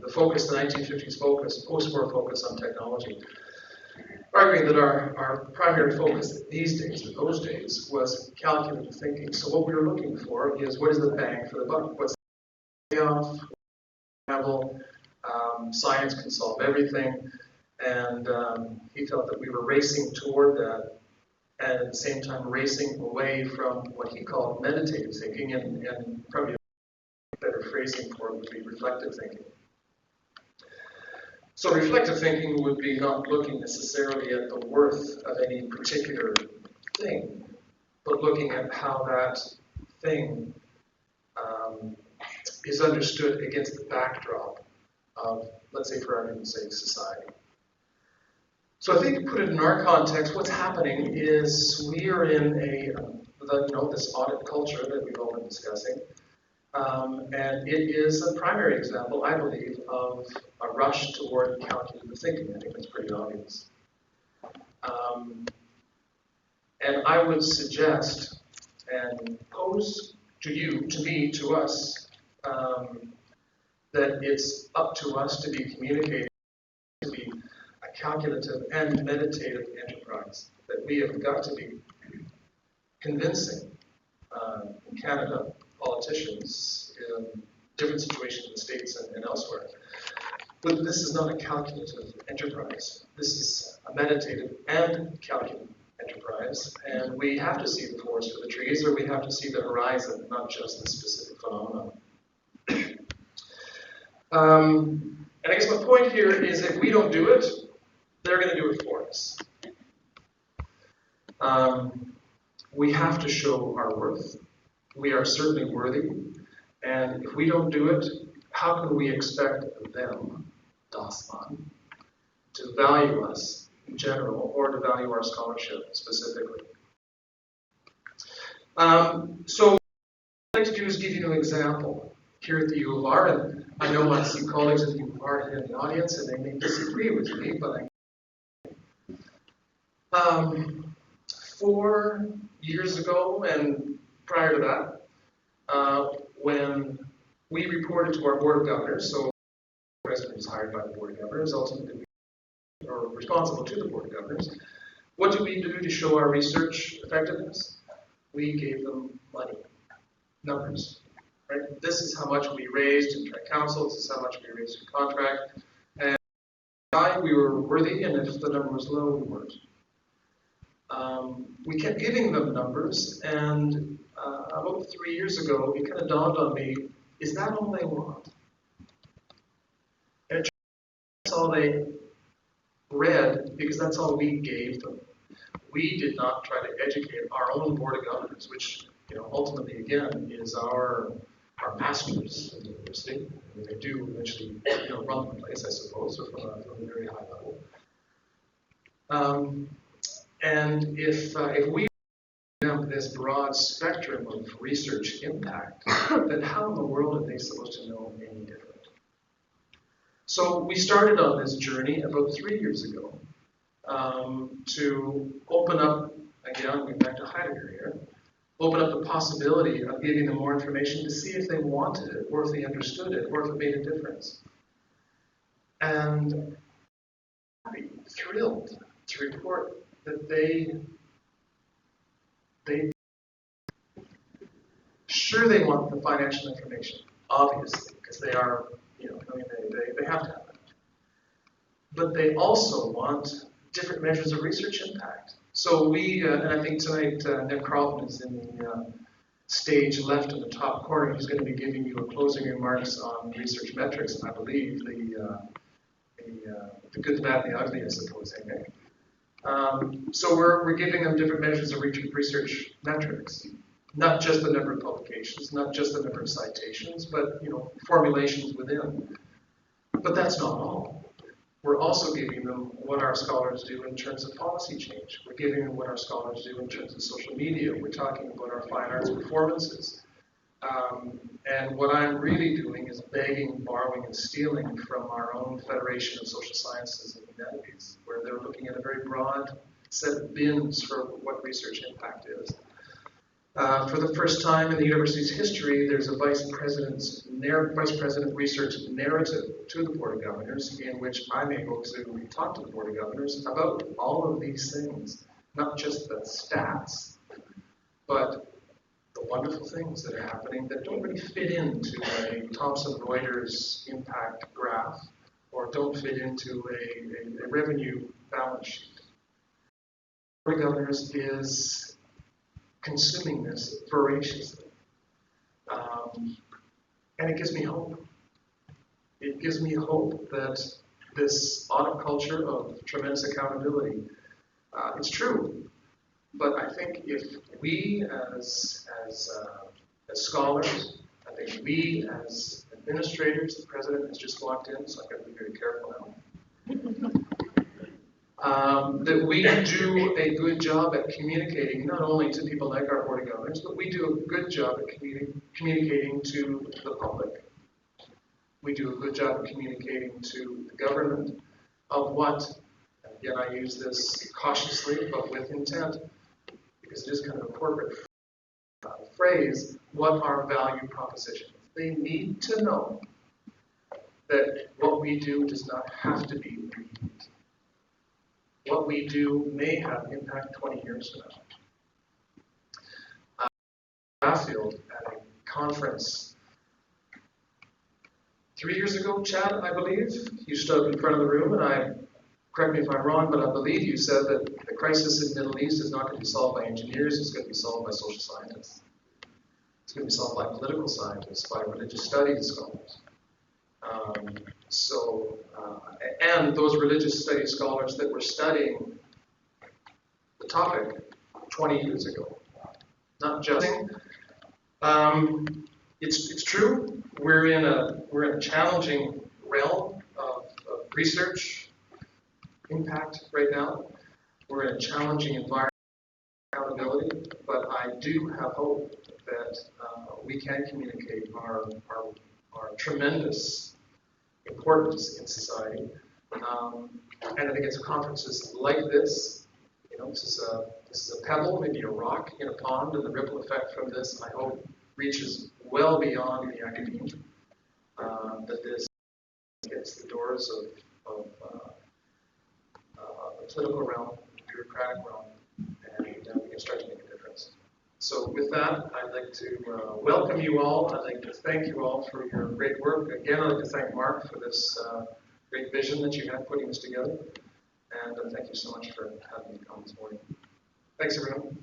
the focus, the 1950s focus, post-war focus on technology, arguing that our primary focus these days, or those days, was calculative thinking. So what we were looking for is, what is the bang for the buck? What's the payoff? Level, science can solve everything, and he felt that we were racing toward that, and at the same time racing away from what he called meditative thinking, and probably a better phrasing for it would be reflective thinking. So reflective thinking would be not looking necessarily at the worth of any particular thing, but looking at how that thing is understood against the backdrop of, let's say, for argument's sake, society. So I think to put it in our context, what's happening is we are in this audit culture that we've all been discussing, and it is a primary example, I believe, of a rush toward calculative thinking. I think that's pretty obvious. And I would suggest and pose to you, to me, to us, that it's up to us to be communicating, to be a calculative and meditative enterprise, that we have got to be convincing in Canada, politicians in different situations in the States and elsewhere. But this is not a calculative enterprise. This is a meditative and calculative enterprise, and we have to see the forest for the trees, or we have to see the horizon, not just the specific phenomenon. And I guess my point here is, if we don't do it, they're going to do it for us. We have to show our worth. We are certainly worthy. And if we don't do it, how can we expect them, das Man, to value us in general, or to value our scholarship specifically? So what I'd like to do is give you an example here at the U of R, and I know I see colleagues at the U of R here in the audience, and they may disagree with me, but 4 years ago and prior to that, when we reported to our Board of Governors, so the President was hired by the Board of Governors, ultimately we are responsible to the Board of Governors. What do we do to show our research effectiveness? We gave them money, numbers. Right? This is how much we raised in council, this is how much we raised in contract, and we were worthy, and if the number was low, we weren't. We kept giving them numbers, and about 3 years ago, it kind of dawned on me, is that all they want? And that's all they read, because that's all we gave them. We did not try to educate our own Board of Governors, which, ultimately, again, is our masters in the university. I mean, they do eventually, run the place, I suppose, from a very high level. And if we have this broad spectrum of research impact, then how in the world are they supposed to know any different? So we started on this journey about 3 years ago to open up, again, going back to Heidegger here, open up the possibility of giving them more information to see if they wanted it, or if they understood it, or if it made a difference. And I'm thrilled to report that they sure, they want the financial information, obviously, because they are, they have to have it. But they also want different measures of research impact. So we, and I think tonight Nick Carlton is in the stage left in the top corner. He's going to be giving you a closing remarks on research metrics, and I believe the good, the bad, and the ugly, I suppose. So we're giving them different measures of research metrics, not just the number of publications, not just the number of citations, but formulations within. But that's not all. We're also giving them what our scholars do in terms of policy change. We're giving them what our scholars do in terms of social media. We're talking about our fine arts performances. And what I'm really doing is begging, borrowing, and stealing from our own Federation of Social Sciences and Humanities, where they're looking at a very broad set of bins for what research impact is. For the first time in the university's history, there's a vice president research narrative to the Board of Governors, in which I'm able to talk to the Board of Governors about all of these things, not just the stats, but the wonderful things that are happening that don't really fit into a Thomson Reuters impact graph, or don't fit into a revenue balance sheet. The Board of Governors is consuming this voraciously. And it gives me hope. It gives me hope that this audit culture of tremendous accountability, it's true. But I think if we as scholars, I think we as administrators, the president has just walked in, so I've got to be very careful now. That we do a good job at communicating, not only to people like our Board of Governors, but we do a good job at communicating to the public. We do a good job at communicating to the government of what, and again I use this cautiously but with intent, because it is kind of a corporate phrase, what our value proposition is. They need to know that what we do does not have to be repeated. What we do may have impact 20 years from now. Garfield at a conference 3 years ago, Chad, I believe, you stood up in front of the room, and correct me if I'm wrong, but I believe you said that the crisis in the Middle East is not going to be solved by engineers, it's going to be solved by social scientists. It's going to be solved by political scientists, by religious studies scholars. And those religious studies scholars that were studying the topic 20 years ago. Not just. It's true. We're in a challenging realm of research impact right now. We're in a challenging environment of accountability, but I do have hope that we can communicate our tremendous importance in society. And I think it's conferences like this, this is a pebble, maybe a rock in a pond, and the ripple effect from this, I hope, reaches well beyond the academia. That this gets the doors of the political realm, the bureaucratic realm, and we can start to make a difference. So with that, I'd like to welcome you all. I'd like to thank you all for your great work. Again, I'd like to thank Mark for this great vision that you had putting this together. And thank you so much for having me come this morning. Thanks, everyone.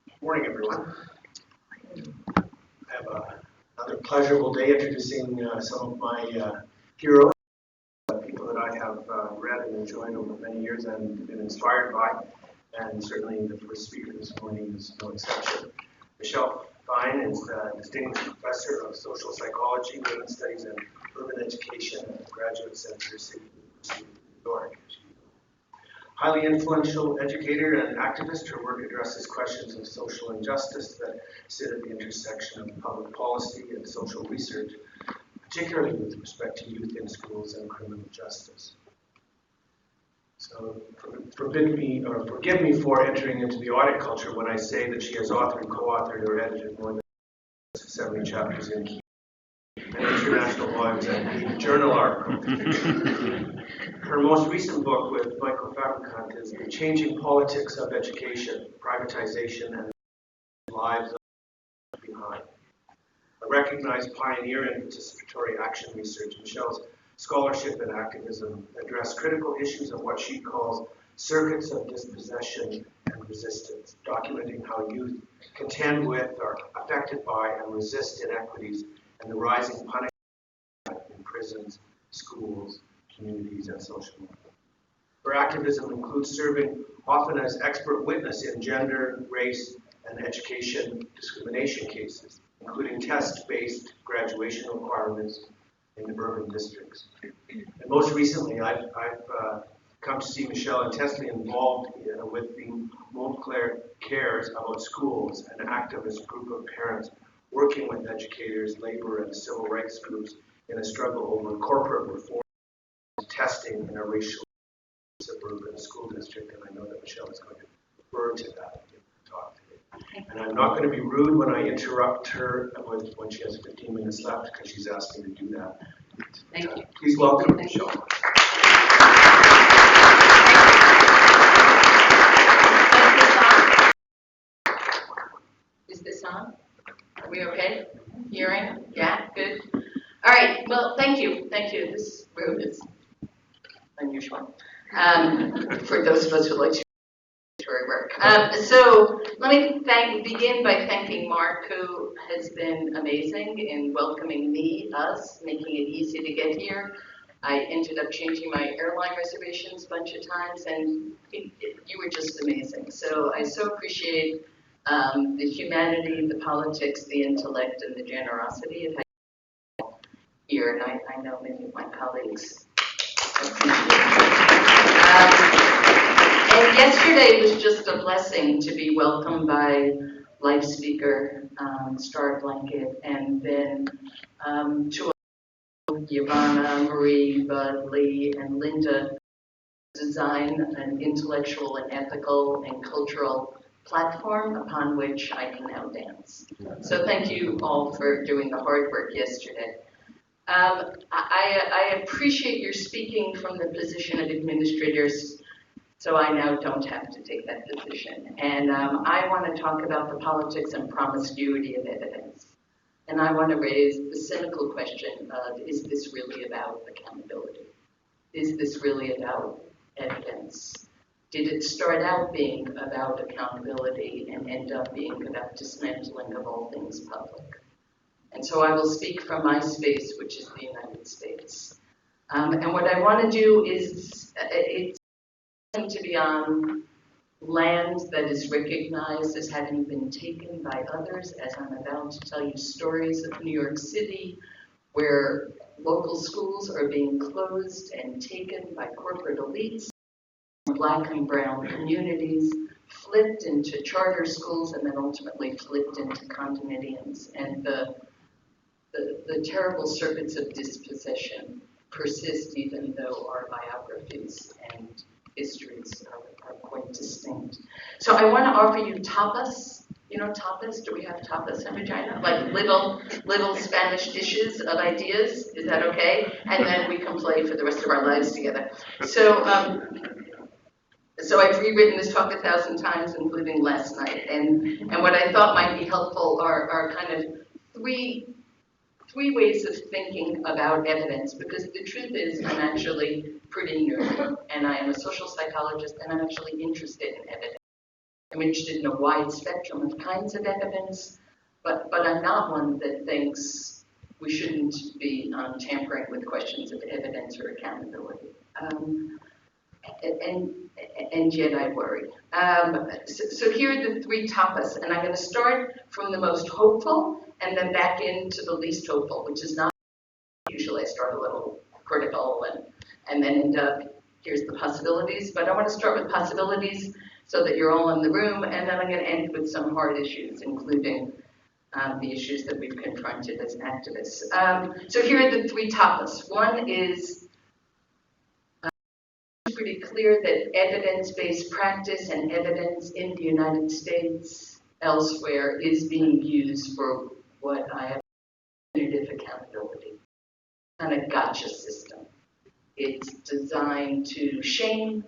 Good morning, everyone. I have another pleasurable day introducing some of my heroes, people that I have read and enjoyed over many years and been inspired by, and certainly the first speaker this morning is no exception. Michelle Fine is a distinguished professor of social psychology, women's studies, and urban education at the Graduate Center, City University of New York. Highly influential educator and activist, her work addresses questions of social injustice that sit at the intersection of public policy and social research, particularly with respect to youth in schools and criminal justice. So forgive me for entering into the audit culture when I say that she has authored, co-authored, or edited more than 70 chapters in key and international volumes and journal articles. Her most recent book with Michael Fabricant is The Changing Politics of Education, Privatization, and Lives Behind. A recognized pioneer in participatory action research, Michelle's scholarship and activism address critical issues of what she calls circuits of dispossession and resistance, documenting how youth contend with, are affected by, and resist inequities and the rising punishment in prisons, schools, communities, and social movements. Her activism includes serving often as expert witness in gender, race, and education discrimination cases, including test-based graduation requirements in the urban districts. And most recently, I've come to see Michelle intensely involved with the Montclair Cares About Schools, an activist group of parents working with educators, labor, and civil rights groups in a struggle over corporate reform and testing in a racial suburban school district. And I know that Michelle is going to refer to that in her talk today. And I'm not going to be rude when I interrupt her when she has 15 minutes left, because she's asked me to do that. Thank you. Please welcome Michelle. Is this on? Are we okay? Hearing? Yeah, good. All right, well, thank you. Thank you. This room is unusual for those of us who like statutory work. So let me begin by thanking Mark, who has been amazing in welcoming me, us, making it easy to get here. I ended up changing my airline reservations a bunch of times, and you were just amazing. So I so appreciate the humanity, the politics, the intellect, and the generosity of having you here, and I know many of my colleagues appreciate it. And yesterday was just a blessing to be welcomed by life speaker Star Blanket, and then to Yvonne, Marie, Bud, Lee, and Linda design an intellectual and ethical and cultural platform upon which I can now dance. So thank you all for doing the hard work yesterday. I appreciate your speaking from the position of administrators, so I now don't have to take that position. And I want to talk about the politics and promiscuity of evidence. And I want to raise the cynical question of, is this really about accountability? Is this really about evidence? Did it start out being about accountability and end up being about dismantling of all things public? And so I will speak from my space, which is the United States. And what I want to do is, it's to be on land that is recognized as having been taken by others, as I'm about to tell you stories of New York City, where local schools are being closed and taken by corporate elites, Black and brown communities, flipped into charter schools, and then ultimately flipped into condominiums. And the terrible circuits of dispossession persist, even though our biographies and histories are quite distinct. So I want to offer you tapas. You know tapas? Do we have tapas in Regina? Like little Spanish dishes of ideas. Is that okay? And then we can play for the rest of our lives together. So I've rewritten this talk 1,000 times, including last night. And what I thought might be helpful are kind of three ways of thinking about evidence, because the truth is I'm actually pretty nerdy, and I am a social psychologist, and I'm actually interested in evidence. I'm interested in a wide spectrum of kinds of evidence, but I'm not one that thinks we shouldn't be tampering with questions of evidence or accountability. And yet I worry. So here are the three tapas, and I'm going to start from the most hopeful and then back into the least hopeful, which is not usually. I start a little critical and then end up, here's the possibilities, but I want to start with possibilities so that you're all in the room, and then I'm going to end with some hard issues, including the issues that we've confronted as activists. So here are the three tapas. One is pretty clear that evidence-based practice and evidence in the United States, elsewhere, is being used for what I have punitive accountability, kind of gotcha system. It's designed to shame,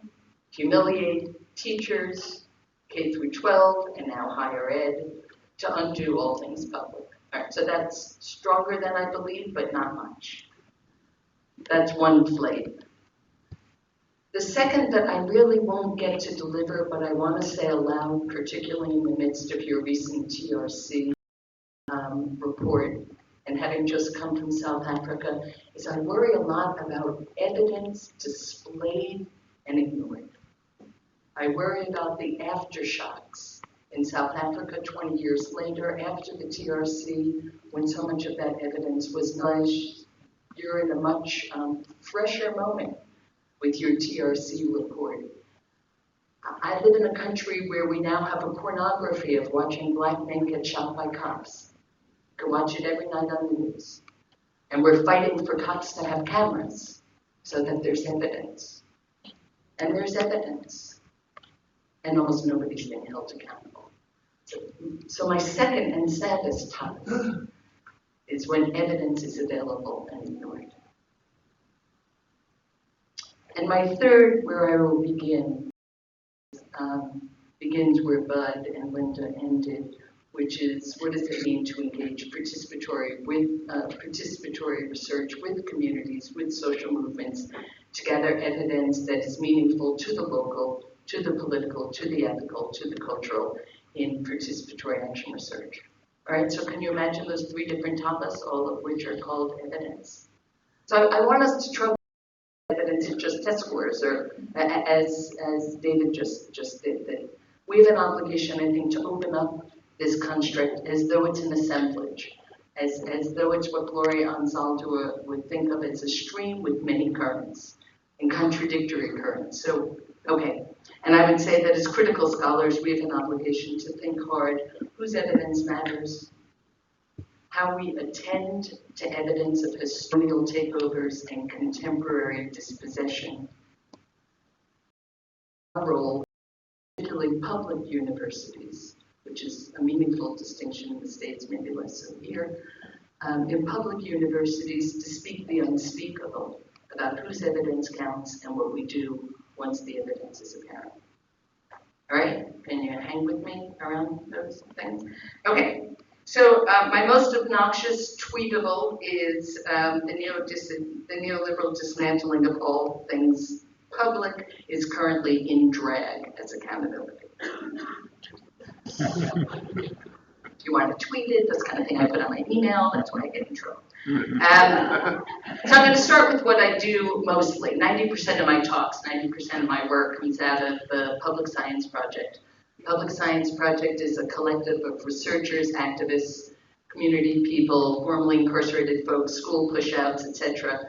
humiliate teachers, K through 12, and now higher ed, to undo all things public. All right, so that's stronger than I believe, but not much. That's one flavor. The second that I really won't get to deliver, but I want to say aloud, particularly in the midst of your recent TRC report, and having just come from South Africa, is I worry a lot about evidence displayed and ignored. I worry about the aftershocks in South Africa 20 years later, after the TRC, when so much of that evidence was nudged. You're in a much fresher moment with your TRC report. I live in a country where we now have a pornography of watching Black men get shot by cops. You can watch it every night on the news. And we're fighting for cops to have cameras so that there's evidence. And there's evidence. And almost nobody's being held accountable. So my second and saddest topic is when evidence is available and ignored. And my third, where I will begin, begins where Bud and Linda ended, which is what does it mean to engage participatory research with communities, with social movements, to gather evidence that is meaningful to the local, to the political, to the ethical, to the cultural in participatory action research. All right, so can you imagine those three different topics, all of which are called evidence? So I want us to try evidence is just test scores, or as David just did, that we have an obligation, I think, to open up this construct as though it's an assemblage, as though it's what Gloria Anzaldúa would think of as a stream with many currents and contradictory currents. So, okay, and I would say that as critical scholars, we have an obligation to think hard whose evidence matters, how we attend to evidence of historical takeovers and contemporary dispossession. Our role, particularly public universities, which is a meaningful distinction in the States, maybe less so here, in public universities to speak the unspeakable about whose evidence counts and what we do once the evidence is apparent. All right, can you hang with me around those things? Okay. So my most obnoxious tweetable is the neoliberal dismantling of all things public is currently in drag as accountability. If you want to tweet it, that's the kind of thing I put on my email, that's why I get in trouble. So I'm going to start with what I do mostly. 90% of my talks, 90% of my work comes out of the Public Science Project. Public Science Project is a collective of researchers, activists, community people, formerly incarcerated folks, school pushouts, etc.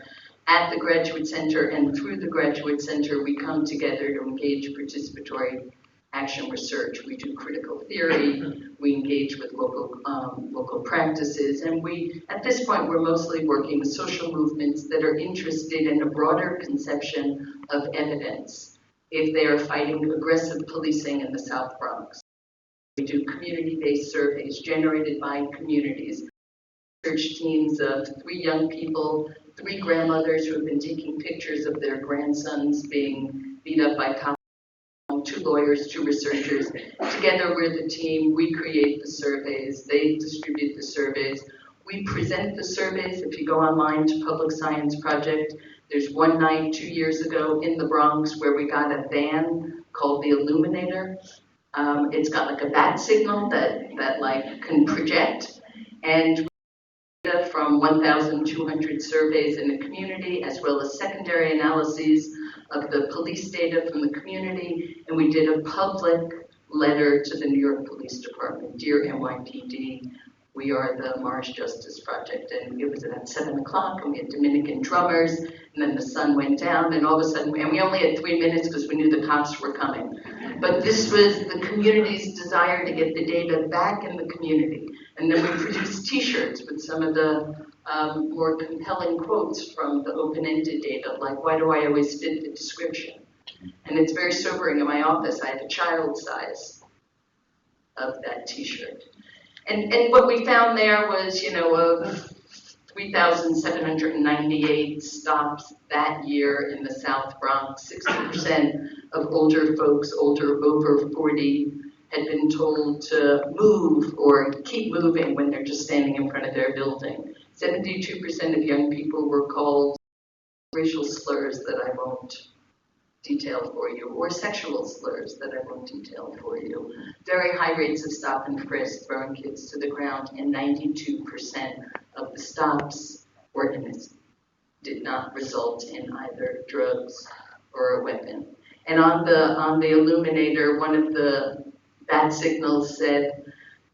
At the Graduate Center and through the Graduate Center, we come together to engage participatory action research. We do critical theory, we engage with local practices, and at this point, we're mostly working with social movements that are interested in a broader conception of evidence if they are fighting aggressive policing in the South Bronx. We do community-based surveys generated by communities, research teams of 3 young people, 3 grandmothers who have been taking pictures of their grandsons being beat up by cops, 2 lawyers, 2 researchers. Together we're the team, we create the surveys, they distribute the surveys. We present the surveys. If you go online to Public Science Project, there's one night 2 years ago in the Bronx where we got a van called the Illuminator. It's got like a bat signal that like can project, and data from 1,200 surveys in the community, as well as secondary analyses of the police data from the community, and we did a public letter to the New York Police Department. Dear NYPD, we are the Mars Justice Project, and it was at 7 o'clock, and we had Dominican drummers, and then the sun went down, and all of a sudden, and we only had 3 minutes because we knew the cops were coming. But this was the community's desire to get the data back in the community. And then we produced t-shirts with some of the more compelling quotes from the open-ended data, like, why do I always fit the description? And it's very sobering. In my office, I have a child size of that t-shirt. And what we found there was, of 3,798 stops that year in the South Bronx, 60% of older folks, over 40, had been told to move or keep moving when they're just standing in front of their building. 72% of young people were called racial slurs that I won't detail for you, or sexual slurs that I won't detail for you. Very high rates of stop and frisk, throwing kids to the ground, and 92% of the stops were innocent, did not result in either drugs or a weapon. And on the Illuminator, one of the bat signals said,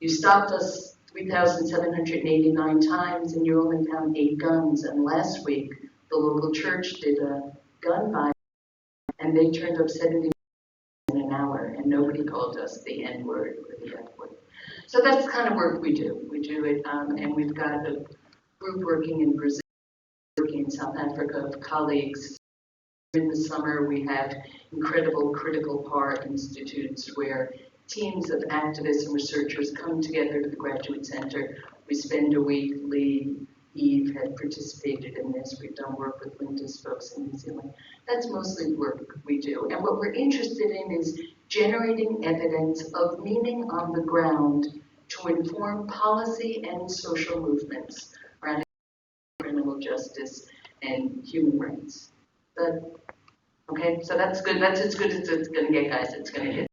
you stopped us 3,789 times and you only found 8 guns. And last week, the local church did a gun buy and they turned up 70 in an hour and nobody called us the N-word or the F-word. So that's the kind of work we do. We do it, and we've got a group working in Brazil, working in South Africa of colleagues. In the summer, we have incredible critical power institutes where teams of activists and researchers come together to the Graduate Center. We spend a week. Lee, Eve have participated in this. We've done work with Linda's folks in New Zealand. That's mostly the work we do. And what we're interested in is generating evidence of meaning on the ground to inform policy and social movements around criminal justice and human rights. Okay, so that's good. That's as good as it's going to get, guys. It's going to get.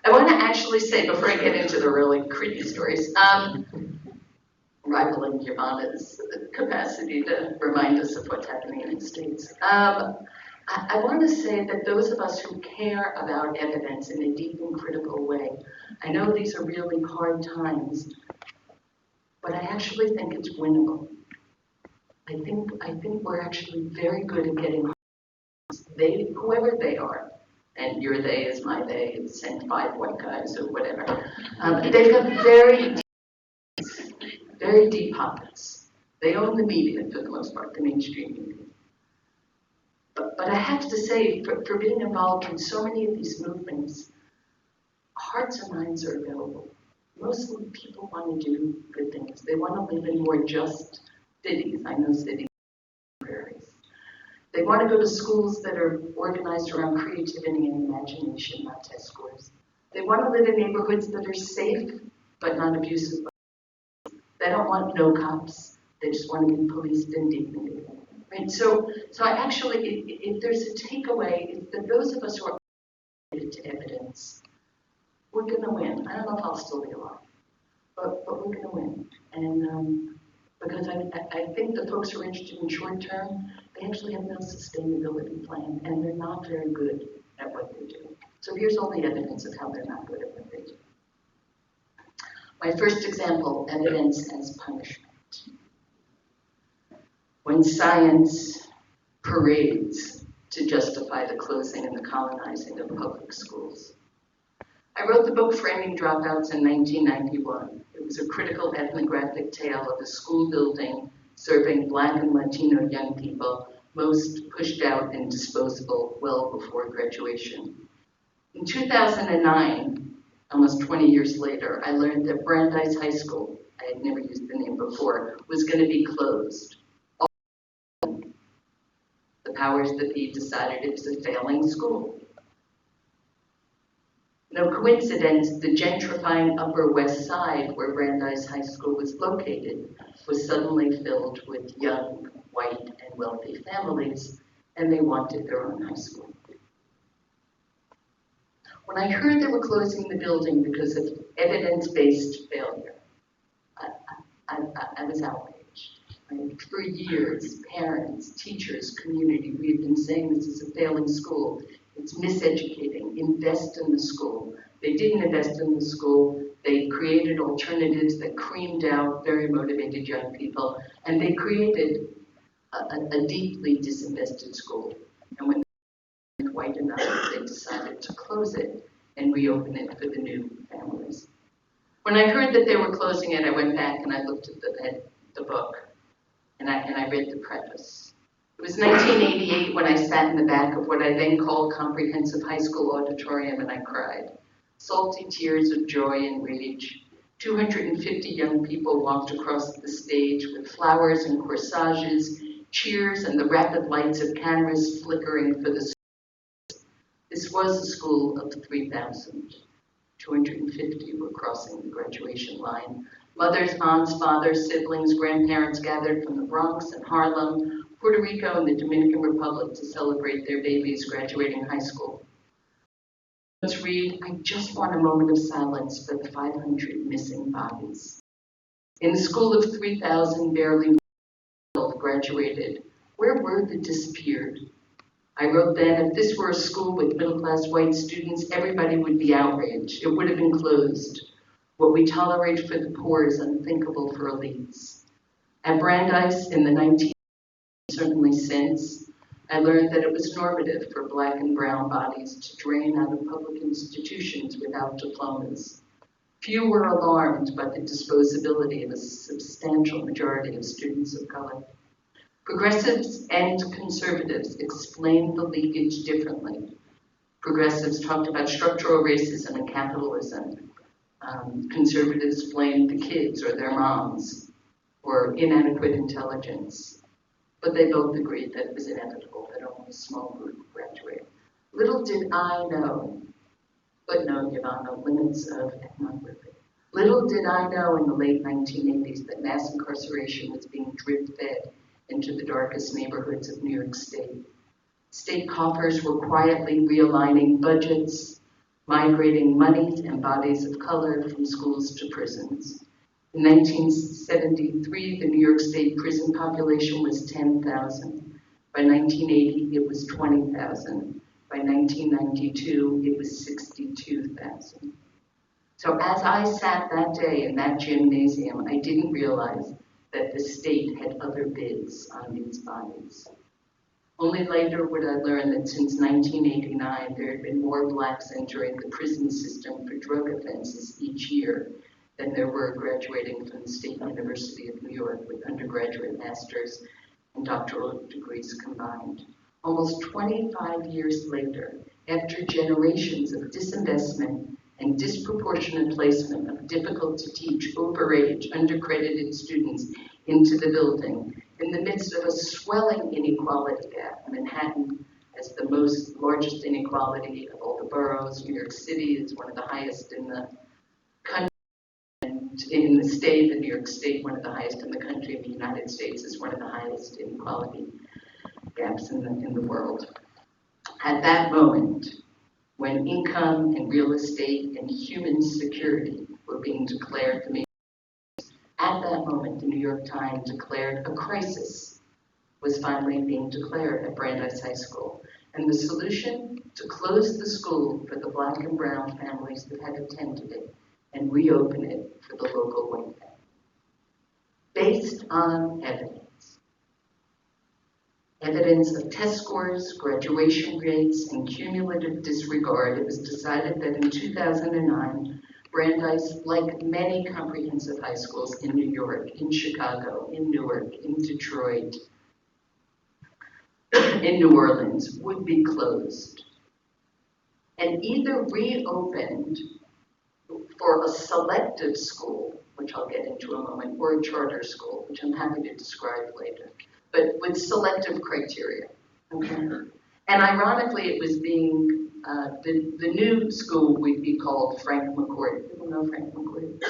I want to actually say, before I get into the really creepy stories, rivaling Yvonne's capacity to remind us of what's happening in the States, I want to say that those of us who care about evidence in a deep and critical way, I know these are really hard times, but I actually think it's winnable. I think we're actually very good at getting they, whoever they are, and your they is my they, sent 5 white guys or whatever. They've got very deep pockets. They own the media for the most part, the mainstream media. But I have to say, for being involved in so many of these movements, hearts and minds are available. Mostly people want to do good things. They want to live in more just cities. I know cities and prairies. They want to go to schools that are organized around creativity and imagination, not test scores. They want to live in neighborhoods that are safe but not abusive. They don't want no cops. They just want to be policed in dignity. Right? So I actually, if there's a takeaway, it's that those of us who are committed to evidence, we're going to win. I don't know if I'll still be alive, but we're going to win. And because I think the folks who are interested in short term, they actually have no sustainability plan, and they're not very good at what they do. So here's all the evidence of how they're not good at what they do. My first example, evidence as punishment. When science parades to justify the closing and the colonizing of public schools. I wrote the book Framing Dropouts in 1991. It was a critical ethnographic tale of a school building serving Black and Latino young people, most pushed out and disposable well before graduation. In 2009, almost 20 years later, I learned that Brandeis High School, I had never used the name before, was going to be closed. The powers that be decided it was a failing school. No coincidence, the gentrifying Upper West Side, where Brandeis High School was located, was suddenly filled with young, white, and wealthy families, and they wanted their own high school. When I heard they were closing the building because of evidence-based failure, I was outraged. Right? For years, parents, teachers, community, we have been saying this is a failing school. It's miseducating. Invest in the school. They didn't invest in the school. They created alternatives that creamed out very motivated young people, and they created a deeply disinvested school. And when they were white enough, they decided to close it and reopen it for the new families. When I heard that they were closing it, I went back and I looked at the book, and I read the preface. It was 1988 when I sat in the back of what I then called Comprehensive High School Auditorium, and I cried. Salty tears of joy and rage. 250 young people walked across the stage with flowers and corsages, cheers, and the rapid lights of cameras flickering for the school. This was a school of 3,000. 250 were crossing the graduation line. Mothers, aunts, fathers, siblings, grandparents gathered from the Bronx and Harlem, Puerto Rico, and the Dominican Republic to celebrate their babies graduating high school. Let's read, I just want a moment of silence for the 500 missing bodies. In the school of 3,000, barely 12 graduated. Where were the disappeared? I wrote then, if this were a school with middle-class white students, everybody would be outraged. It would have been closed. What we tolerate for the poor is unthinkable for elites. At Brandeis in the 19th, certainly since, I learned that it was normative for Black and brown bodies to drain out of public institutions without diplomas. Few were alarmed by the disposability of a substantial majority of students of color. Progressives and conservatives explained the leakage differently. Progressives talked about structural racism and capitalism. Conservatives blamed the kids or their moms or inadequate intelligence. But they both agreed that it was inevitable that only a small group would graduate. Little did I know, but no, Yvonne, limits of ethnography. Little did I know in the late 1980s that mass incarceration was being drip-fed into the darkest neighborhoods of New York State. State coffers were quietly realigning budgets, migrating monies and bodies of color from schools to prisons. In 1973, the New York State prison population was 10,000. By 1980, it was 20,000. By 1992, it was 62,000. So as I sat that day in that gymnasium, I didn't realize that the state had other bids on these bodies. Only later would I learn that since 1989, there had been more Blacks entering the prison system for drug offenses each year than there were graduating from the State University of New York with undergraduate masters and doctoral degrees combined. Almost 25 years later, after generations of disinvestment and disproportionate placement of difficult-to-teach, overage, undercredited students into the building, in the midst of a swelling inequality gap, Manhattan has the largest inequality of all the boroughs. New York City is one of the highest in the country. In the state, New York State, one of the highest in the country. The United States is one of the highest inequality gaps in the world. At that moment, when income and real estate and human security were being declared the main, at that moment, the New York Times declared a crisis was finally being declared at Brandeis High School. And the solution? To close the school for the Black and brown families that had attended it and reopen it for the local white family. Based on evidence. Evidence of test scores, graduation rates, and cumulative disregard, it was decided that in 2009, Brandeis, like many comprehensive high schools in New York, in Chicago, in Newark, in Detroit, in New Orleans, would be closed and either reopened for a selective school, which I'll get into in a moment, or a charter school, which I'm happy to describe later, but with selective criteria. Okay? And ironically, it was being, the new school would be called Frank McCourt. People know Frank McCourt?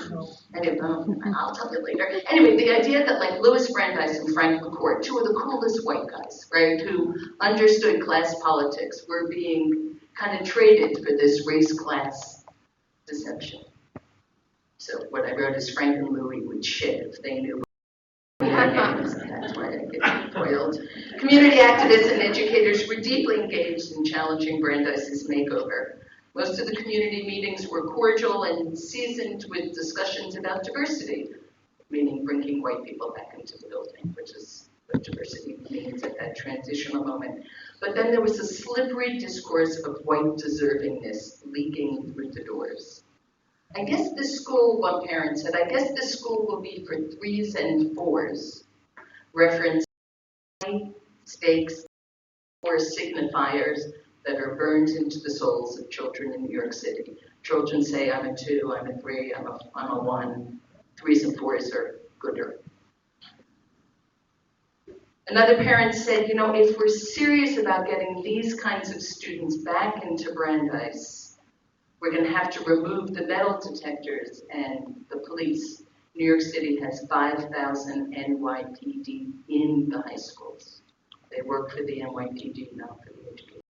No. Anyway, I'll tell you later. Anyway, the idea that like Louis Brandeis and Frank McCourt, two of the coolest white guys, right, who understood class politics, were being kind of traded for this race-class deception. So what I wrote is Frank and Louis would shit if they knew names. That's why I get foiled. Community activists and educators were deeply engaged in challenging Brandeis's makeover. Most of the community meetings were cordial and seasoned with discussions about diversity, meaning bringing white people back into the building, which is what diversity means at that transitional moment. But then there was a slippery discourse of white deservingness leaking through the doors. I guess this school, one parent said, I guess this school will be for 3s and 4s, reference stakes or signifiers that are burned into the souls of children in New York City. Children say, I'm a 2, I'm a 3, I'm a 1. 3s and 4s are gooder. Another parent said, you know, if we're serious about getting these kinds of students back into Brandeis, we're going to have to remove the metal detectors and the police. New York City has 5,000 NYPD in the high schools. They work for the NYPD, not for the education.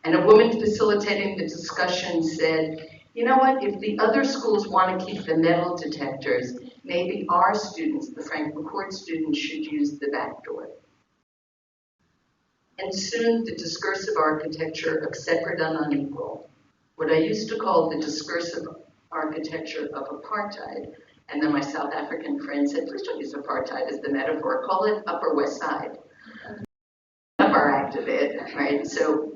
And a woman facilitating the discussion said, you know what, if the other schools want to keep the metal detectors, maybe our students, the Frank McCourt students, should use the back door. And soon the discursive architecture of separate and unequal, what I used to call the discursive architecture of apartheid, and then my South African friend said, please don't use apartheid as the metaphor, call it Upper West Side. right? So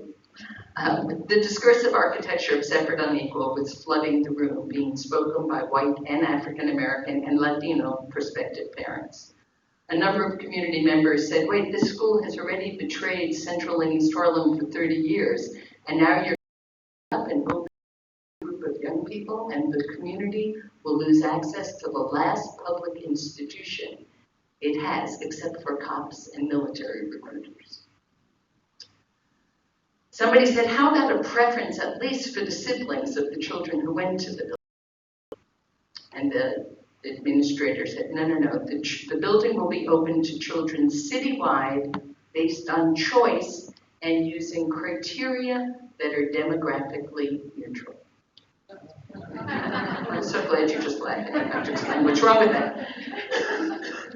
the discursive architecture of separate unequal was flooding the room, being spoken by white and African American and Latino prospective parents. A number of community members said, wait, this school has already betrayed Central and East Harlem for 30 years, and now you're up and open a group of young people, and the community will lose access to the last public institution it has, except for cops and military recruiters. Somebody said, how about a preference, at least for the siblings of the children who went to the building? And the administrator said, no, the building will be open to children citywide based on choice and using criteria that are demographically neutral. I'm so glad you just laughed. I have to explain what's wrong with that.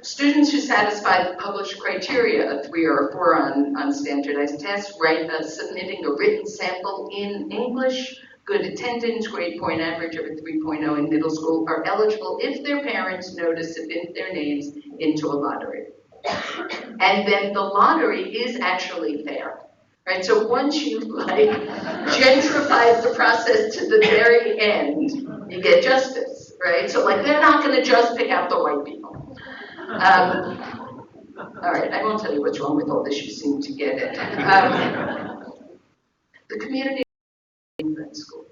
Students who satisfy the published criteria, a 3 or a 4 on standardized tests, submitting a written sample in English, good attendance, grade point average of a 3.0 in middle school, are eligible if their parents know to submit their names into a lottery. And then the lottery is actually fair. Right, so once you gentrify the process to the very end, you get justice, right? So they're not going to just pick out the white people. All right, I won't tell you what's wrong with all this. You seem to get it. The community in that school.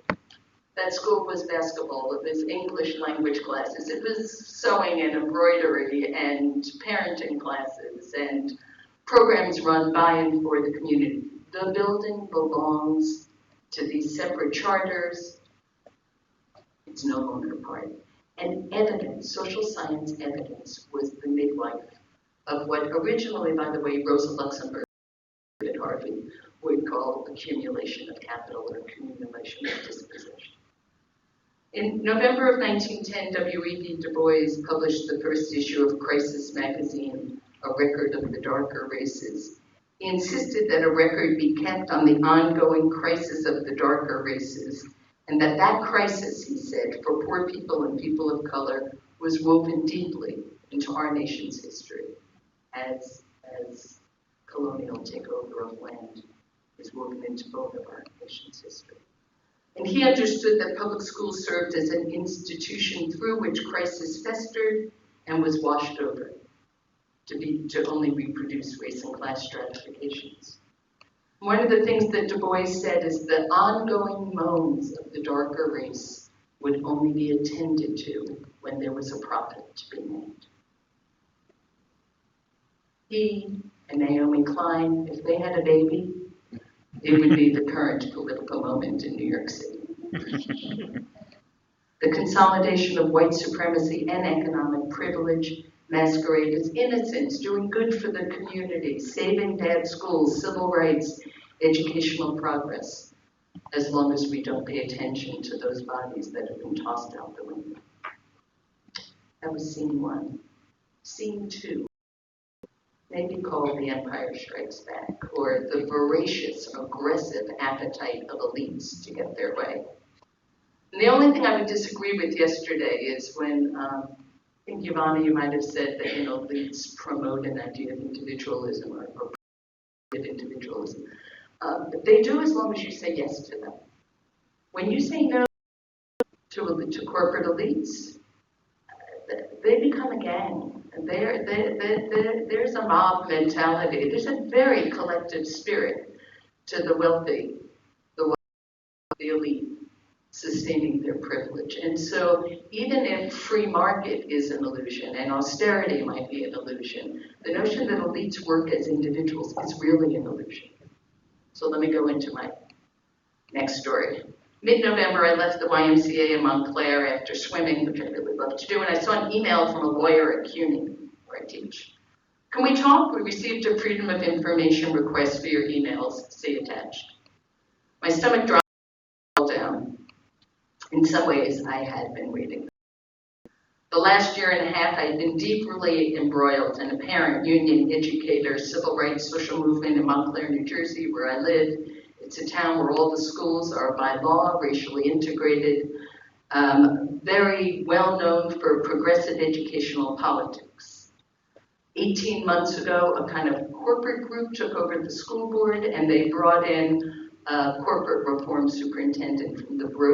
That school was basketball. It was English language classes. It was sewing and embroidery and parenting classes and programs run by and for the community. The building belongs to these separate charters. It's no longer part. And evidence, social science evidence, was the midwife of what originally, by the way, Rosa Luxemburg at Harvard would call accumulation of capital or accumulation of dispossession. In November of 1910, W.E.B. Du Bois published the first issue of Crisis magazine, a record of the darker races. He insisted that a record be kept on the ongoing crisis of the darker races, and that crisis, he said, for poor people and people of color was woven deeply into our nation's history as colonial takeover of land is woven into both of our nation's history. And he understood that public schools served as an institution through which crisis festered and was washed over to only reproduce race and class stratifications. One of the things that Du Bois said is the ongoing moans of the darker race would only be attended to when there was a profit to be made. He and Naomi Klein, if they had a baby, it would be the current political moment in New York City. The consolidation of white supremacy and economic privilege masquerade as innocence, doing good for the community, saving bad schools, civil rights, educational progress, as long as we don't pay attention to those bodies that have been tossed out the window. That was scene 1. Scene 2, maybe called The Empire Strikes Back, or the voracious, aggressive appetite of elites to get their way. And the only thing I would disagree with yesterday is when, I think, Giovanna, you might have said that, elites promote an idea of individualism or individualism. But they do as long as you say yes to them. When you say no to corporate elites, they become a gang. There's a mob mentality. There's a very collective spirit to the wealthy, the elite, sustaining their privilege. And so even if free market is an illusion and austerity might be an illusion, the notion that elites work as individuals is really an illusion. So let me go into my next story. Mid-November, I left the YMCA in Montclair after swimming, which I really love to do, and I saw an email from a lawyer at CUNY, where I teach. Can we talk? We received a Freedom of Information request for your emails. See attached. My stomach dropped down. In some ways, I had been waiting. The last year and a half, I had been deeply embroiled in a parent, union, educator, civil rights, social movement in Montclair, New Jersey, where I live. It's a town where all the schools are by law, racially integrated, very well known for progressive educational politics. 18 months ago, a kind of corporate group took over the school board, and they brought in a corporate reform superintendent from the Broad.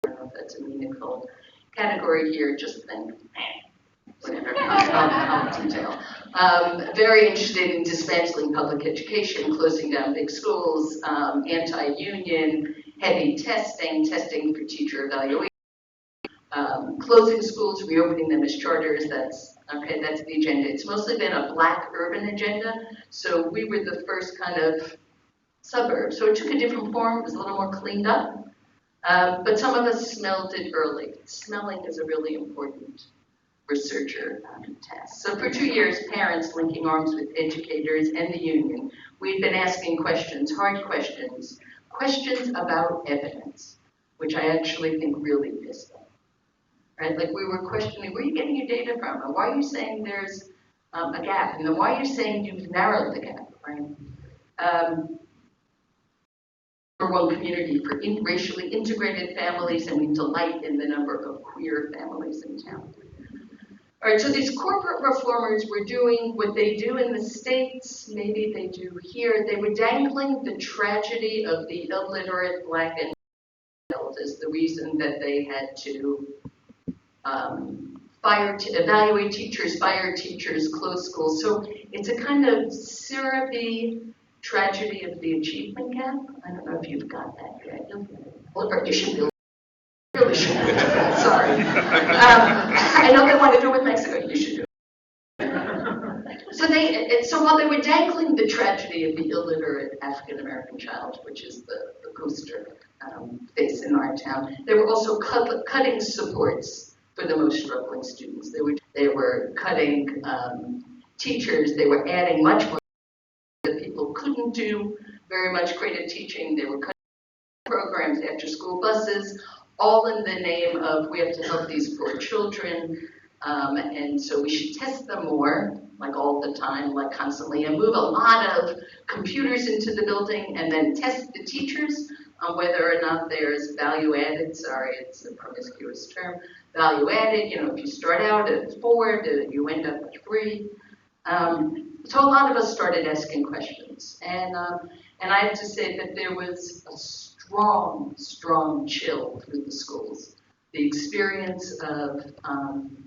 I don't know if that's a meaningful category here, just think, whatever, I'll detail. Very interested in dismantling public education, closing down big schools, anti-union, heavy testing for teacher evaluation, closing schools, reopening them as charters. That's the agenda. It's mostly been a black urban agenda, so we were the first kind of suburb. So it took a different form, it was a little more cleaned up, but some of us smelled it early. Smelling is a really important researcher task. So for 2 years, parents linking arms with educators and the union, we've been asking questions, hard questions, questions about evidence, which I actually think really pissed them. Right? Like we were questioning, where are you getting your data from? And why are you saying there's a gap? And then why are you saying you've narrowed the gap, right? Number one community for racially integrated families, and we delight in the number of queer families in town. All right, so these corporate reformers were doing what they do in the States, maybe they do here. They were dangling the tragedy of the illiterate Black and white as the reason that they had to evaluate teachers, fire teachers, close schools. So it's a kind of syrupy tragedy of the achievement gap. I don't know if you've got that yet. Or you should be. Really should. Sorry. I know they want to do it with Mexico. You should do it. So while they were dangling the tragedy of the illiterate African American child, which is the poster face in our town, they were also cutting supports for the most struggling students. They were cutting teachers. They were adding much more that people couldn't do very much creative teaching. They were cutting programs, after school buses, all in the name of we have to help these poor children, and so we should test them more, like all the time, like constantly, and move a lot of computers into the building and then test the teachers on whether or not there's value added. Sorry, it's a promiscuous term. Value added, you know, if you start out at 4, you end up at 3. So a lot of us started asking questions, and I have to say that there was a strong chill through the schools. The experience of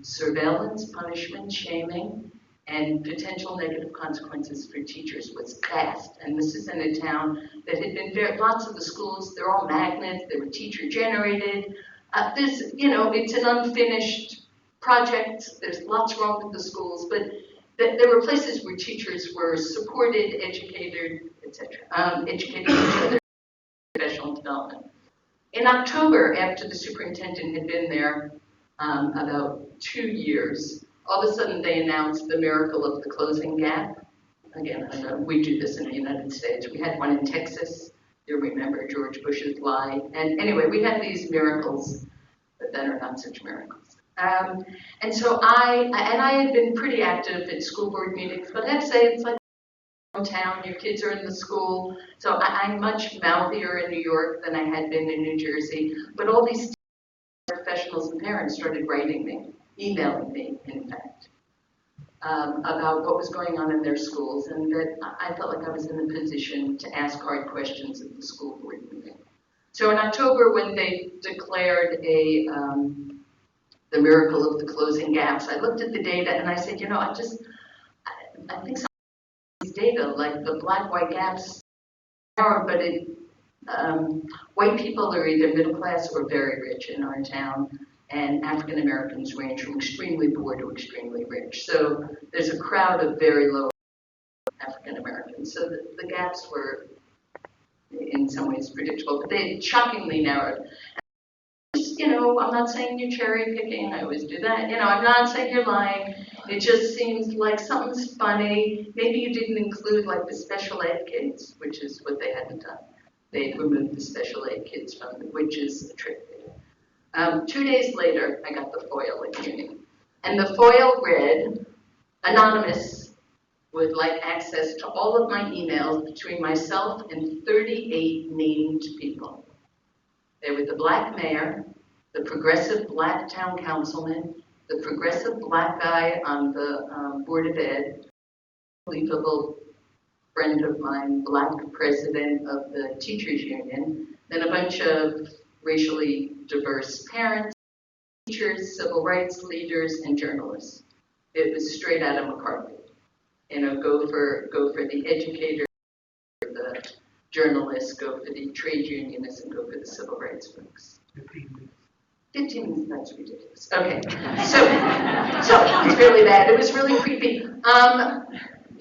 surveillance, punishment, shaming, and potential negative consequences for teachers was vast. And this is in a town that had been lots of the schools, they're all magnets, they were teacher generated. It's an unfinished project. There's lots wrong with the schools, but there were places where teachers were supported, educated, etc., educating each other. Professional development. In October, after the superintendent had been there about 2 years, all of a sudden they announced the miracle of the closing gap. Again, I know we do this in the United States. We had one in Texas. You remember George Bush's lie. And anyway, we had these miracles, but then are not such miracles. And so I had been pretty active at school board meetings, but I have to say it's like town, your kids are in the school. So I'm much mouthier in New York than I had been in New Jersey. But all these professionals and parents started writing me, emailing me, in fact, about what was going on in their schools, and that I felt like I was in a position to ask hard questions at the school board meeting. So in October, when they declared the miracle of the closing gaps, I looked at the data and I said, I think data, like the black-white gaps, but white people are either middle class or very rich in our town, and African Americans range from extremely poor to extremely rich. So there's a crowd of very low African Americans. So the gaps were, in some ways, predictable, but they shockingly narrowed. I'm not saying you're cherry picking, I always do that. I'm not saying you're lying. It just seems like something's funny. Maybe you didn't include like the special ed kids, which is what they hadn't done. They'd removed the special ed kids from it, which is a trick. 2 days later, I got the FOIL at uni. And the FOIL read, anonymous, would like access to all of my emails between myself and 38 named people. They were the black mayor, the progressive black town councilman, the progressive black guy on the Board of Ed, unbelievable friend of mine, black president of the teachers union, then a bunch of racially diverse parents, teachers, civil rights leaders, and journalists. It was straight out of McCarthy. You know, go for the educator, the journalists, go for the trade unionists, and go for the civil rights folks. 15 minutes, that's ridiculous. Okay, so it was really bad. It was really creepy.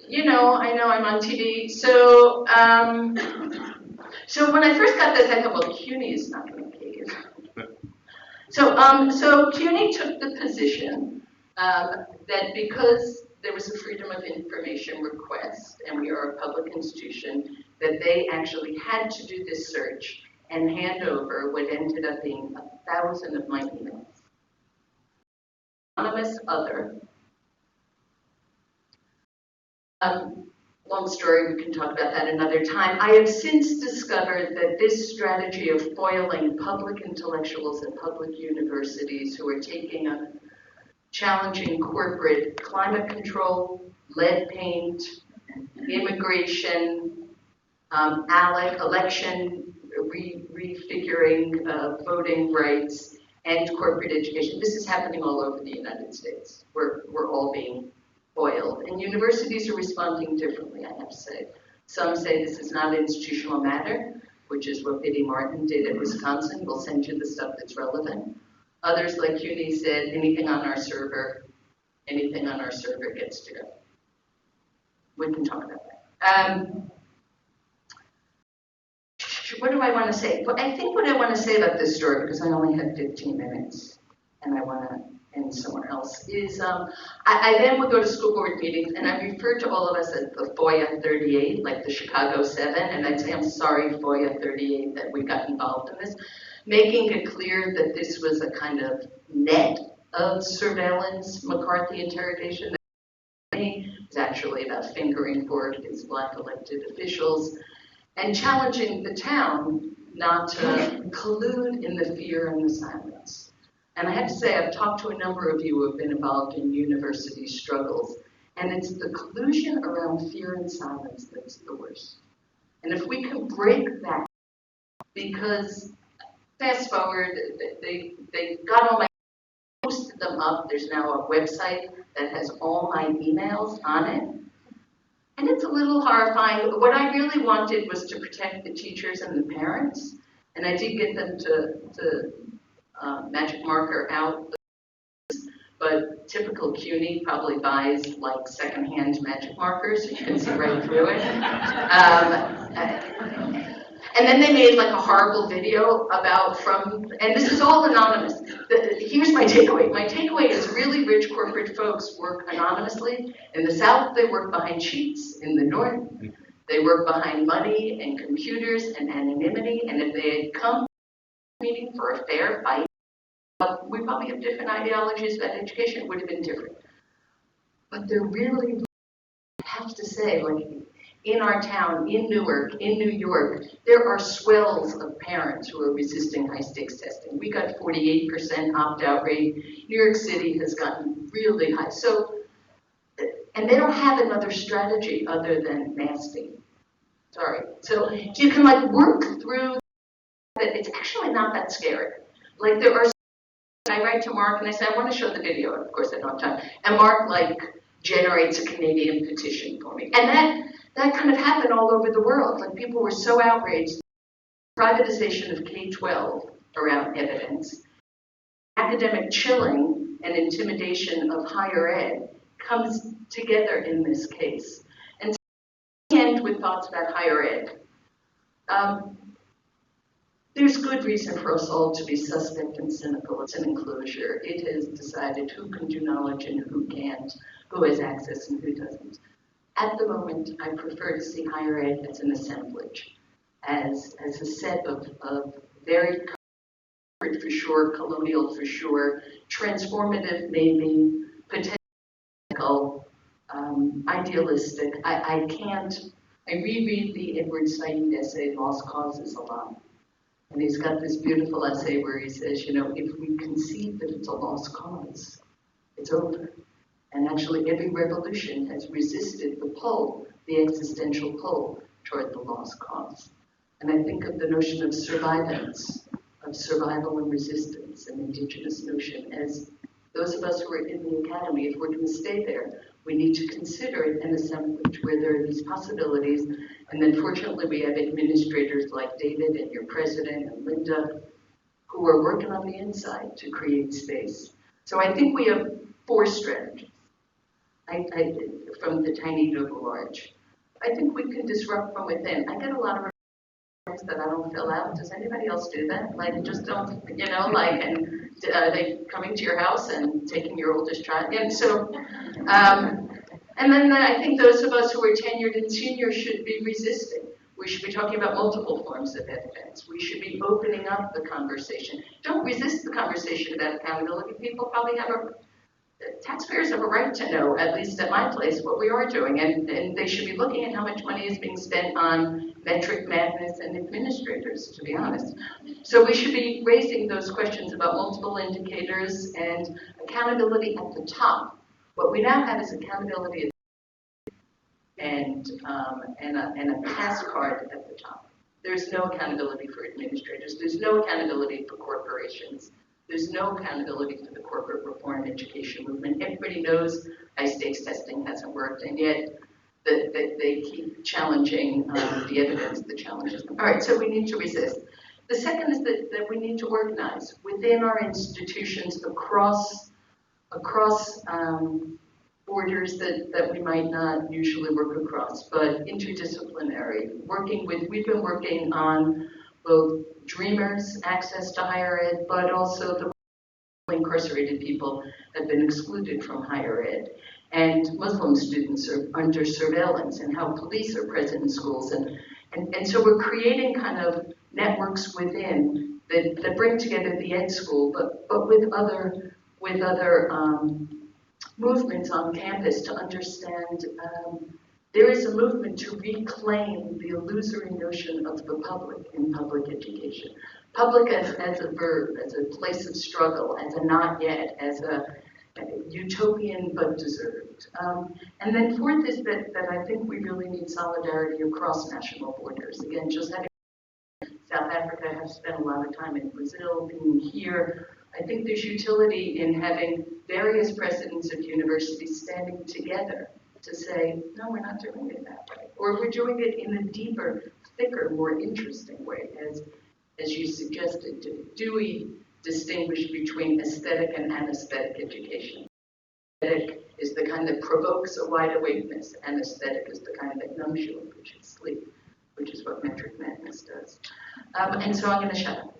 You know, I know I'm on TV. So when I first got this, I thought, well, CUNY is not going to cave. So CUNY took the position that because there was a freedom of information request, and we are a public institution, that they actually had to do this search and hand over what ended up being 1,000 of my emails. Anonymous other. Long story, we can talk about that another time. I have since discovered that this strategy of foiling public intellectuals at public universities who are taking up challenging corporate climate control, lead paint, immigration, election refiguring voting rights, and corporate education. This is happening all over the United States. We're all being foiled. And universities are responding differently, I have to say. Some say this is not an institutional matter, which is what Biddy Martin did at Wisconsin. We'll send you the stuff that's relevant. Others, like CUNY, said anything on our server gets to go. We can talk about that. What do I want to say? Well, I think what I want to say about this story, because I only have 15 minutes and I want to end somewhere else, is I then would go to school board meetings and I referred to all of us as the FOIA 38, like the Chicago 7, and I'd say, I'm sorry, FOIA 38, that we got involved in this, making it clear that this was a kind of net of surveillance, McCarthy interrogation. It's actually about fingering for his black elected officials and challenging the town not to collude in the fear and the silence. And I have to say, I've talked to a number of you who have been involved in university struggles, and it's the collusion around fear and silence that's the worst. And if we can break that, because fast forward, they got all my, posted them up. There's now a website that has all my emails on it. And it's a little horrifying. What I really wanted was to protect the teachers and the parents. And I did get them to magic marker out. But typical CUNY probably buys like secondhand magic markers, so you can see right through it. And then they made like a horrible video about and this is all anonymous. Here's my takeaway. My takeaway is really rich corporate folks work anonymously. In the South, they work behind sheets. In the North, they work behind money and computers and anonymity. And if they had come to a meeting for a fair fight, we probably have different ideologies about education. It would have been different. But they're really, I have to say, like, in our town, in Newark, in New York, there are swells of parents who are resisting high-stakes testing. We got 48% opt-out rate. New York City has gotten really high. So, and they don't have another strategy other than masking. Sorry. So you can like work through that. It's actually not that scary. Like there are, I write to Mark and I say, I want to show the video. Of course, I don't have time. And Mark like generates a Canadian petition for me. And that kind of happened all over the world. Like people were so outraged. Privatization of K-12 around evidence, academic chilling and intimidation of higher ed comes together in this case. And to end with thoughts about higher ed. There's good reason for us all to be suspect and cynical. It's an enclosure. It has decided who can do knowledge and who can't, who has access and who doesn't. At the moment, I prefer to see higher ed as an assemblage, as a set of very corporate for sure, colonial for sure, transformative maybe, potential, idealistic. I reread the Edward Said essay, Lost Causes, a lot. And he's got this beautiful essay where he says, you know, if we concede that it's a lost cause, It's over. And actually every revolution has resisted the pull, the existential pull toward the lost cause. And I think of the notion of survivance, of survival and resistance, an indigenous notion, as those of us who are in the academy, if we're going to stay there, we need to consider it an assemblage where there are these possibilities. And then fortunately we have administrators like David and your president and Linda who are working on the inside to create space. So I think we have 4 strategies. From the tiny to the large. I think we can disrupt from within. I get a lot of reports that I don't fill out. Does anybody else do that? Like, just don't, you know, like, and are they coming to your house and taking your oldest child? And so, and then I think those of us who are tenured and senior should be resisting. We should be talking about multiple forms of evidence. We should be opening up the conversation. Don't resist the conversation about accountability. People probably have taxpayers have a right to know, at least at my place, what we are doing, and they should be looking at how much money is being spent on metric madness and administrators, to be honest. So we should be raising those questions about multiple indicators and accountability at the top. What we now have is accountability and a pass card at the top. There's no accountability for administrators. There's no accountability for corporations. There's no accountability for the corporate reform education movement. Everybody knows high-stakes testing hasn't worked, and yet they keep challenging the evidence that challenges them. All right, so we need to resist. The second is that we need to organize within our institutions across borders that we might not usually work across, but interdisciplinary. We've been working on both Dreamers, access to higher ed, but also the incarcerated people have been excluded from higher ed. And Muslim students are under surveillance and how police are present in schools. And so we're creating kind of networks within that bring together the ed school, but with other movements on campus to understand there is a movement to reclaim the illusory notion of the public in public education. Public as a verb, as a place of struggle, as a not yet, as a utopian but deserved. And then fourth is that I think we really need solidarity across national borders. Again, just having South Africa, have spent a lot of time in Brazil, being here. I think there's utility in having various presidents of universities standing together to say, no, we're not doing it that way. Or we're doing it in a deeper, thicker, more interesting way, as you suggested. Do we distinguish between aesthetic and anesthetic education? Aesthetic is the kind that provokes a wide awakeness, and aesthetic is the kind that numbs you, which is sleep, which is what metric madness does. And so I'm going to shut up.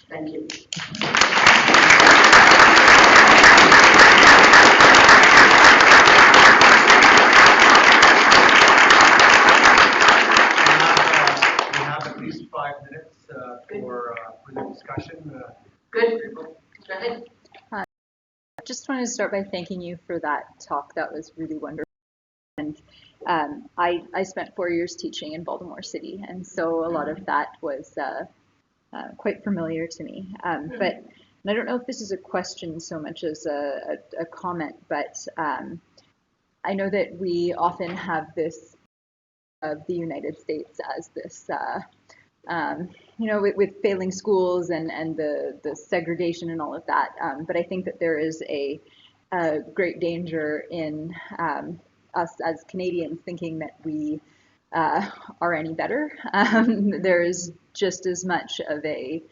Thank you. We have at least 5 minutes for the discussion. Good. Go ahead. Just wanted to start by thanking you for that talk. That was really wonderful. And I spent 4 years teaching in Baltimore City, and so a lot of that was quite familiar to me. But and I don't know if this is a question so much as a comment, but I know that we often have this of the United States as this, with failing schools and the segregation and all of that. But I think that there is a great danger in us as Canadians thinking that we are any better. There is just as much of a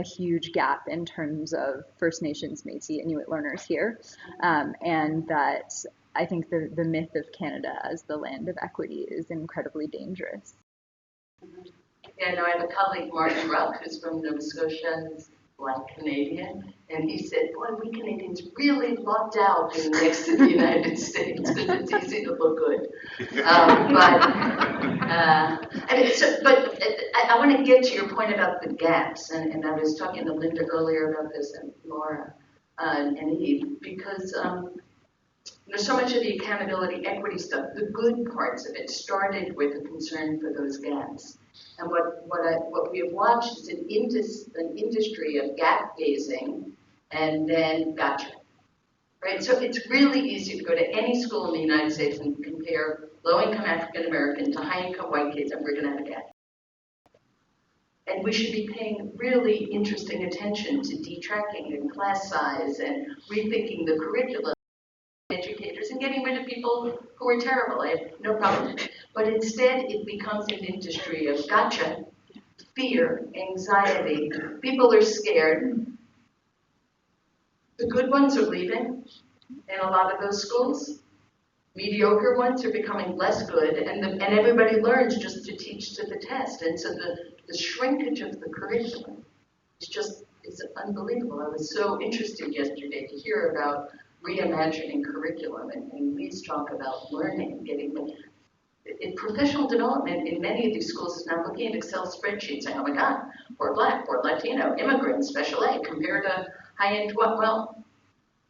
huge gap in terms of First Nations, Métis, Inuit learners here, and that I think the myth of Canada as the land of equity is incredibly dangerous. Yeah, no, I have a colleague, Martin Ruck, who's from Nova Scotia, he's Black Canadian, and he said, boy, we Canadians really lucked out being next to the United States because it's easy to look good. I want to get to your point about the gaps, and I was talking to Linda earlier about this, and Laura and Eve, because there's so much of the accountability equity stuff, the good parts of it started with a concern for those gaps. And what we have watched is an industry of gap gazing and then gotcha. right? So it's really easy to go to any school in the United States and compare low-income African American to high-income white kids, and we're going to have a gap. And we should be paying really interesting attention to detracking and class size and rethinking the curriculum, educators, and getting rid of people who are terrible. I have no problem. But instead, it becomes an industry of gotcha, fear, anxiety. People are scared. The good ones are leaving in a lot of those schools. Mediocre ones are becoming less good, and everybody learns just to teach to the test. And so the shrinkage of the curriculum is unbelievable. I was so interested yesterday to hear about reimagining curriculum and Lee's talk about learning, in professional development in many of these schools is now looking at Excel spreadsheets saying, oh my God, we're Black, we're Latino, immigrants, special ed, compared to high-end what? Well,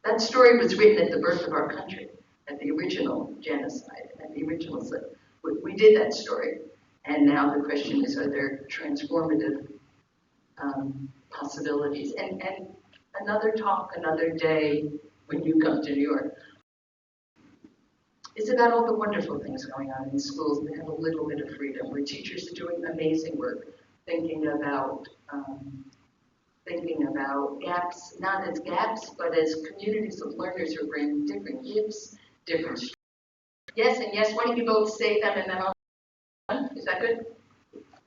that story was written at the birth of our country, at the original genocide, at the original slave. We did that story. And now the question is, are there transformative possibilities? And another talk, another day when you come to New York, is about all the wonderful things going on in schools that have a little bit of freedom, where teachers are doing amazing work, thinking about gaps, not as gaps, but as communities of learners who bring different gifts, different strengths. Yes, and yes, why don't you both say them and then I'll done? Is that good?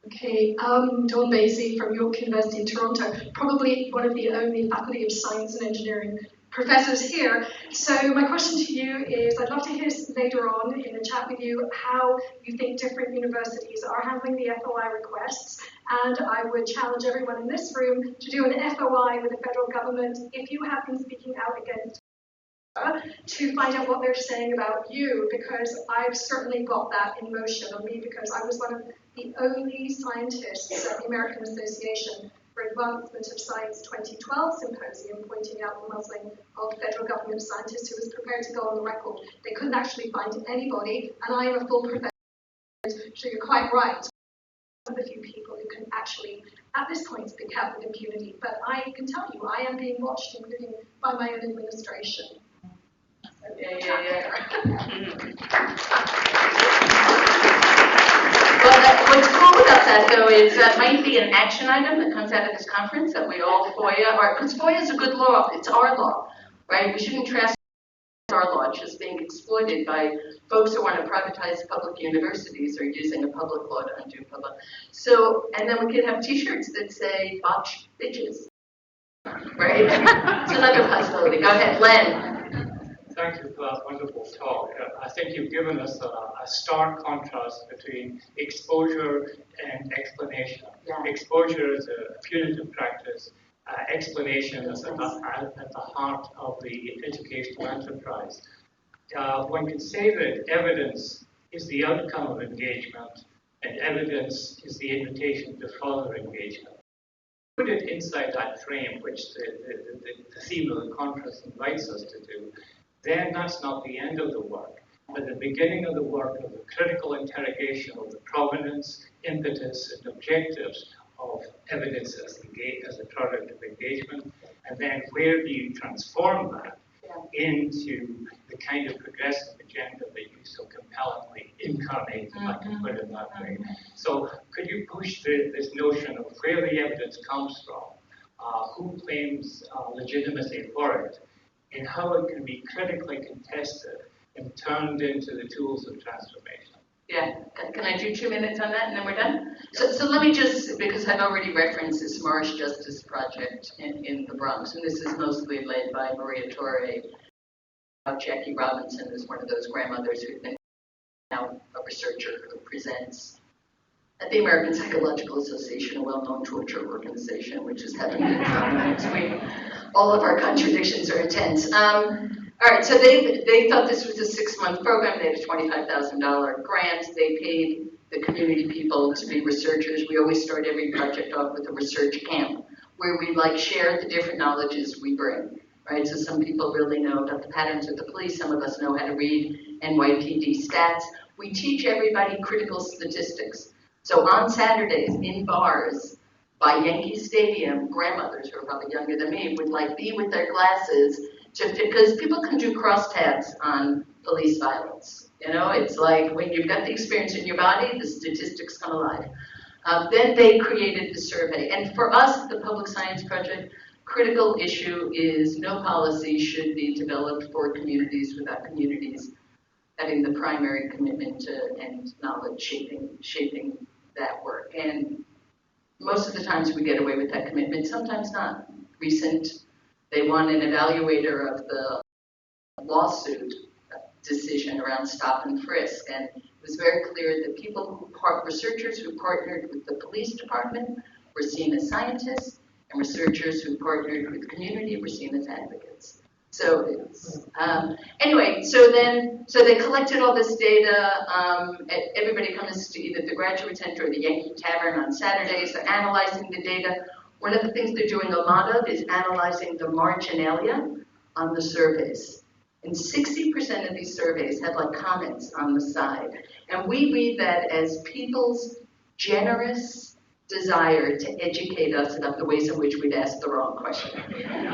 Okay, Dawn Basie from York University in Toronto, probably one of the only Faculty of Science and Engineering professors here. So my question to you is, I'd love to hear later on in the chat with you how you think different universities are handling the FOI requests, and I would challenge everyone in this room to do an FOI with the federal government if you have been speaking out against to find out what they're saying about you, because I've certainly got that in motion on me, because I was one of the only scientists at the American Association for Advancement of Science 2012 Symposium pointing out the muzzling of federal government scientists who was prepared to go on the record. They couldn't actually find anybody, and I am a full professor, so you're quite right. One of the few people who can actually, at this point, speak out with impunity. But I can tell you, I am being watched, including by my own administration. Yeah. Well, what's cool about that, though, is that might be an action item that comes out of this conference that we all FOIA, because FOIA is a good law. It's our law, right? We shouldn't trust our law. It's just being exploited by folks who want to privatize public universities or using a public law to undo public. So, and then we could have T-shirts that say "botch bitches," right? It's another possibility. Go ahead, Len. Thank you for that wonderful talk. I think you've given us a stark contrast between exposure and explanation. Yeah. Exposure is a punitive practice. Explanation is at the heart of the educational enterprise. One could say that evidence is the outcome of engagement, and evidence is the invitation to further engagement. Put it inside that frame, which the theme of the conference invites us to do, then that's not the end of the work, but the beginning of the work of the critical interrogation of the provenance, impetus, and objectives of evidence as a product of engagement, and then where do you transform that into the kind of progressive agenda that you so compellingly incarnate, if I can put it that way. So could you push this notion of where the evidence comes from, who claims legitimacy for it, and how it can be critically contested and turned into the tools of transformation. Yeah, can I do 2 minutes on that and then we're done? So let me just, because I've already referenced this Marsh Justice Project in the Bronx, and this is mostly led by Maria Torre. Jackie Robinson is one of those grandmothers who's been now a researcher who presents at the American Psychological Association, a well-known torture organization, which is having a trial next week. All of our contradictions are intense. All right, so they thought this was a 6-month program. They had a $25,000 grant. They paid the community people to be researchers. We always start every project off with a research camp, where we share the different knowledges we bring, right? So some people really know about the patterns of the police. Some of us know how to read NYPD stats. We teach everybody critical statistics. So on Saturdays in bars by Yankee Stadium, grandmothers who are probably younger than me would be with their glasses because people can do crosstabs on police violence. You know, it's like when you've got the experience in your body, the statistics come alive. Then they created the survey. And for us, the Public Science Project, critical issue is no policy should be developed for communities without communities having the primary commitment to and knowledge shaping that work. And most of the times we get away with that commitment, sometimes not. They want an evaluator of the lawsuit decision around stop and frisk, and it was very clear that researchers who partnered with the police department were seen as scientists, and researchers who partnered with community were seen as advocates. So it's, anyway, so they collected all this data. Everybody comes to either the Graduate Center or the Yankee Tavern on Saturdays. They're analyzing the data. One of the things they're doing a lot of is analyzing the marginalia on the surveys. And 60% of these surveys have like comments on the side. And we read that as people's generous desire to educate us about the ways in which we'd asked the wrong question,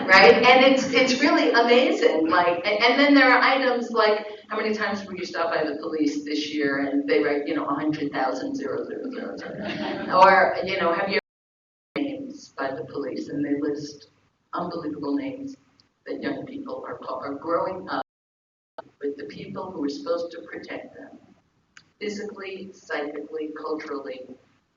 right? And it's really amazing. Like, and then there are items like how many times were you stopped by the police this year, and they write 100,000 or have you names by the police, and they list unbelievable names that young people are growing up with the people who are supposed to protect them, physically, psychically, culturally,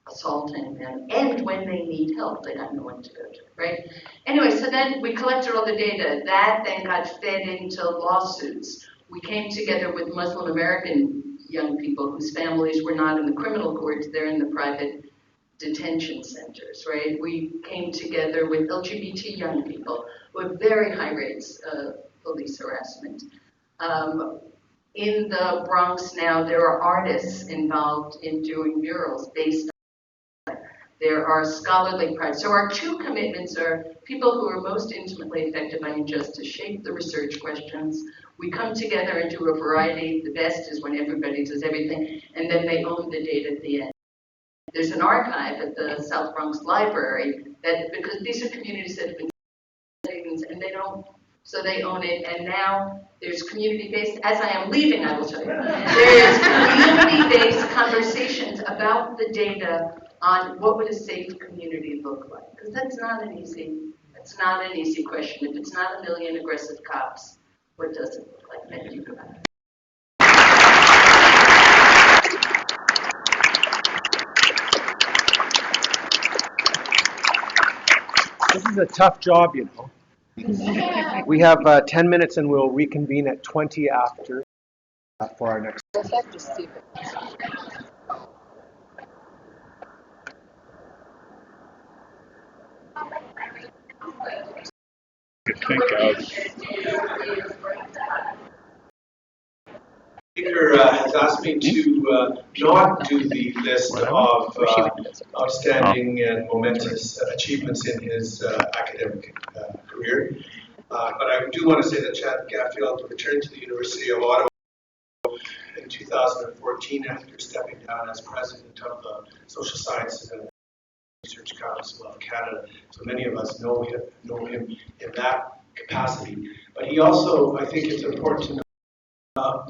assaulting them, and when they need help, they have no one to go to, right? Anyway, so then we collected all the data. That then got fed into lawsuits. We came together with Muslim American young people whose families were not in the criminal courts, they're in the private detention centers, right? We came together with LGBT young people who have very high rates of police harassment. In the Bronx now, there are artists involved in doing murals based on that. There are scholarly prizes. So our two commitments are people who are most intimately affected by injustice shape the research questions. We come together and do a variety. The best is when everybody does everything, and then they own the data at the end. There's an archive at the South Bronx Library that, because these are communities that have been and they don't, so they own it, and now there's community-based, as I am leaving, I will tell you, there is community-based conversations about the data on what would a safe community look like, because that's not an easy question. If it's not 1 million aggressive cops, what does it look like? Thank you for that. This is a tough job, We have 10 minutes and we'll reconvene at 20 after for our next. Speaker has asked me to not do the list of outstanding and momentous achievements in his academic career. But I do want to say that Chad Gatfield returned to the University of Ottawa in 2014 after stepping down as president of the Social Sciences and Research Council of Canada. So many of us know him in that capacity. But he also, I think it's important to know,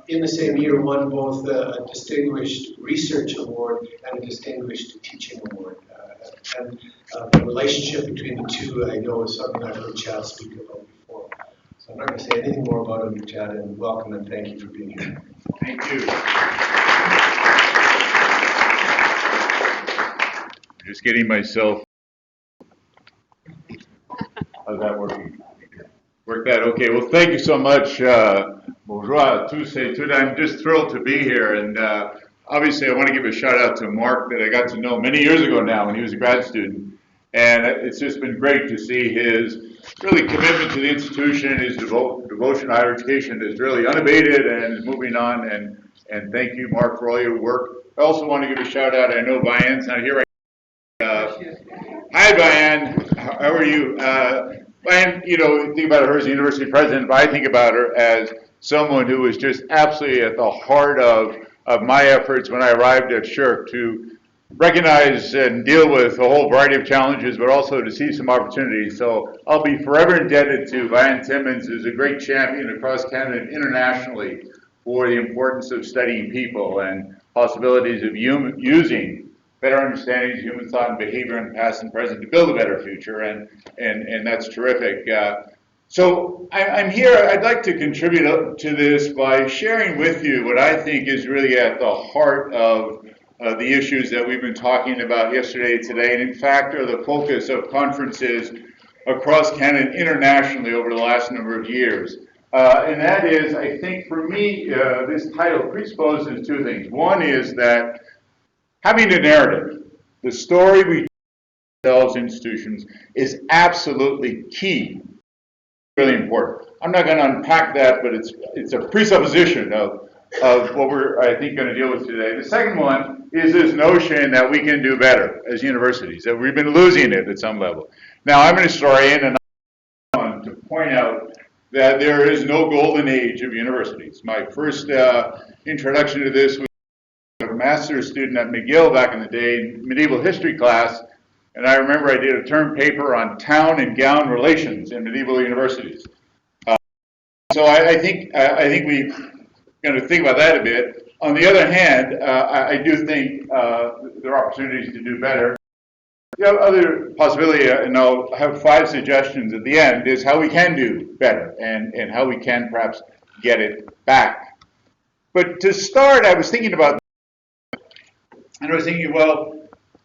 in the same year won both a distinguished research award and a distinguished teaching award. And the relationship between the two, I know, is something I've heard Chad speak about before. So I'm not going to say anything more about him, Chad, and welcome and thank you for being here. Thank you. Just getting myself. How's that working? Work that? Okay. Well, thank you so much. Bonjour à tous et toutes. I'm just thrilled to be here, and obviously I want to give a shout out to Mark that I got to know many years ago now when he was a grad student, and it's just been great to see his really commitment to the institution, his devotion to higher education is really unabated and moving on, and thank you, Mark, for all your work. I also want to give a shout out, I know Bayan's not here right now. Hi Bayan, how are you? Bayan, you think about her as the university president, but I think about her as someone who was just absolutely at the heart of my efforts when I arrived at SSHRC to recognize and deal with a whole variety of challenges, but also to see some opportunities. So I'll be forever indebted to Vian Timmons, who's a great champion across Canada and internationally for the importance of studying people and possibilities of using better understandings of human thought and behavior in the past and present to build a better future, and that's terrific. So I'm here, I'd like to contribute to this by sharing with you what I think is really at the heart of the issues that we've been talking about yesterday, today, and in fact are the focus of conferences across Canada and internationally over the last number of years. And that is, I think for me, this title presupposes two things. One is that having a narrative, the story we tell ourselves institutions, is absolutely key, really important. I'm not going to unpack that, but it's a presupposition of what we're, I think, going to deal with today. The second one is this notion that we can do better as universities, that we've been losing it at some level. Now, I'm an historian, and I want to point out that there is no golden age of universities. My first introduction to this was a master's student at McGill back in the day, in medieval history class, and I remember I did a term paper on town and gown relations in medieval universities. So I think we're going to think about that a bit. On the other hand, I do think there are opportunities to do better. The other possibility, and I'll have 5 suggestions at the end, is how we can do better and how we can perhaps get it back. But to start, I was thinking about, and I was thinking, well,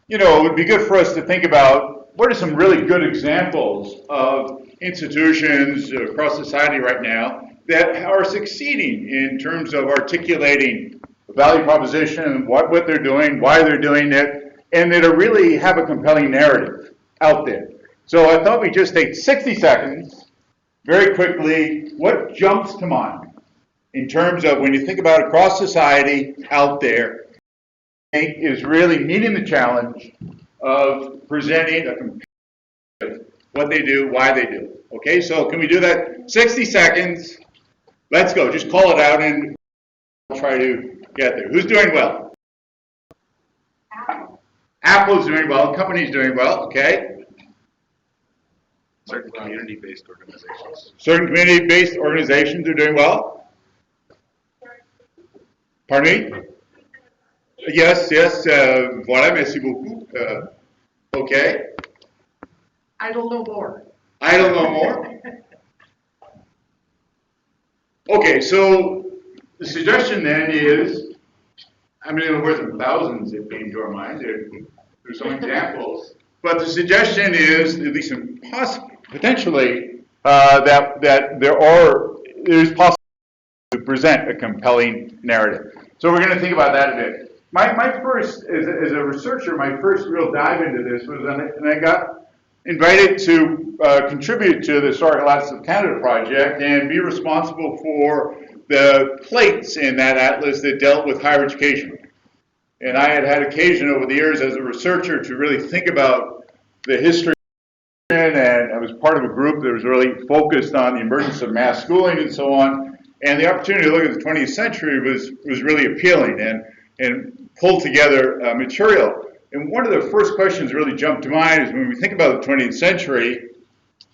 you know, it would be good for us to think about what are some really good examples of institutions across society right now that are succeeding in terms of articulating the value proposition, what they're doing, why they're doing it, and that really have a compelling narrative out there. So I thought we'd just take 60 seconds, very quickly, what jumps to mind in terms of when you think about across society out there, I think is really meeting the challenge of presenting a comparative, what they do, why they do it. Okay, so can we do that? 60 seconds, let's go, just call it out and try to get there. Who's doing well? Apple's doing well, company's doing well, okay? Certain community-based organizations. Certain community-based organizations are doing well? Pardon me? Yes, voilà, merci beaucoup. Okay. I don't know more. I don't know more? Okay, so the suggestion then is, I mean, there were some thousands that came to our minds. There's some examples, but the suggestion is, at least potentially, that there's possible to present a compelling narrative. So we're going to think about that a bit. My first, as a researcher, my first real dive into this was when I got invited to contribute to the Historical Atlas of Canada project and be responsible for the plates in that atlas that dealt with higher education. And I had occasion over the years as a researcher to really think about the history, and I was part of a group that was really focused on the emergence of mass schooling and so on. And the opportunity to look at the 20th century was really appealing and pulled together material. And one of the first questions that really jumped to mind is when we think about the 20th century,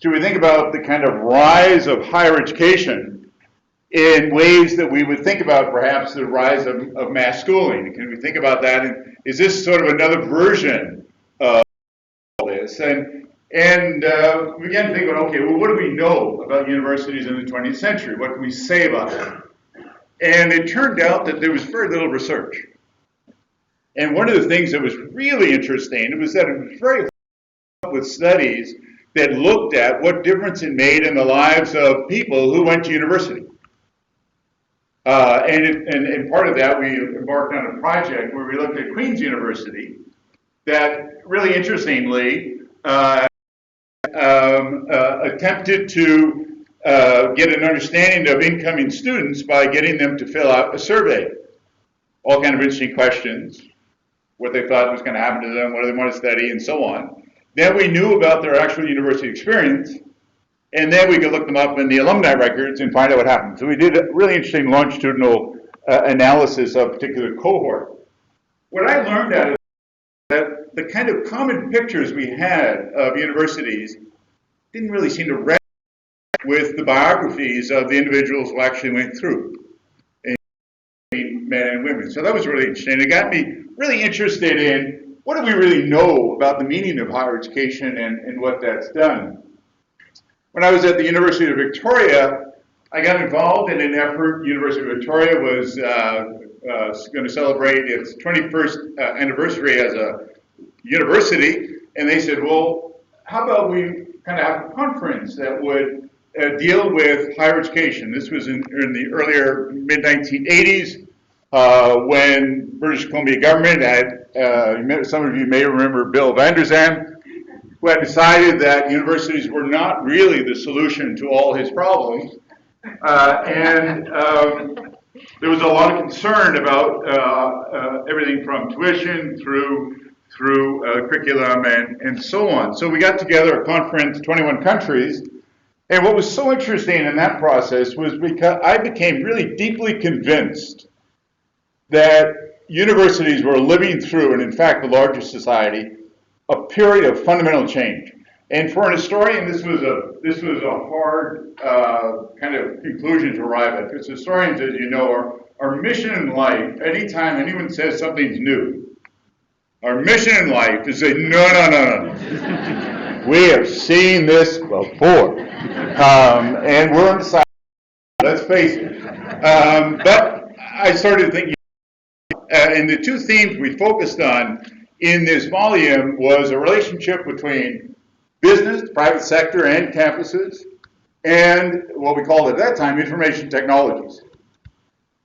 do we think about the kind of rise of higher education in ways that we would think about perhaps the rise of mass schooling? Can we think about that? And is this sort of another version of all this? And we began to think about, okay, well, what do we know about universities in the 20th century? What can we say about them? And it turned out that there was very little research. And one of the things that was really interesting was that it was very with studies that looked at what difference it made in the lives of people who went to university. And part of that, we embarked on a project where we looked at Queen's University that really interestingly attempted to get an understanding of incoming students by getting them to fill out a survey. All kind of interesting questions, what they thought was going to happen to them, what do they want to study, and so on. Then we knew about their actual university experience, and then we could look them up in the alumni records and find out what happened. So we did a really interesting longitudinal analysis of a particular cohort. What I learned out of that the kind of common pictures we had of universities didn't really seem to resonate with the biographies of the individuals who actually went through, men and women. So that was really interesting. It got me really interested in what do we really know about the meaning of higher education and what that's done. When I was at the University of Victoria, I got involved in an effort. University of Victoria was going to celebrate its 21st anniversary as a university, and they said, well, how about we kind of have a conference that would deal with higher education. This was in the earlier mid-1980s when British Columbia government had, some of you may remember Bill Vander Zalm, who had decided that universities were not really the solution to all his problems. There was a lot of concern about everything from tuition through curriculum and so on. So we got together a conference, 21 countries, and what was so interesting in that process was because I became really deeply convinced that universities were living through, and in fact the larger society, a period of fundamental change. And for an historian, this was a hard kind of conclusion to arrive at, because historians, as you know, our mission in life, anytime anyone says something's new, our mission in life is to say, no. We have seen this before. And we're on the side, let's face it. But I started thinking, and the two themes we focused on in this volume was a relationship between business, private sector, and campuses, and what we called at that time information technologies,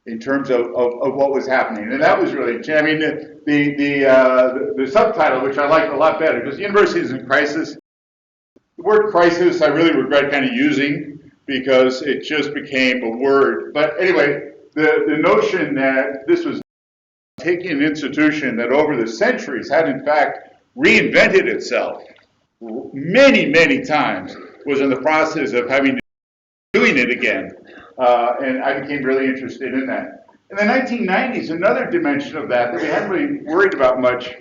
in terms of what was happening. And that was really, I mean, the subtitle, which I liked a lot better, because the university is in crisis. The word crisis I really regret kind of using, because it just became a word. But anyway, the notion that this was taking an institution that over the centuries had in fact reinvented itself many times, was in the process of doing it again. And I became really interested in that. In the 1990s, another dimension of that we hadn't really worried about much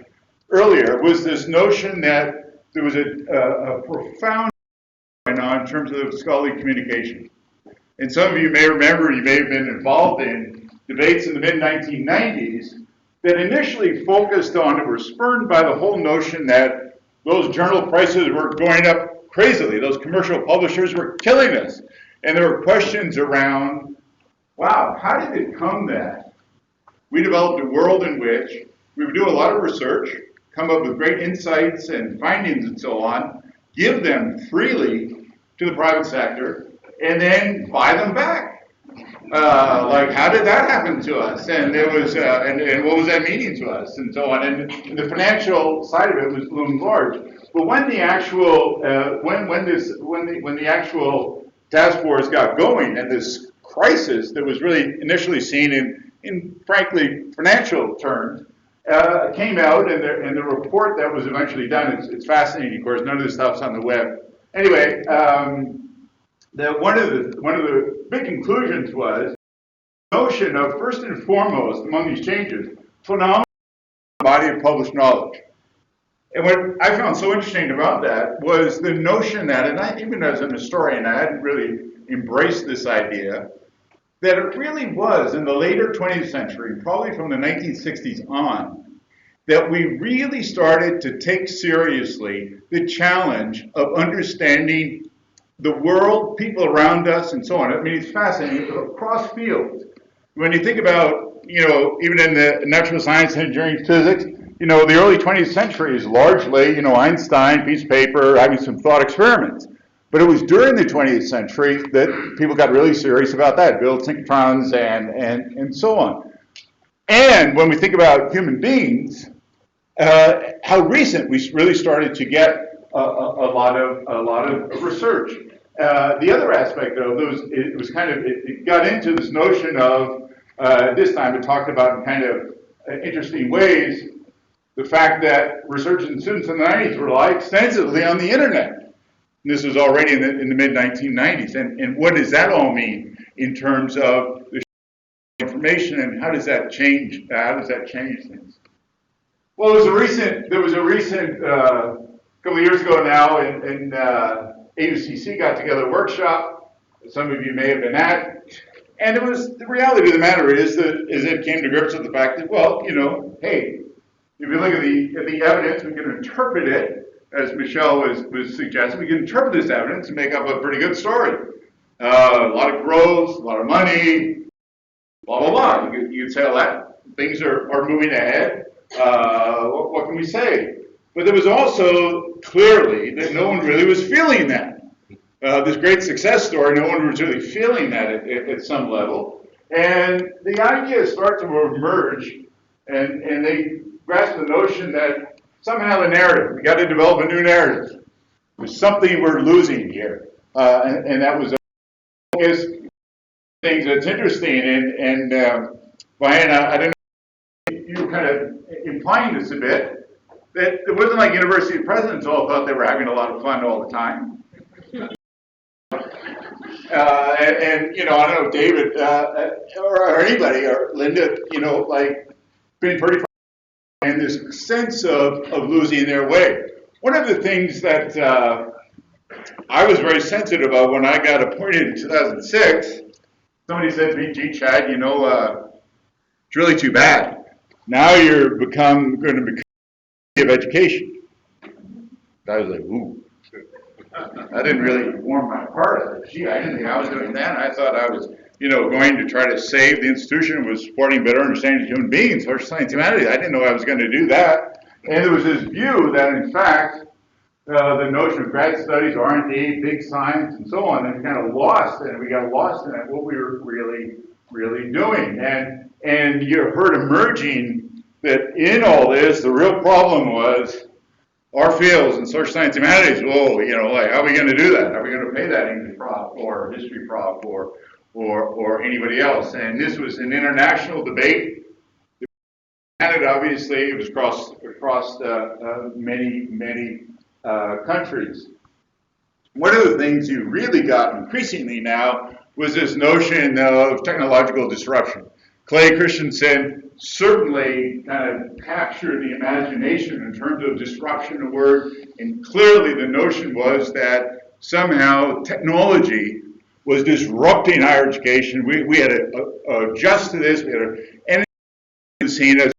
earlier was this notion that there was a profound going on in terms of scholarly communication. And some of you may remember, you may have been involved in debates in the mid-1990s that initially focused on and were spurred by the whole notion that those journal prices were going up crazily. Those commercial publishers were killing us. And there were questions around, wow, how did it come that we developed a world in which we would do a lot of research, come up with great insights and findings and so on, give them freely to the private sector, and then buy them back. Like, how did that happen to us? And there was, and what was that meaning to us, and so on. And the financial side of it was loomed large. But when the actual, when the actual task force got going, and this crisis that was really initially seen in frankly financial terms, came out, and the report that was eventually done, it's fascinating, of course, none of this stuff's on the web. Anyway, one of the big conclusions was the notion of, first and foremost, among these changes, phenomenal body of published knowledge. And what I found so interesting about that was the notion that, and I, even as an historian, I hadn't really embraced this idea, that it really was in the later 20th century, probably from the 1960s on, that we really started to take seriously the challenge of understanding the world, people around us, and so on. I mean, it's fascinating, across fields. When you think about, even in the natural science, engineering, physics, the early 20th century is largely, Einstein, piece of paper, having some thought experiments. But it was during the 20th century that people got really serious about that, build synchrotrons and so on. And when we think about human beings, how recent we really started to get a lot of research. The other aspect of those, it got into this notion of, this time it talked about in kind of interesting ways, the fact that researchers and students in the 90s rely extensively on the internet. And this was already in the mid-1990s. And what does that all mean in terms of the information, and how does that change things? Well, there was a recent couple of years ago now, and AUCC got together a workshop. Some of you may have been at, and the reality of the matter is that it came to grips with the fact that, well, hey, if you look at the evidence, we can interpret it, as Michelle was suggesting, we can interpret this evidence and make up a pretty good story. A lot of growth, a lot of money, blah, blah, blah. You could say all that. Things are moving ahead. What can we say? But there was also clearly that no one really was feeling that. This great success story, no one was really feeling that at some level. And the ideas start to emerge, and they grasp the notion that somehow the narrative, we got to develop a new narrative. There's something we're losing here. And that was things that's interesting. And Brian, I don't know, you were kind of implying this a bit, that it wasn't like university presidents all thought they were having a lot of fun all the time. I don't know, David, or anybody, or Linda, like being pretty and this sense of losing their way. One of the things that I was very sensitive of when I got appointed in 2006, somebody said to me, gee, Chad, it's really too bad. Now you're going to become of education. I was like, ooh. I didn't really warm my heart. Gee, I didn't think I was doing that. I thought I was, going to try to save the institution, was supporting better understanding of human beings, social science, humanity. I didn't know I was going to do that. And there was this view that, in fact, the notion of grad studies, R&D, big science, and so on, and kind of lost, and we got lost in what we were really doing. And you heard emerging that in all this, the real problem was our fields in social science humanities. Whoa, like, how are we going to do that? How are we going to pay that English prof or history prof or anybody else? And this was an international debate. Canada, obviously, it was across many countries. One of the things you really got increasingly now was this notion of technological disruption. Clay Christensen certainly kind of captured the imagination in terms of disruption of word, and clearly the notion was that somehow technology was disrupting higher education. We had to adjust to this. We had to seen as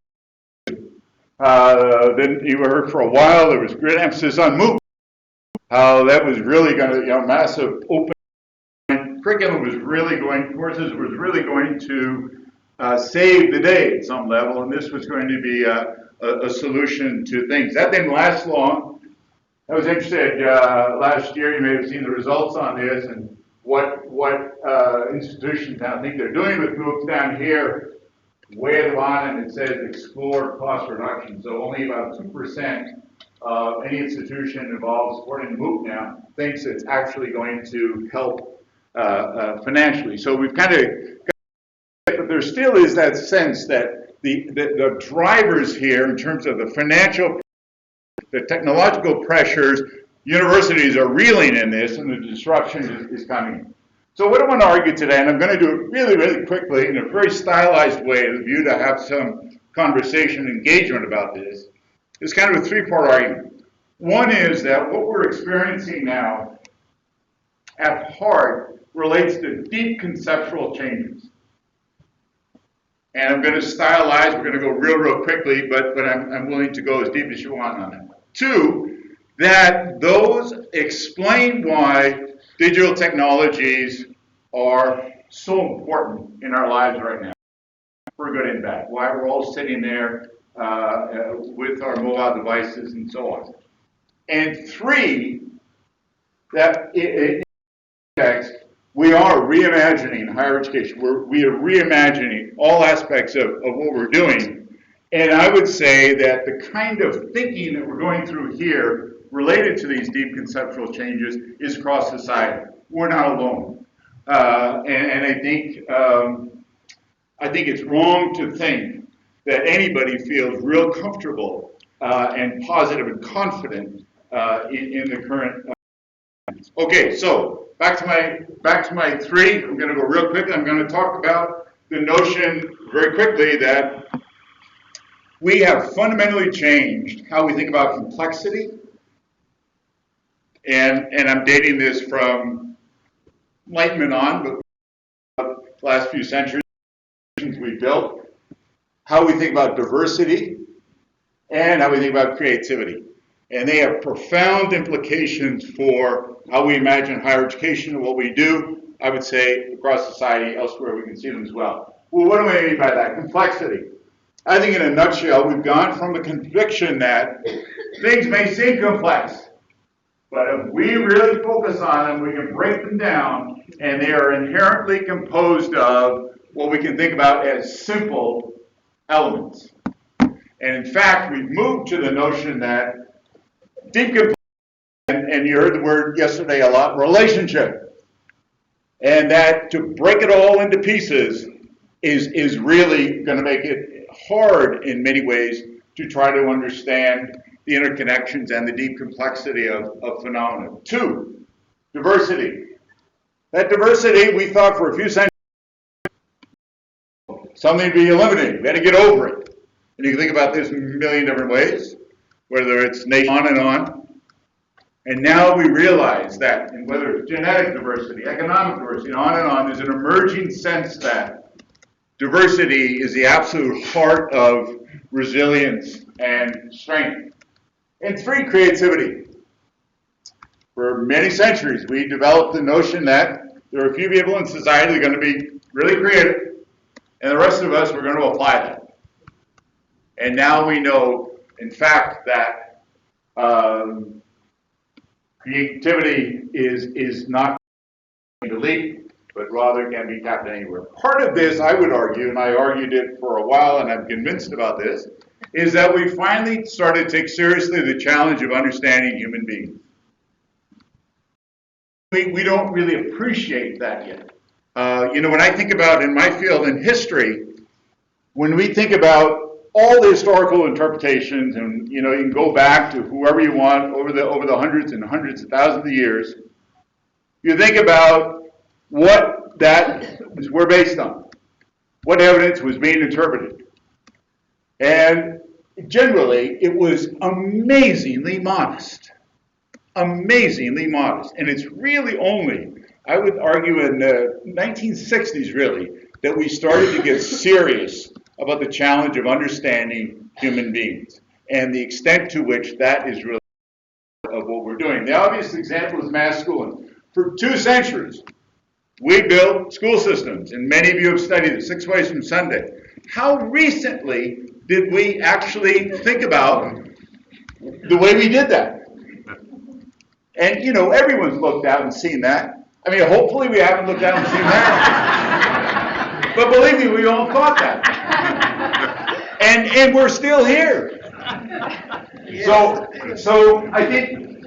then you heard for a while there was great emphasis on MOOC. How that was really going to, massive open curriculum was really going, courses was really going to save the day at some level, and this was going to be a solution to things. That didn't last long. I was interested last year, you may have seen the results on this, and what institutions now think they're doing with MOOCs. Down here, way at the bottom, it says explore cost reduction. So only about 2% of any institution involved supporting MOOC now thinks it's actually going to help financially. So we've kind of, but there still is that sense that the drivers here in terms of the financial, the technological pressures, universities are reeling in this, and the disruption is coming. So what I want to argue today, and I'm going to do it really quickly in a very stylized way with a view to have some conversation, engagement about this, is kind of a three-part argument. One is that what we're experiencing now at heart relates to deep conceptual changes. And I'm going to stylize, we're going to go real quickly, but I'm willing to go as deep as you want on that. Two, that those explain why digital technologies are so important in our lives right now, for good and bad. Why we're all sitting there with our mobile devices and so on. And three, that in context, we are reimagining higher education. We are reimagining all aspects of what we're doing. And I would say that the kind of thinking that we're going through here related to these deep conceptual changes is across society. We're not alone. And I think it's wrong to think that anybody feels real comfortable and positive and confident in the current. Okay, so back to my three. I'm going to go real quick. I'm going to talk about the notion very quickly that we have fundamentally changed how we think about complexity. And I'm dating this from Enlightenment on, but the last few centuries we built, how we think about diversity, and how we think about creativity. And they have profound implications for how we imagine higher education and what we do, I would say, across society, elsewhere we can see them as well. Well, what do I mean by that? Complexity. I think in a nutshell, we've gone from the conviction that things may seem complex, but if we really focus on them, we can break them down, and they are inherently composed of what we can think about as simple elements. And in fact, we've moved to the notion that deep complexity, and you heard the word yesterday a lot, relationship, and that to break it all into pieces is really going to make it hard in many ways to try to understand the interconnections and the deep complexity of phenomena. 2, diversity. That diversity, we thought for a few centuries, something to be eliminated. We had to get over it. And you can think about this in a million different ways, whether it's nation, on and on. And now we realize that, and whether it's genetic diversity, economic diversity, on and on, there's an emerging sense that diversity is the absolute heart of resilience and strength. And 3, creativity. For many centuries, we developed the notion that there are a few people in society that are going to be really creative, and the rest of us, we're going to apply that. And now we know, in fact, that creativity is not elite, but rather can be tapped anywhere. Part of this, I would argue, and I argued it for a while, and I'm convinced about this, is that we finally started to take seriously the challenge of understanding human beings. We don't really appreciate that yet. When I think about in my field in history, when we think about all the historical interpretations, and you can go back to whoever you want over the hundreds and hundreds of thousands of years, you think about what that were based on, what evidence was being interpreted. And generally, it was amazingly modest. Amazingly modest. And it's really only, I would argue, in the 1960s, really, that we started to get serious about the challenge of understanding human beings and the extent to which that is really of what we're doing. The obvious example is mass schooling. For 2 centuries, we built school systems, and many of you have studied it, 6 ways from Sunday. How recently did we actually think about the way we did that? And, everyone's looked out and seen that. I mean, hopefully we haven't looked out and seen that. But believe me, we all thought that. And we're still here. So I think,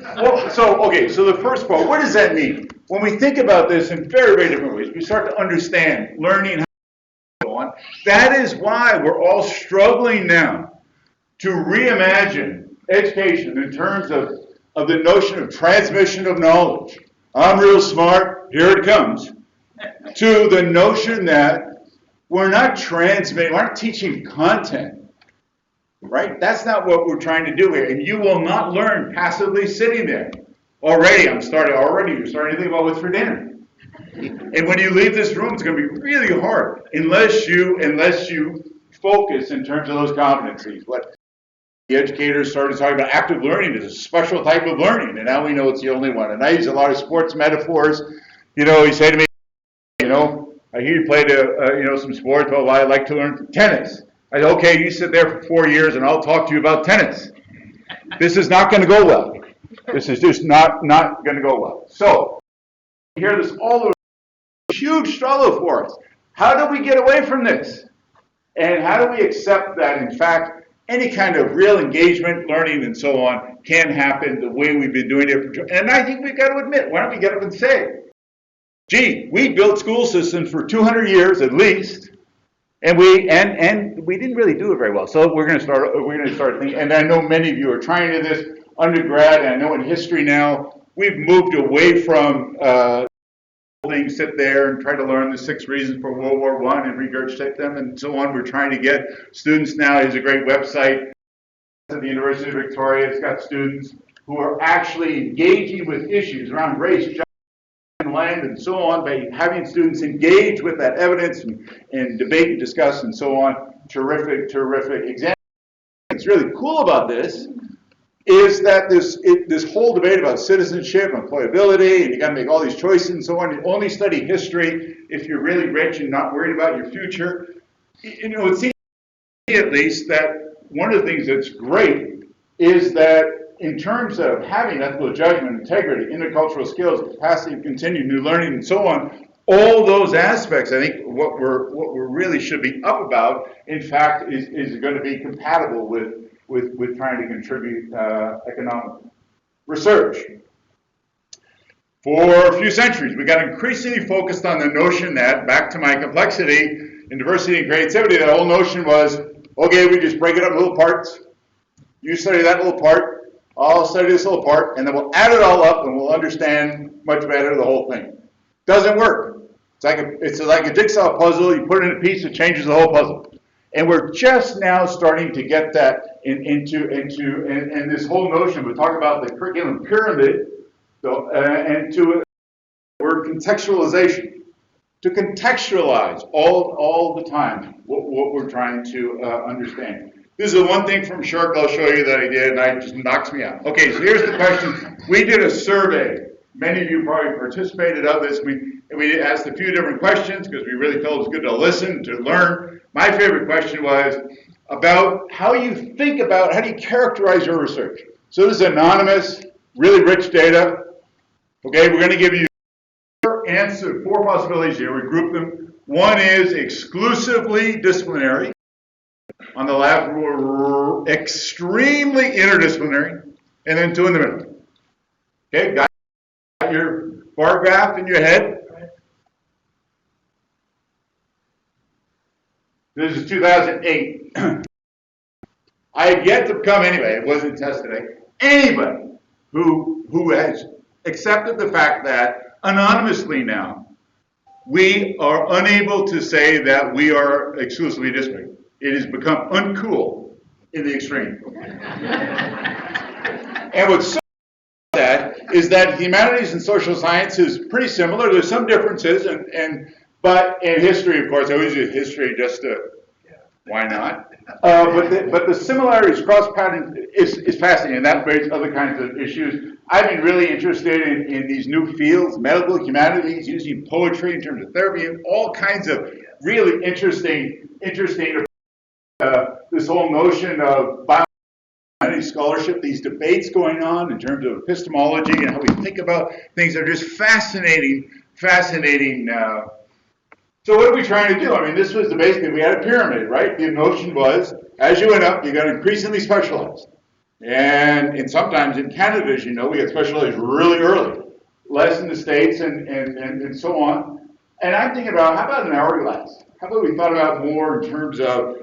so the first part, what does that mean? When we think about this in very, very different ways, we start to understand learning how to go on. That is why we're all struggling now to reimagine education in terms of the notion of transmission of knowledge. I'm real smart, here it comes. To the notion that we're not teaching content, right? That's not what we're trying to do here. And you will not learn passively sitting there. Already you're starting to think about what's for dinner. And when you leave this room, it's going to be really hard unless you focus in terms of those competencies. What the educators started talking about active learning is a special type of learning, and now we know it's the only one. And I use a lot of sports metaphors. He said to me, I hear you played some sports. Well, I like to learn tennis. I said, okay, you sit there for 4 years, and I'll talk to you about tennis. This is not going to go well. This is just not going to go well. So you hear this all over. Huge struggle for us. How do we get away from this? And how do we accept that, in fact, any kind of real engagement, learning, and so on can happen the way we've been doing it. And I think we've got to admit, why don't we get up and say, gee, we built school systems for 200 years at least, and we didn't really do it very well. So we're going to start thinking, and I know many of you are trying to this undergrad, and I know in history now, we've moved away from thing, sit there and try to learn the 6 reasons for World War I and regurgitate them and so on. We're trying to get students now. There's a great website at the University of Victoria. It's got students who are actually engaging with issues around race, justice, and land and so on by having students engage with that evidence and debate and discuss and so on. Terrific, terrific example. What's really cool about this is that this whole debate about citizenship, employability, and you got to make all these choices and so on. You only study history if you're really rich and not worried about your future. You know, it seems to me at least that one of the things that's great is that in terms of having ethical judgment, integrity, intercultural skills, capacity to continue new learning, and so on, all those aspects, I think what we're really should be up about, in fact, is going to be compatible with trying to contribute economic research. For a few centuries, we got increasingly focused on the notion that, back to my complexity in diversity and creativity, that whole notion was, okay, we just break it up in little parts. You study that little part, I'll study this little part, and then we'll add it all up and we'll understand much better the whole thing. Doesn't work. It's like a jigsaw puzzle. You put it in a piece, it changes the whole puzzle. And we're just now starting to get that into this whole notion. We talk about the curriculum pyramid, and to word contextualization, to contextualize all the time what we're trying to understand. This is the one thing from Shark I'll show you that I did, and it just knocks me out. Okay, so here's the question. We did a survey. Many of you probably participated of this. We asked a few different questions because we really felt it was good to listen, to learn. My favorite question was about how you think about, how do you characterize your research? So this is anonymous, really rich data. Okay, we're going to give you 4 possibilities here. We group them. One is exclusively disciplinary. On the left, we're extremely interdisciplinary. And then 2 in the middle. Okay, got your bar graph in your head? This is 2008. I have yet to come anyway, it wasn't tested today, anybody who has accepted the fact that anonymously now, we are unable to say that we are exclusively disciplinary. It has become uncool in the extreme. And what's so that is that humanities and social science is pretty similar. There's some differences, but in history, of course, I always use history just to, why not? But the similarities, cross-pattern is fascinating, and that raises other kinds of issues. I've been really interested in these new fields, medical humanities, using poetry in terms of therapy, and all kinds of really interesting this whole notion of humanities scholarship, these debates going on in terms of epistemology and how we think about things are just fascinating. So what are we trying to do? I mean, this was basically, we had a pyramid, right? The notion was, as you went up, you got increasingly specialized. And sometimes in Canada, as you know, we get specialized really early, less in the States and so on. And I'm thinking about, how about an hourglass? How about we thought about more in terms of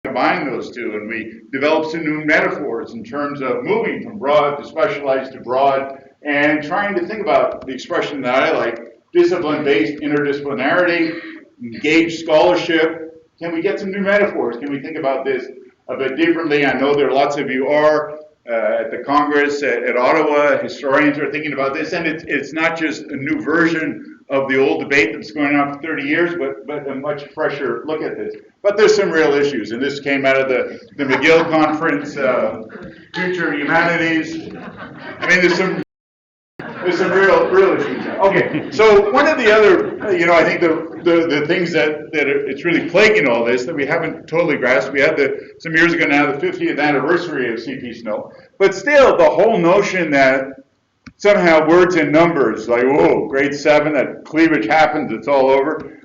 combine those two, and we developed some new metaphors in terms of moving from broad to specialized to broad, and trying to think about the expression that I like, discipline-based interdisciplinarity, engaged scholarship. Can we get some new metaphors? Can we think about this a bit differently? I know there are lots of you are at the Congress at Ottawa. Historians are thinking about this, and it's not just a new version of the old debate that's going on for 30 years, but a much fresher look at this. But there's some real issues, and this came out of the McGill Conference, Future of Humanities. I mean, there's some real issues. Okay, so one of the other, I think the things that it's really plaguing all this that we haven't totally grasped. We had some years ago now the 50th anniversary of C.P. Snow, but still the whole notion that somehow words and numbers, like, whoa, grade 7, that cleavage happens, it's all over.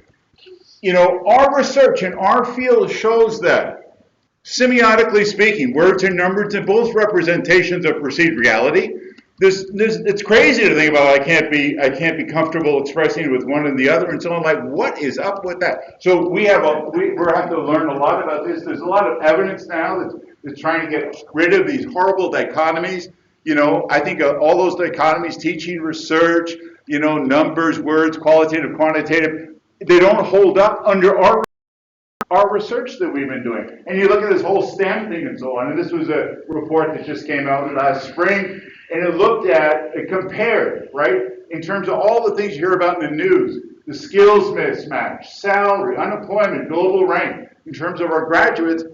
Our research in our field shows that, semiotically speaking, words and numbers are both representations of perceived reality. It's crazy to think about. I can't be comfortable expressing it with one and the other, and so on. Like, what is up with that? So we're having to learn a lot about this. There's a lot of evidence now that's trying to get rid of these horrible dichotomies. I think all those dichotomies, teaching, research, numbers, words, qualitative, quantitative, they don't hold up under our research that we've been doing. And you look at this whole STEM thing and so on, and this was a report that just came out last spring, and it compared, right, in terms of all the things you hear about in the news, the skills mismatch, salary, unemployment, global rank, in terms of our graduates,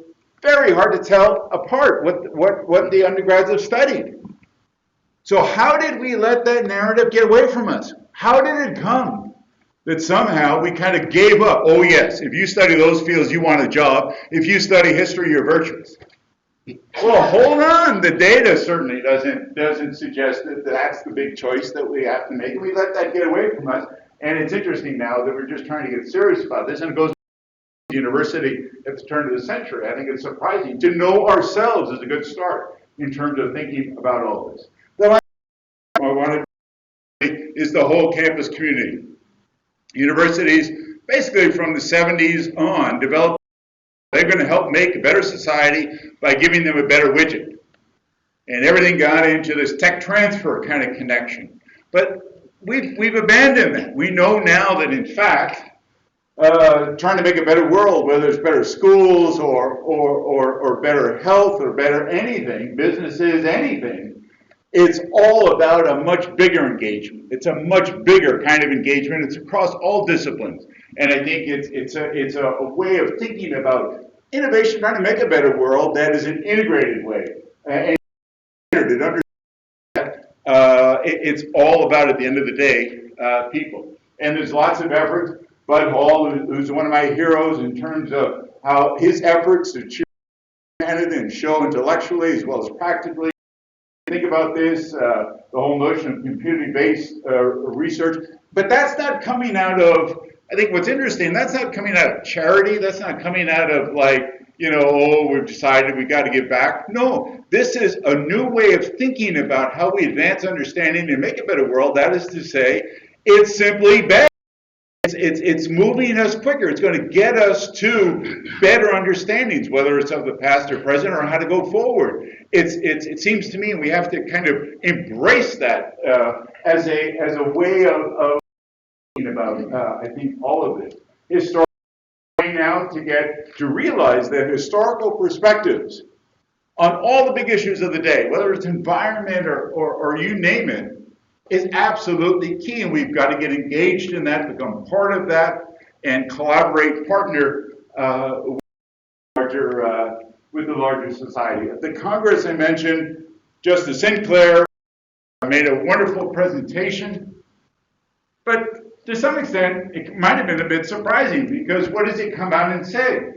very hard to tell apart what the undergrads have studied. So how did we let that narrative get away from us? How did it come that somehow we kind of gave up? Oh yes, if you study those fields, you want a job. If you study history, you're virtuous. Well, hold on. The data certainly doesn't suggest that that's the big choice that we have to make. And we let that get away from us. And it's interesting now that we're just trying to get serious about this. And it goes to university at the turn of the century. I think it's surprising. To know ourselves is a good start in terms of thinking about all this. The last thing I want to is the whole campus community. Universities, basically from the 70s on, developed. They're going to help make a better society by giving them a better widget. And everything got into this tech transfer kind of connection. But we've abandoned that. We know now that, in fact, trying to make a better world, whether it's better schools or better health or better anything, businesses, anything, it's all about a much bigger engagement. It's a much bigger kind of engagement. It's across all disciplines. And I think it's a way of thinking about innovation, trying to make a better world that is an integrated way. And it's all about, at the end of the day, people. And there's lots of efforts. Bud Hall, who's one of my heroes in terms of how his efforts to cheer Canada and show intellectually as well as practically. Think about this, the whole notion of computer-based research. But that's not coming out of, I think what's interesting, that's not coming out of charity. That's not coming out of we've decided we've got to give back. No, this is a new way of thinking about how we advance understanding and make a better world. That is to say, it's simply better. It's moving us quicker. It's going to get us to better understandings, whether it's of the past or present or how to go forward. It seems to me we have to kind of embrace that as a way of thinking about, I think, all of this. Historical now to realize that historical perspectives on all the big issues of the day, whether it's environment or you name it, is absolutely key, and we've got to get engaged in that, become part of that, and collaborate, partner with the larger society. At the Congress I mentioned, Justice Sinclair made a wonderful presentation, but to some extent, it might have been a bit surprising, because what does he come out and say?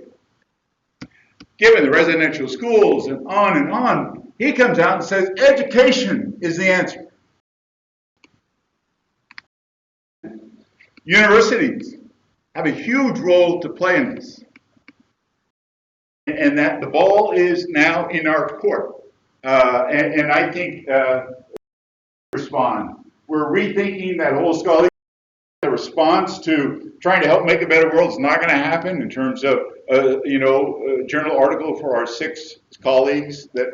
Given the residential schools and on, he comes out and says, education is the answer. Universities have a huge role to play in this. And that the ball is now in our court. And I think respond. We're rethinking that whole scholarly response to trying to help make a better world is not going to happen in terms of a journal article for our 6 colleagues that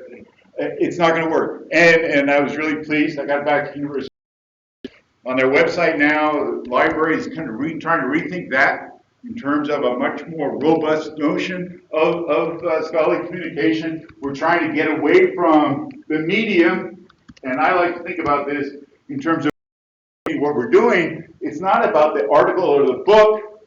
it's not going to work. And I was really pleased. I got back to university. On their website now, the library is kind of trying to rethink that in terms of a much more robust notion of scholarly communication. We're trying to get away from the medium, and I like to think about this in terms of what we're doing. It's not about the article or the book.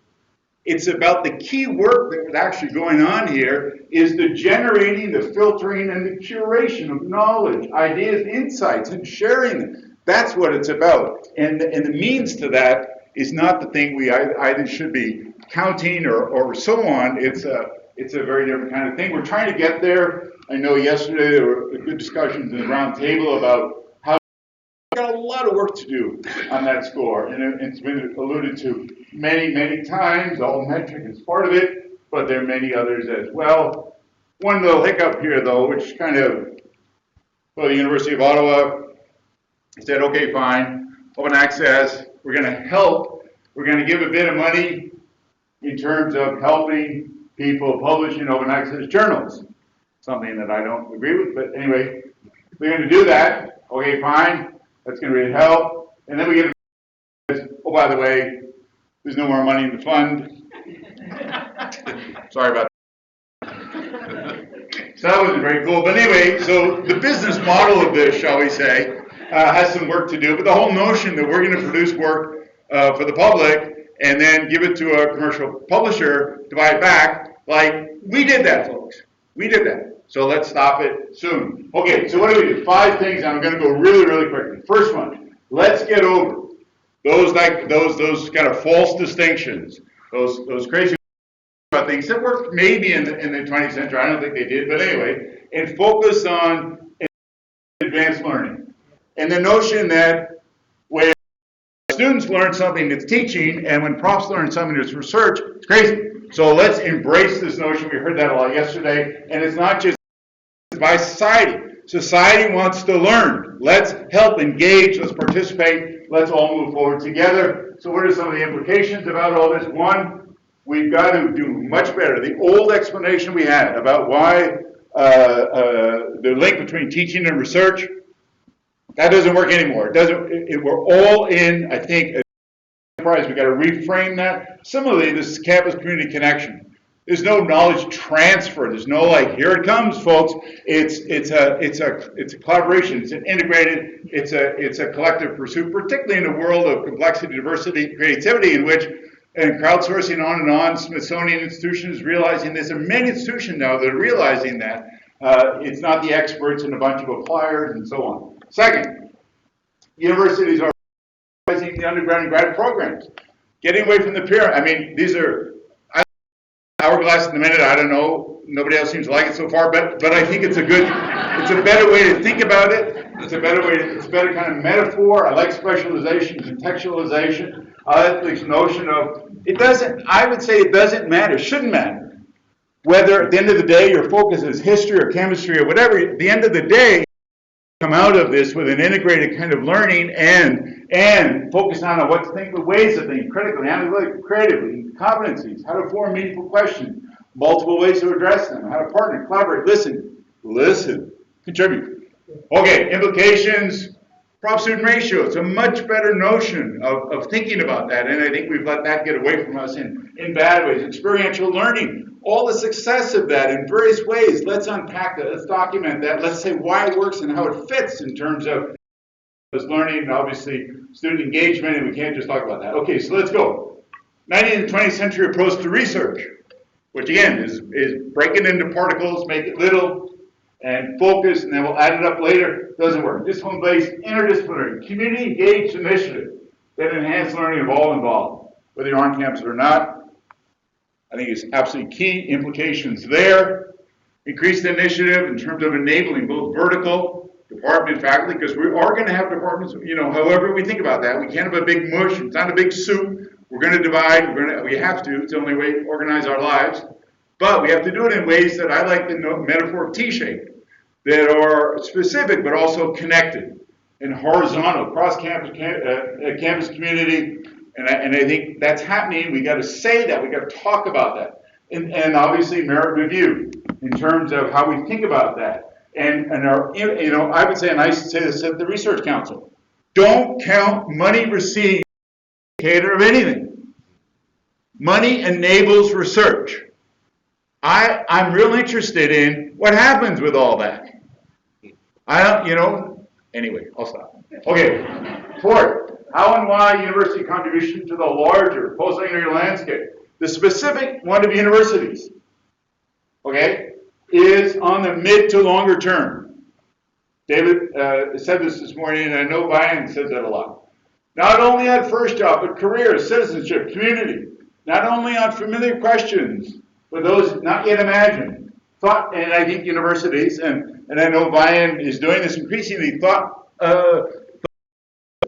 It's about the key work that is actually going on here is the generating, the filtering, and the curation of knowledge, ideas, insights, and sharing them. That's what it's about. And the means to that is not the thing we either should be counting or so on. It's a very different kind of thing. We're trying to get there. I know yesterday there were good discussions in the round table about how we've got a lot of work to do on that score. And it's been alluded to many, many times. All metric is part of it, but there are many others as well. One little hiccup here, though, which kind of, well, the University of Ottawa said, okay, fine, open access, we're going to help, we're going to give a bit of money in terms of helping people publish in open access journals. Something that I don't agree with, but anyway, we're going to do that, okay, fine, that's going to really help, and then we get oh, by the way, there's no more money in the fund. Sorry about that. So that wasn't very cool. But anyway, so the business model of this, shall we say, has some work to do. But the whole notion that we're going to produce work for the public and then give it to a commercial publisher to buy it back, like, we did that, folks. We did that. So let's stop it soon. Okay, so what do we do? 5 things, and I'm going to go really, really quickly. First one, let's get over those kind of false distinctions, those crazy things that worked maybe in the 20th century. I don't think they did, but anyway, and focus on advanced learning. And the notion that when students learn something that's teaching, and when profs learn something that's research, it's crazy. So let's embrace this notion. We heard that a lot yesterday, and it's not just by society. Society wants to learn. Let's help engage, let's participate, let's all move forward together. So what are some of the implications about all this? One, we've got to do much better. The old explanation we had about why the link between teaching and research, that doesn't work anymore. It doesn't. We're all in, I think, enterprise. We've got to reframe that. Similarly, this campus community connection. There's no knowledge transfer. There's no like, here it comes, folks. It's a collaboration. It's an integrated. It's a collective pursuit, particularly in a world of complexity, diversity, creativity, in which and crowdsourcing on and on. Smithsonian institutions realizing this, and many institutions now that are realizing that it's not the experts and a bunch of appliers and so on. Second, universities are realizing the undergrad and grad programs, getting away from the pyramid. I mean, these are. Hourglass in a minute, I don't know. Nobody else seems to like it so far, but I think it's a better way to think about it. It's a better kind of metaphor. I like specialization, contextualization. I like this notion of, I would say it doesn't matter, shouldn't matter. Whether at the end of the day your focus is history or chemistry or whatever, at the end of the day, come out of this with an integrated kind of learning and focus on what to think, the ways of thinking, critically, analytically, creatively, competencies, how to form meaningful questions, multiple ways to address them, how to partner, collaborate, listen, contribute. Okay, implications, prof-student ratio. It's a much better notion of thinking about that, and I think we've let that get away from us in bad ways. Experiential learning. All the success of that in various ways. Let's unpack that. Let's document that. Let's say why it works and how it fits in terms of this learning and obviously student engagement, and we can't just talk about that. Okay, so let's go. 19th and 20th century approach to research, which again is break it into particles, make it little, and focus, and then we'll add it up later. Doesn't work. Discipline-based, interdisciplinary, community-engaged initiative that enhance learning of all involved, whether you're on campus or not. I think it's absolutely key implications there. Increased initiative in terms of enabling both vertical, department, faculty, because we are going to have departments, however we think about that. We can't have a big mush. It's not a big soup. We're going to divide. We have to. It's the only way to organize our lives. But we have to do it in ways that I like the metaphor of T-shape, that are specific but also connected and horizontal, cross-campus campus community. And I think that's happening. We got to say that. We got to talk about that. And obviously merit review in terms of how we think about that. And our, I would say, and I used to say this at the Research Council, don't count money received as an indicator of anything. Money enables research. I'm real interested in what happens with all that. Anyway, I'll stop. Okay, fourth. How and why university contribution to the larger post-secondary landscape. The specific one of universities, okay, is on the mid to longer term. David said this morning, and I know Ryan says that a lot. Not only on first job, but career, citizenship, community. Not only on familiar questions, but those not yet imagined. Thought, and I think universities, and I know Ryan is doing this increasingly,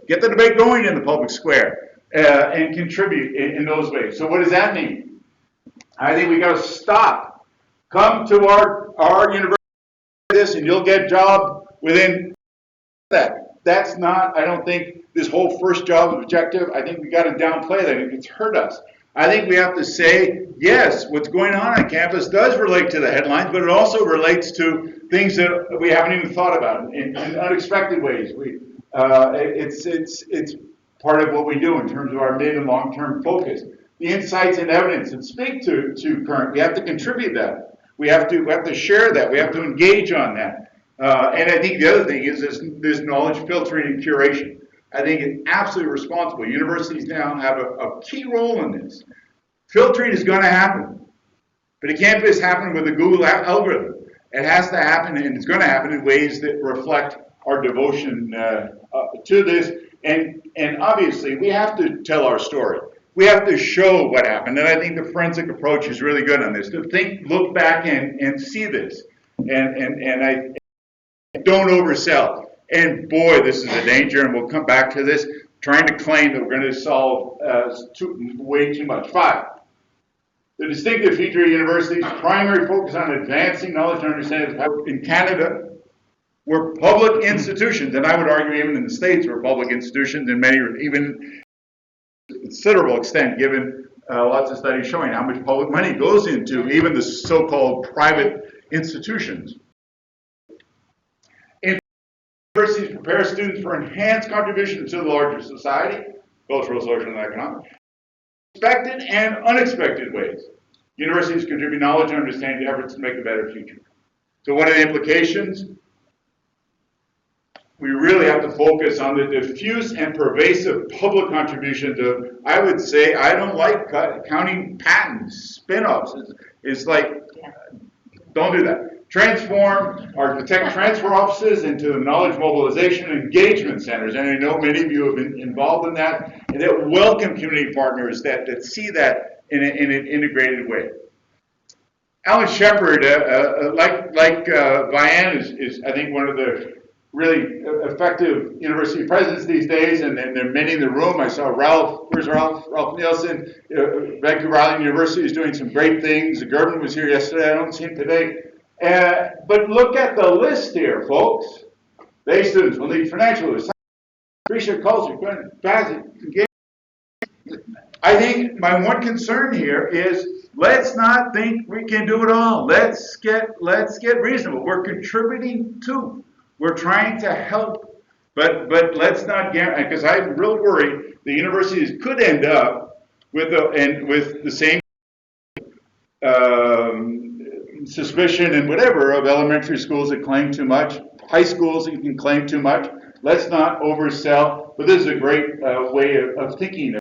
get the debate going in the public square and contribute in those ways. So what does that mean? I think we got to stop. Come to our university this and you'll get a job within that. That's not, I don't think, this whole first job objective. I think we got to downplay that. It's hurt us. I think we have to say, yes, what's going on campus does relate to the headlines, but it also relates to things that we haven't even thought about in unexpected ways. part of what we do in terms of our mid and long-term focus. The insights and evidence that speak to current, we have to contribute that. We have to share that. We have to engage on that. And I think the other thing is this knowledge filtering and curation. I think it's absolutely responsible. Universities now have a key role in this. Filtering is going to happen, but it can't just happen with a Google algorithm. It has to happen, and it's going to happen in ways that reflect our devotion to this. And obviously, we have to tell our story. We have to show what happened, and I think the forensic approach is really good on this. To look back and see this, and I don't oversell. And boy, this is a danger, and we'll come back to this. Trying to claim that we're going to solve way too much. 5. The distinctive feature of universities' primary focus on advancing knowledge and understanding in Canada, we're public institutions, and I would argue even in the States we're public institutions in many, even considerable extent, given lots of studies showing how much public money goes into even the so-called private institutions. Universities prepare students for enhanced contributions to the larger society, cultural, social, and economic, expected and unexpected ways. Universities contribute knowledge and understanding to efforts to make a better future. So what are the implications? We really have to focus on the diffuse and pervasive public contribution to, I would say, I don't like counting patents, spin-offs. It's like, don't do that. Transform our tech transfer offices into knowledge mobilization and engagement centers. And I know many of you have been involved in that, and that welcome community partners that see that in an integrated way. Alan Shepard, like Vianne, is I think one of the really effective university presidents these days, and there are many in the room. I saw Ralph, where's Ralph? Ralph Nielsen, Vancouver Island University is doing some great things. Gerben was here yesterday, I don't see him today. But look at the list here, folks. They students will need financial assistance, appreciate culture, I think my one concern here is let's not think we can do it all. Let's get reasonable. We're contributing too. We're trying to help, but let's not guarantee, because I'm real worried the universities could end up with the same suspicion and whatever of elementary schools that claim too much, high schools that can claim too much. Let's not oversell, but this is a great way of thinking of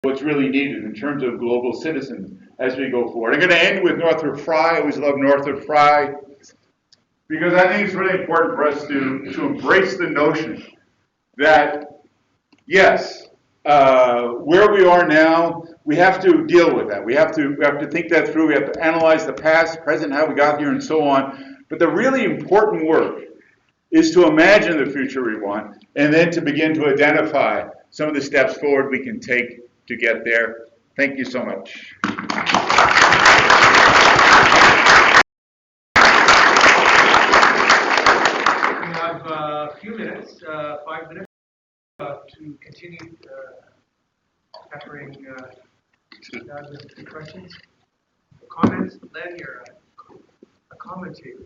what's really needed in terms of global citizens as we go forward. I'm going to end with Northrop Frye. I always love Northrop Frye because I think it's really important for us to embrace the notion that, yes, where we are now, we have to deal with that. We have to think that through. We have to analyze the past, present, how we got here, and so on. But the really important work is to imagine the future we want, and then to begin to identify some of the steps forward we can take to get there. Thank you so much. We have a few minutes, 5 minutes, to continue peppering the questions, comments. Len, you're a commentator.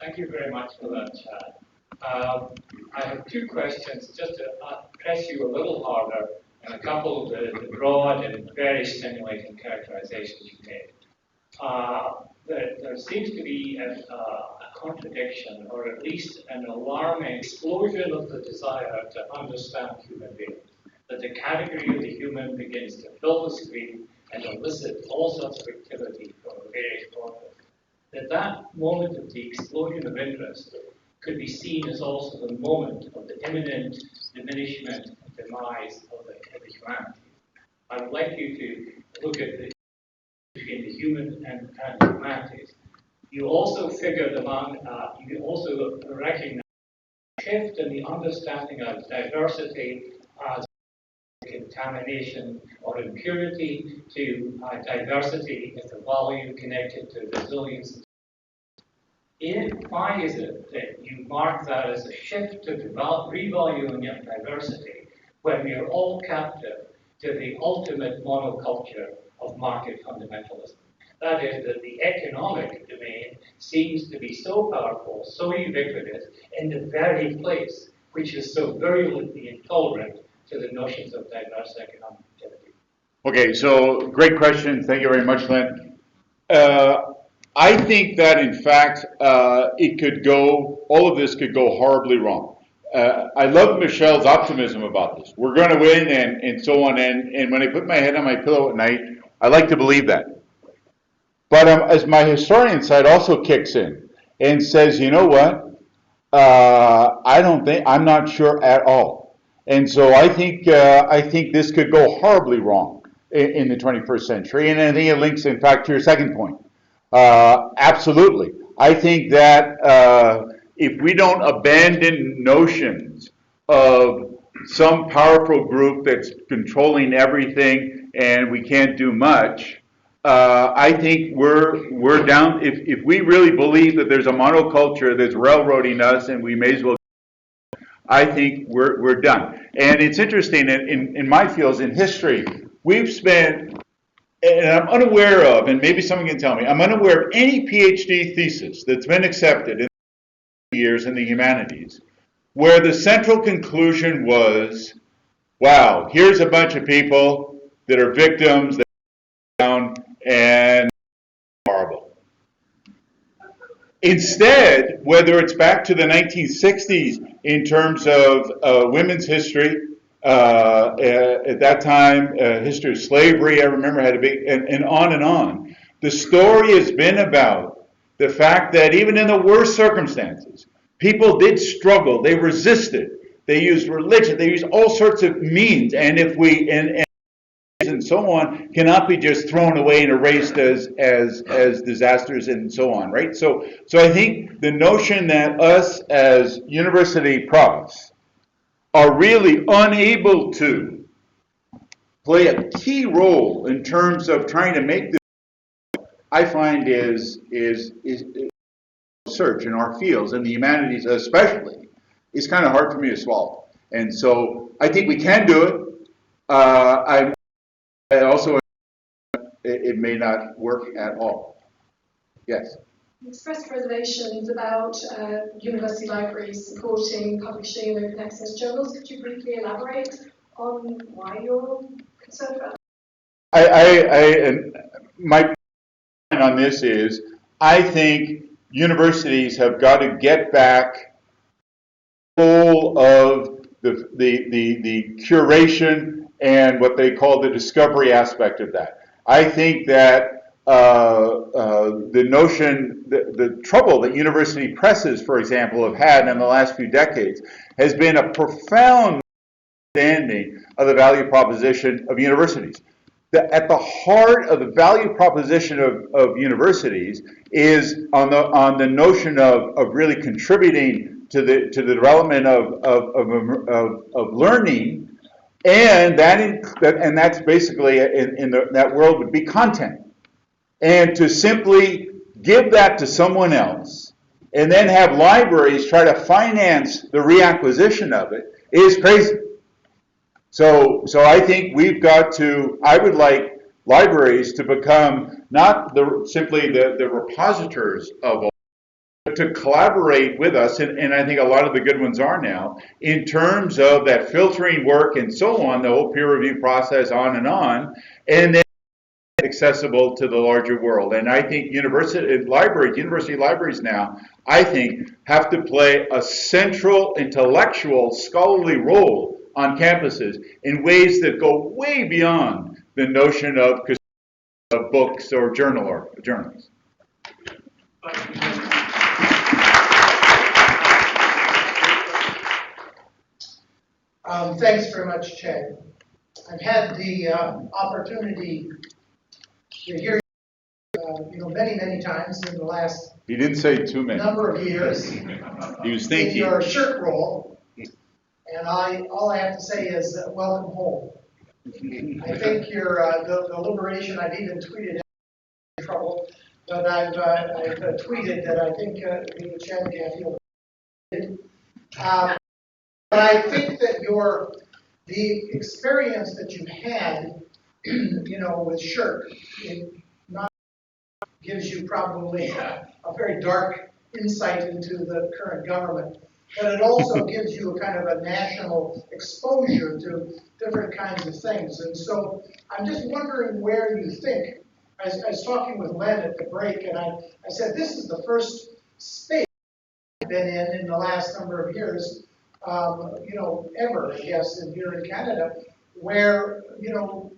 Thank you very much for that, Chad. I have 2 questions just to press you a little harder and a couple of the broad and very stimulating characterizations you made. There seems to be a contradiction, or at least an alarming explosion of the desire to understand human beings. That the category of the human begins to fill the screen and elicit all sorts of activity from various corpus. That moment of the explosion of interest could be seen as also the moment of the imminent diminishment and demise of the humanities. I would like you to look at the between the human and humanities. You also figured among, you also recognize a shift in the understanding of diversity as contamination or impurity to diversity as a value connected to resilience. Why is it that you mark that as a shift to revaluing of diversity when we are all captive to the ultimate monoculture of market fundamentalism? That is, that the economic domain seems to be so powerful, so ubiquitous, in the very place which is so virulently intolerant to the notions of diverse economic activity? Okay, so great question. Thank you very much, Len. I think that in fact all of this could go horribly wrong. I love Michelle's optimism about this. We're going to win and so on. And when I put my head on my pillow at night, I like to believe that. But as my historian side also kicks in and says, you know what? I'm not sure at all. And so I think this could go horribly wrong in the 21st century. And I think it links, in fact, to your second point. Absolutely. I think that if we don't abandon notions of some powerful group that's controlling everything and we can't do much, I think we're down. If we really believe that there's a monoculture that's railroading us and we may as well, I think we're done. And it's interesting, in my fields, in history, we've spent, and I'm unaware of, and maybe someone can tell me, I'm unaware of any PhD thesis that's been accepted in years in the humanities where the central conclusion was, wow, here's a bunch of people that are victims, that are down, and horrible. Instead, whether it's back to the 1960s in terms of women's history, at that time, history of slavery, I remember had a big, and on and on. The story has been about the fact that even in the worst circumstances, people did struggle, they resisted, they used religion, they used all sorts of means, and if we, and so on, cannot be just thrown away and erased as disasters and so on, right? So I think the notion that us as university profs are really unable to play a key role in terms of trying to make this, I find is research in our fields, and the humanities especially, is kind of hard for me to swallow. And so I think we can do it. I also, it may not work at all. Yes? You expressed reservations about university libraries supporting publishing and open access journals. Could you briefly elaborate on why you're concerned about that? My point on this is, I think universities have got to get back full of the curation and what they call the discovery aspect of that. I think that the notion, the trouble that university presses, for example, have had in the last few decades has been a profound understanding of the value proposition of universities. At the heart of the value proposition of universities is on the notion of really contributing to the development of learning, and that's basically in that world would be content. And to simply give that to someone else and then have libraries try to finance the reacquisition of it is crazy. So I think we've got to, I would like libraries to become not simply the repositories of all, but to collaborate with us, and I think a lot of the good ones are now, in terms of that filtering work and so on, the whole peer review process on, and then accessible to the larger world. And I think university libraries now, I think, have to play a central intellectual scholarly role on campuses in ways that go way beyond the notion of books or journals. Thanks very much, Chad. I've had the opportunity to hear many times in the last He didn't say too many. number of years. He was thinking. In your shirt roll, and all I have to say is welcome home. I think your the liberation, I've even tweeted in trouble, but I've tweeted that I think me and Chad can't feel it. But I think that the experience that you had, with Shirk, gives you probably a very dark insight into the current government. but it also gives you a kind of a national exposure to different kinds of things. And so I'm just wondering where you think, I was talking with Len at the break, and I said, this is the first space I've been in the last number of years, ever, I guess, here in Canada, where,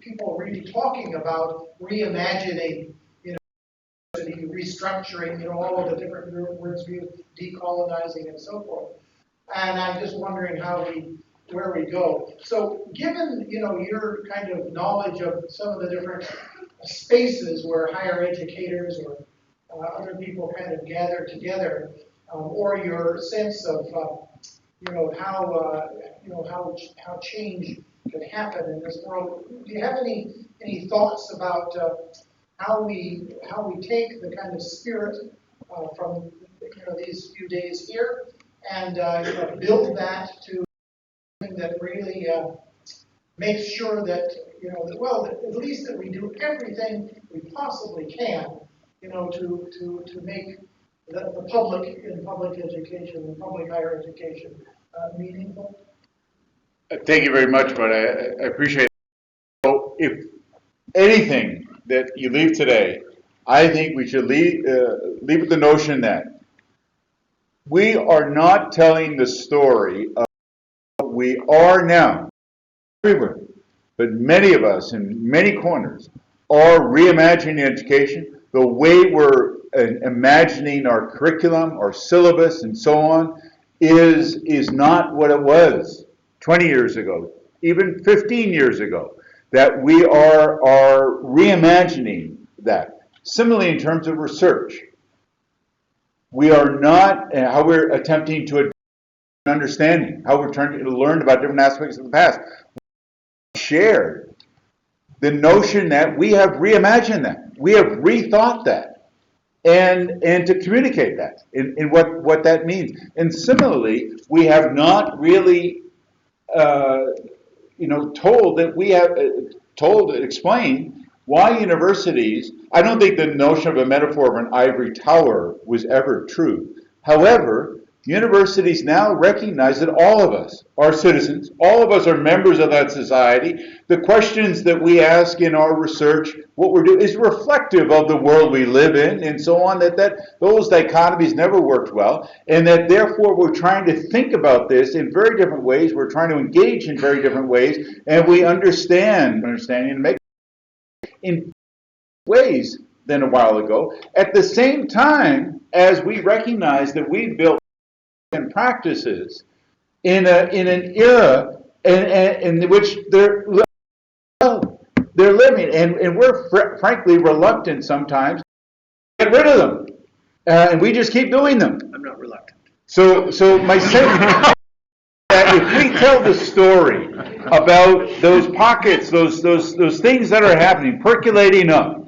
people are really talking about reimagining, restructuring, all of the different words we use, decolonizing and so forth. And I'm just wondering where we go. So given, your kind of knowledge of some of the different spaces where higher educators or other people kind of gather together, or your sense of, how change can happen in this world. Do you have any thoughts about how we take the kind of spirit from these few days here and build that to something that really makes sure that at least that we do everything we possibly can, to make the public in public education, the public higher education, meaningful. Thank you very much, but I appreciate it. So if anything that you leave today, I think we should leave with the notion that we are not telling the story of what we are now, everywhere, but many of us in many corners are reimagining education, the way we're imagining our curriculum, our syllabus, and so on, is not what it was 20 years ago, even 15 years ago, that we are reimagining that. Similarly, in terms of research, we are not, how we're attempting to understanding, how we're trying to learn about different aspects of the past. We shared the notion that we have reimagined that, we have rethought that, and to communicate that in what that means. And similarly, we have not really told that we have explained why universities. I don't think the notion of a metaphor of an ivory tower was ever true. However, universities now recognize that all of us are citizens, all of us are members of that society. The questions that we ask in our research, what we're doing, is reflective of the world we live in, and so on, that those dichotomies never worked well, and that therefore we're trying to think about this in very different ways, we're trying to engage in very different ways, and we understanding and make in ways than a while ago, at the same time as we recognize that we built and practices in an era in which they're living, and we're frankly reluctant sometimes to get rid of them, and we just keep doing them. I'm not reluctant. So my sense that if we tell the story about those pockets, those things that are happening, percolating up,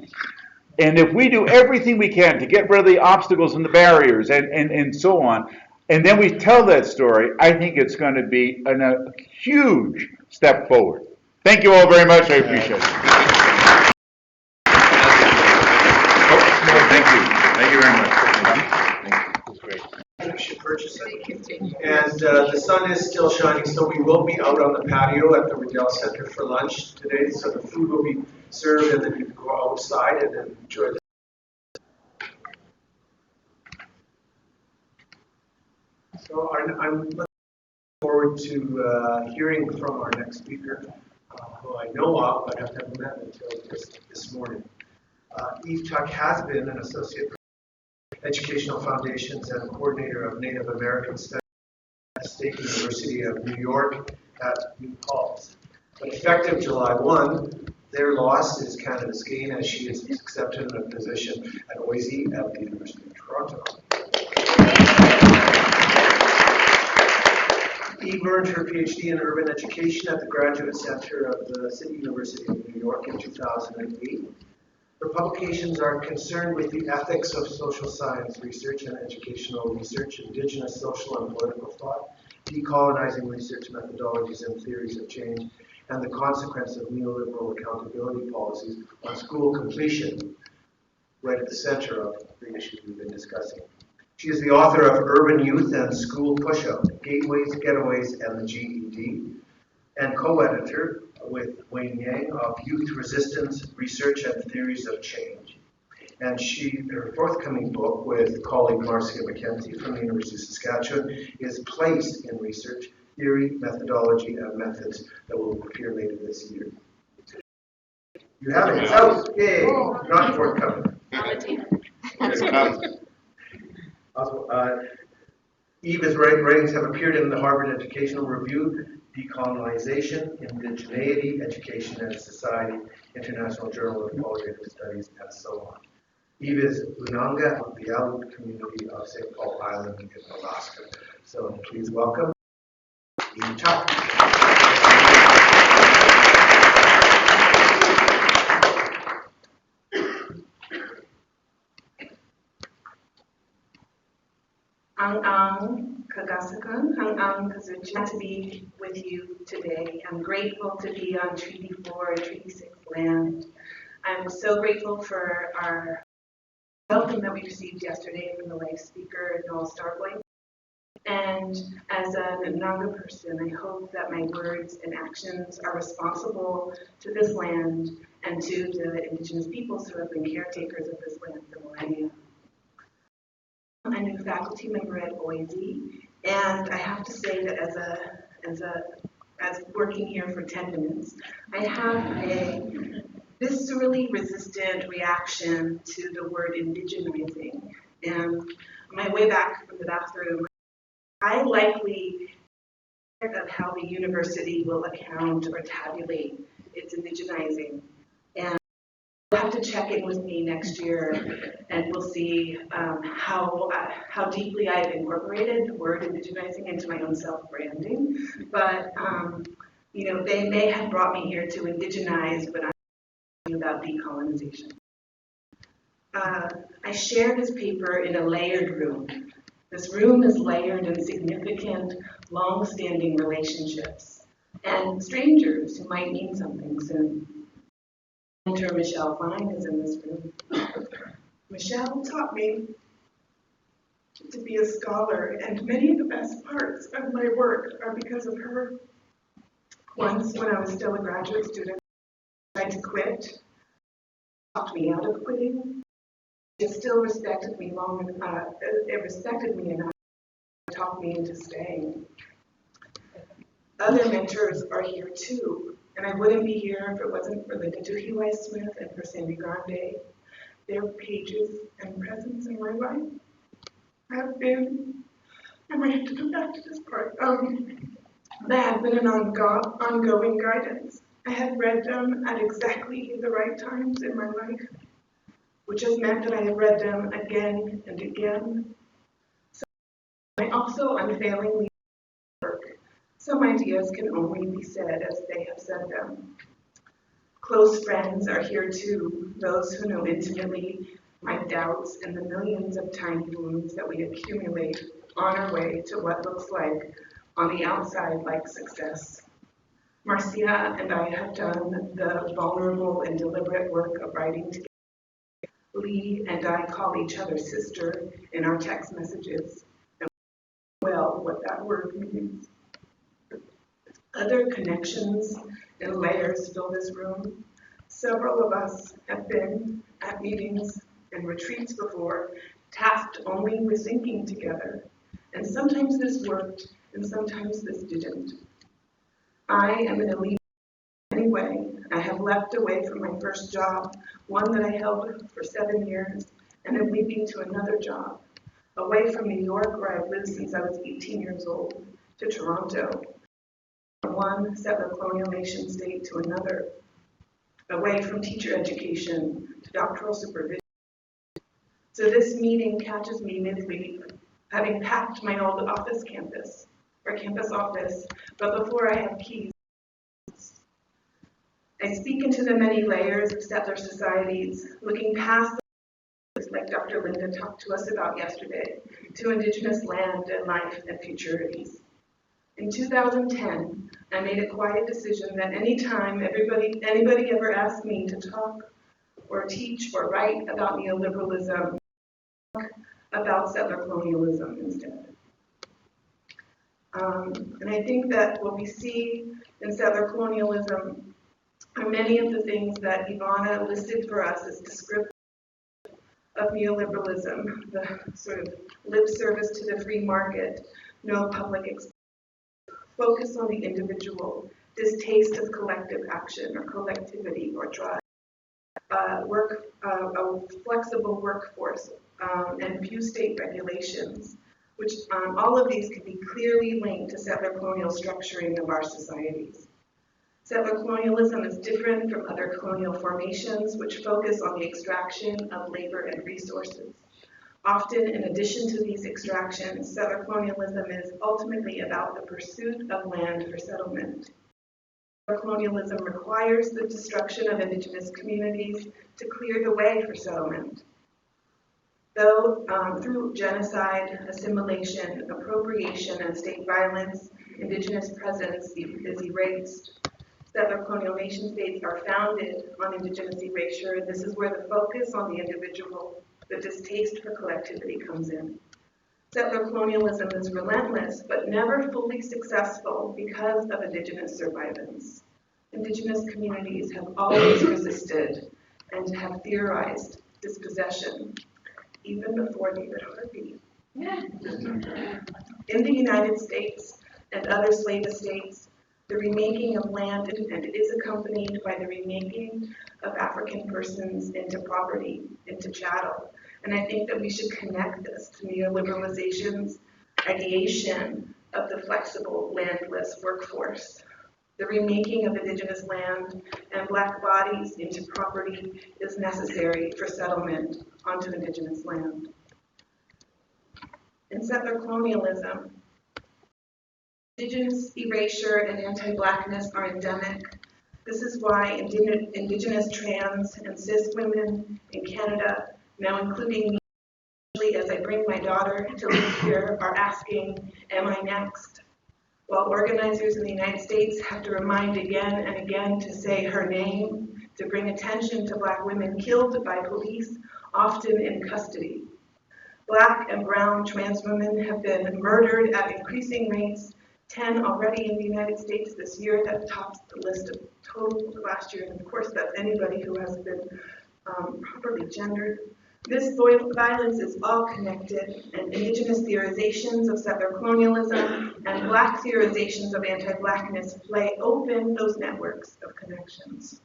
and if we do everything we can to get rid of the obstacles and the barriers and so on, and then we tell that story, I think it's going to be a huge step forward. Thank you all very much. I appreciate it. Thank you. Thank you very much. You should purchase it. And the sun is still shining, so we will be out on the patio at the Riddell Center for lunch today. So the food will be served, and then you can go outside and then enjoy the. So I'm looking forward to hearing from our next speaker, who I know of but have never met until this morning. Eve Tuck has been an associate Educational Foundations and coordinator of Native American Studies at the State University of New York at New Paltz. But effective July 1, their loss is Canada's gain, as she is accepted in a position at OISE at the University of Toronto. Eve earned her PhD in urban education at the Graduate Center of the City University of New York in 2008. Her publications are concerned with the ethics of social science research and educational research, indigenous social and political thought, decolonizing research methodologies and theories of change, and the consequence of neoliberal accountability policies on school completion, right at the center of the issues we've been discussing. She is the author of Urban Youth and School Pushout, Gateways, Getaways, and the GED, and co-editor with Wayne Yang of Youth Resistance, Research and Theories of Change. And her forthcoming book with colleague Marcia McKenzie from the University of Saskatchewan is Place in Research, Theory, Methodology, and Methods that will appear later this year. You have it, it's out, yay, not forthcoming. Eva's writings have appeared in the Harvard Educational Review, Decolonization, Indigeneity, Education and Society, International Journal of Qualitative Studies, and so on. Eva is Unanga of the Aleut community of St. Paul Island in Alaska. So please welcome Eva Chuck. Kagasakan, Kazuchi, to be with you today. I'm grateful to be on Treaty 4 and Treaty 6 land. I'm so grateful for our welcome that we received yesterday from the lay speaker, Noel Starboy. And as a Nanga person, I hope that my words and actions are responsible to this land and to the Indigenous peoples who have been caretakers of this land for millennia. I'm a new faculty member at Boise, and I have to say that as working here for 10 minutes, I have a viscerally resistant reaction to the word indigenizing. And on my way back from the bathroom, I likely of how the university will account or tabulate its indigenizing. And you'll have to check in with me next year, and we'll see how deeply I've incorporated the word indigenizing into my own self-branding. But they may have brought me here to indigenize, but I'm talking about decolonization. I share this paper in a layered room. This room is layered in significant, long-standing relationships and strangers who might mean something soon. Mentor Michelle Fine is in this room. Michelle taught me to be a scholar, and many of the best parts of my work are because of her. Once, when I was still a graduate student, I tried to quit. Talked me out of quitting. It still respected me it respected me enough to talk me into staying. Other mentors are here too, and I wouldn't be here if it wasn't for Linda Duhey Smith and for Sandy Grande. Their pages and presence in my life have been, I might have to come back to this part, they have been an ongoing guidance. I have read them at exactly the right times in my life, which has meant that I have read them again and again. So I also unfailingly work. Some ideas can only be said as they have said them. Close friends are here too, those who know intimately my doubts and the millions of tiny wounds that we accumulate on our way to what looks like, on the outside, like success. Marcia and I have done the vulnerable and deliberate work of writing together. Lee and I call each other sister in our text messages, and well what that word means. Other connections and layers fill this room. Several of us have been at meetings and retreats before, tasked only with thinking together. And sometimes this worked, and sometimes this didn't. I am an elite anyway. I have leapt away from my first job, one that I held for 7 years, and am leaping to another job, away from New York, where I've lived since I was 18 years old, to Toronto, from one settler colonial nation state to another, away from teacher education to doctoral supervision. So this meeting catches me mid-leap, having packed my old office campus, but before I have keys. I speak into the many layers of settler societies, looking past the like Dr. Linda talked to us about yesterday, to Indigenous land and life and futurities. In 2010, I made a quiet decision that anytime anybody ever asked me to talk or teach or write about neoliberalism, about settler colonialism instead. And I think that what we see in settler colonialism are many of the things that Ivana listed for us as descriptive of neoliberalism, the sort of lip service to the free market, no public focus on the individual, distaste of collective action or collectivity or drive, a flexible workforce, and few state regulations, which all of these can be clearly linked to settler colonial structuring of our societies. Settler colonialism is different from other colonial formations which focus on the extraction of labor and resources. Often, in addition to these extractions, settler colonialism is ultimately about the pursuit of land for settlement. Settler colonialism requires the destruction of indigenous communities to clear the way for settlement. Though through genocide, assimilation, appropriation, and state violence, indigenous presence is erased. Settler colonial nation states are founded on indigenous erasure, and this is where the focus on the individual, the distaste for collectivity comes in. Settler colonialism is relentless, but never fully successful because of indigenous survivance. Indigenous communities have always resisted and have theorized dispossession, even before David Harvey. In the United States and other slave estates, the remaking of land and is accompanied by the remaking of African persons into property, into chattel. And I think that we should connect this to neoliberalization's ideation of the flexible landless workforce. The remaking of indigenous land and Black bodies into property is necessary for settlement onto indigenous land. In settler colonialism, indigenous erasure and anti-Blackness are endemic. This is why indigenous trans and cis women in Canada, now including me as I bring my daughter to live here, are asking, am I next? While organizers in the United States have to remind again and again to say her name, to bring attention to Black women killed by police, often in custody. Black and brown trans women have been murdered at increasing rates, 10 already in the United States this year. That tops the list of total last year. And of course, that's anybody who has been properly gendered. This violence is all connected, and indigenous theorizations of settler colonialism and Black theorizations of anti-Blackness play open those networks of connections.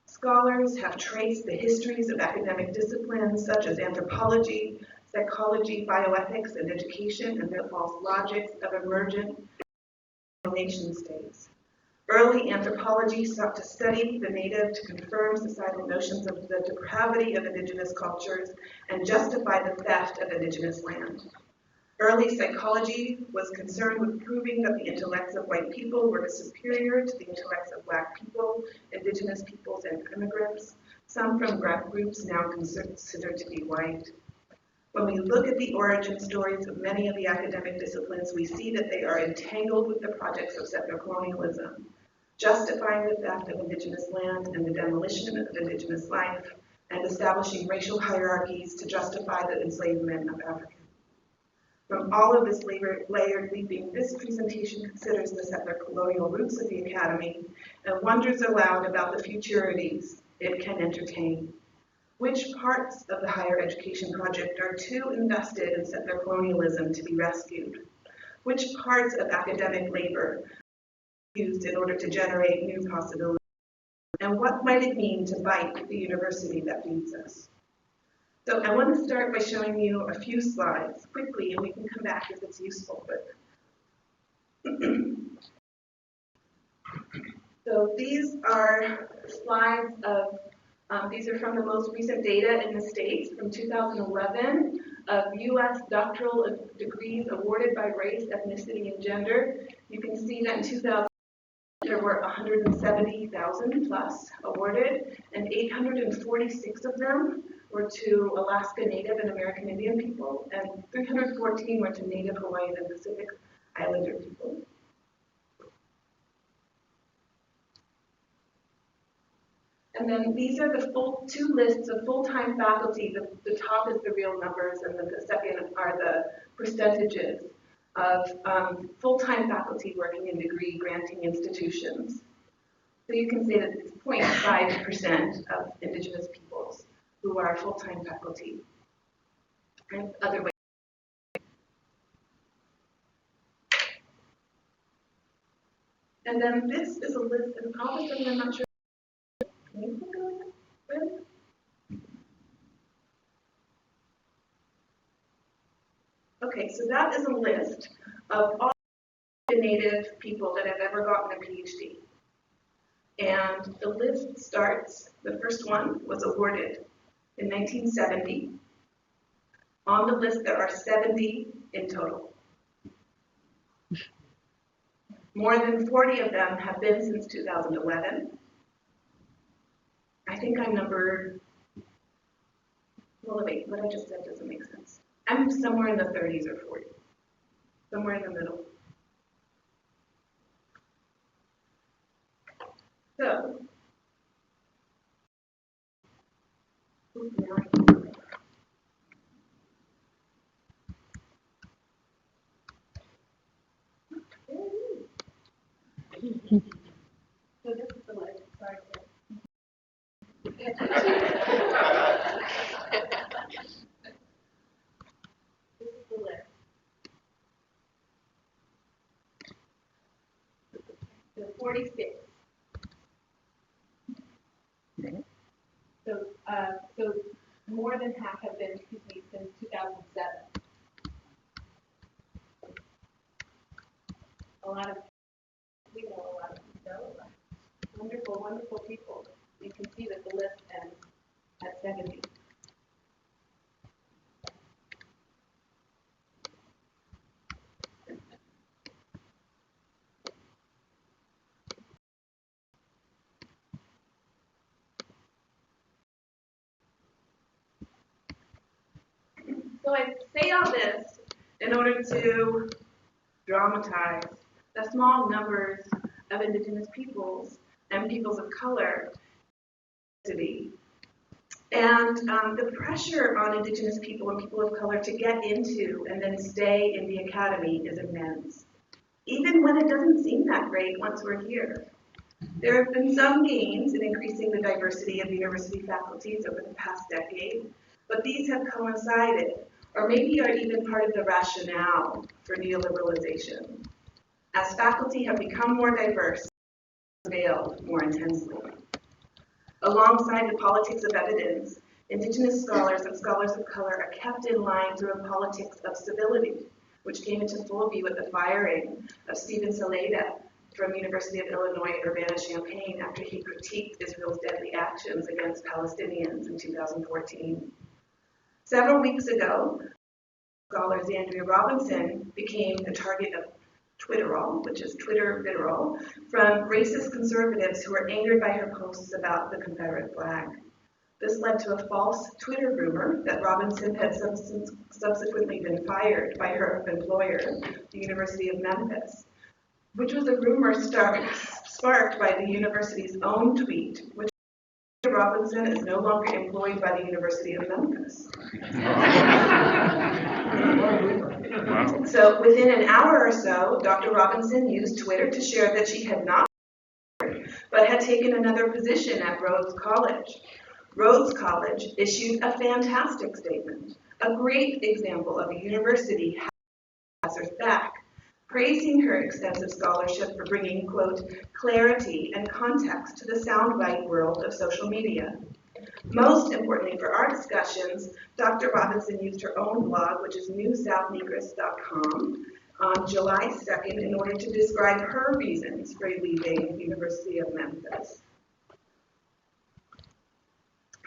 Scholars have traced the histories of academic disciplines such as anthropology, psychology, bioethics, and education, and their false logics of emergent nation states. Early anthropology sought to study the native to confirm societal notions of the depravity of indigenous cultures and justify the theft of indigenous land. Early psychology was concerned with proving that the intellects of white people were superior to the intellects of Black people, indigenous peoples, and immigrants, some from groups now considered to be white. When we look at the origin stories of many of the academic disciplines, we see that they are entangled with the projects of settler colonialism, justifying the theft of indigenous land and the demolition of indigenous life, and establishing racial hierarchies to justify the enslavement of Africans. From all of this layered weaving, this presentation considers the settler colonial roots of the Academy and wonders aloud about the futurities it can entertain. Which parts of the higher education project are too invested in settler colonialism to be rescued? Which parts of academic labor used in order to generate new possibilities? And what might it mean to bite the university that feeds us? So I want to start by showing you a few slides quickly, and we can come back if it's useful. So these are slides of, these are from the most recent data in the States from 2011 of U.S. doctoral degrees awarded by race, ethnicity, and gender. You can see that in 2000, there were 170,000 plus awarded, and 846 of them were to Alaska Native and American Indian people, and 314 were to Native Hawaiian and Pacific Islander people. And then these are the full two lists of full-time faculty. The top is the real numbers, and then the second are the percentages of full-time faculty working in degree granting institutions. So you can say that it's 0.5% of Indigenous peoples who are full-time faculty. And other ways. And then this is a list, and all of a sudden I'm not sure. Can you go in? Really? Okay, so that is a list of all the Native people that have ever gotten a PhD. And the list starts, the first one was awarded in 1970. On the list, there are 70 in total. More than 40 of them have been since 2011. I think I'm number, well, wait, what I just said doesn't make sense. I'm somewhere in the 30s or 40s, somewhere in the middle. So, so this is the list. Sorry. This is the list. The 46. So more than half have been, since 2007. A lot of, we know a lot of people. Wonderful, wonderful people. You can see that the list ends at 70. So I say all this in order to dramatize the small numbers of Indigenous peoples and peoples of color and the pressure on Indigenous people and people of color to get into and then stay in the academy is immense, even when it doesn't seem that great once we're here. There have been some gains in increasing the diversity of university faculties over the past decade, but these have coincided, or maybe are even part of the rationale for neoliberalization. As faculty have become more diverse, veiled more intensely. Alongside the politics of evidence, Indigenous scholars and scholars of color are kept in line through a politics of civility, which came into full view at the firing of Stephen Saleda from University of Illinois at Urbana-Champaign after he critiqued Israel's deadly actions against Palestinians in 2014. Several weeks ago, scholar Zandria Robinson became the target of Twitterol, which is Twitter vitriol, from racist conservatives who were angered by her posts about the Confederate flag. This led to a false Twitter rumor that Robinson had subsequently been fired by her employer, the University of Memphis, which was a rumor sparked by the university's own tweet, which Robinson is no longer employed by the University of Memphis. So within an hour or so, Dr. Robinson used Twitter to share that she had not, but had taken another position at Rhodes College. Rhodes College issued a fantastic statement, a great example of a university has her back, praising her extensive scholarship for bringing, quote, clarity and context to the soundbite world of social media. Most importantly for our discussions, Dr. Robinson used her own blog, which is newsouthnegris.com, on July 2nd in order to describe her reasons for leaving the University of Memphis.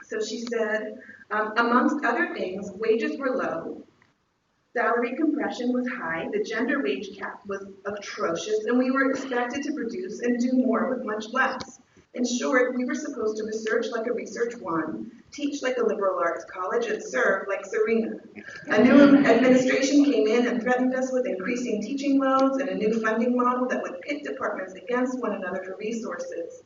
So she said, amongst other things, wages were low, salary compression was high, the gender wage cap was atrocious, and we were expected to produce and do more with much less. In short, we were supposed to research like a Research One, teach like a liberal arts college, and serve like Serena. A new administration came in and threatened us with increasing teaching loads and a new funding model that would pit departments against one another for resources.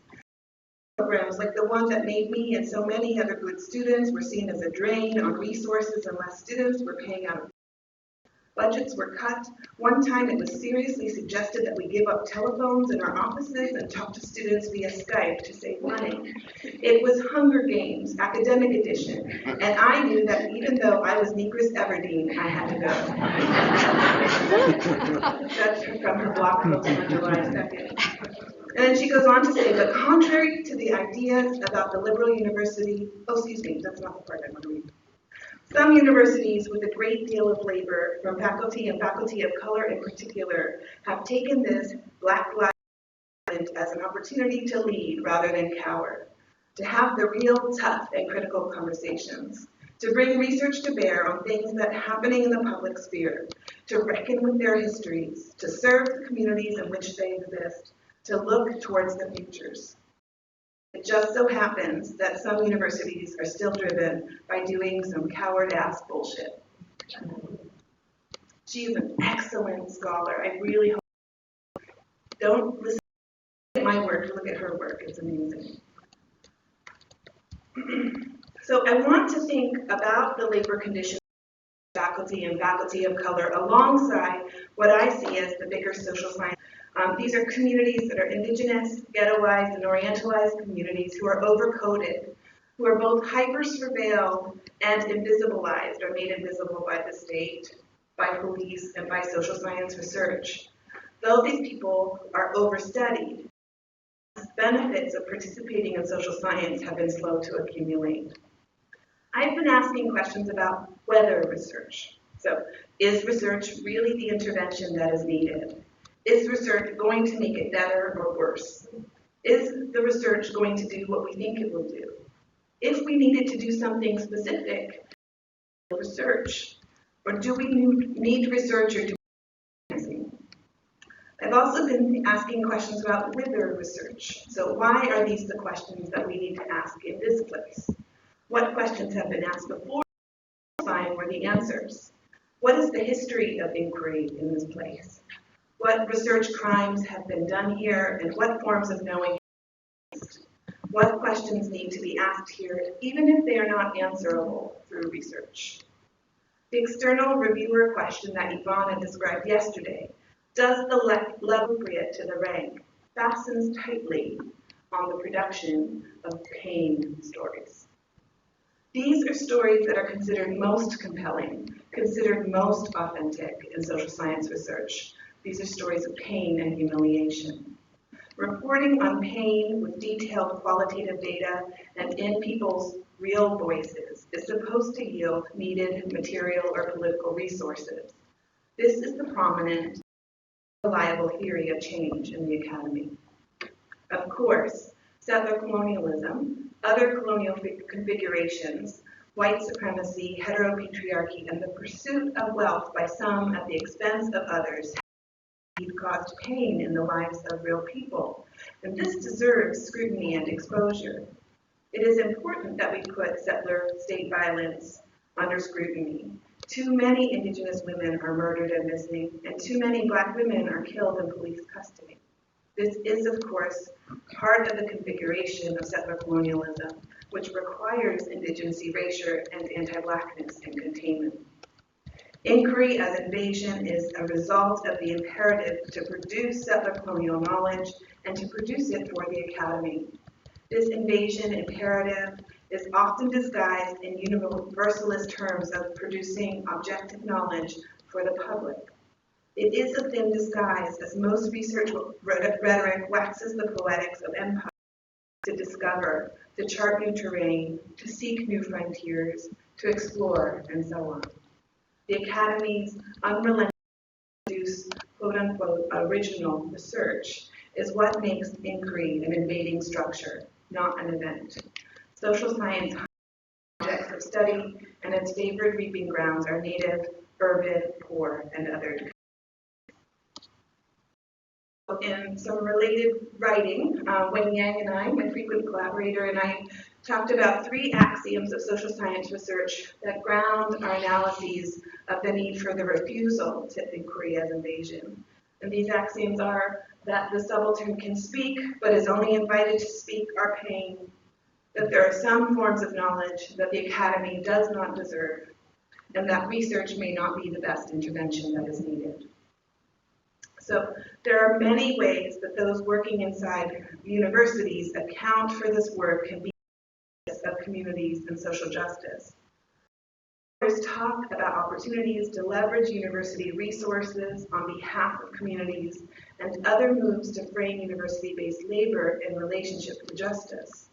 Programs like the one that made me and so many other good students were seen as a drain on resources unless students were paying out of budgets were cut. One time it was seriously suggested that we give up telephones in our offices and talk to students via Skype to save money. It was Hunger Games, academic edition, and I knew that even though I was Negress Everdeen, I had to go. That's from her blog post on July 2nd. And then she goes on to say, but contrary to the ideas about the liberal university, that's not the part I want to read. Some universities with a great deal of labor from faculty and faculty of color in particular have taken this Black Lives Matter as an opportunity to lead rather than cower, to have the real tough and critical conversations, to bring research to bear on things that are happening in the public sphere, to reckon with their histories, to serve the communities in which they exist, to look towards the futures. It just so happens that some universities are still driven by doing some coward-ass bullshit. She is an excellent scholar. I really hope. Don't listen to my work, look at her work. It's amazing. So I want to think about the labor conditions of faculty and faculty of color alongside what I see as the bigger social science. These are communities that are indigenous, ghettoized, and orientalized communities who are overcoded, who are both hyper-surveilled and invisibilized or made invisible by the state, by police, and by social science research. Though these people are overstudied, benefits of participating in social science have been slow to accumulate. I've been asking questions about whether research. So, is research really the intervention that is needed? Is research going to make it better or worse? Is the research going to do what we think it will do? If we needed to do something specific, research, or do we need research or do we? I've also been asking questions about whether research. So why are these the questions that we need to ask in this place? What questions have been asked before? Find were the answers. What is the history of inquiry in this place? What research crimes have been done here, and what forms of knowing? What questions need to be asked here, even if they are not answerable through research? The external reviewer question that Ivana described yesterday, does the level appropriate to the rank, fastens tightly on the production of pain stories. These are stories that are considered most compelling, considered most authentic in social science research. These are stories of pain and humiliation. Reporting on pain with detailed qualitative data and in people's real voices is supposed to yield needed material or political resources. This is the prominent, reliable theory of change in the academy. Of course, settler colonialism, other colonial configurations, white supremacy, heteropatriarchy, and the pursuit of wealth by some at the expense of others caused pain in the lives of real people, and this deserves scrutiny and exposure. It is important that we put settler state violence under scrutiny. Too many Indigenous women are murdered and missing, and too many Black women are killed in police custody. This is, of course, part of the configuration of settler colonialism, which requires Indigenous erasure and anti-Blackness and containment. Inquiry as invasion is a result of the imperative to produce settler colonial knowledge and to produce it for the academy. This invasion imperative is often disguised in universalist terms of producing objective knowledge for the public. It is a thin disguise, as most research rhetoric waxes the poetics of empire to discover, to chart new terrain, to seek new frontiers, to explore, and so on. The Academy's unrelenting produce, quote-unquote, original research is what makes inquiry an invading structure, not an event. Social science objects of study, and its favored reaping grounds are native, urban, poor, and other. In some related writing, Wen Yang and I, my frequent collaborator, and I talked about 3 axioms of social science research that ground our analyses of the need for the refusal to inquiry as invasion. And these axioms are that the subaltern can speak but is only invited to speak are pain, that there are some forms of knowledge that the academy does not deserve, and that research may not be the best intervention that is needed. So there are many ways that those working inside universities account for this work can be of communities and social justice. There's talk about opportunities to leverage university resources on behalf of communities and other moves to frame university-based labor in relationship to justice.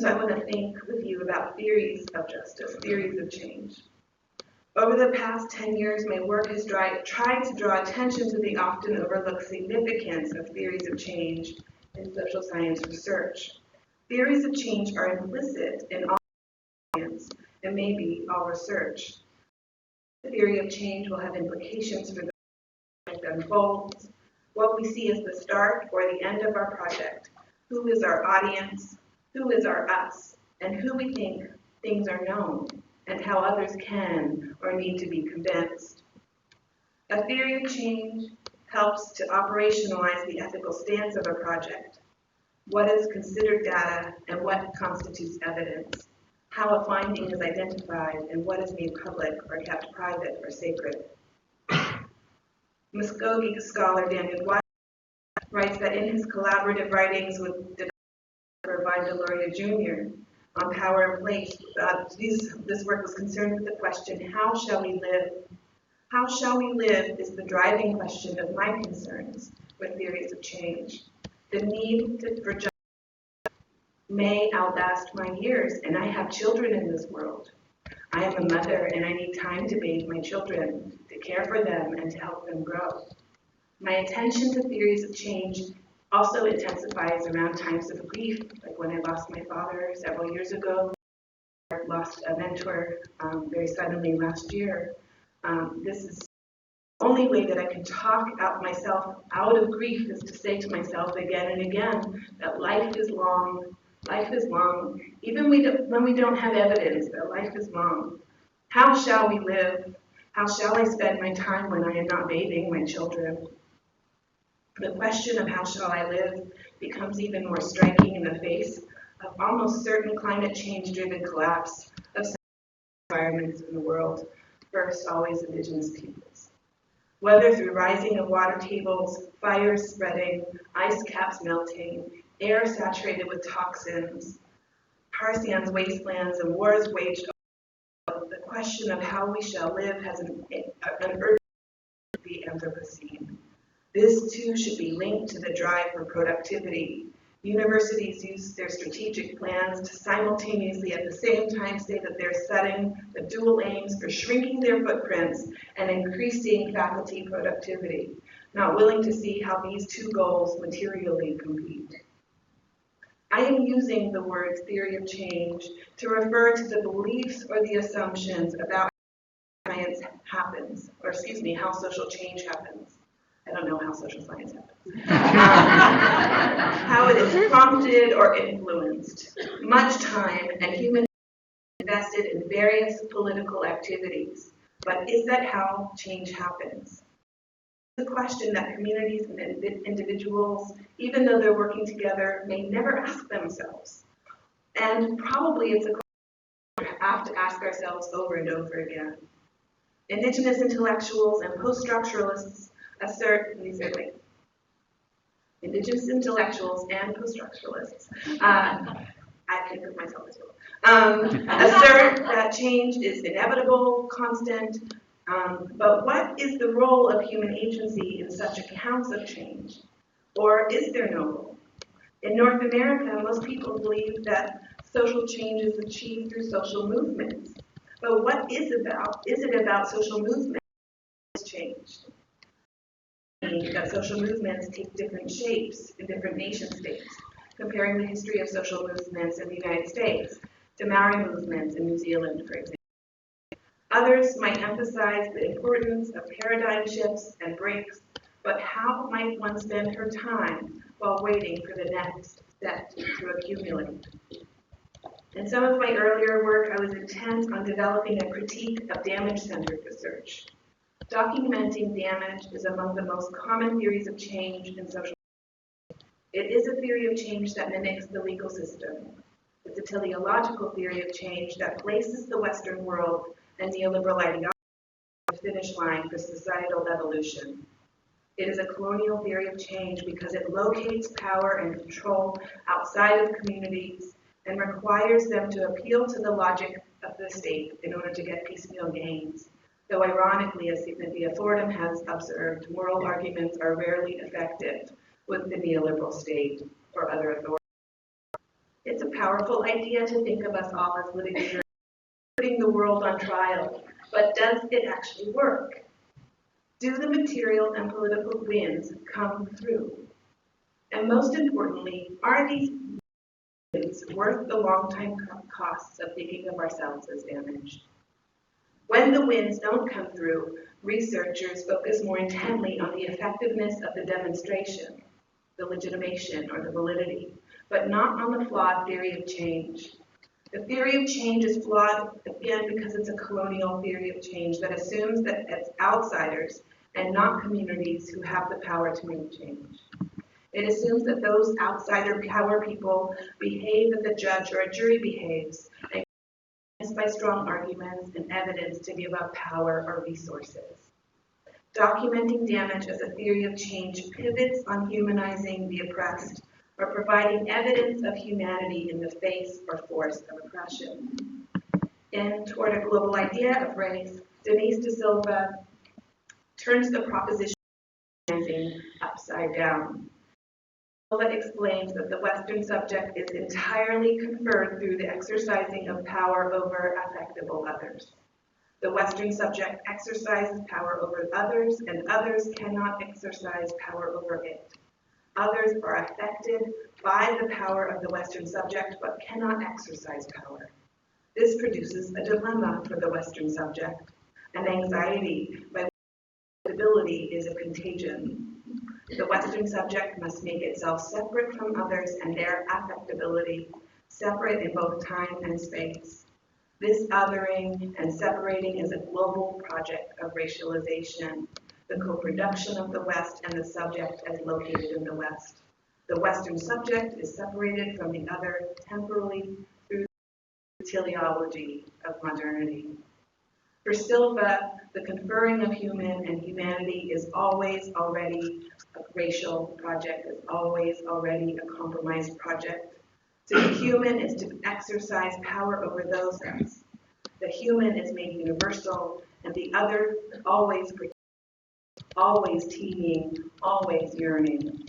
So I want to think with you about theories of justice, theories of change. Over the past 10 years, my work has tried to draw attention to the often overlooked significance of theories of change in social science research. Theories of change are implicit in all science and maybe all research. The theory of change will have implications for the project that unfolds, what we see as the start or the end of our project, who is our audience, who is our us, and who we think things are known, and how others can or need to be convinced. A theory of change helps to operationalize the ethical stance of a project, what is considered data and what constitutes evidence, how a finding is identified and what is made public or kept private or sacred. Muskogee scholar Daniel White writes that in his collaborative writings with Vine Deloria Jr. on power and place, this work was concerned with the question, how shall we live? How shall we live is the driving question of my concerns with theories of change. The need for justice may outlast my years, and I have children in this world. I am a mother, and I need time to bathe my children, to care for them, and to help them grow. My attention to theories of change also intensifies around times of grief, like when I lost my father several years ago. I lost a mentor very suddenly last year. This is the only way that I can talk myself out of grief is to say to myself again and again that life is long. Life is long, even when we don't have evidence that life is long. How shall we live? How shall I spend my time when I am not bathing my children? The question of how shall I live becomes even more striking in the face of almost certain climate change-driven collapse of some environments in the world, first always indigenous peoples. Whether through rising of water tables, fires spreading, ice caps melting, air saturated with toxins, tar sands wastelands, and wars waged over, the question of how we shall live has an urgency to the Anthropocene. This too should be linked to the drive for productivity. Universities use their strategic plans to simultaneously at the same time say that they're setting the dual aims for shrinking their footprints and increasing faculty productivity, not willing to see how these two goals materially compete. I am using the words theory of change to refer to the beliefs or the assumptions about how science happens, or how social change happens. I don't know how social science happens. How it is prompted or influenced. Much time and human invested in various political activities. But is that how change happens? The question that communities and individuals, even though they're working together, may never ask themselves. And probably it's a question we have to ask ourselves over and over again. Indigenous intellectuals and post-structuralists assert, Indigenous intellectuals and post-structuralists, I think of myself as well, assert that change is inevitable, constant, but what is the role of human agency in such accounts of change? Or is there no role? In North America, most people believe that social change is achieved through social movements. But what is it about social movements that has changed? That social movements take different shapes in different nation states, comparing the history of social movements in the United States to Maori movements in New Zealand, for example. Others might emphasize the importance of paradigm shifts and breaks, but how might one spend her time while waiting for the next set to accumulate? In some of my earlier work, I was intent on developing a critique of damage-centered research. Documenting damage is among the most common theories of change in social. It is a theory of change that mimics the legal system. It's a teleological theory of change that places the Western world and neoliberal ideology at the finish line for societal evolution. It is a colonial theory of change because it locates power and control outside of communities and requires them to appeal to the logic of the state in order to get piecemeal gains. Though ironically, as Cynthia Fordham has observed, moral arguments are rarely effective with the neoliberal state or other authorities. It's a powerful idea to think of us all as litigators, putting the world on trial, but does it actually work? Do the material and political wins come through? And most importantly, are these wins worth the long-time costs of thinking of ourselves as damaged? When the wins don't come through, researchers focus more intently on the effectiveness of the demonstration, the legitimation, or the validity, but not on the flawed theory of change. The theory of change is flawed, again, because it's a colonial theory of change that assumes that it's outsiders and not communities who have the power to make change. It assumes that those outsider power people behave as a judge or a jury behaves, and by strong arguments and evidence to give up power or resources. Documenting damage as a theory of change pivots on humanizing the oppressed or providing evidence of humanity in the face or force of oppression. In Toward a Global Idea of Race, Denise De Silva turns the proposition of humanizing upside down. Silva explains that the Western subject is entirely conferred through the exercising of power over affectable others. The Western subject exercises power over others, and others cannot exercise power over it. Others are affected by the power of the Western subject, but cannot exercise power. This produces a dilemma for the Western subject, an anxiety by which stability is a contagion. The Western subject must make itself separate from others and their affectability, separate in both time and space. This othering and separating is a global project of racialization, the co-production of the West and the subject as located in the West. The Western subject is separated from the other temporally through the teleology of modernity. For Silva, the conferring of human and humanity is always already a racial project, is always already a compromised project. To be human is to exercise power over those things. The human is made universal, and the other always teeming, always yearning.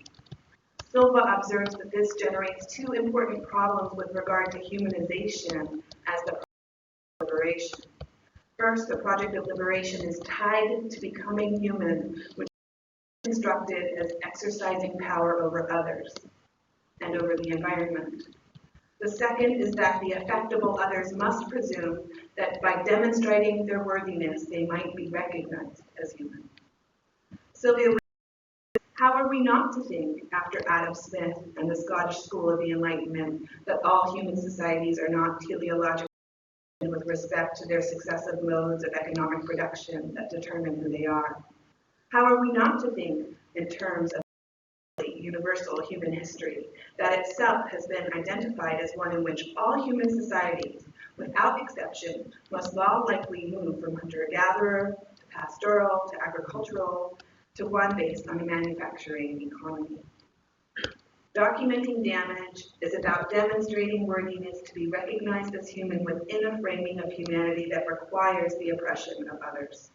Silva observes that this generates two important problems with regard to humanization as the project of liberation. First, the project of liberation is tied to becoming human, which is constructed as exercising power over others and over the environment. The second is that the affectable others must presume that by demonstrating their worthiness, they might be recognized as human. Sylvia, how are we not to think, after Adam Smith and the Scottish School of the Enlightenment, that all human societies are not teleological with respect to their successive modes of economic production that determine who they are? How are we not to think in terms of universal human history that itself has been identified as one in which all human societies, without exception, must law-likely move from hunter-gatherer to pastoral to agricultural to one based on a manufacturing economy? Documenting damage is about demonstrating worthiness to be recognized as human within a framing of humanity that requires the oppression of others.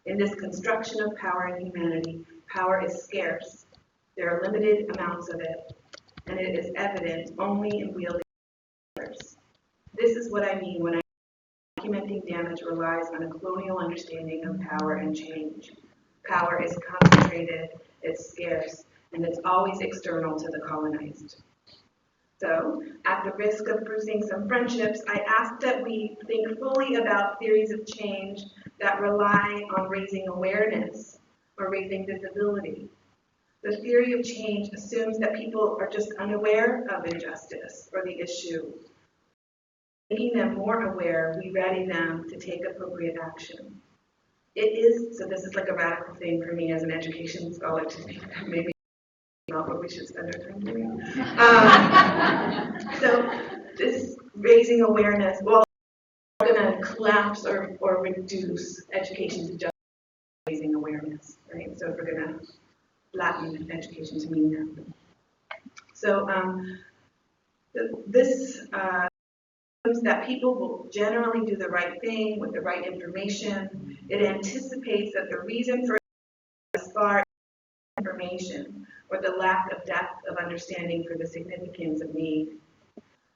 In this construction of power and humanity, power is scarce. There are limited amounts of it, and it is evident only in wielding others. This is what I mean when I say documenting damage relies on a colonial understanding of power and change. Power is concentrated, it's scarce, and it's always external to the colonized. So, at the risk of bruising some friendships, I ask that we think fully about theories of change that rely on raising awareness or raising visibility. The theory of change assumes that people are just unaware of injustice or the issue. Making them more aware, we ready them to take appropriate action. It is, so this is like a radical thing for me as an education scholar to think that maybe not what we should spend our time doing. So this raising awareness, well, we're going to collapse or reduce education to just raising awareness, right? So if we're going to flatten education to mean that. So this that people will generally do the right thing with the right information. It anticipates that the reason for as far as information or the lack of depth of understanding for the significance of need.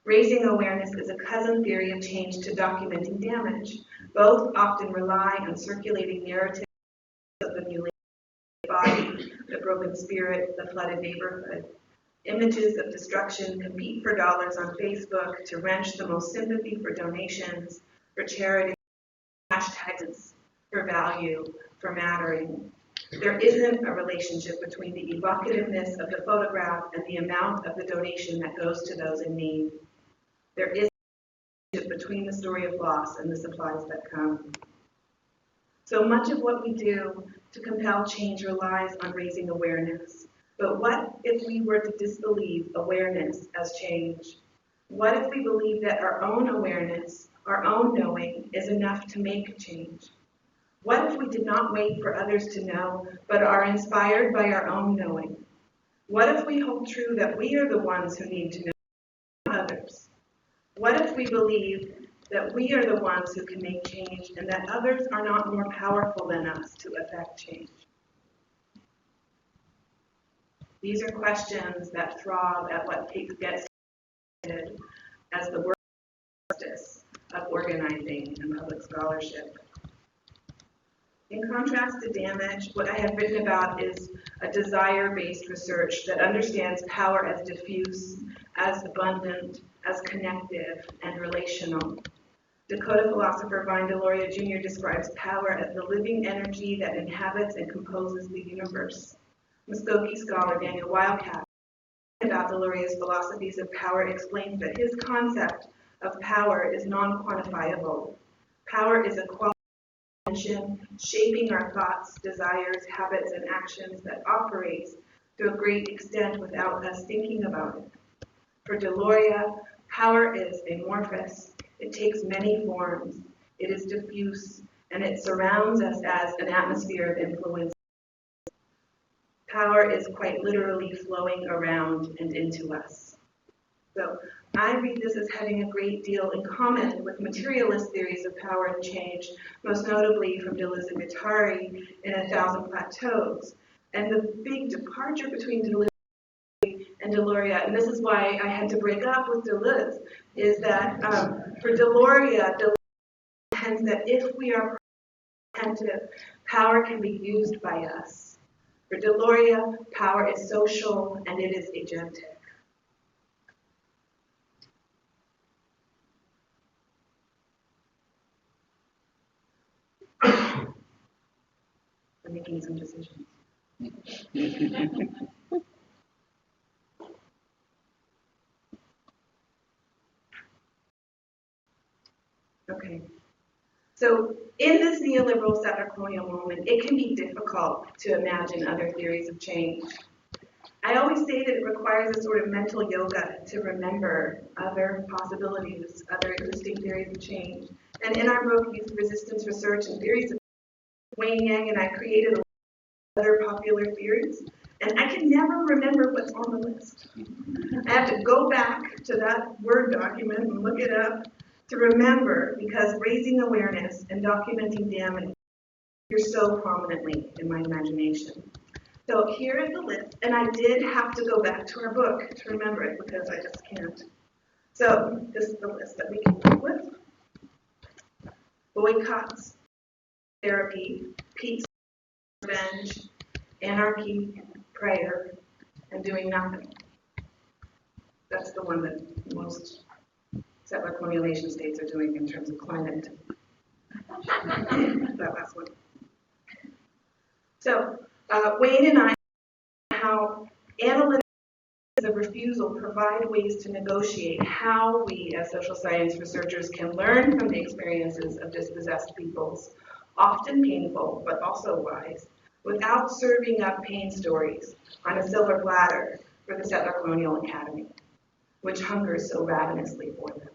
Raising awareness is a cousin theory of change to documenting damage. Both often rely on circulating narratives of the mutilated body, the broken spirit, the flooded neighborhood. Images of destruction compete for dollars on Facebook to wrench the most sympathy for donations, for charity, hashtags for value, for mattering. There isn't a relationship between the evocativeness of the photograph and the amount of the donation that goes to those in need. There is a relationship between the story of loss and the supplies that come. So much of what we do to compel change relies on raising awareness. But what if we were to disbelieve awareness as change? What if we believe that our own awareness, our own knowing, is enough to make change? What if we did not wait for others to know, but are inspired by our own knowing? What if we hold true that we are the ones who need to know, not others? What if we believe that we are the ones who can make change and that others are not more powerful than us to affect change? These are questions that throb at what gets as the work of justice, of organizing, and public scholarship. In contrast to damage, what I have written about is a desire-based research that understands power as diffuse, as abundant, as connective, and relational. Dakota philosopher Vine Deloria Jr. describes power as the living energy that inhabits and composes the universe. Muskogee scholar Daniel Wildcat, about Deloria's philosophies of power, explains that his concept of power is non-quantifiable. Power is a quality of attention, shaping our thoughts, desires, habits, and actions that operates to a great extent without us thinking about it. For Deloria, power is amorphous. It takes many forms. It is diffuse, and it surrounds us as an atmosphere of influence. Power is quite literally flowing around and into us. So I read this as having a great deal in common with materialist theories of power and change, most notably from Deleuze and Guattari in 1,000 Plateaus. And the big departure between Deleuze and Deloria, and this is why I had to break up with Deleuze, is that for Deloria contends that if we are attentive, power can be used by us. For Deloria, power is social and it is agentic. I'm making some decisions. Okay. So in this neoliberal settler colonial moment, it can be difficult to imagine other theories of change. I always say that it requires a sort of mental yoga to remember other possibilities, other existing theories of change. And in our book, Youth Resistance Research and Theories of Wayne Yang and I created other popular theories, and I can never remember what's on the list. I have to go back to that Word document and look it up to remember, because raising awareness and documenting damage appear so prominently in my imagination. So here is the list, and I did have to go back to our book to remember it because I just can't. So this is the list that we came up with. Boycotts, therapy, peace, revenge, anarchy, prayer, and doing nothing. That's the one that most settler colonial nation states are doing in terms of climate. That last one. So Wayne and I, how analytics of refusal provide ways to negotiate how we as social science researchers can learn from the experiences of dispossessed peoples, often painful but also wise, without serving up pain stories on a silver platter for the Settler Colonial Academy, which hungers so ravenously for them.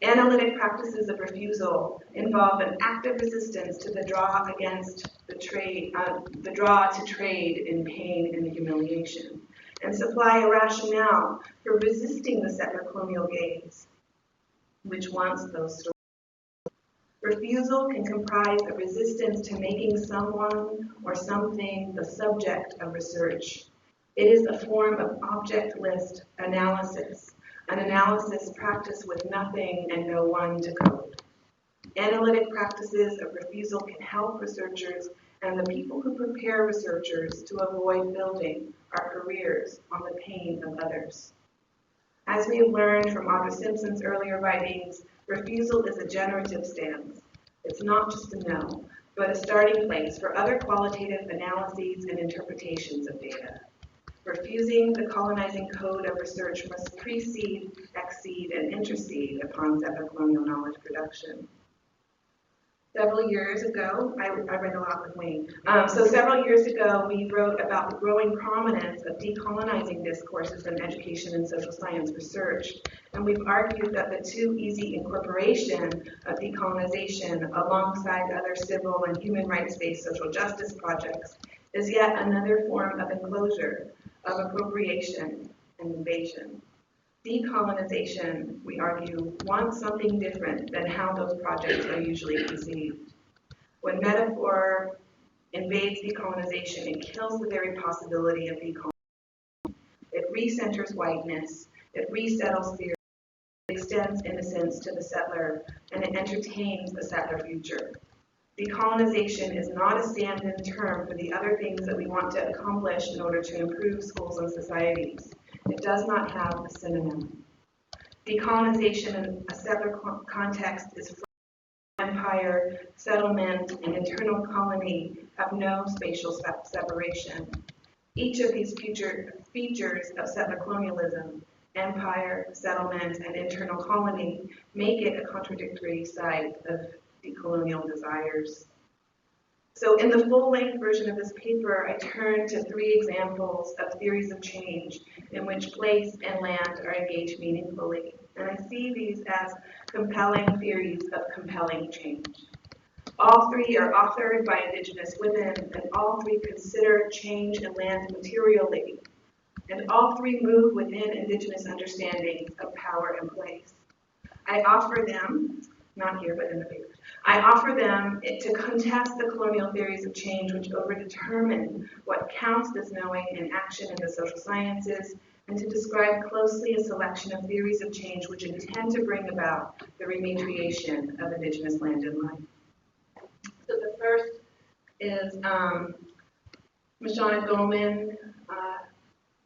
Analytic practices of refusal involve an active resistance to the draw against the draw to trade in pain and humiliation, and supply a rationale for resisting the settler colonial gaze, which wants those stories. Refusal can comprise a resistance to making someone or something the subject of research. It is a form of object-list analysis, an analysis practiced with nothing and no one to code. Analytic practices of refusal can help researchers and the people who prepare researchers to avoid building our careers on the pain of others. As we have learned from Audra Simpson's earlier writings, refusal is a generative stance. It's not just a no, but a starting place for other qualitative analyses and interpretations of data. Refusing the colonizing code of research must precede, exceed, and intercede upon settler colonial knowledge production. Several years ago, I read a lot with Wayne. Several years ago, we wrote about the growing prominence of decolonizing discourses in education and social science research. And we've argued that the too easy incorporation of decolonization alongside other civil and human rights-based social justice projects is yet another form of enclosure, of appropriation and invasion. Decolonization, we argue, wants something different than how those projects are usually conceived. When metaphor invades decolonization, it kills the very possibility of decolonization. It recenters whiteness, it resettles theory, it extends innocence to the settler, and it entertains a settler future. Decolonization is not a stand-in term for the other things that we want to accomplish in order to improve schools and societies. It does not have a synonym. Decolonization in a settler context is empire, settlement, and internal colony have no spatial separation. Each of these features of settler colonialism, empire, settlement, and internal colony, make it a contradictory side of decolonial desires. So in the full-length version of this paper, I turn to 3 examples of theories of change in which place and land are engaged meaningfully. And I see these as compelling theories of compelling change. All 3 are authored by Indigenous women, and all 3 consider change and land materially. And all 3 move within Indigenous understandings of power and place. I offer them, not here but in the paper, I offer them to contest the colonial theories of change which overdetermine what counts as knowing and action in the social sciences, and to describe closely a selection of theories of change which intend to bring about the rematriation of Indigenous land and life. So the first is Mashana Goldman,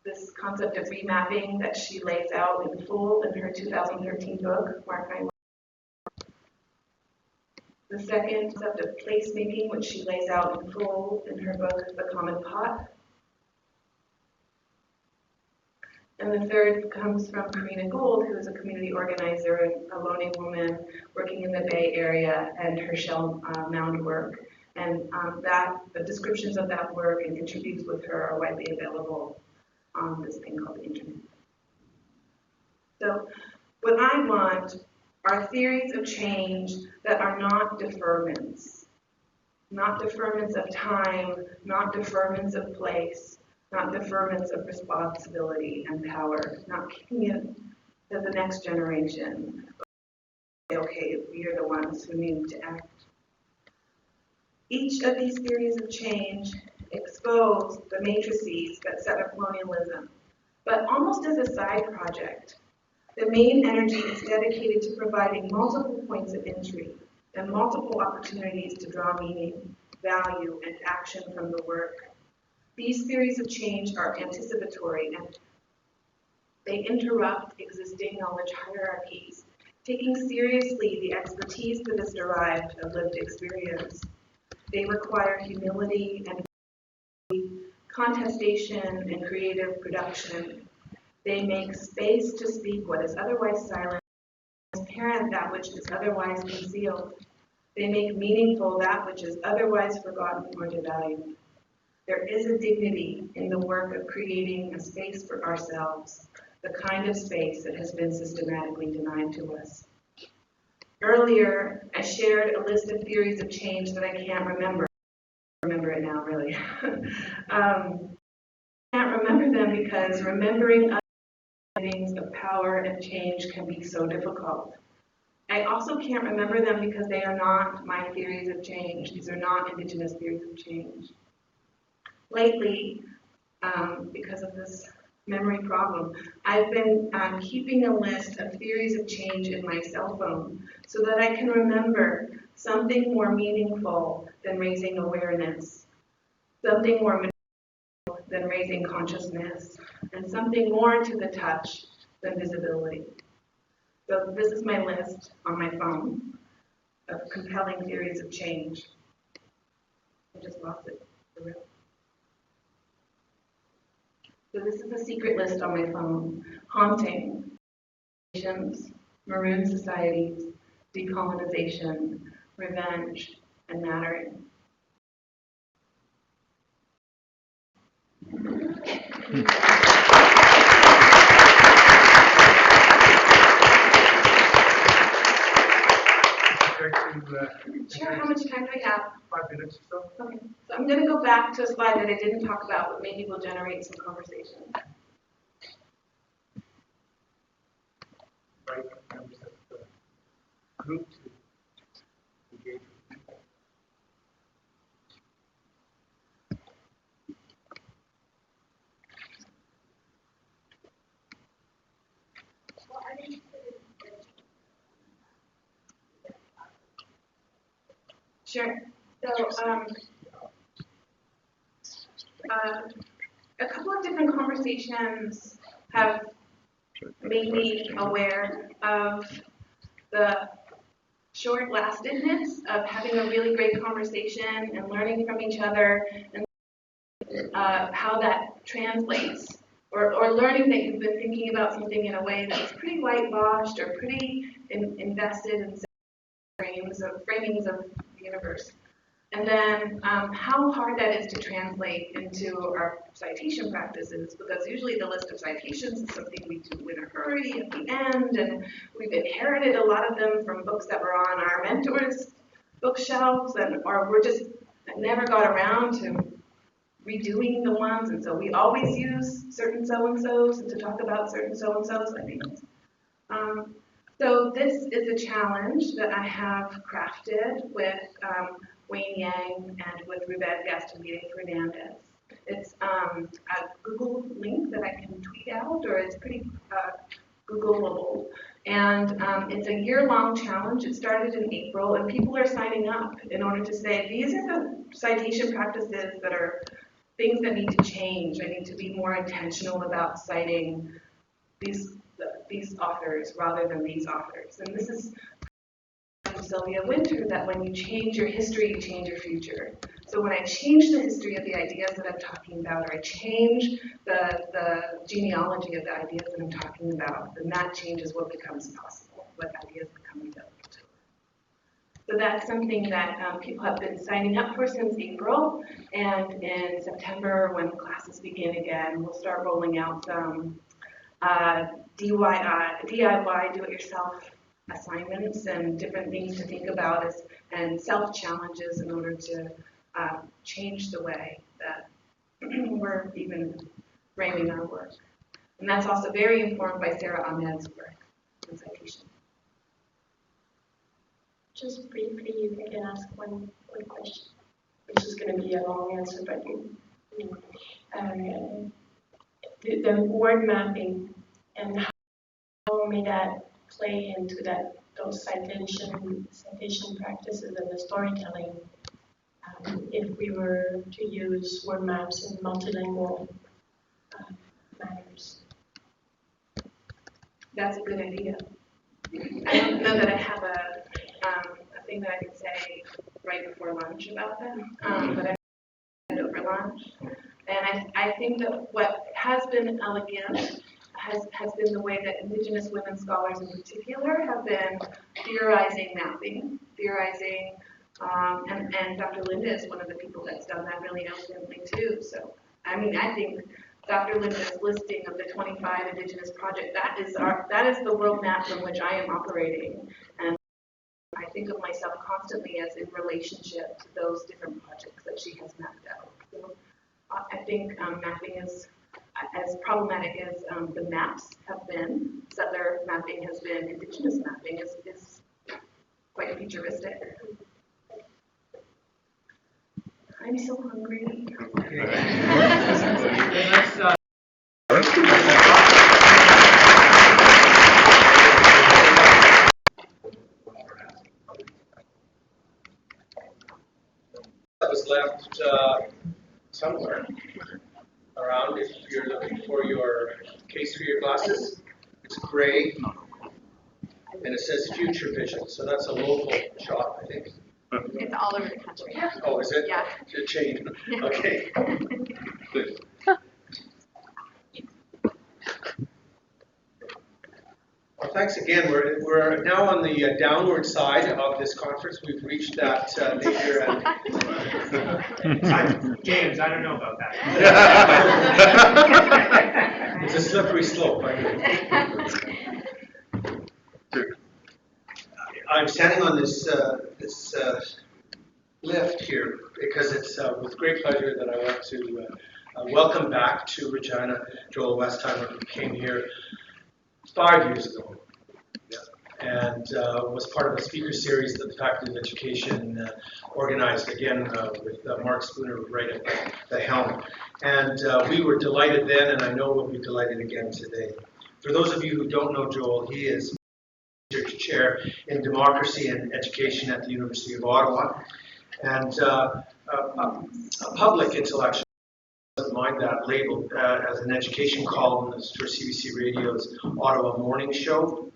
this concept of remapping that she lays out in full in her 2013 book, Mark My. The second concept of placemaking, which she lays out in full in her book, The Common Pot. And the third comes from Karina Gould, who is a community organizer, a loaning woman working in the Bay Area, and her shell mound work. And the descriptions of that work and contributes with her are widely available on this thing called the internet. So what I want are theories of change that are not deferments. Not deferments of time, not deferments of place, not deferments of responsibility and power, not kicking it to the next generation. Okay, we are the ones who need to act. Each of these theories of change expose the matrices that settler colonialism, but almost as a side project. The main energy is dedicated to providing multiple points of entry and multiple opportunities to draw meaning, value, and action from the work. These theories of change are anticipatory and they interrupt existing knowledge hierarchies, taking seriously the expertise that is derived of lived experience. They require humility and contestation and creative production. They make space to speak what is otherwise silent, transparent that which is otherwise concealed. They make meaningful that which is otherwise forgotten or devalued. There is a dignity in the work of creating a space for ourselves, the kind of space that has been systematically denied to us. Earlier, I shared a list of theories of change that I can't remember. Remember it now, really. I can't remember them because remembering other things of power and change can be so difficult. I also can't remember them because they are not my theories of change. These are not Indigenous theories of change. Lately, because of this memory problem, I've been keeping a list of theories of change in my cell phone so that I can remember something more meaningful than raising awareness, something more meaningful than raising consciousness, and something more to the touch than visibility. So this is my list on my phone of compelling theories of change. I just lost it for real. So this is a secret list on my phone. Haunting, nations, maroon societies, decolonization, revenge, and mattering. Sure, how much time do we have? 5 minutes or so. Okay, so I'm going to go back to a slide that I didn't talk about, but maybe will generate some conversation. Right, members of the group to engage with people. Sure. So, a couple of different conversations have made me aware of the short-lastedness of having a really great conversation and learning from each other, and how that translates, or learning that you've been thinking about something in a way that's pretty whitewashed or pretty invested in framings of the universe. And then how hard that is to translate into our citation practices, because usually the list of citations is something we do in a hurry at the end, and we've inherited a lot of them from books that were on our mentors' bookshelves, or we're just never got around to redoing the ones, and so we always use certain so-and-sos to talk about certain so-and-sos, I think. So this is a challenge that I have crafted with Wayne Yang and with Rubed Gastonville-Fernandez. It's a Google link that I can tweet out, or it's pretty Googleable. And it's a year-long challenge. It started in April, and people are signing up in order to say, these are the citation practices that are things that need to change. I need to be more intentional about citing these authors rather than these authors. And this is from Sylvia Winter, that when you change your history, you change your future. So when I change the history of the ideas that I'm talking about, or I change the genealogy of the ideas that I'm talking about, then that changes what becomes possible, what ideas become available to us. So that's something that people have been signing up for since April, and in September, when classes begin again, we'll start rolling out some DIY, do-it-yourself assignments and different things to think about and self-challenges in order to change the way that we're even framing our work. And that's also very informed by Sarah Ahmed's work in citation. Just briefly, if I can ask one question, which is going to be a long answer, but the word mapping and how may that play into those citation practices and the storytelling if we were to use word maps in multilingual manners. That's a good idea. I don't know that I have a thing that I could say right before lunch about them, but I had over lunch. And I think that what has been elegant has been the way that Indigenous women scholars in particular have been theorizing mapping, theorizing. And Dr. Linda is one of the people that's done that really elegantly too. So, I mean, I think Dr. Linda's listing of the 25 Indigenous projects, that is the world map from which I am operating. And I think of myself constantly as in relationship to those different projects that she has mapped out. So I think mapping is, as problematic as the maps have been, settler mapping has been, Indigenous mapping is quite futuristic. I'm so hungry. That was left somewhere around if you're looking for your case for your glasses. It's gray and it says Future Vision, so that's a local shop, I think. It's all over the country. Oh, is it? Yeah. Should change. Okay. Good. Well, thanks again. We're now on the downward side of this conference. We've reached that nadir. James, I don't know about that. It's a slippery slope. I'm standing on this lift here because it's with great pleasure that I want to welcome back to Regina Joel Westheimer, who came here 5 years ago and was part of a speaker series that the Faculty of Education organized, again with Mark Spooner right at the helm. And we were delighted then, and I know we'll be delighted again today. For those of you who don't know Joel, he is Research Chair in Democracy and Education at the University of Ottawa, and a public intellectual. Doesn't mind that label as an education columnist for CBC Radio's Ottawa Morning Show.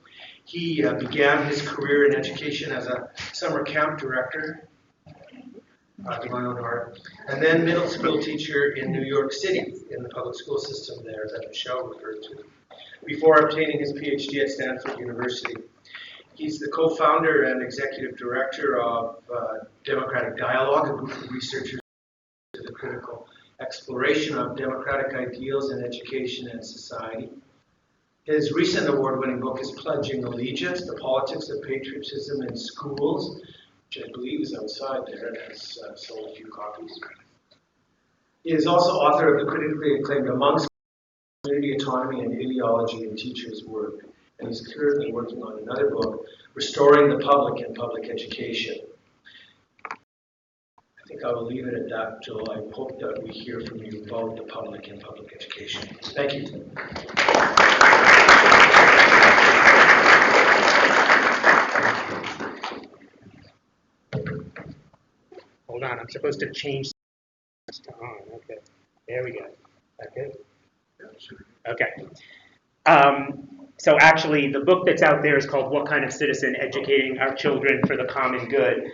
He began his career in education as a summer camp director, to my own heart, and then middle school teacher in New York City in the public school system there that Michelle referred to, before obtaining his PhD at Stanford University. He's the co-founder and executive director of Democratic Dialogue, a group of researchers to the critical exploration of democratic ideals in education and society. His recent award-winning book is Pledging Allegiance, The Politics of Patriotism in Schools, which I believe is outside there and has sold a few copies. He is also author of the critically acclaimed Among Schools, Community Autonomy and Ideology in Teachers' Work, and he's currently working on another book, Restoring the Public in Public Education. I think I will leave it at that, Joel. I hope that we hear from you about the public and public education. Thank you. Hold on, I'm supposed to change this to on. Okay, there we go. Okay. Okay. So actually, the book that's out there is called What Kind of Citizen? Educating Our Children for the Common Good.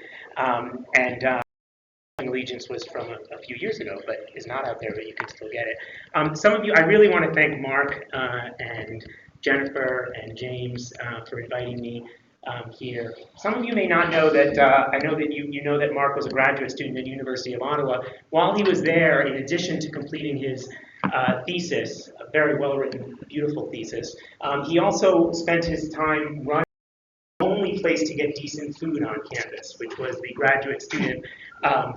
Allegiance was from a few years ago, but is not out there, but you can still get it. Some of you, I really want to thank Mark and Jennifer and James for inviting me here. Some of you may not know that, I know that you know that Mark was a graduate student at the University of Ottawa. While he was there, in addition to completing his thesis, a very well-written, beautiful thesis, he also spent his time running the only place to get decent food on campus, which was the graduate student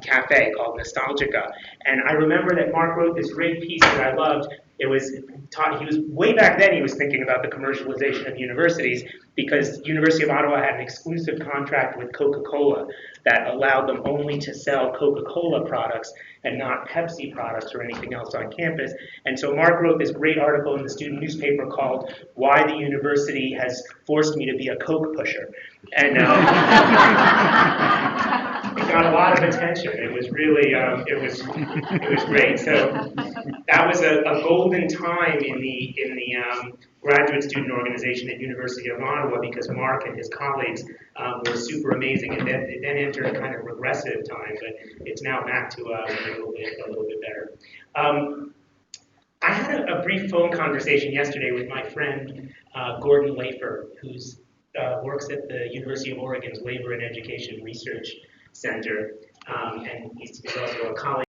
cafe called Nostalgica. And I remember that Mark wrote this great piece that I loved. It was taught, he was, way back then he was thinking about the commercialization of universities because University of Ottawa had an exclusive contract with Coca-Cola that allowed them only to sell Coca-Cola products and not Pepsi products or anything else on campus. And so Mark wrote this great article in the student newspaper called Why the University Has Forced Me to Be a Coke Pusher. And it got a lot of attention. It was really, it was great. So that was a golden time in the graduate student organization at University of Ottawa because Mark and his colleagues were super amazing. And then it then entered a kind of regressive time, but it's now back to a little bit better. I had a brief phone conversation yesterday with my friend Gordon Lafer, who's works at the University of Oregon's Labor and Education Research Center, and he's also a colleague.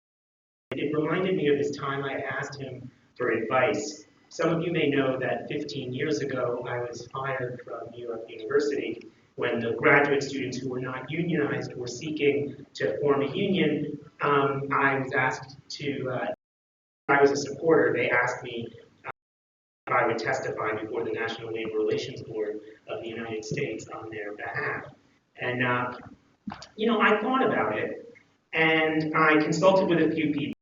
It reminded me of this time I asked him for advice. Some of you may know that 15 years ago, I was fired from New York University when the graduate students who were not unionized were seeking to form a union. I was asked to, I was a supporter. They asked me if I would testify before the National Labor Relations Board of the United States on their behalf. And, I thought about it, and I consulted with a few people.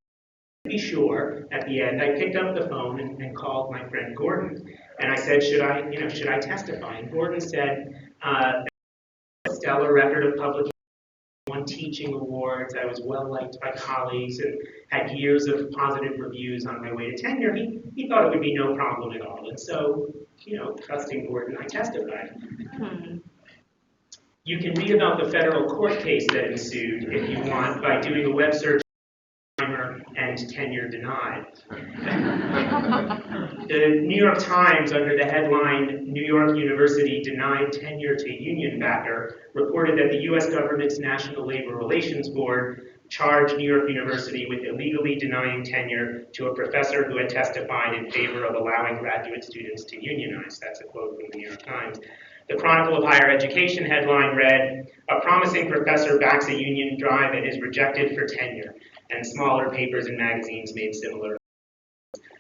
To be sure, at the end, I picked up the phone and called my friend Gordon, and I said, should I testify? And Gordon said, a stellar record of publication, won teaching awards, I was well liked by colleagues, and had years of positive reviews on my way to tenure. He thought it would be no problem at all, and so, trusting Gordon, I testified. You can read about the federal court case that ensued, if you want, by doing a web search and tenure denied. The New York Times, under the headline, New York University Denied Tenure to Union Backer, reported that the US government's National Labor Relations Board charged New York University with illegally denying tenure to a professor who had testified in favor of allowing graduate students to unionize. That's a quote from the New York Times. The Chronicle of Higher Education headline read, "A promising professor backs a union drive and is rejected for tenure," and smaller papers and magazines made similar.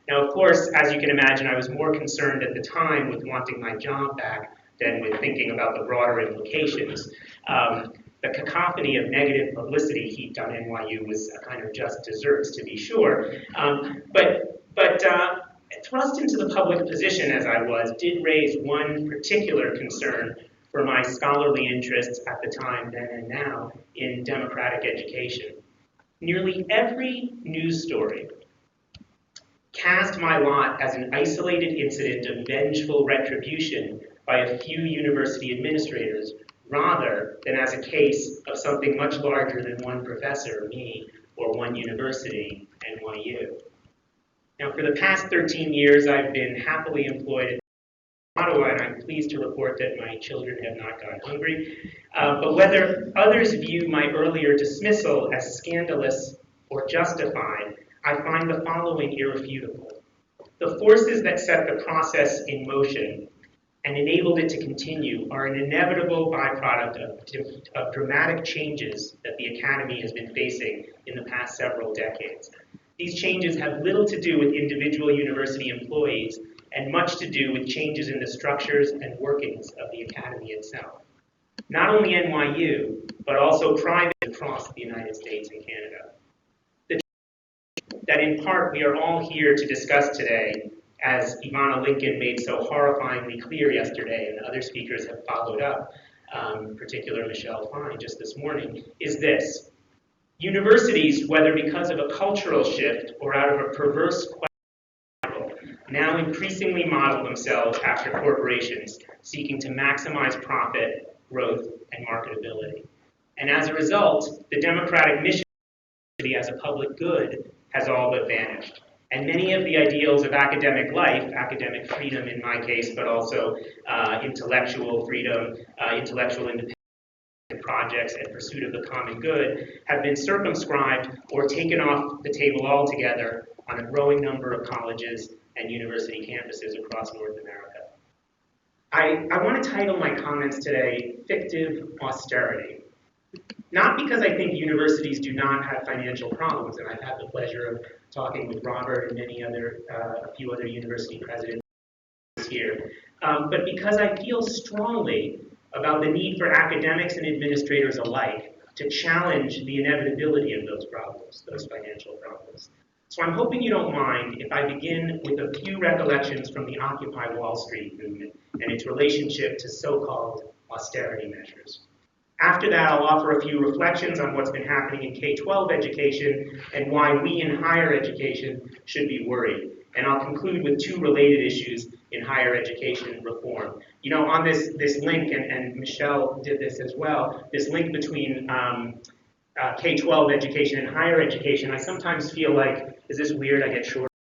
Now, of course, as you can imagine, I was more concerned at the time with wanting my job back than with thinking about the broader implications. The cacophony of negative publicity heaped on NYU was a kind of just desserts, to be sure. But thrust into the public position as I was did raise one particular concern for my scholarly interests at the time, then and now, in democratic education. Nearly every news story cast my lot as an isolated incident of vengeful retribution by a few university administrators, rather than as a case of something much larger than one professor, me, or one university, NYU. Now, for the past 13 years, I've been happily employed at Ottawa, and I'm pleased to report that my children have not gone hungry. But whether others view my earlier dismissal as scandalous or justified, I find the following irrefutable. The forces that set the process in motion and enabled it to continue are an inevitable byproduct of dramatic changes that the Academy has been facing in the past several decades. These changes have little to do with individual university employees and much to do with changes in the structures and workings of the Academy itself. Not only NYU, but also private across the United States and Canada. That in part we are all here to discuss today, as Ivana Lincoln made so horrifyingly clear yesterday, and other speakers have followed up, in particular Michelle Fine just this morning, is this. Universities, whether because of a cultural shift or out of a perverse question, now increasingly model themselves after corporations seeking to maximize profit, growth, and marketability. And as a result, the democratic mission as a public good has all but vanished. And many of the ideals of academic life, academic freedom in my case, but also intellectual freedom, intellectual independence, projects and pursuit of the common good, have been circumscribed or taken off the table altogether on a growing number of colleges and university campuses across North America. I want to title my comments today, Fictive Austerity. Not because I think universities do not have financial problems, and I've had the pleasure of talking with Robert and many other, a few other university presidents here, but because I feel strongly about the need for academics and administrators alike to challenge the inevitability of those problems, those financial problems. So I'm hoping you don't mind if I begin with a few recollections from the Occupy Wall Street movement and its relationship to so-called austerity measures. After that, I'll offer a few reflections on what's been happening in K-12 education and why we in higher education should be worried. And I'll conclude with two related issues in higher education reform. You know, on this link, and Michelle did this as well, this link between K-12 education and higher education, I sometimes feel like, is this weird? I get short.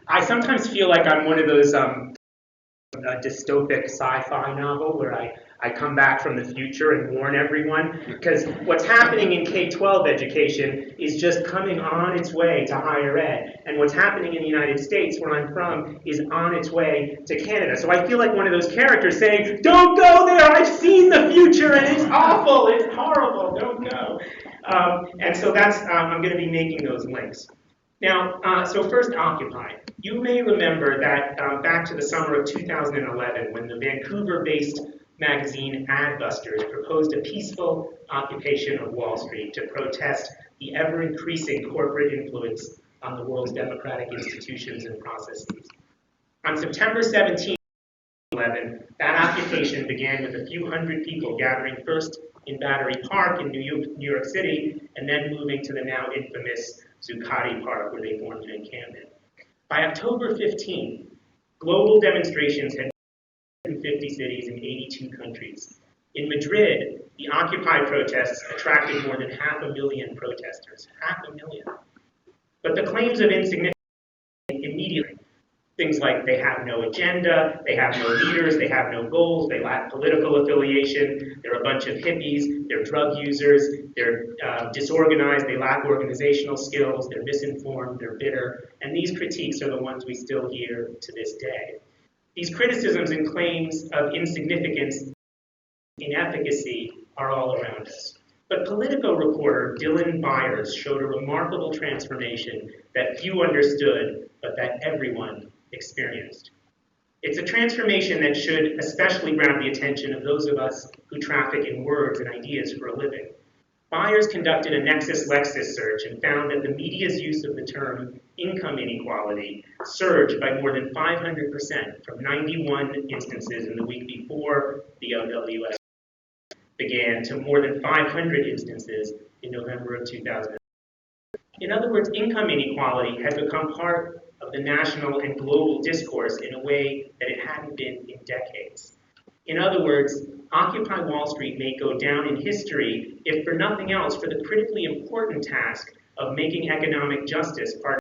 I sometimes feel like I'm one of those a dystopic sci-fi novel where I come back from the future and warn everyone, because what's happening in K-12 education is just coming on its way to higher ed, and what's happening in the United States, where I'm from, is on its way to Canada. So I feel like one of those characters saying, don't go there, I've seen the future, and it's awful, it's horrible, don't go. And so that's, I'm going to be making those links. Now, so first, Occupy. You may remember that back to the summer of 2011, when the Vancouver-based magazine Adbusters proposed a peaceful occupation of Wall Street to protest the ever-increasing corporate influence on the world's democratic institutions and processes. On September 17, 2011, that occupation began with a few hundred people gathering first in Battery Park in New York City, and then moving to the now infamous Zuccotti Park, where they formed an encampment. By October 15, global demonstrations had been in 50 cities in 82 countries. In Madrid, the Occupy protests attracted more than 500,000 protesters. 500,000. But the claims of insignificance immediately. Things like they have no agenda, they have no leaders, they have no goals, they lack political affiliation, they're a bunch of hippies, they're drug users, they're disorganized, they lack organizational skills, they're misinformed, they're bitter, and these critiques are the ones we still hear to this day. These criticisms and claims of insignificance, inefficacy, are all around us. But Politico reporter Dylan Byers showed a remarkable transformation that few understood, but that everyone experienced. It's a transformation that should especially grab the attention of those of us who traffic in words and ideas for a living. Byers conducted a Nexus Lexis search and found that the media's use of the term income inequality surged by more than 500% from 91 instances in the week before the OWS began to more than 500 instances in November of 2000. In other words, income inequality has become part of the national and global discourse in a way that it hadn't been in decades. In other words, Occupy Wall Street may go down in history, if for nothing else, for the critically important task of making economic justice part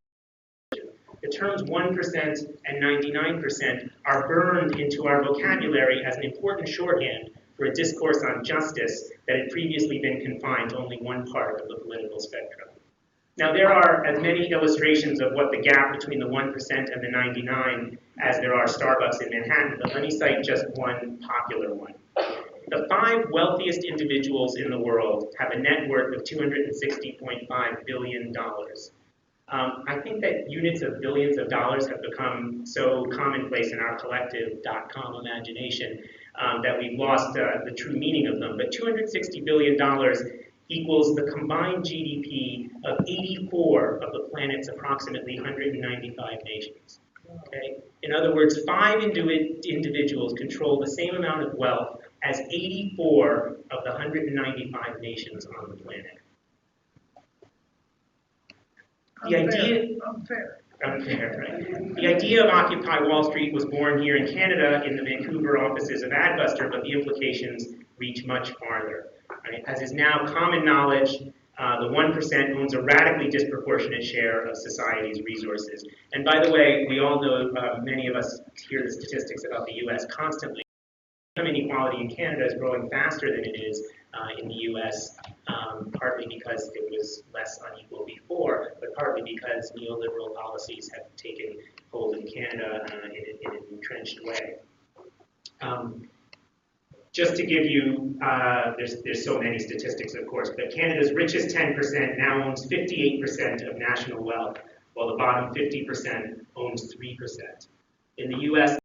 of the terms 1% and 99% are burned into our vocabulary as an important shorthand for a discourse on justice that had previously been confined to only one part of the political spectrum. Now, there are as many illustrations of what the gap between the 1% and the 99 as there are Starbucks in Manhattan, but let me cite just one popular one. The 5 wealthiest individuals in the world have a net worth of $260.5 billion. I think that units of billions of dollars have become so commonplace in our collective .com imagination that we've lost the true meaning of them. But $260 billion equals the combined GDP of 84 of the planet's approximately 195 nations. Okay? In other words, 5 individuals control the same amount of wealth as 84 of the 195 nations on the planet. The Unfair. Unfair, right? The idea of Occupy Wall Street was born here in Canada in the Vancouver offices of Adbuster, but the implications reach much farther. Right? As is now common knowledge, the 1% owns a radically disproportionate share of society's resources. And by the way, we all know, many of us hear the statistics about the US constantly. Income inequality in Canada is growing faster than it is in the US, partly because it was less unequal before, but partly because neoliberal policies have taken hold in Canada in an entrenched way. Just to give you, there's so many statistics, of course, but Canada's richest 10% now owns 58% of national wealth, while the bottom 50% owns 3%. In the US,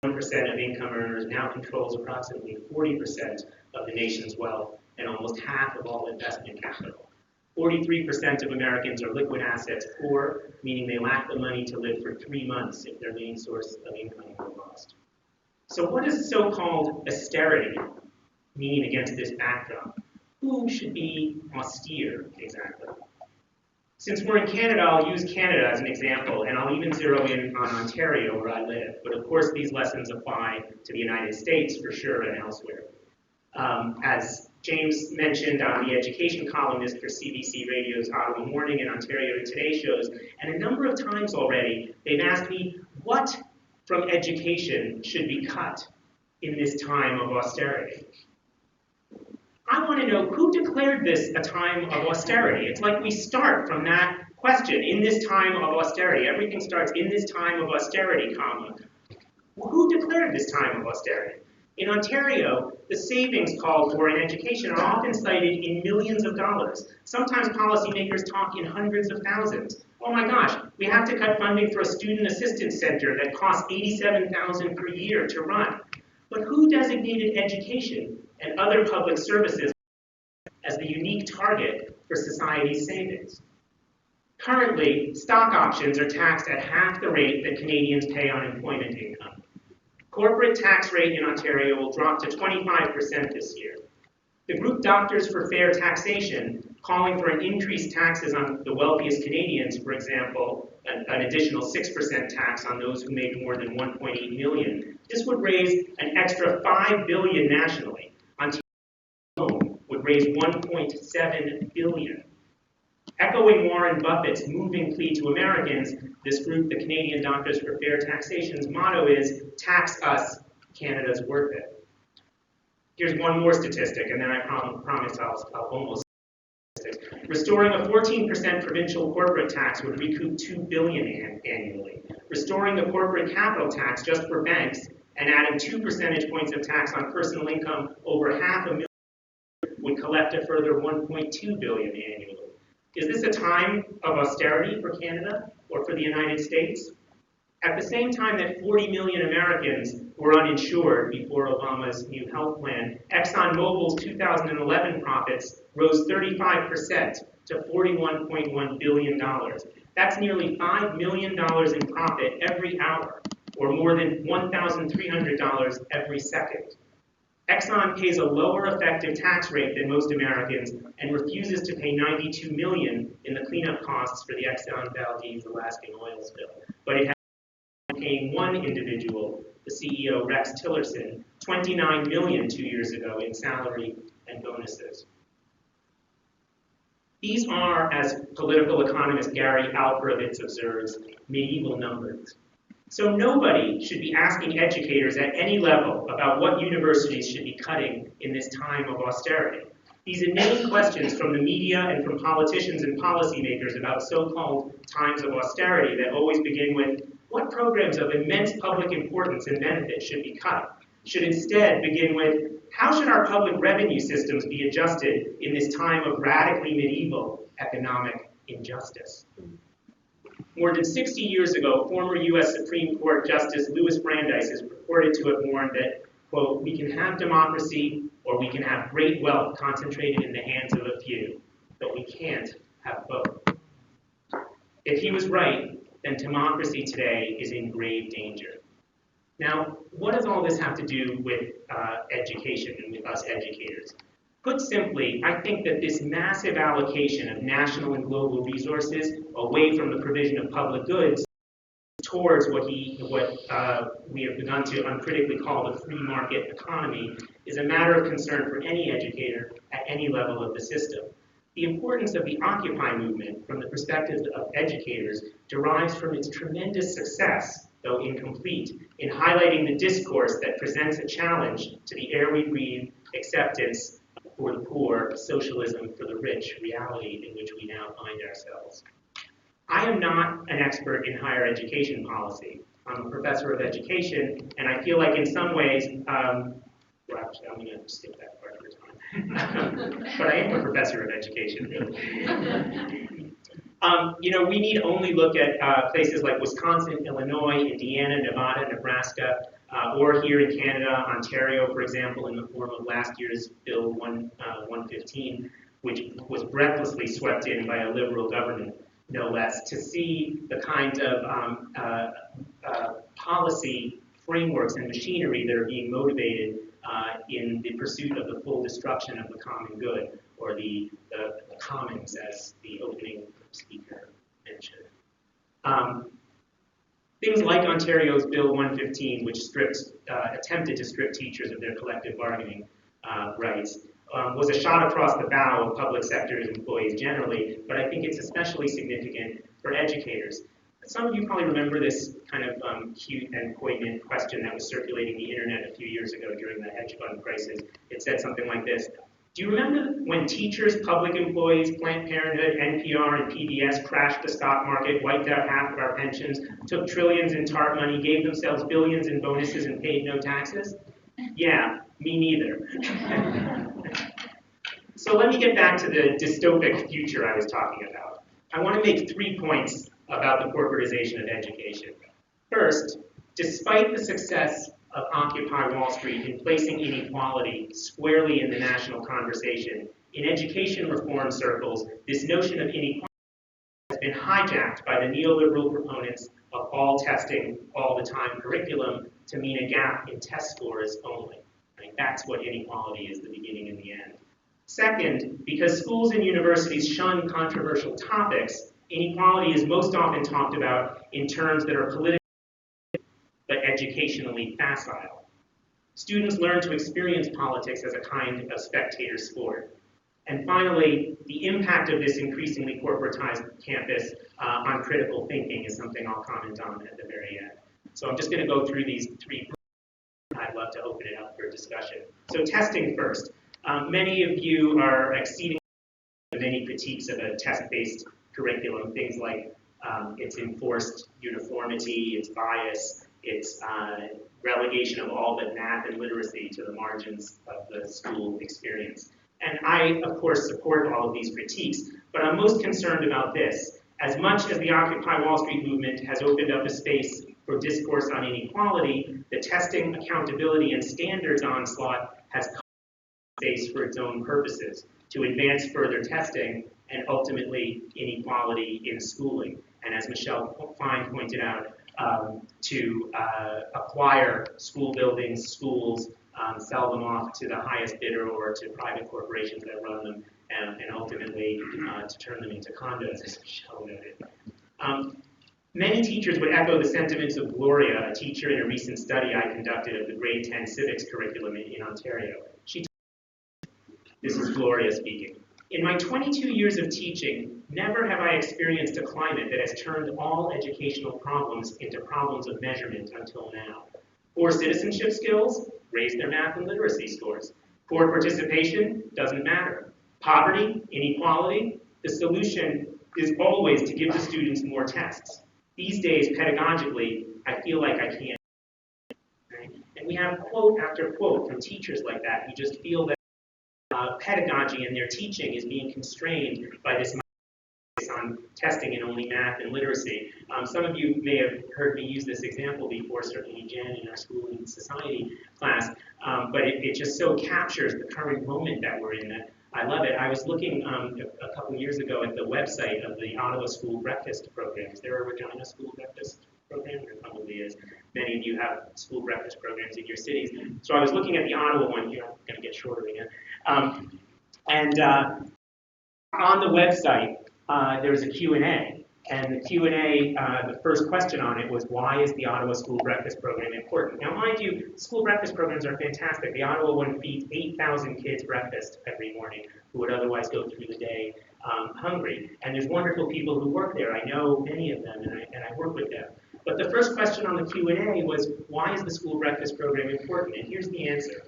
1% of income earners now controls approximately 40% of the nation's wealth and almost half of all investment capital. 43% of Americans are liquid assets poor, meaning they lack the money to live for 3 months if their main source of income were lost. So what does so-called austerity mean against this backdrop? Who should be austere exactly? Since we're in Canada, I'll use Canada as an example, and I'll even zero in on Ontario, where I live. But of course, these lessons apply to the United States for sure and elsewhere. As James mentioned, I'm the education columnist for CBC Radio's Ottawa Morning and Ontario Today shows, and a number of times already, they've asked me, what from education should be cut in this time of austerity? I want to know who declared this a time of austerity. It's like we start from that question, in this time of austerity. Everything starts in this time of austerity, comma. Who declared this time of austerity? In Ontario, the savings called for in education are often cited in millions of dollars. Sometimes policymakers talk in hundreds of thousands. Oh my gosh, we have to cut funding for a student assistance center that costs $87,000 per year to run. But who designated education and other public services as the unique target for society's savings? Currently, stock options are taxed at half the rate that Canadians pay on employment income. Corporate tax rate in Ontario will drop to 25% this year. The group Doctors for Fair Taxation, calling for an increased taxes on the wealthiest Canadians, for example, an additional 6% tax on those who make more than 1.8 million. This would raise an extra $5 billion nationally. Ontario alone would raise $1.7 billion. Echoing Warren Buffett's moving plea to Americans, this group, the Canadian Doctors for Fair Taxation's motto is, tax us, Canada's worth it. Here's one more statistic, and then I promise I'll almost. Restoring a 14% provincial corporate tax would recoup $2 billion annually. Restoring the corporate capital tax just for banks and adding 2 percentage points of tax on personal income over $500,000 would collect a further $1.2 billion annually. Is this a time of austerity for Canada or for the United States? At the same time that 40 million Americans were uninsured before Obama's new health plan, ExxonMobil's 2011 profits rose 35% to $41.1 billion. That's nearly $5 million in profit every hour, or more than $1,300 every second. Exxon pays a lower effective tax rate than most Americans and refuses to pay $92 million in the cleanup costs for the Exxon Valdez Alaskan oil spill. But it has been paying one individual, the CEO Rex Tillerson, $29 million 2 years ago in salary and bonuses. These are, as political economist Gary Alperovitz observes, medieval numbers. So nobody should be asking educators at any level about what universities should be cutting in this time of austerity. These inane questions from the media and from politicians and policymakers about so-called times of austerity that always begin with, what programs of immense public importance and benefit should be cut, should instead begin with, how should our public revenue systems be adjusted in this time of radically medieval economic injustice? More than 60 years ago, former U.S. Supreme Court Justice Louis Brandeis is reported to have warned that, quote, we can have democracy or we can have great wealth concentrated in the hands of a few, but we can't have both. If he was right, then democracy today is in grave danger. Now, what does all this have to do with education and with us educators? Put simply, I think that this massive allocation of national and global resources away from the provision of public goods towards what we have begun to uncritically call the free market economy is a matter of concern for any educator at any level of the system. The importance of the Occupy movement from the perspective of educators derives from its tremendous success, though incomplete, in highlighting the discourse that presents a challenge to the air we breathe, acceptance for the poor, socialism for the rich reality in which we now find ourselves. I am not an expert in higher education policy. I'm a professor of education, and I feel like in some ways, well, actually, I'm going to skip that part for time. But I am a professor of education, really. We need only look at places like Wisconsin, Illinois, Indiana, Nevada, Nebraska, or here in Canada, Ontario, for example, in the form of last year's Bill 115, which was breathlessly swept in by a Liberal government, no less, to see the kind of policy frameworks and machinery that are being motivated in the pursuit of the full destruction of the common good, or the commons, as the opening speaker mentioned. Things like Ontario's Bill 115, which attempted to strip teachers of their collective bargaining rights, was a shot across the bow of public sector employees generally, but I think it's especially significant for educators. Some of you probably remember this kind of cute and poignant question that was circulating the internet a few years ago during the hedge fund crisis. It said something like this: do you remember when teachers, public employees, Planned Parenthood, NPR, and PBS crashed the stock market, wiped out half of our pensions, took trillions in TARP money, gave themselves billions in bonuses, and paid no taxes? Yeah, me neither. So let me get back to the dystopic future I was talking about. I want to make 3 points about the corporatization of education. First, despite the success of Occupy Wall Street in placing inequality squarely in the national conversation, in education reform circles, this notion of inequality has been hijacked by the neoliberal proponents of all testing, all the time curriculum to mean a gap in test scores only. Right? That's what inequality is, the beginning and the end. Second, because schools and universities shun controversial topics, inequality is most often talked about in terms that are politically but educationally facile. Students learn to experience politics as a kind of spectator sport. And finally, the impact of this increasingly corporatized campus on critical thinking is something I'll comment on at the very end. So I'm just going to go through these 3 points. I'd love to open it up for discussion. So testing first. Many of you are exceeding many critiques of a test-based curriculum, things like its enforced uniformity, its bias, its relegation of all but math and literacy to the margins of the school experience. And I, of course, support all of these critiques, but I'm most concerned about this. As much as the Occupy Wall Street movement has opened up a space for discourse on inequality, the testing, accountability, and standards onslaught has come space for its own purposes, to advance further testing and ultimately inequality in schooling. And as Michelle Fine pointed out, to acquire school buildings, schools, sell them off to the highest bidder or to private corporations that run them, and ultimately to turn them into condos, as Michelle noted. Many teachers would echo the sentiments of Gloria, a teacher in a recent study I conducted of the grade 10 civics curriculum in Ontario. This is Gloria speaking. In my 22 years of teaching, never have I experienced a climate that has turned all educational problems into problems of measurement until now. Poor citizenship skills, raise their math and literacy scores. Poor participation, doesn't matter. Poverty, inequality, the solution is always to give the students more tests. These days, pedagogically, I feel like I can't. Right? And we have quote after quote from teachers like that who just feel that pedagogy and their teaching is being constrained by this on testing in only math and literacy. Some of you may have heard me use this example before, certainly Jen in our School and Society class, but it just so captures the current moment that we're in that I love it. I was looking a couple years ago at the website of the Ottawa School Breakfast Program. Is there a Regina School Breakfast Program? There probably is. Many of you have school breakfast programs in your cities. So I was looking at the Ottawa one here. I'm going to get shorter again. On the website, there was a Q&A. And the Q&A, the first question on it was, why is the Ottawa School Breakfast Program important? Now, mind you, school breakfast programs are fantastic. The Ottawa one feeds 8,000 kids breakfast every morning who would otherwise go through the day hungry. And there's wonderful people who work there. I know many of them, and I work with them. But the first question on the Q&A was, why is the school breakfast program important? And here's the answer.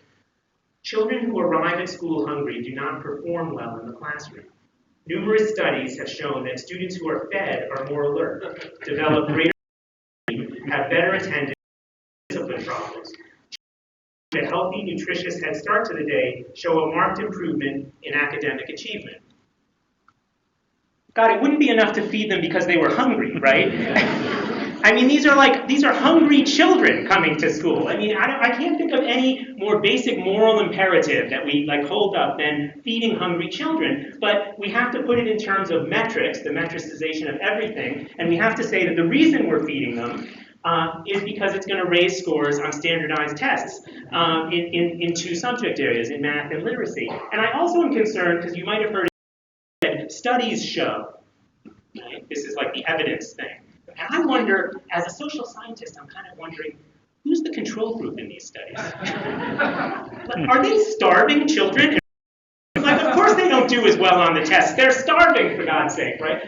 Children who arrive at school hungry do not perform well in the classroom. Numerous studies have shown that students who are fed are more alert, develop greater, have better attendance, discipline problems. A healthy, nutritious head start to the day show a marked improvement in academic achievement. God, it wouldn't be enough to feed them because they were hungry, right? I mean, these are hungry children coming to school. I mean, I can't think of any more basic moral imperative that we hold up than feeding hungry children. But we have to put it in terms of metrics, the metricization of everything, and we have to say that the reason we're feeding them is because it's going to raise scores on standardized tests in 2 subject areas, in math and literacy. And I also am concerned, because you might have heard that studies show, right? This is like the evidence thing. And I wonder, as a social scientist, I'm kind of wondering, who's the control group in these studies? Are they starving children? Of course they don't do as well on the tests. They're starving, for God's sake, right?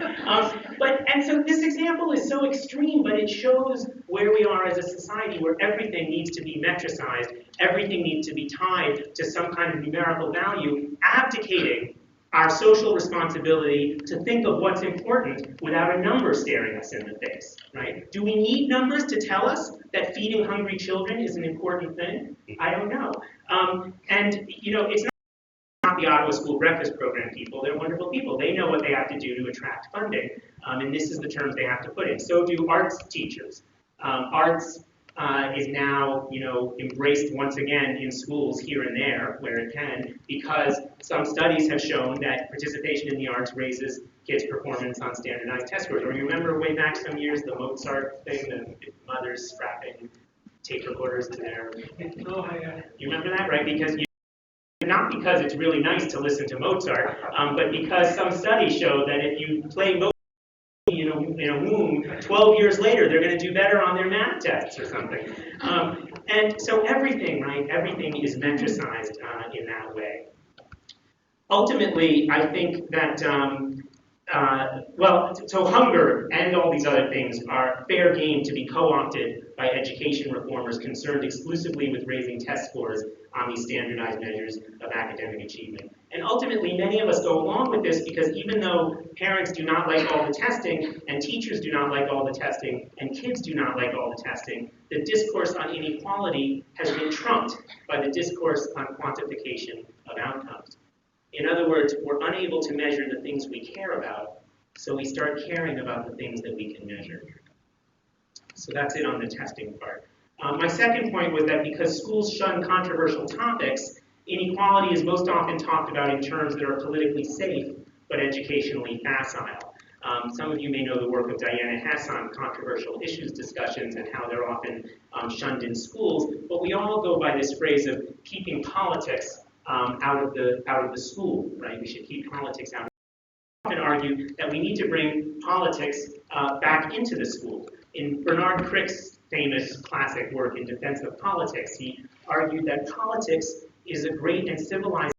But and so this example is so extreme, but it shows where we are as a society where everything needs to be metricized, everything needs to be tied to some kind of numerical value, abdicating our social responsibility to think of what's important without a number staring us in the face, right? Do we need numbers to tell us that feeding hungry children is an important thing? I don't know. And you know, it's not the Ottawa School Breakfast Program people. They're wonderful people. They know what they have to do to attract funding, and this is the terms they have to put in. So do arts teachers. Arts is now, you know, embraced once again in schools here and there where it can, because some studies have shown that participation in the arts raises kids' performance on standardized test scores. Or you remember way back some years the Mozart thing, the mothers strapping tape recorders to their. You remember that, right? Not because it's really nice to listen to Mozart, but because some studies show that if you play Mozart in a womb, 12 years later, they're going to do better on their math tests or something. And so everything, right, everything is metricized in that way. Ultimately, I think that, so hunger and all these other things are fair game to be co-opted by education reformers concerned exclusively with raising test scores on these standardized measures of academic achievement. And ultimately, many of us go along with this because even though parents do not like all the testing, and teachers do not like all the testing, and kids do not like all the testing, the discourse on inequality has been trumped by the discourse on quantification of outcomes. In other words, we're unable to measure the things we care about, so we start caring about the things that we can measure. So that's it on the testing part. My second point was that because schools shun controversial topics, inequality is most often talked about in terms that are politically safe, but educationally facile. Some of you may know the work of Diana Hess on controversial issues discussions and how they're often shunned in schools, but we all go by this phrase of keeping politics out of the school, right? We should keep politics out. I often argue that we need to bring politics back into the school. In Bernard Crick's famous classic work, In Defense of Politics, he argued that politics is a great and civilized.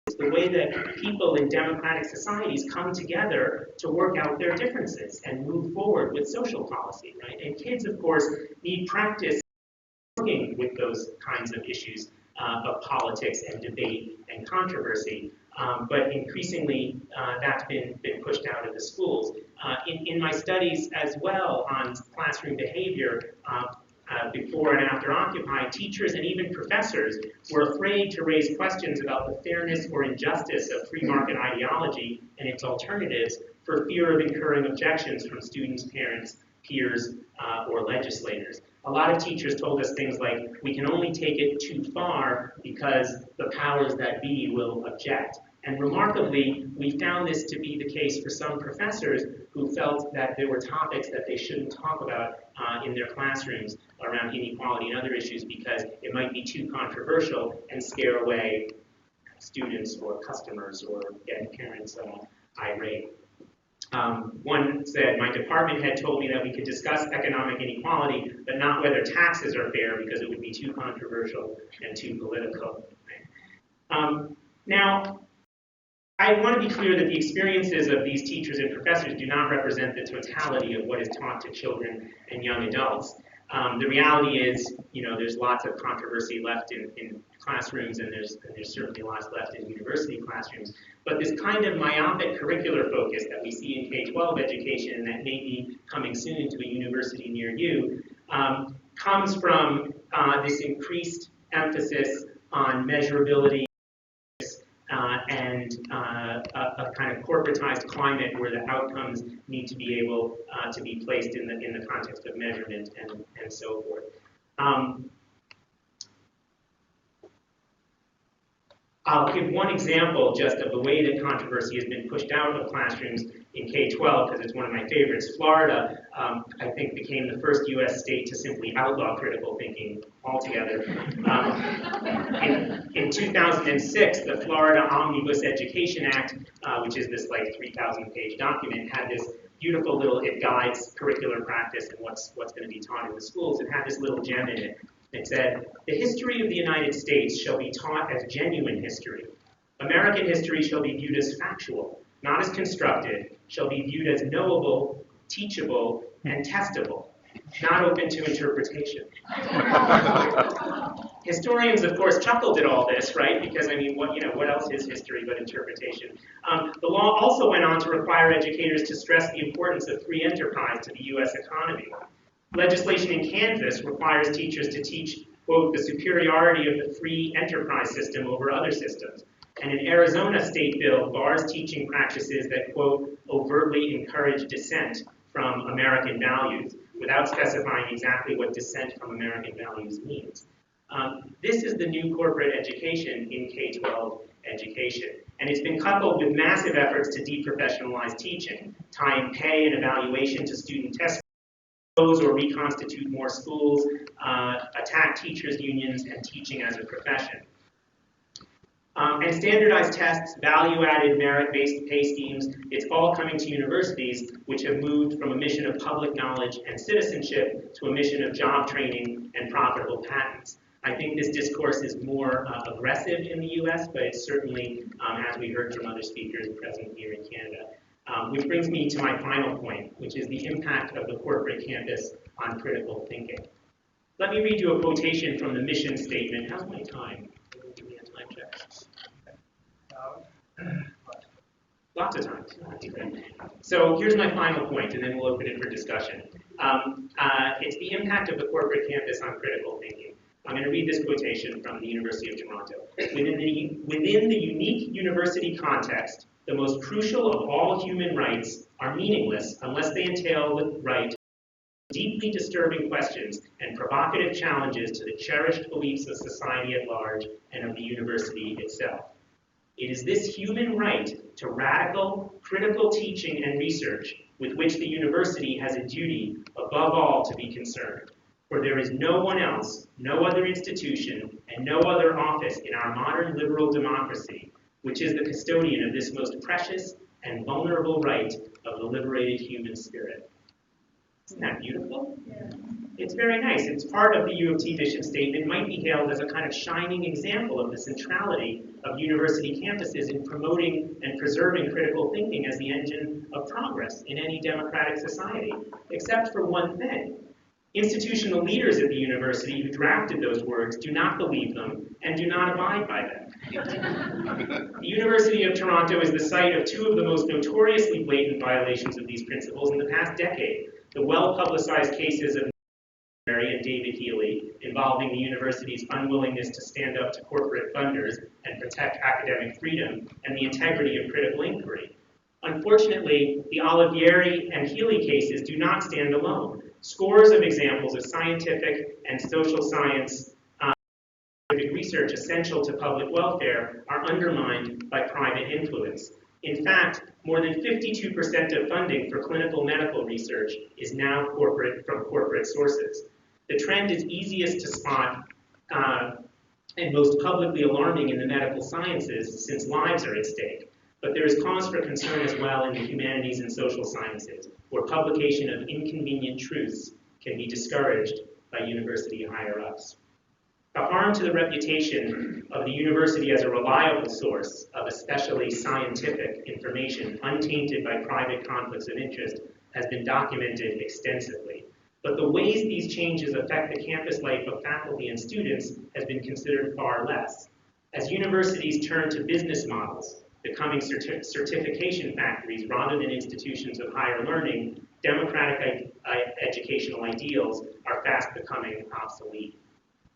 It's the way that people in democratic societies come together to work out their differences and move forward with social policy, right? And kids, of course, need practice working with those kinds of issues of politics and debate and controversy. But increasingly, that's been pushed out of the schools. In my studies as well on classroom behavior, before and after Occupy, teachers and even professors were afraid to raise questions about the fairness or injustice of free market ideology and its alternatives for fear of incurring objections from students, parents, peers, or legislators. A lot of teachers told us things like, we can only take it too far because the powers that be will object. And remarkably, we found this to be the case for some professors who felt that there were topics that they shouldn't talk about in their classrooms around inequality and other issues because it might be too controversial and scare away students or customers or get parents irate. One said, my department had told me that we could discuss economic inequality, but not whether taxes are fair because it would be too controversial and too political. Now, I want to be clear that the experiences of these teachers and professors do not represent the totality of what is taught to children and young adults. The reality is, there's lots of controversy left in classrooms, and there's certainly lots left in university classrooms. But this kind of myopic curricular focus that we see in K-12 education, and that may be coming soon to a university near you, comes from this increased emphasis on measurability and a kind of corporatized climate where the outcomes need to be able to be placed in the context of measurement and so forth. I'll give one example just of the way that controversy has been pushed out of classrooms in K-12 because it's one of my favorites. Florida, I think, became the first U.S. state to simply outlaw critical thinking altogether. In 2006, the Florida Omnibus Education Act, which is this like 3,000-page document, had this beautiful little, it guides curricular practice and what's going to be taught in the schools. It had this little gem in it. It said, the history of the United States shall be taught as genuine history. American history shall be viewed as factual, not as constructed, shall be viewed as knowable teachable, and testable, not open to interpretation. Historians, of course, chuckled at all this, right? Because, I mean, what else is history but interpretation? The law also went on to require educators to stress the importance of free enterprise to the U.S. economy. Legislation in Kansas requires teachers to teach, quote, the superiority of the free enterprise system over other systems. And an Arizona state bill bars teaching practices that, quote, overtly encourage dissent from American values, without specifying exactly what dissent from American values means. This is the new corporate education in K-12 education. And it's been coupled with massive efforts to deprofessionalize teaching, tying pay and evaluation to student test scores or reconstitute more schools, attack teachers' unions, and teaching as a profession. And standardized tests, value-added merit-based pay schemes, it's all coming to universities which have moved from a mission of public knowledge and citizenship to a mission of job training and profitable patents. I think this discourse is more aggressive in the US, but it's certainly, as we heard from other speakers, present here in Canada. Which brings me to my final point, which is the impact of the corporate campus on critical thinking. Let me read you a quotation from the mission statement. How's my time? Give me a time check. Lots of time. So here's my final point, and then we'll open it for discussion. It's the impact of the corporate campus on critical thinking. I'm going to read this quotation from the University of Toronto. Within the unique university context, the most crucial of all human rights are meaningless unless they entail the right to deeply disturbing questions and provocative challenges to the cherished beliefs of society at large and of the university itself. It is this human right to radical, critical teaching and research with which the university has a duty, above all, to be concerned. For there is no one else, no other institution, and no other office in our modern liberal democracy which is the custodian of this most precious and vulnerable right of the liberated human spirit. Isn't that beautiful? Yeah. It's very nice. It's part of the U of T mission statement. It might be hailed as a kind of shining example of the centrality of university campuses in promoting and preserving critical thinking as the engine of progress in any democratic society, except for one thing. Institutional leaders at the university who drafted those words do not believe them and do not abide by them. The University of Toronto is the site of two of the most notoriously blatant violations of these principles in the past decade. The well-publicized cases of Mary and David Healy involving the university's unwillingness to stand up to corporate funders and protect academic freedom and the integrity of critical inquiry. Unfortunately, the Olivieri and Healy cases do not stand alone. Scores of examples of scientific and social science research essential to public welfare are undermined by private influence. In fact, more than 52% of funding for clinical medical research is now from corporate sources. The trend is easiest to spot and most publicly alarming in the medical sciences since lives are at stake. But there is cause for concern as well in the humanities and social sciences, where publication of inconvenient truths can be discouraged by university higher-ups. The harm to the reputation of the university as a reliable source of especially scientific information untainted by private conflicts of interest has been documented extensively. But the ways these changes affect the campus life of faculty and students has been considered far less. As universities turn to business models, becoming certification factories rather than institutions of higher learning, democratic educational ideals are fast becoming obsolete.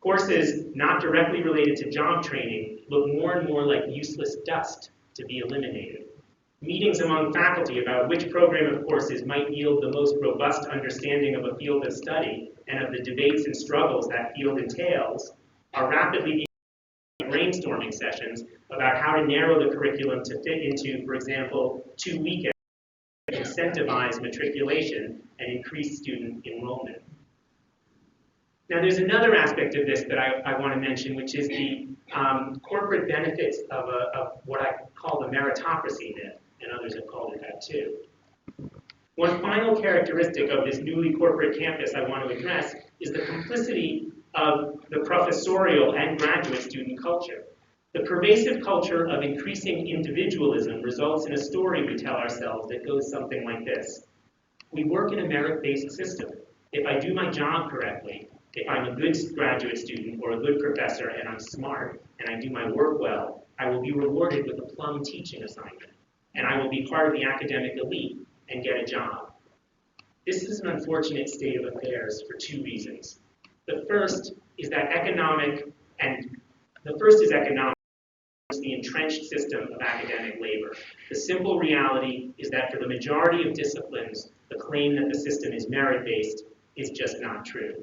Courses not directly related to job training look more and more like useless dust to be eliminated. Meetings among faculty about which program of courses might yield the most robust understanding of a field of study and of the debates and struggles that field entails are rapidly brainstorming sessions about how to narrow the curriculum to fit into, for example, 2 weekends, incentivize matriculation, and increase student enrollment. Now, there's another aspect of this that I want to mention, which is the corporate benefits of what I call the meritocracy myth, and others have called it that too. One final characteristic of this newly corporate campus I want to address is the complicity of the professorial and graduate student culture. The pervasive culture of increasing individualism results in a story we tell ourselves that goes something like this. We work in a merit-based system. If I do my job correctly, if I'm a good graduate student or a good professor and I'm smart and I do my work well, I will be rewarded with a plum teaching assignment. And I will be part of the academic elite and get a job. This is an unfortunate state of affairs for two reasons. The first is economic, the entrenched system of academic labor. The simple reality is that for the majority of disciplines, the claim that the system is merit-based is just not true.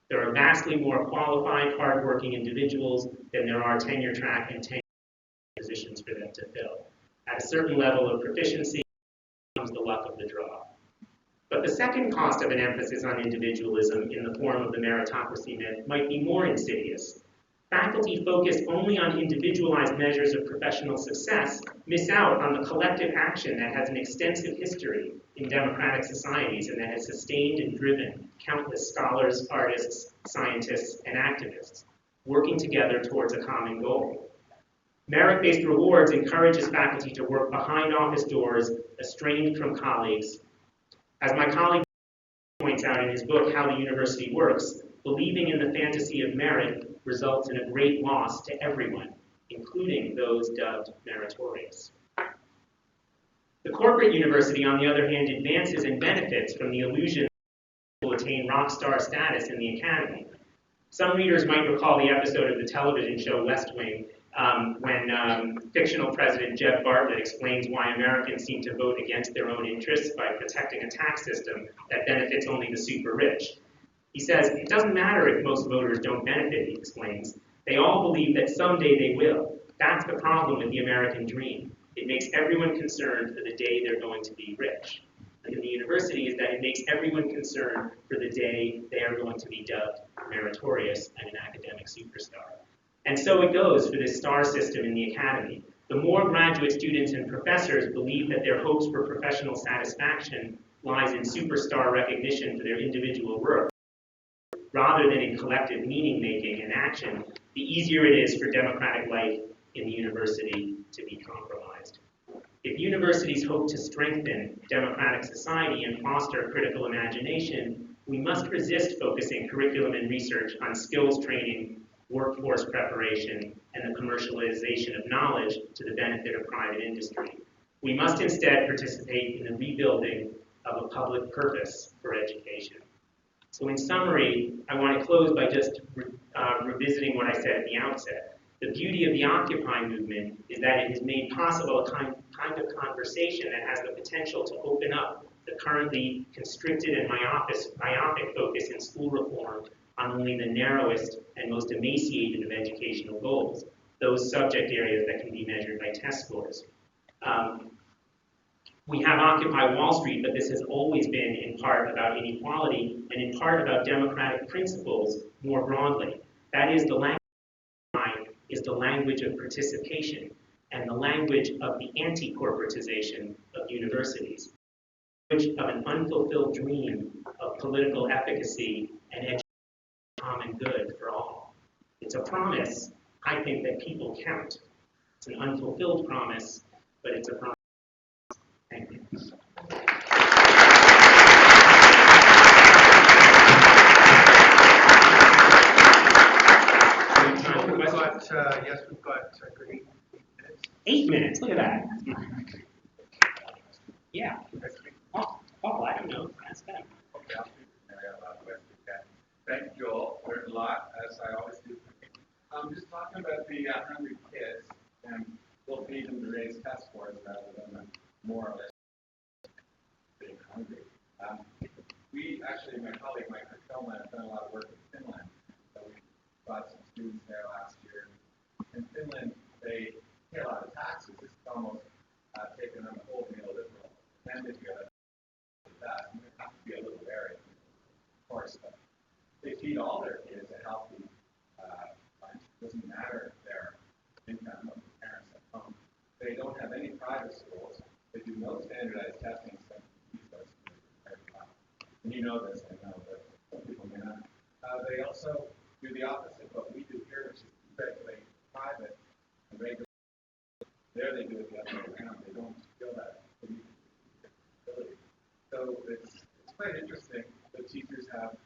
There are vastly more qualified, hardworking individuals than there are tenure track and tenure positions for them to fill. At a certain level of proficiency comes the luck of the draw. But the second cost of an emphasis on individualism in the form of the meritocracy myth might be more insidious. Faculty focused only on individualized measures of professional success miss out on the collective action that has an extensive history in democratic societies and that has sustained and driven countless scholars, artists, scientists, and activists working together towards a common goal. Merit-based rewards encourages faculty to work behind office doors, estranged from colleagues. As my colleague points out in his book, How the University Works, believing in the fantasy of merit results in a great loss to everyone, including those dubbed meritorious. The corporate university, on the other hand, advances and benefits from the illusion that will attain rock star status in the academy. Some readers might recall the episode of the television show West Wing, when fictional President Jeb Bartlett explains why Americans seem to vote against their own interests by protecting a tax system that benefits only the super rich. He says, it doesn't matter if most voters don't benefit, he explains. They all believe that someday they will. That's the problem with the American dream. It makes everyone concerned for the day they're going to be rich. And in the university is that it makes everyone concerned for the day they are going to be dubbed meritorious and an academic superstar. And so it goes for this star system in the academy. The more graduate students and professors believe that their hopes for professional satisfaction lies in superstar recognition for their individual work, rather than in collective meaning-making and action, the easier it is for democratic life in the university to be compromised. If universities hope to strengthen democratic society and foster critical imagination, we must resist focusing curriculum and research on skills training, workforce preparation, and the commercialization of knowledge to the benefit of private industry. We must instead participate in the rebuilding of a public purpose for education. So in summary, I want to close by just revisiting what I said at the outset. The beauty of the Occupy movement is that it has made possible a kind of conversation that has the potential to open up the currently constricted and myopic focus in school reform on only the narrowest and most emaciated of educational goals, those subject areas that can be measured by test scores. We have Occupy Wall Street, but this has always been in part about inequality and in part about democratic principles more broadly. That is, the language of participation and the language of the anti-corporatization of universities, the language of an unfulfilled dream of political efficacy and education common good for all. It's a promise, I think, that people count. It's an unfulfilled promise, but it's a promise. Thank you. We've got great 8 minutes, look at that. Yeah. Oh, I don't know. Ask them. Okay, I'll speak to Mary about the West Weekend. Thank you, Joel. Learned a lot, as I always do. Just talking about the hungry kids, and we'll feed them to raise test scores rather than the more or less being hungry. We actually, my colleague Mike Tillman, have done a lot of work in Finland. So we brought some students there last year. In Finland, they pay a lot of taxes. This is almost taking them a whole neoliberal agenda here. That you have to be a little wary, of course. But they feed all their kids a healthy lunch. It doesn't matter their income of the parents at home. They don't have any private schools. They do no standardized testing. And you know this, I know, but some people may not. They also do the opposite of what we do here, which is regulate private and regulate. There they do it the other way around. They don't feel that ability. So it's quite interesting that teachers have.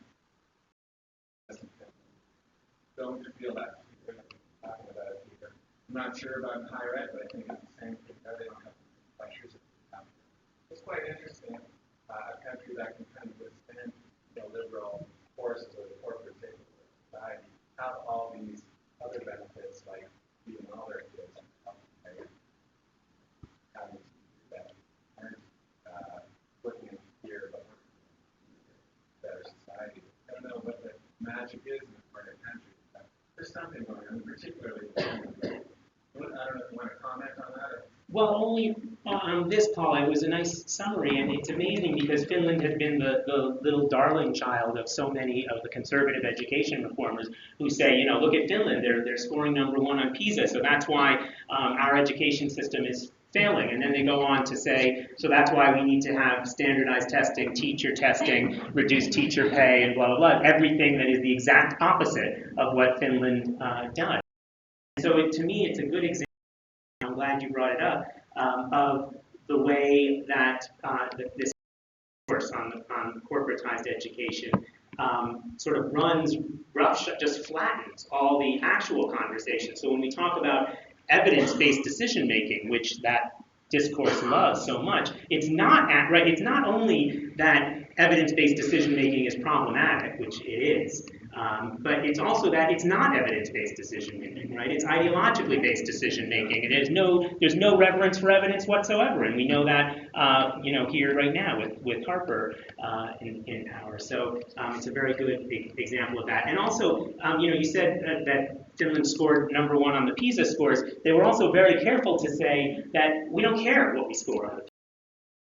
Don't you feel that? We're talking about it here. I'm not sure about higher ed, but I think it's the same thing. They don't have lectures. It's quite interesting. A country that can kind of withstand liberal forces or the corporate table of society have all these other benefits like feeding all their kids and having that aren't working in here but working in a better society. I don't know what the magic is in a part of the country. There's something going on, particularly. I don't know if you want to comment on that. Well, only on this, Paul, it was a nice summary, and it's amazing because Finland has been the little darling child of so many of the conservative education reformers who say, look at Finland, they're scoring #1 on PISA, so that's why our education system is failing. And then they go on to say, so that's why we need to have standardized testing, teacher testing, reduce teacher pay, and blah, blah, blah. Everything that is the exact opposite of what Finland does. So to me, it's a good example. I'm glad you brought it up, of the way that this course on corporatized education sort of runs roughshod, just flattens all the actual conversations. So when we talk about evidence-based decision-making, which that discourse loves so much, it's not right. It's not only that evidence-based decision-making is problematic, which it is, but it's also that it's not evidence-based decision-making, right? It's ideologically based decision-making, and there's no reverence for evidence whatsoever, and we know that here right now with Harper in power. So it's a very good example of that. And also, you said that Finland scored #1 on the PISA scores. They were also very careful to say that we don't care what we score on the PISA.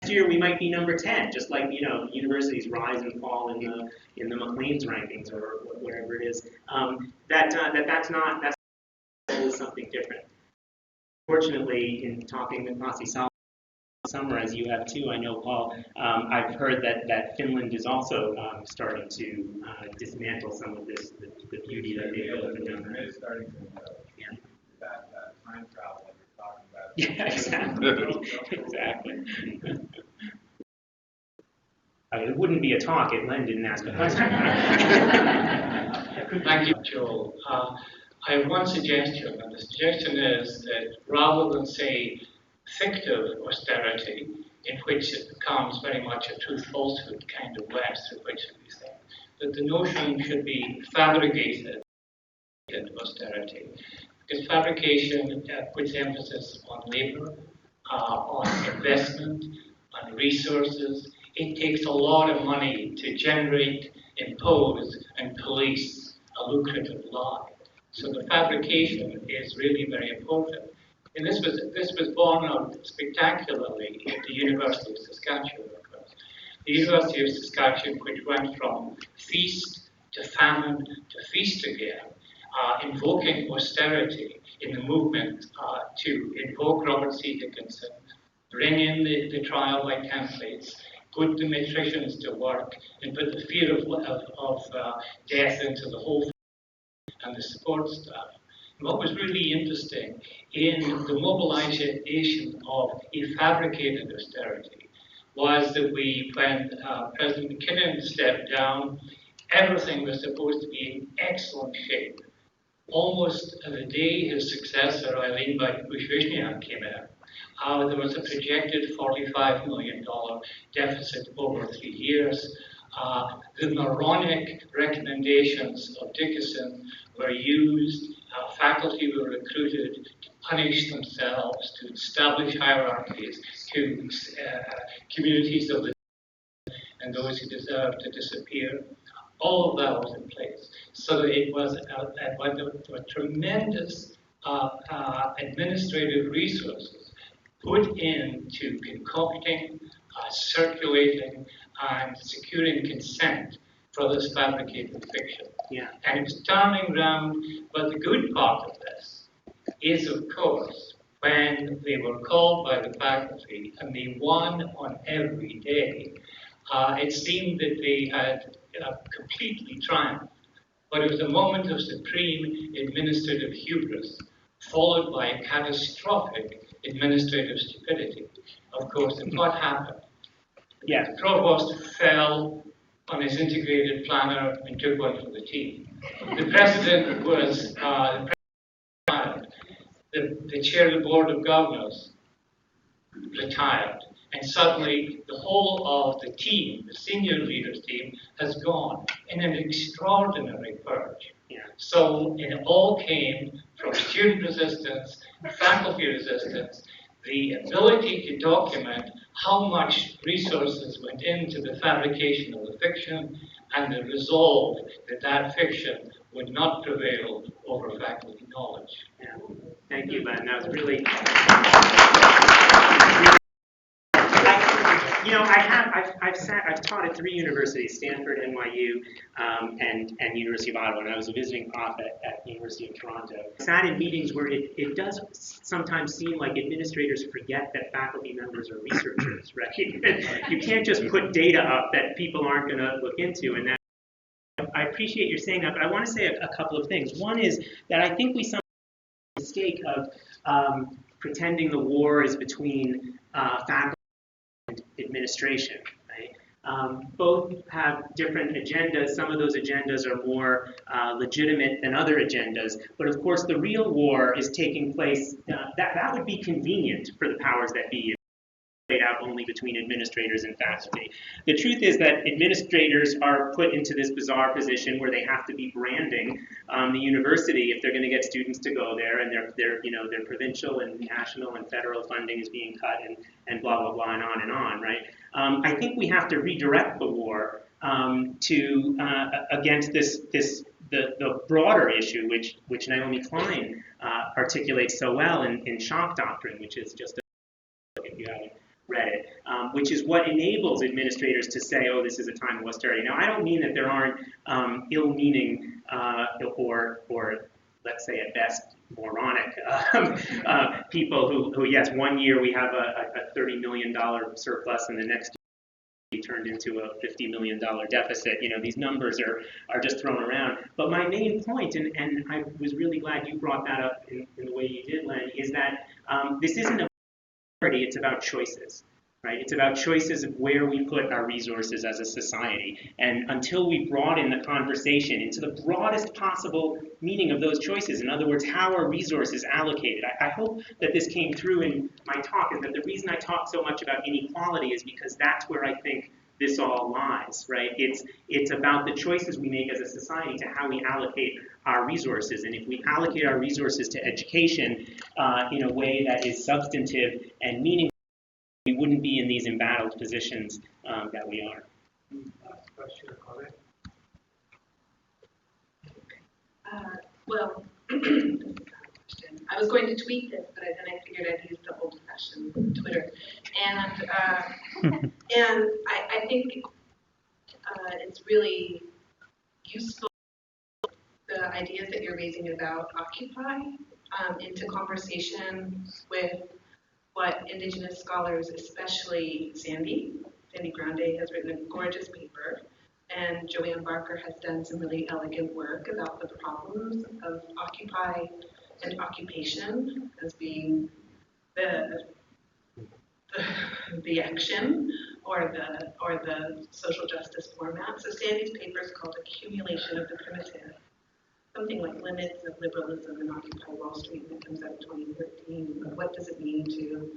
Next year we might be #10, just like universities rise and fall in the Maclean's rankings or whatever it is. That's something different. Fortunately, in talking with Pasi summer, as you have too, I know, Paul, I've heard that Finland is also starting to dismantle some of this, the beauty that they built. It is starting to that time travel that we're talking about. Yeah, exactly. I mean, it wouldn't be a talk if Len didn't ask a question. Thank you, Joel. I have one suggestion, and the suggestion is that rather than say fictive austerity, in which it becomes very much a truth-falsehood kind of lens through which we think, that the notion should be fabricated austerity. Because fabrication puts emphasis on labor, on investment, on resources. It takes a lot of money to generate, impose, and police a lucrative lie. So the fabrication is really very important. And this was borne out spectacularly at the University of Saskatchewan, of course. The University of Saskatchewan, which went from feast to famine to feast again, invoking austerity in the movement to invoke Robert C. Dickinson, bring in the trial by templates, put the matricians to work, and put the fear of death into the whole and the support staff. And what was really interesting in the mobilization of a fabricated austerity was that when President McKinnon stepped down, everything was supposed to be in excellent shape. Almost the day his successor, Eileen Bush-Vishniak, came in, there was a projected $45 million deficit over 3 years. The moronic recommendations of Dickinson were used. Faculty were recruited to punish themselves, to establish hierarchies, to communities of the and those who deserved to disappear. All of that was in place. So that it was a tremendous administrative resources put into concocting, circulating, and securing consent for this fabricated fiction. Yeah. And it was turning round, but the good part of this is, of course, when they were called by the faculty and they won on every day, it seemed that they had completely triumphed. But it was a moment of supreme administrative hubris, followed by catastrophic administrative stupidity. Of course, and what happened? Yeah. The provost fell on his integrated planner and took one for the team. The president was the chair of the board of governors retired, and suddenly the whole of the team, the senior leaders team, has gone in an extraordinary purge. Yeah. So it all came from student resistance, faculty resistance, the ability to document how much resources went into the fabrication of the fiction, and the resolve that that fiction would not prevail over faculty knowledge. Yeah. Thank you, Len. That was really. I've taught at 3 universities, Stanford, NYU, and University of Ottawa, and I was a visiting prof at University of Toronto. I sat in meetings where it does sometimes seem like administrators forget that faculty members are researchers, right? You can't just put data up that people aren't going to look into, and that. I appreciate your saying that, but I want to say a couple of things. One is that I think we sometimes make the mistake of pretending the war is between faculty and administration. Right? Both have different agendas. Some of those agendas are more legitimate than other agendas. But of course, the real war is taking place. That would be convenient for the powers that be. Laid out only between administrators and faculty. The truth is that administrators are put into this bizarre position where they have to be branding the university if they're going to get students to go there, and their provincial and national and federal funding is being cut, and blah blah blah and on, right? I think we have to redirect the war against the broader issue which Naomi Klein articulates so well in Shock Doctrine, which is just if you haven't read it, which is what enables administrators to say, oh, this is a time of austerity. Now, I don't mean that there aren't ill-meaning or let's say at best moronic people who, yes, one year we have a $30 million surplus and the next year we turned into a $50 million deficit. These numbers are just thrown around. But my main point, and I was really glad you brought that up in the way you did, Len, is that this isn't a it's about choices, right? It's about choices of where we put our resources as a society. And until we broaden the conversation into the broadest possible meaning of those choices, in other words, how are resources allocated? I hope that this came through in my talk, is that the reason I talk so much about inequality is because that's where I think this all lies, right? It's about the choices we make as a society to how we allocate our resources. And if we allocate our resources to education in a way that is substantive and meaningful, we wouldn't be in these embattled positions that we are. Last question or comment? Well, I was going to tweet this, but then I figured I'd use the old-fashioned Twitter. And I think it's really useful, the ideas that you're raising about Occupy, into conversation with what Indigenous scholars, especially Sandy Grande, has written a gorgeous paper, and Joanne Barker has done some really elegant work about the problems of Occupy and occupation as being the action or the social justice format. So Sandy's paper is called Accumulation of the Primitive, something like Limits of Liberalism and Occupy Wall Street, that comes out in 2013. What does it mean to,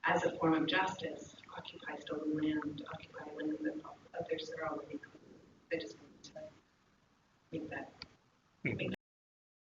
as a form of justice, occupy stolen land, occupy land that others are already claiming? I just wanted to make that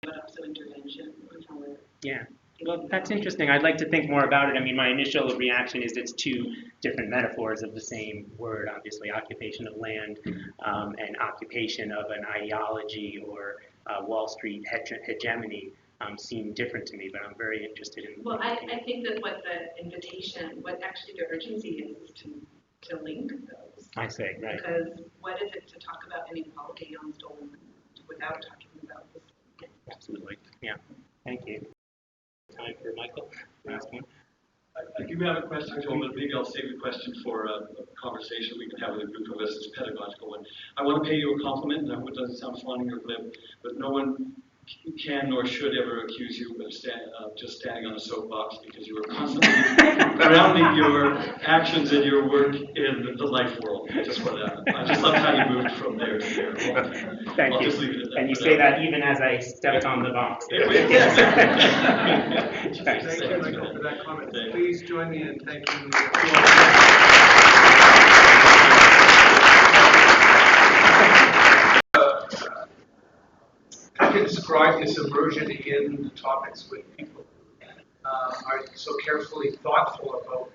but also intervention on how we're. Yeah. Well, that's interesting. I'd like to think more about it. I mean, my initial reaction is it's two different metaphors of the same word, obviously, occupation of land and occupation of an ideology or Wall Street hegemony seem different to me, but I'm very interested in. Well, I think that what the invitation, what actually the urgency is to link those. I say, right. Because what is it to talk about inequality on stolen land without talking about this? Absolutely. Yeah. Thank you. Time for Michael. Last one. I do have a question, Joel, but maybe I'll save the question for a conversation we can have with a group of us. It's a pedagogical one. I want to pay you a compliment, and I hope it doesn't sound funny or glib, but no one can nor should ever accuse you of just standing on a soapbox, because you are constantly grounding your actions and your work in the life world. I just love how you moved from there to there. Thank I'll you. just leave it at that. And you say that even as I stepped on the box. Yeah. Thank you, Michael, for that comment. Please join me in thanking I can describe this immersion in the topics with people are so carefully thoughtful about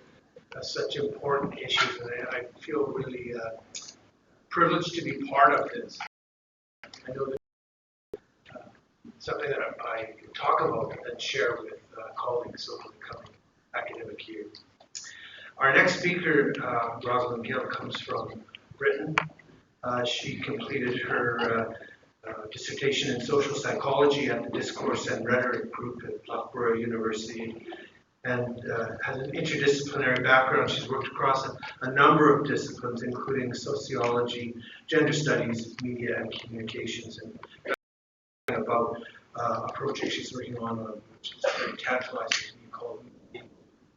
such important issues, and I feel really privileged to be part of this. I know that something that I talk about and share with colleagues over the coming academic year. Our next speaker, Rosalind Gill, comes from Britain. She completed her dissertation in social psychology at the Discourse and Rhetoric group at Loughborough University, and has an interdisciplinary background. She's worked across a number of disciplines, including sociology, gender studies, media, and communications. And about a project she's working on, which is very tantalizing to me, called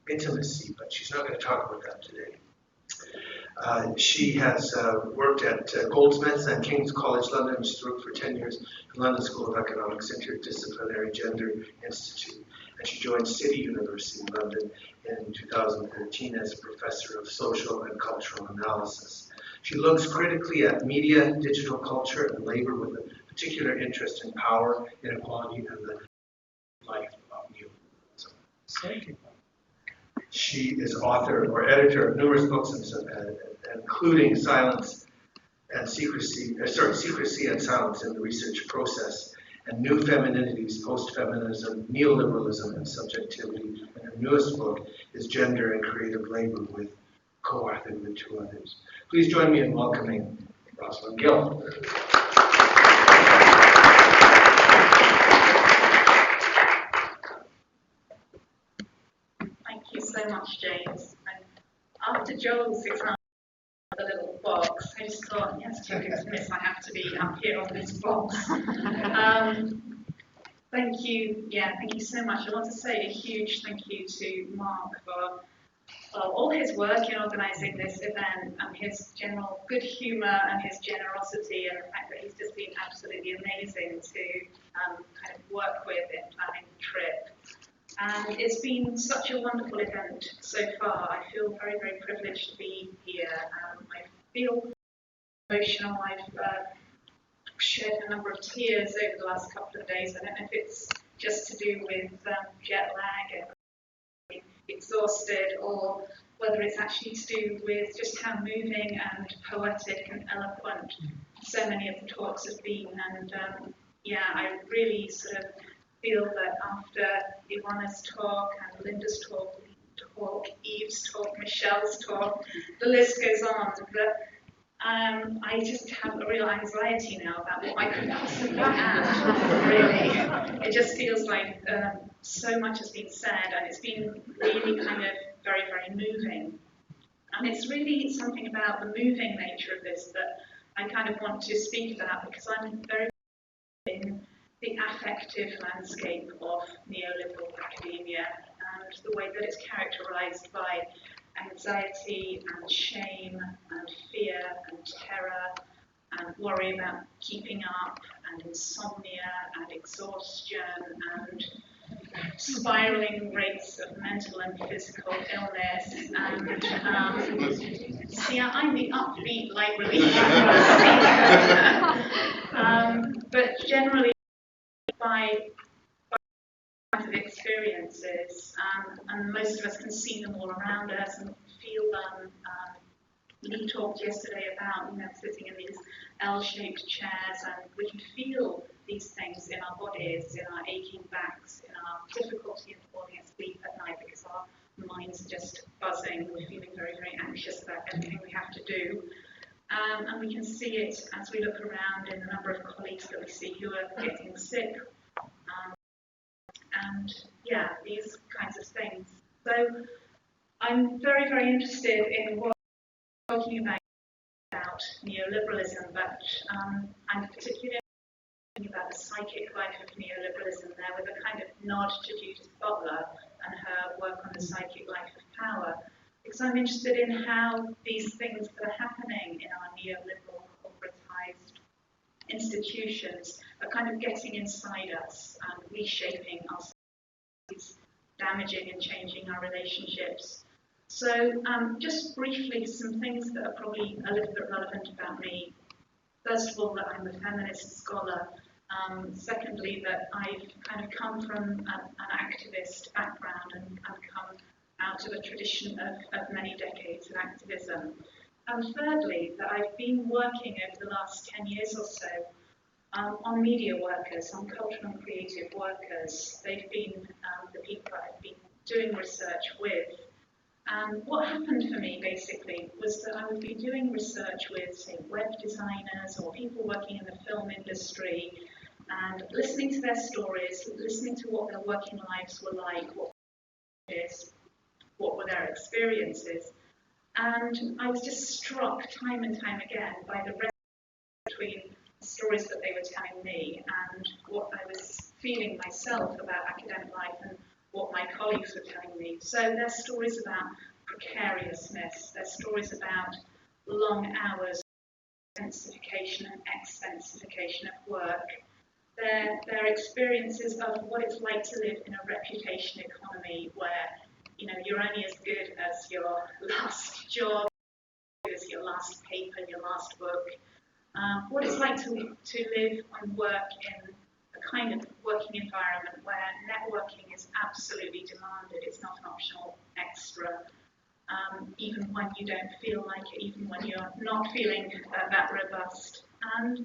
Intimacy, but she's not going to talk about that today. She has worked at Goldsmiths and King's College London. She's worked for 10 years at London School of Economics Interdisciplinary Gender Institute. And she joined City University in London in 2013 as a professor of social and cultural analysis. She looks critically at media, digital culture, and labor with a particular interest in power, inequality, and the life of neoliberalism. She is author or editor of numerous books, including Secrecy and Silence in the Research Process, and New Femininities, Post-Feminism, Neoliberalism, and Subjectivity. And her newest book is Gender and Creative Labor, co-authored with two others. Please join me in welcoming Rosalind Gill. Thank you so much, James. And after Joel's example of the little box, I just thought, yes, to dismiss, I have to be up here on this box. Thank you. Yeah, thank you so much. I want to say a huge thank you to Mark for all his work in organising this event, and his general good humour and his generosity, and the fact that he's just been absolutely amazing to kind of work with in planning the trip. And it's been such a wonderful event so far. I feel very, very privileged to be here. I feel emotional. I've shed a number of tears over the last couple of days. I don't know if it's just to do with jet lag and being exhausted, or whether it's actually to do with just how moving and poetic and eloquent so many of the talks have been. And yeah, I really sort of feel that after Ivana's talk and Linda's talk, Eve's talk, Michelle's talk, the list goes on, but I just have a real anxiety now about what I could possibly add, really. It just feels like so much has been said, and it's been really kind of very, very moving. And it's really something about the moving nature of this that I kind of want to speak about, because I'm very in the affective landscape of neoliberal academia and the way that it's characterized by anxiety and shame and fear and terror and worry about keeping up and insomnia and exhaustion and spiraling rates of mental and physical illness. And see, I'm the upbeat, light relief speaker. But generally, by kinds of experiences, and most of us can see them all around us and feel them. Lee talked yesterday about sitting in these L-shaped chairs, and we can feel these things in our bodies, in our aching backs, in our difficulty in falling asleep at night because our minds are just buzzing. We're feeling very, very anxious about everything we have to do. And we can see it as we look around in the number of colleagues that we see who are getting sick. And yeah, these kinds of things. So I'm very, very interested in what we're talking about neoliberalism, but I'm particularly about the psychic life of neoliberalism there with a kind of nod to Judith Butler and her work on the psychic life of power, because I'm interested in how these things that are happening in our neoliberal corporatized institutions are kind of getting inside us and reshaping our societies, damaging and changing our relationships. So just briefly, some things that are probably a little bit relevant about me. First of all, that I'm a feminist scholar. Secondly, that I've kind of come from an activist background and come out of a tradition of many decades of activism. And thirdly, that I've been working over the last 10 years or so on media workers, on cultural and creative workers. They've been the people that I've been doing research with. And what happened for me, basically, was that I would be doing research with, say, web designers or people working in the film industry, and listening to their stories, listening to what their working lives were like, what were their experiences. And I was just struck time and time again by the resonance between the stories that they were telling me and what I was feeling myself about academic life and what my colleagues were telling me. So their stories about precariousness, their stories about long hours, intensification and extensification of work, their experiences of what it's like to live in a reputation economy where, you know, you're only as good as your last job, as your last paper, your last book. What it's like to live and work in a kind of working environment where networking is absolutely demanded. It's not an optional extra, even when you don't feel like it, even when you're not feeling that robust. And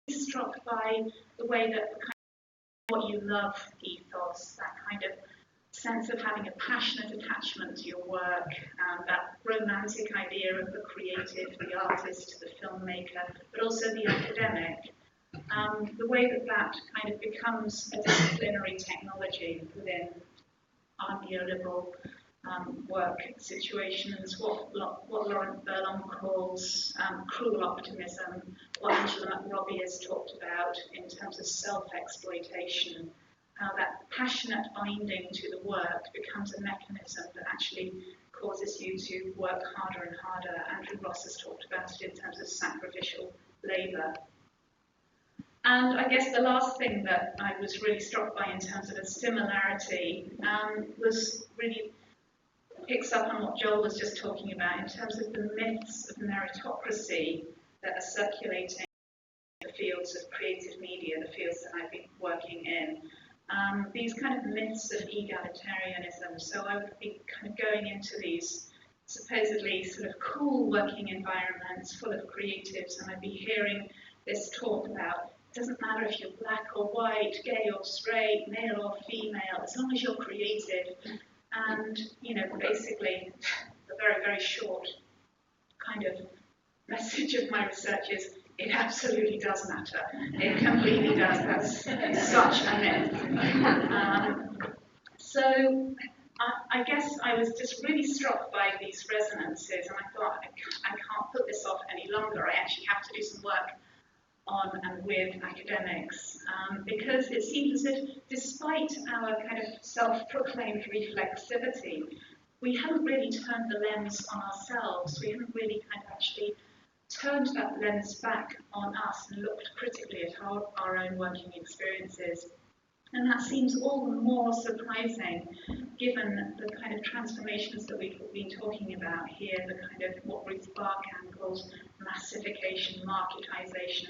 I'm struck by the way that the kind of what you love ethos, that kind of sense of having a passionate attachment to your work, that romantic idea of the creative, the artist, the filmmaker, but also the academic. The way that that kind of becomes a disciplinary technology within our neoliberal work situations, what Laurent Berlon calls cruel optimism, what Angela McRobbie has talked about in terms of self-exploitation, how that passionate binding to the work becomes a mechanism that actually causes you to work harder and harder. Andrew Ross has talked about it in terms of sacrificial labour. And I guess the last thing that I was really struck by in terms of a similarity was really picks up on what Joel was just talking about in terms of the myths of meritocracy that are circulating in the fields of creative media, the fields that I've been working in. These kind of myths of egalitarianism. So I would be kind of going into these supposedly sort of cool working environments full of creatives, and I'd be hearing this talk about it doesn't matter if you're black or white, gay or straight, male or female, as long as you're creative. And, you know, basically, the very, very short kind of message of my research is it absolutely does matter. It completely does. That's such a myth. So I guess I was just really struck by these resonances, and I thought, I can't put this off any longer. I actually have to do some work on and with academics, because it seems as if, despite our kind of self-proclaimed reflexivity, we haven't really turned the lens on ourselves. We haven't really kind of actually turned that lens back on us and looked critically at our own working experiences. And that seems all the more surprising, given the kind of transformations that we've been talking about here, the kind of what Ruth Barkan calls massification, marketization,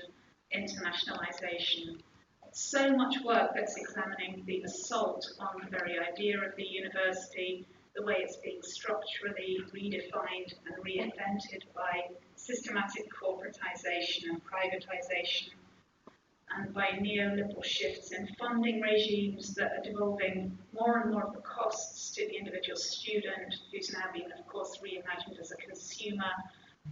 internationalization. So much work that's examining the assault on the very idea of the university, the way it's being structurally redefined and reinvented by systematic corporatization and privatization, and by neoliberal shifts in funding regimes that are devolving more and more of the costs to the individual student, who's now being, of course, reimagined as a consumer.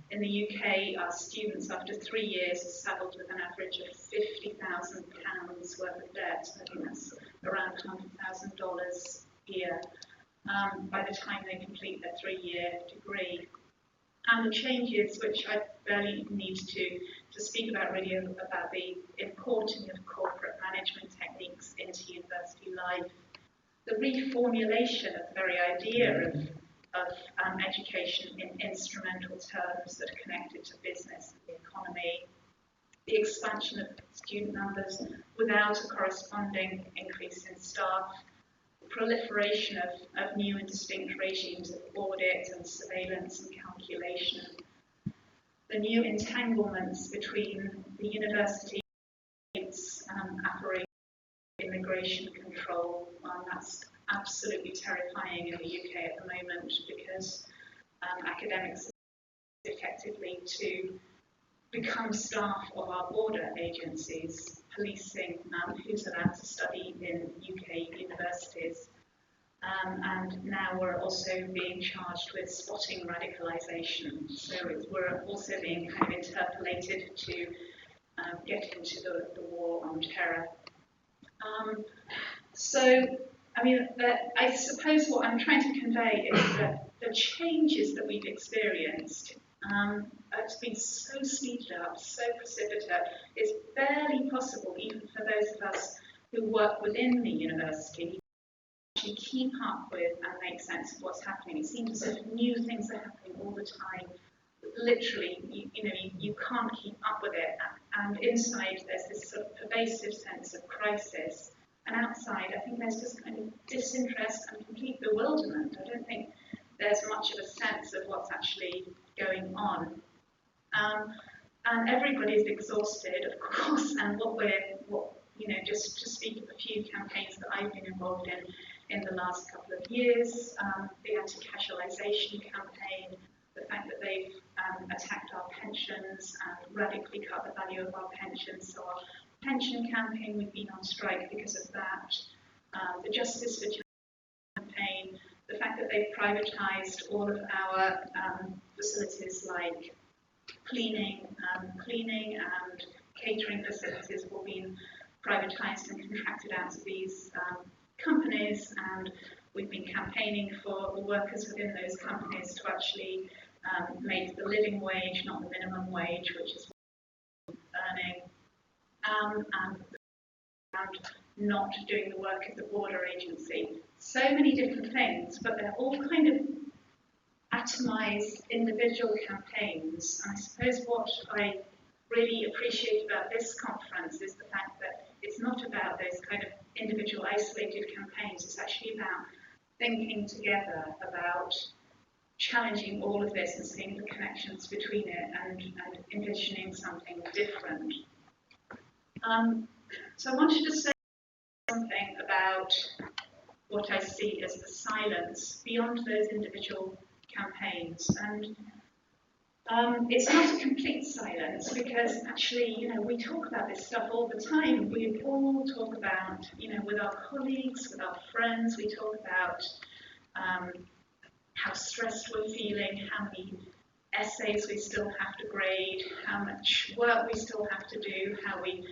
In the UK, our students, after 3 years, are saddled with an average of £50,000 worth of debt. I think that's around $100,000 a year by the time they complete their 3-year degree. and the changes which I barely need to speak about really about the importing of corporate management techniques into university life, the reformulation of the very idea of education in instrumental terms that are connected to business and the economy, the expansion of student numbers without a corresponding increase in staff, the proliferation of new and distinct regimes of audit and surveillance and calculation, the new entanglements between the university apparatus, immigration control. That's absolutely terrifying in the UK at the moment because academics are effectively to become staff of our border agencies, policing who's allowed to study in UK universities. And now we're also being charged with spotting radicalisation. So we're also being kind of interpolated to get into the war on terror. I suppose what I'm trying to convey is that the changes that we've experienced it's been so speeded up, so precipitate, it's barely possible, even for those of us who work within the university, to keep up with and make sense of what's happening. It seems as if new things are happening all the time. Literally, you can't keep up with it. And inside, there's this sort of pervasive sense of crisis. And outside, I think there's just kind of disinterest and complete bewilderment. I don't think there's much of a sense of what's actually going on. And everybody's exhausted, of course, and just to speak of a few campaigns that I've been involved in the last couple of years, the anti-casualisation campaign, the fact that they've attacked our pensions and radically cut the value of our pensions. So our pension campaign, we've been on strike because of that. The Justice for campaign, the fact that they've privatised all of our facilities like cleaning and catering facilities have all been privatised and contracted out to these companies, and we've been campaigning for the workers within those companies to actually make the living wage, not the minimum wage, which is what we're earning, and not doing the work of the border agency. So many different things, but they're all kind of atomised individual campaigns. And I suppose what I really appreciate about this conference is the fact that it's not about those kind of individual isolated campaigns. It's actually about thinking together about challenging all of this and seeing the connections between it and envisioning something different. So I wanted to say something about what I see as the silence beyond those individual campaigns. And it's not a complete silence because actually, we talk about this stuff all the time. We all talk about, with our colleagues, with our friends, we talk about how stressed we're feeling, how many essays we still have to grade, how much work we still have to do, how we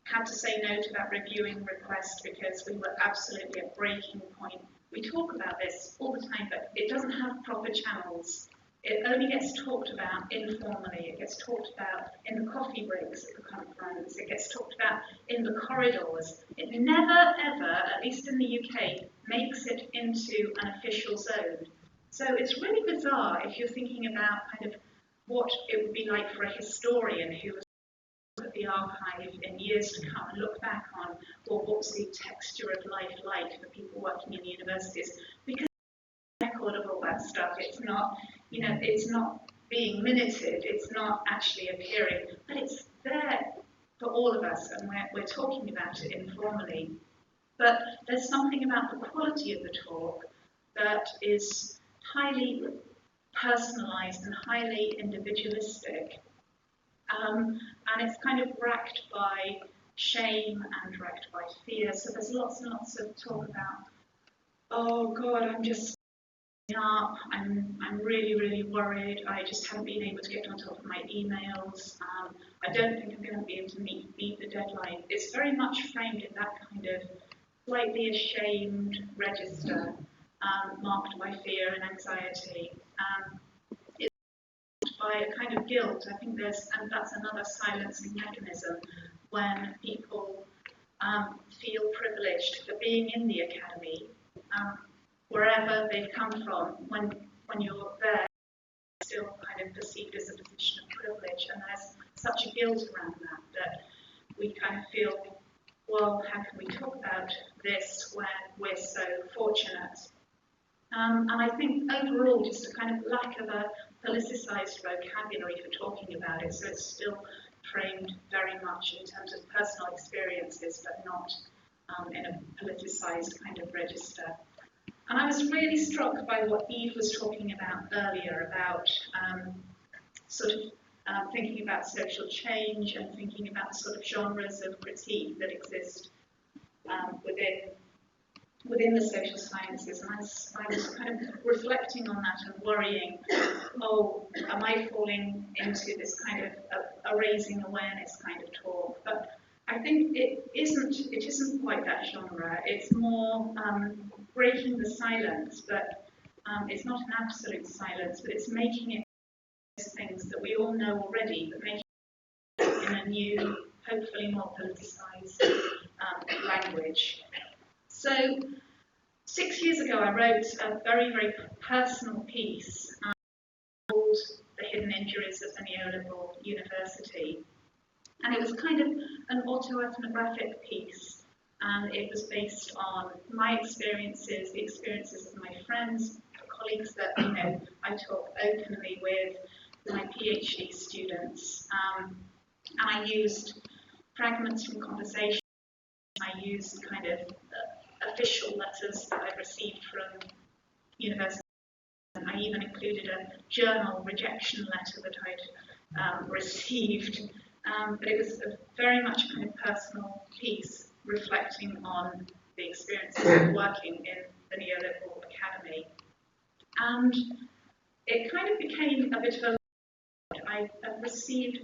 had to say no to that reviewing request because we were absolutely at breaking point. We talk about this all the time, but it doesn't have proper channels. It only gets talked about informally. It gets talked about in the coffee breaks at the conference. It gets talked about in the corridors. It never, ever, at least in the UK, makes it into an official zone. So it's really bizarre if you're thinking about kind of what it would be like for a historian who was at the archive in years to come and look back on, well, what's the texture of life like for people working in the universities? Because record of all that stuff, it's not, it's not being minuted, it's not actually appearing, but it's there for all of us, and we're talking about it informally. But there's something about the quality of the talk that is highly personalised and highly individualistic. And it's kind of racked by shame and racked by fear. So there's lots and lots of talk about, oh God, I'm just up, I'm really, really worried. I just haven't been able to get on top of my emails. I don't think I'm going to be able to meet the deadline. It's very much framed in that kind of slightly ashamed register, marked by fear and anxiety. It's by a kind of guilt. I think and that's another silencing mechanism when people feel privileged for being in the academy, wherever they've come from. When you're there, it's still kind of perceived as a position of privilege, and there's such a guilt around that we kind of feel, well, how can we talk about this when we're so fortunate? And I think overall, just a kind of lack of a politicized vocabulary for talking about it, so it's still framed very much in terms of personal experiences, but not in a politicized kind of register. And I was really struck by what Eve was talking about earlier, about thinking about social change and thinking about sort of genres of critique that exist within the social sciences. And I was kind of reflecting on that and worrying, oh, am I falling into this kind of a raising awareness kind of talk? But I think it isn't quite that genre. It's more breaking the silence, but it's not an absolute silence, but it's making it things that we all know already, but making it in a new, hopefully more politicized language. So 6 years ago, I wrote a very, very personal piece called The Hidden Injuries of the Neoliberal University. And it was kind of an autoethnographic piece. And it was based on my experiences, the experiences of my friends, colleagues that I talk openly with, my PhD students. And I used fragments from conversations. I used kind of official letters that I received from universities. And I even included a journal rejection letter that I'd received. But it was a very much kind of personal piece reflecting on the experiences of working in the Neoliberal Academy. And it kind of became a bit of a... I received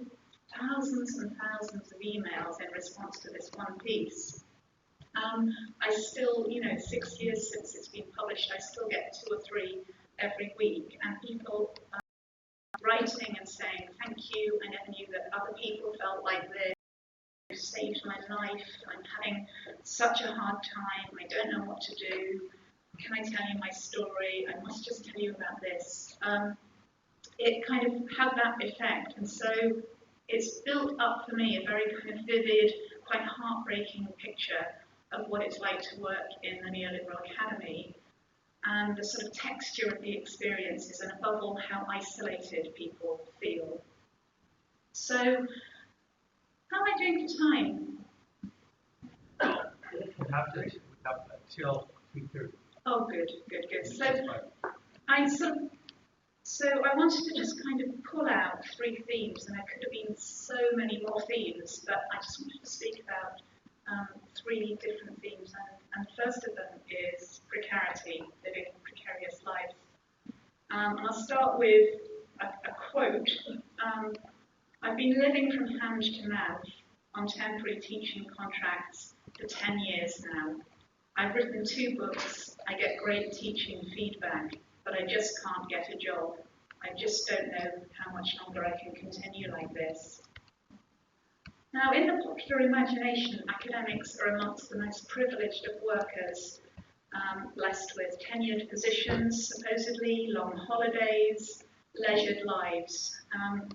thousands and thousands of emails in response to this one piece. I still, 6 years since it's been published, I still get 2 or 3 every week, and people writing and saying, thank you, I never knew that other people felt like this, you saved my life, I'm having such a hard time, I don't know what to do, can I tell you my story, I must just tell you about this. It kind of had that effect, and so it's built up for me a very kind of vivid, quite heartbreaking picture of what it's like to work in the Neoliberal Academy, and the sort of texture of the experiences, and above all, how isolated people feel. So, how am I doing for time? We have until 3:30. Oh, good. So I wanted to just kind of pull out 3 themes, and there could have been so many more themes, but I just wanted to speak about 3 different themes, and first of them is precarity, living precarious lives. And I'll start with a quote. I've been living from hand to mouth on temporary teaching contracts for 10 years now. I've written 2 books, I get great teaching feedback, but I just can't get a job. I just don't know how much longer I can continue like this. Now, in the popular imagination, academics are amongst the most privileged of workers, blessed with tenured positions, supposedly long holidays, leisured lives.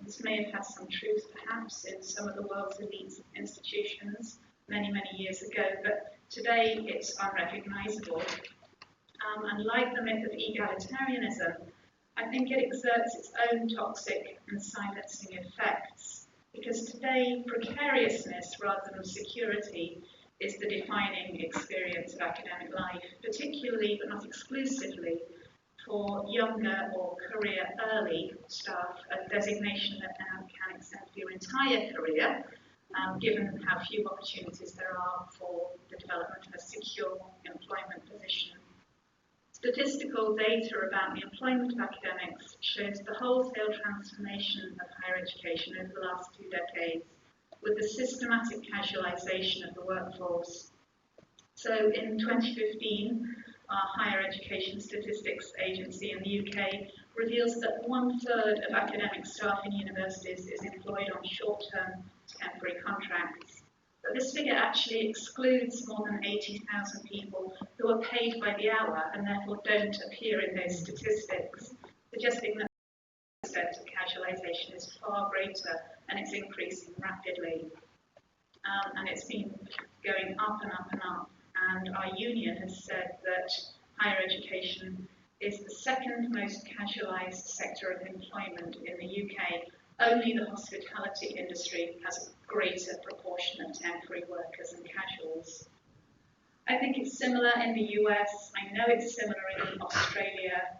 This may have had some truth, perhaps, in some of the world's elite institutions many, many years ago, but today it's unrecognizable. And like the myth of egalitarianism, I think it exerts its own toxic and silencing effects, because today precariousness rather than security is the defining experience of academic life, particularly but not exclusively for younger or career early staff, a designation that now can extend for your entire career, given how few opportunities there are for the development of a secure employment position. Statistical data about the employment of academics shows the wholesale transformation of higher education over the last 2 decades, with the systematic casualisation of the workforce. So in 2015, our higher education statistics agency in the UK, reveals that 1/3 of academic staff in universities is employed on short-term temporary contracts. But this figure actually excludes more than 80,000 people who are paid by the hour and therefore don't appear in those statistics, suggesting that the extent of casualisation is far greater and it's increasing rapidly. And it's been going up and up and up. And our union has said that higher education is the second most casualised sector of employment in the UK. Only the hospitality industry has a greater proportion of temporary workers and casuals. I think it's similar in the US. I know it's similar in Australia.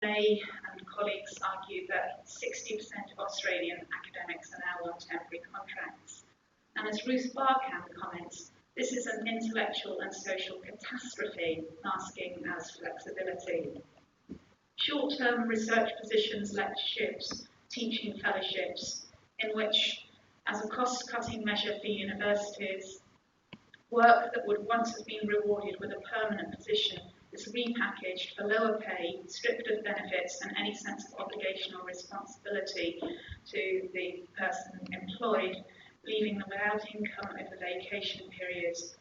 May and colleagues argue that 60% of Australian academics are now on temporary contracts. And as Ruth Barkham comments, this is an intellectual and social catastrophe masking as flexibility. Short-term research positions, lectureships, teaching fellowships, in which, as a cost-cutting measure for universities, work that would once have been rewarded with a permanent position is repackaged for lower pay, stripped of benefits and any sense of obligation or responsibility to the person employed, leaving them without income over vacation periods.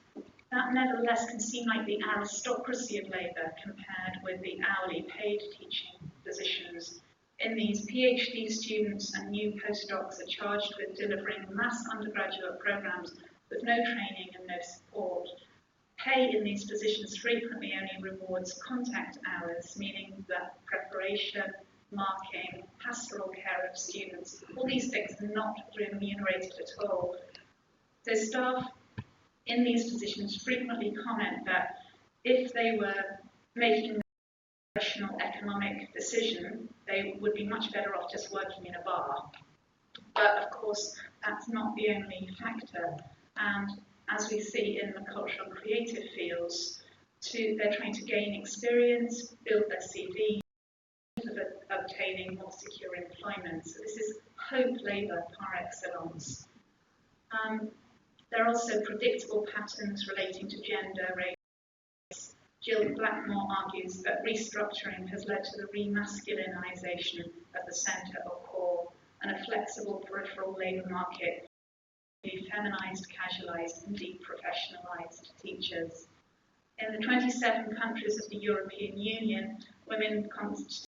That nevertheless can seem like the aristocracy of labour compared with the hourly paid teaching positions. In these, PhD students and new postdocs are charged with delivering mass undergraduate programmes with no training and no support. Pay in these positions frequently only rewards contact hours, meaning that preparation, marking, pastoral care of students, all these things are not remunerated at all. So staff in these positions frequently comment that if they were making a rational economic decision, they would be much better off just working in a bar. But of course, that's not the only factor. And as we see in the cultural and creative fields, they're trying to gain experience, build their CV, of obtaining more secure employment. So this is hope labour par excellence. There are also predictable patterns relating to gender, race. Jill Blackmore argues that restructuring has led to the remasculinisation of the centre or core and a flexible peripheral labour market, feminised, casualised and deprofessionalised teachers. In the 27 countries of the European Union, women constitute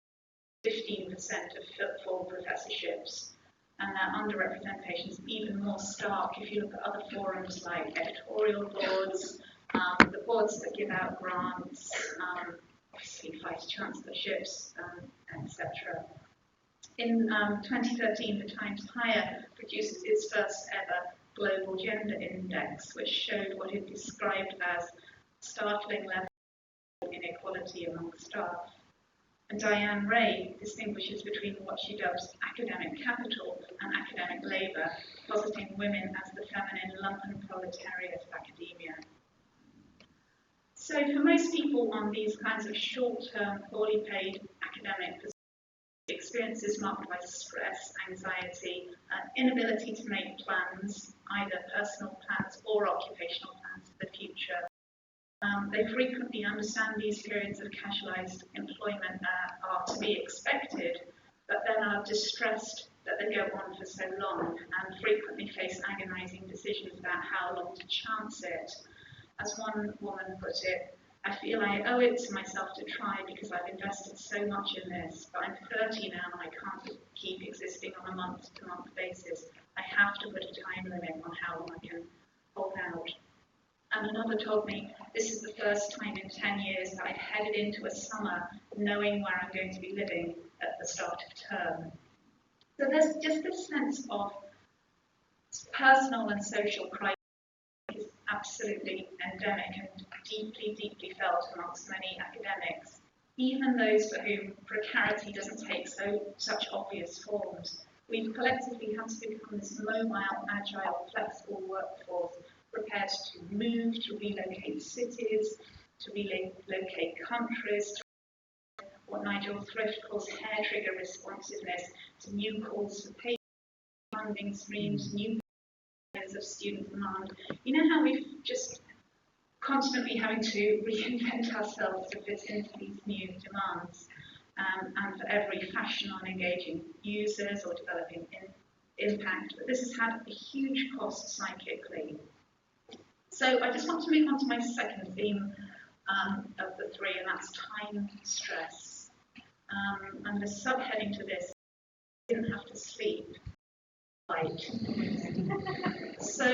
15% of full professorships, and that underrepresentation is even more stark if you look at other forums like editorial boards, the boards that give out grants, obviously vice chancellorships, etc. In 2013, the Times Higher produces its first ever Global Gender Index, which showed what it described as startling level of inequality among staff. And Diane Ray distinguishes between what she dubs academic capital and academic labour, positing women as the feminine lumpen proletariat of academia. So for most people on these kinds of short-term, poorly paid academic positions, the experience is marked by stress, anxiety, inability to make plans, either personal plans or occupational plans for the future. They frequently understand these periods of casualised employment are to be expected, but then are distressed that they go on for so long and frequently face agonising decisions about how long to chance it. As one woman put it, I feel I owe it to myself to try because I've invested so much in this, but I'm 30 now and I can't keep existing on a month-to-month basis. I have to put a time limit on how long I can hold out. And another told me, this is the first time in 10 years that I've headed into a summer knowing where I'm going to be living at the start of term. So there's just this sense of personal and social crisis is absolutely endemic and deeply, deeply felt amongst many academics, even those for whom precarity doesn't take such obvious forms. We've collectively had to become this mobile, agile, flexible workforce prepared to move, to relocate cities, to relocate countries, to what Nigel Thrift calls hair trigger responsiveness to new calls for pay, funding streams, new areas of student demand. You know how we've just constantly having to reinvent ourselves to fit into these new demands. And for every fashion on engaging users or developing impact, but this has had a huge cost psychically. So I just want to move on to my second theme of the three, and that's time stress. And the subheading to this, didn't have to sleep. Right. So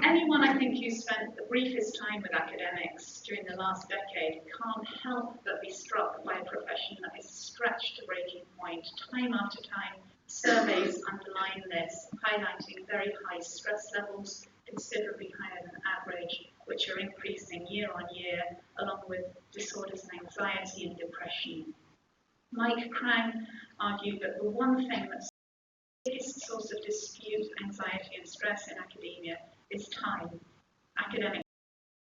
anyone I think who spent the briefest time with academics during the last decade can't help but be struck by a profession that is stretched to breaking point time after time. Surveys underline this, highlighting very high stress levels, considerably higher than average, which are increasing year on year, along with disorders and anxiety and depression. Mike Krang argued that the one thing that's the biggest source of dispute, anxiety and stress in academia is time. Academics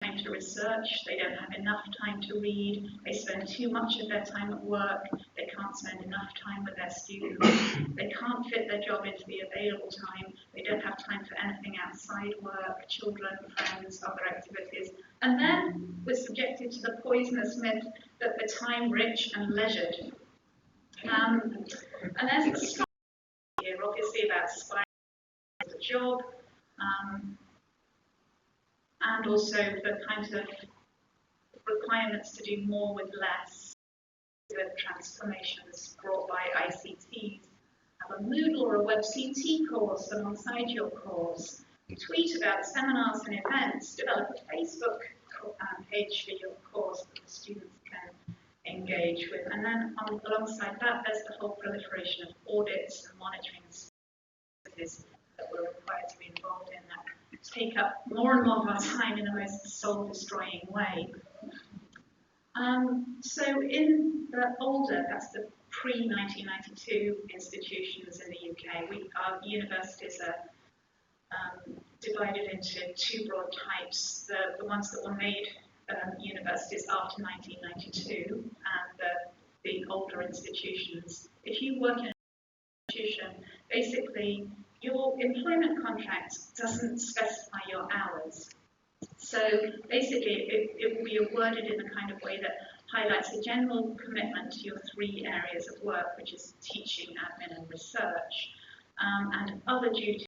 have time to research, they don't have enough time to read, they spend too much of their time at work, they can't spend enough time with their students, they can't fit their job into the available time, they don't have time for anything outside work, children, friends, other activities. And then we're subjected to the poisonous myth that we're time-rich and leisured. And there's a strong here, obviously, about aspiring to a job, and also the kind of requirements to do more with less, the transformations brought by ICTs. Have a Moodle or a WebCT course alongside your course. Tweet about seminars and events. Develop a Facebook page for your course that the students can engage with. And then alongside that, there's the whole proliferation of audits and monitoring services that we're required to be involved in that take up more and more of our time in the most soul-destroying way. So in the older, that's the pre-1992 institutions in the UK, our universities are divided into two broad types. The ones that were made universities after 1992 and the older institutions. If you work in an institution, basically your employment contract doesn't specify your hours. So basically it will be worded in a kind of way that highlights a general commitment to your three areas of work, which is teaching, admin and research, and other duties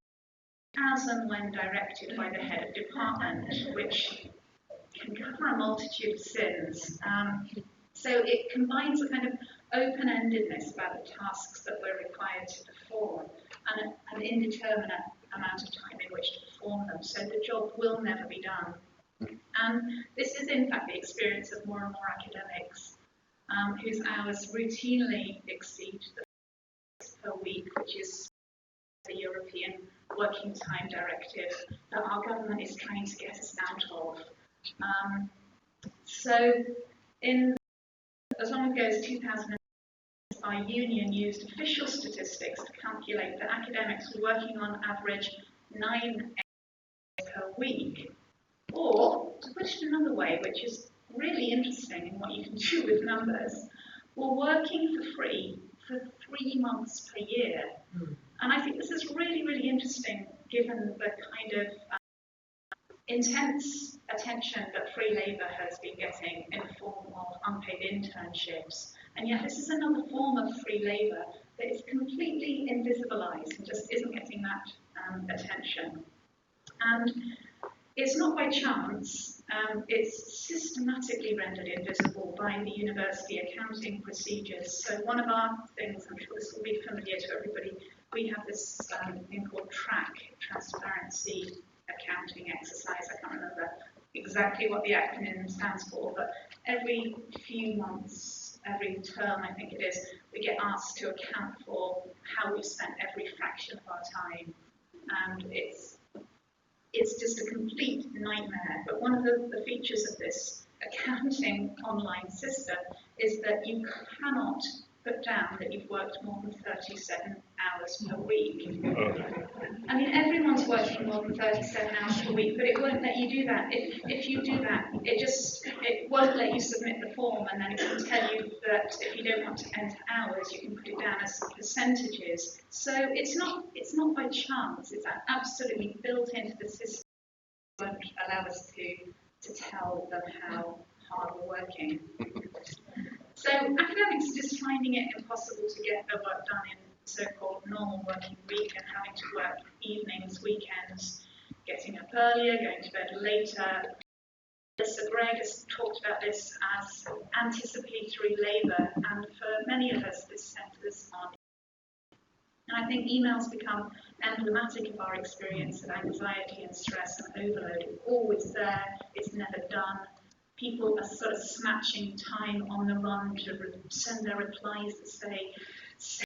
as and when directed by the head of department, which can cover a multitude of sins. So it combines a kind of open-endedness about the tasks that we're required to perform and an indeterminate amount of time in which to perform them. So the job will never be done. And this is in fact the experience of more and more academics whose hours routinely exceed the per week, which is the European Working Time Directive that our government is trying to get us out of. So as long ago as 2000, our union used official statistics to calculate that academics were working on average 9 hours per week. Or, to put it another way, which is really interesting in what you can do with numbers, were working for free for 3 months per year. And I think this is really, really interesting given the kind of intense attention that free labour has been getting in the form of unpaid internships. And yet this is another form of free labour that is completely invisibilised and just isn't getting that attention. And it's not by chance, it's systematically rendered invisible by the university accounting procedures. So one of our things, I'm sure this will be familiar to everybody, we have this thing called TRAC, Transparency Accounting Exercise. I can't remember exactly what the acronym stands for, but every few months, every term I think it is, we get asked to account for how we've spent every fraction of our time. And it's just a complete nightmare. But one of the features of this accounting online system is that you cannot put down that you've worked more than 37 hours per week. I mean, everyone's working more than 37 hours per week, but it won't let you do that. If you do that, it won't let you submit the form, and then it will tell you that if you don't want to enter hours, you can put it down as percentages. So it's not by chance. It's absolutely built into the system. It won't allow us to tell them how hard we're working. So academics are just finding it impossible to get their work done in so-called normal working week and having to work evenings, weekends, getting up earlier, going to bed later. Mr. Greg has talked about this as anticipatory labour, and for many of us, this centres on. And I think emails become emblematic of our experience of anxiety and stress and overload. It's always there, it's never done. People are sort of snatching time on the run to send their replies that say, send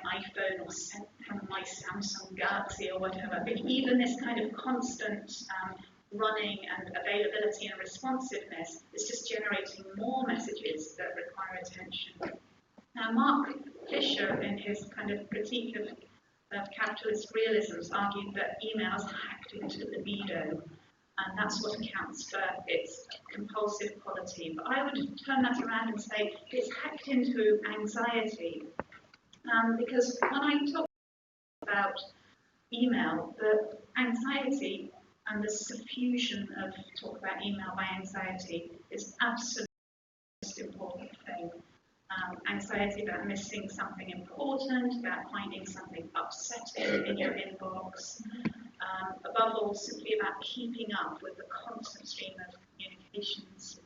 my iPhone or send from my Samsung Galaxy or whatever. I think even this kind of constant running and availability and responsiveness is just generating more messages that require attention. Now, Mark Fisher, in his kind of critique of capitalist realisms, argued that email is hacked into libido, and that's what accounts for its compulsive quality. But I would turn that around and say it's hacked into anxiety, because when I talk about email, the anxiety and the suffusion of talk about email by anxiety is absolutely the most important thing. Anxiety about missing something important, about finding something upsetting in your inbox. Above all, simply about keeping up with the constant stream of communications.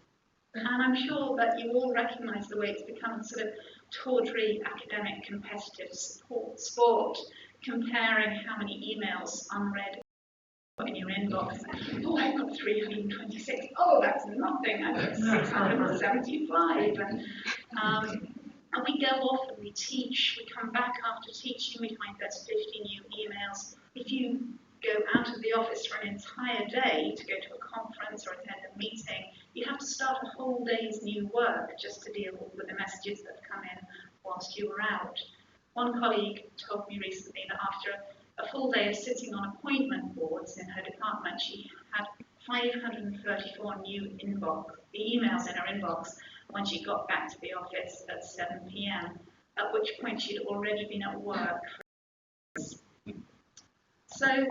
And I'm sure that you all recognise the way it's become sort of tawdry, academic, competitive sport, comparing how many emails unread in your inbox. Oh, I've got 326. Oh, that's nothing. I've got 675. And we go off and we teach. We come back after teaching. We find there's 50 new emails. If you go out of the office for an entire day to go to a conference or attend a meeting, you have to start a whole day's new work just to deal with the messages that have come in whilst you were out. One colleague told me recently that after a full day of sitting on appointment boards in her department, she had 534 new emails in her inbox when she got back to the office at 7 p.m., at which point she'd already been at work. So I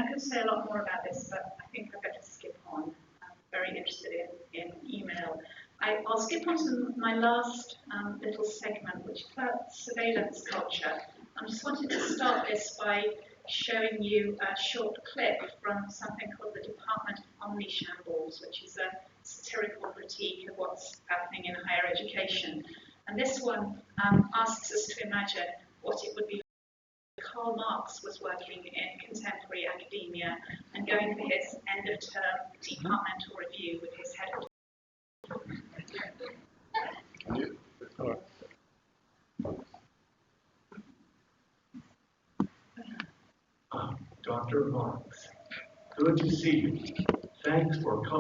could say a lot more about this, but I think I better skip on. I'm very interested in email. I'll skip on to my last little segment, which is about surveillance culture. I just wanted to start this by showing you a short clip from something called the Department of Omnishambles, which is a satirical critique of what's happening in higher education. And this one asks us to imagine what it would be like if Karl Marx was working in contemporary academia and going for his end-of-term departmental review with his head of Dr. Marx, good to see you. Thanks for coming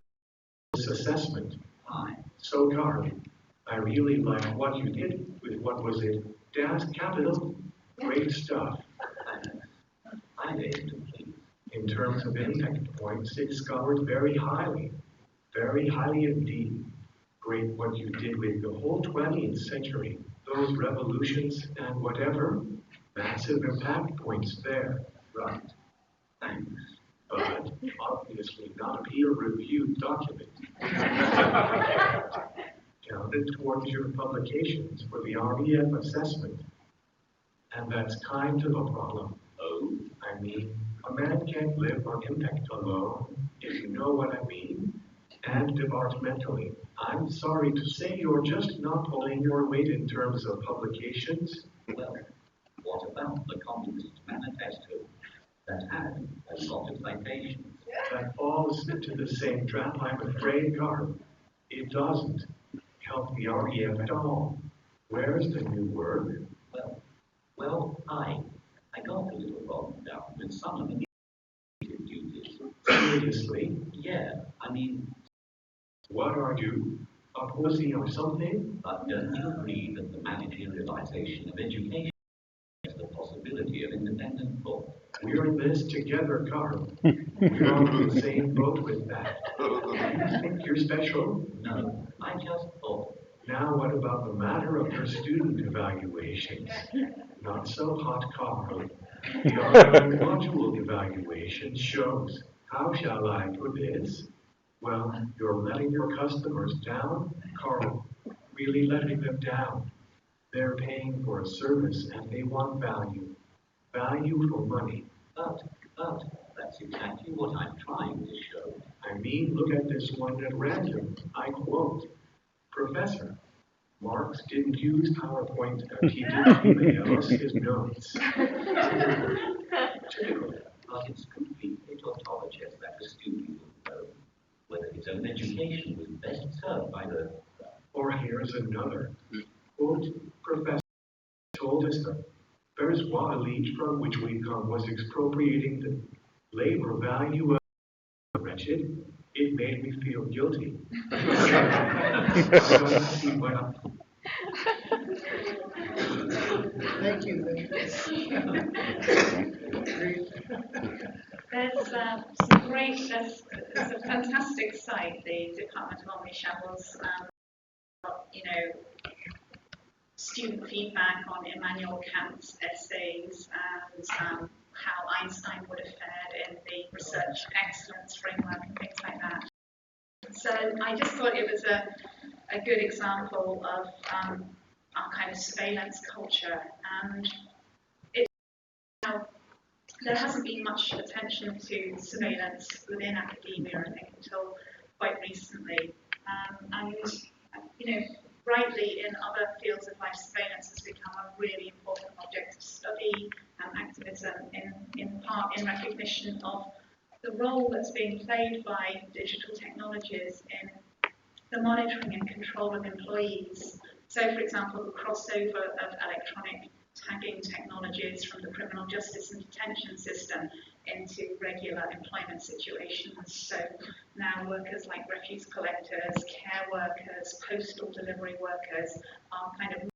to this assessment. Hi. So, Carl, I really like what you did with what was it? Das Kapital? Great stuff. I did. In terms of impact points, it scored very highly indeed. Great what you did with the whole 20th century, those revolutions and whatever. Massive impact points there. Right. Thanks. But obviously not a peer-reviewed document. Counted towards your publications for the REF assessment. And that's kind of a problem. Oh? I mean, a man can't live on impact alone, if you know what I mean. And departmentally, I'm sorry to say you're just not pulling your weight in terms of publications. Well, what about the Communist Manifesto that had a lot of citations? That falls into the same trap, I'm afraid, Carl. It doesn't help the REF at all. Where's the new work? Well, I got a little bogged down with some of the duties. Seriously? Yeah, I mean, what are you? A pussy or something? But don't you agree that the managerialization of education is the possibility of independent thought? We're in this together, Carl. We're all in the same boat with that. You think you're special? No, I just thought. Now what about the matter of your student evaluations? Not so hot, Carl. The module evaluation shows How shall I put this? Well, you're letting your customers down, Carl. Really letting them down. They're paying for a service and they want value. Value for money. But, that's exactly what I'm trying to show. I mean, look at this one at random. I quote, Professor, Marx didn't use PowerPoint and he didn't email us his notes. Typical, but it's completely tautologist that the student will know whether his own education was best served by the... Or here's another. Quote, Professor told us that bourgeois elite from which we come was expropriating the labor value of the wretched. It made me feel guilty. Thank you. There's a fantastic site, the Department of Omni Shovels, student feedback on Immanuel Kant's essays and how Einstein would have fared in the research excellence framework and things like that. So I just thought it was a good example of our kind of surveillance culture, and there hasn't been much attention to surveillance within academia, I think, until quite recently. Rightly in other fields of life, surveillance has become a really important object of study and activism, in part in recognition of the role that's being played by digital technologies in the monitoring and control of employees. So, for example, the crossover of electronic tagging technologies from the criminal justice and detention system into regular employment situations. So now workers like refuse collectors, care workers, postal delivery workers are kind of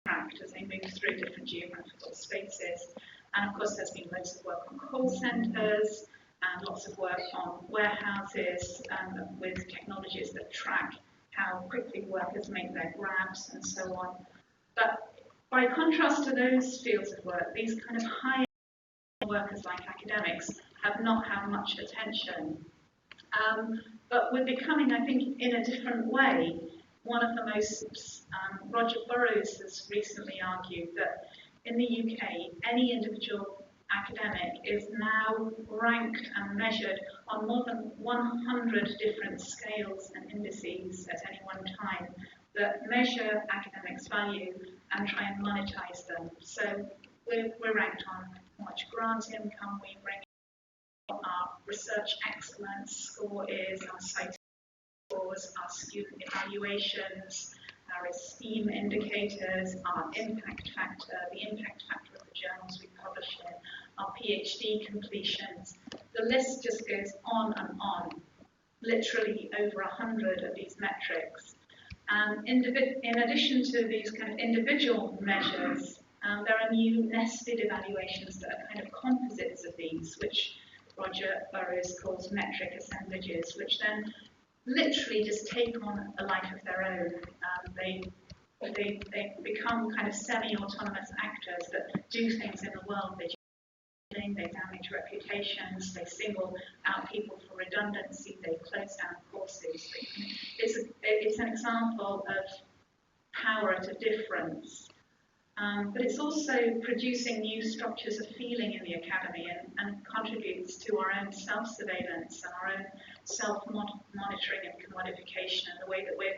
tracked as they move through different geographical spaces. And of course, there's been loads of work on call centres and lots of work on warehouses with technologies that track how quickly workers make their grabs and so on. But by contrast to those fields of work, these kind of high workers like academics have not had much attention. But we're becoming, I think, in a different way, one of the most, Roger Burrows has recently argued that in the UK, any individual academic is now ranked and measured on more than 100 different scales and indices at any one time that measure academics' value and try and monetize them. So we're ranked on how much grant income we bring in, what our research excellence score is, our citation scores, our student evaluations, our esteem indicators, our impact factor, the impact factor of the journals we publish in, our PhD completions. The list just goes on and on, literally over 100 of these metrics. In addition to these kind of individual measures, there are new nested evaluations that are kind of composites of these, which Roger Burrows calls metric assemblages, which then literally just take on a life of their own. They become kind of semi-autonomous actors that do things in the world. They damage reputations, they single out people for redundancy, they close down courses. It's an example of power at a difference. But it's also producing new structures of feeling in the academy and contributes to our own self-surveillance and our own self-monitoring and commodification and the way that we're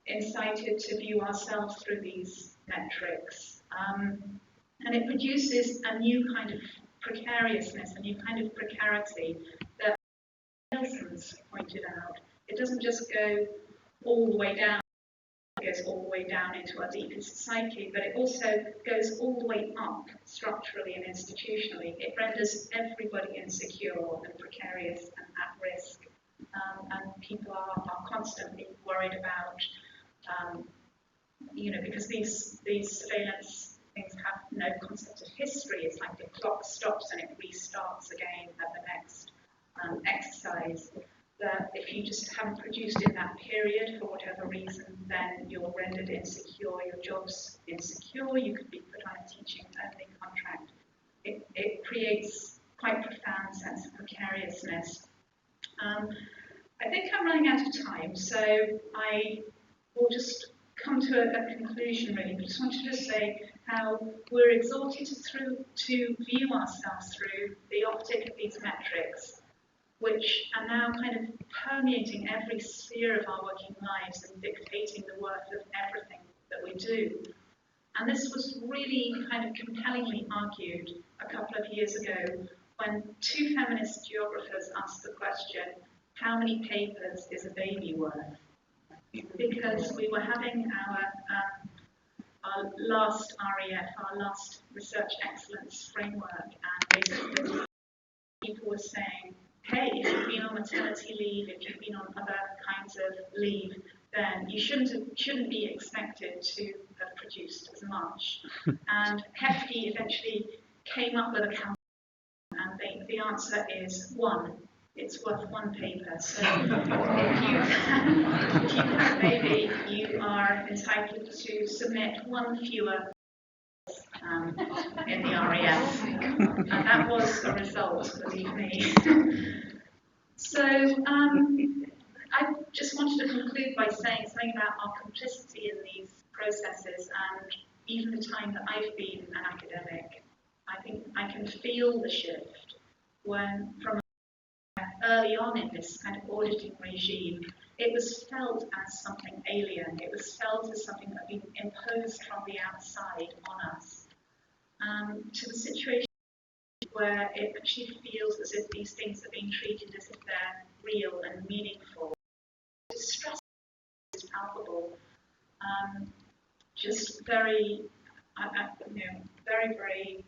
incited to view ourselves through these metrics. And it produces a new kind of precariousness, a new kind of precarity that Nelson's pointed out. It doesn't just go all the way down, it goes all the way down into our deepest psyche, but it also goes all the way up structurally and institutionally. It renders everybody insecure and precarious and at risk. And people are constantly worried about, because these surveillance things have no concept of history. It's like the clock stops and it restarts again at the next exercise. That if you just haven't produced in that period for whatever reason, then you're rendered insecure, your job's insecure, you could be put on a teaching-only contract. It creates quite profound sense of precariousness I think I'm running out of time, so I will just come to a conclusion really. I just wanted to say how we're exhorted to view ourselves through the optic of these metrics, which are now kind of permeating every sphere of our working lives and dictating the worth of everything that we do. And this was really kind of compellingly argued a couple of years ago when two feminist geographers asked the question, how many papers is a baby worth? Because we were having our last REF, our last research excellence framework, and basically people were saying, hey, if you've been on maternity leave, if you've been on other kinds of leave, then you shouldn't be expected to have produced as much. And Hefty eventually came up with a campaign, and the answer is one. It's worth one paper. So if you have a baby, you are entitled to submit one fewer in the REF. And that was a result, believe me. So I just wanted to conclude by saying something about our complicity in these processes, and even the time that I've been an academic, I think I can feel the shift when from early on in this kind of auditing regime, it was felt as something alien. It was felt as something that had been imposed from the outside on us. To the situation where it actually feels as if these things are being treated as if they're real and meaningful. Distress is palpable. Just very, very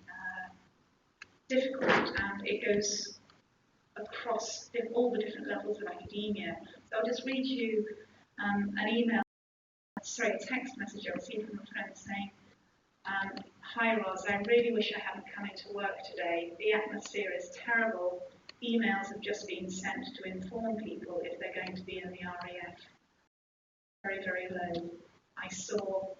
difficult, and it goes across all the different levels of academia. So I'll just read you a text message I received from a friend saying, hi Roz, I really wish I hadn't come into work today. The atmosphere is terrible. Emails have just been sent to inform people if they're going to be in the RAF. Very, very low. I saw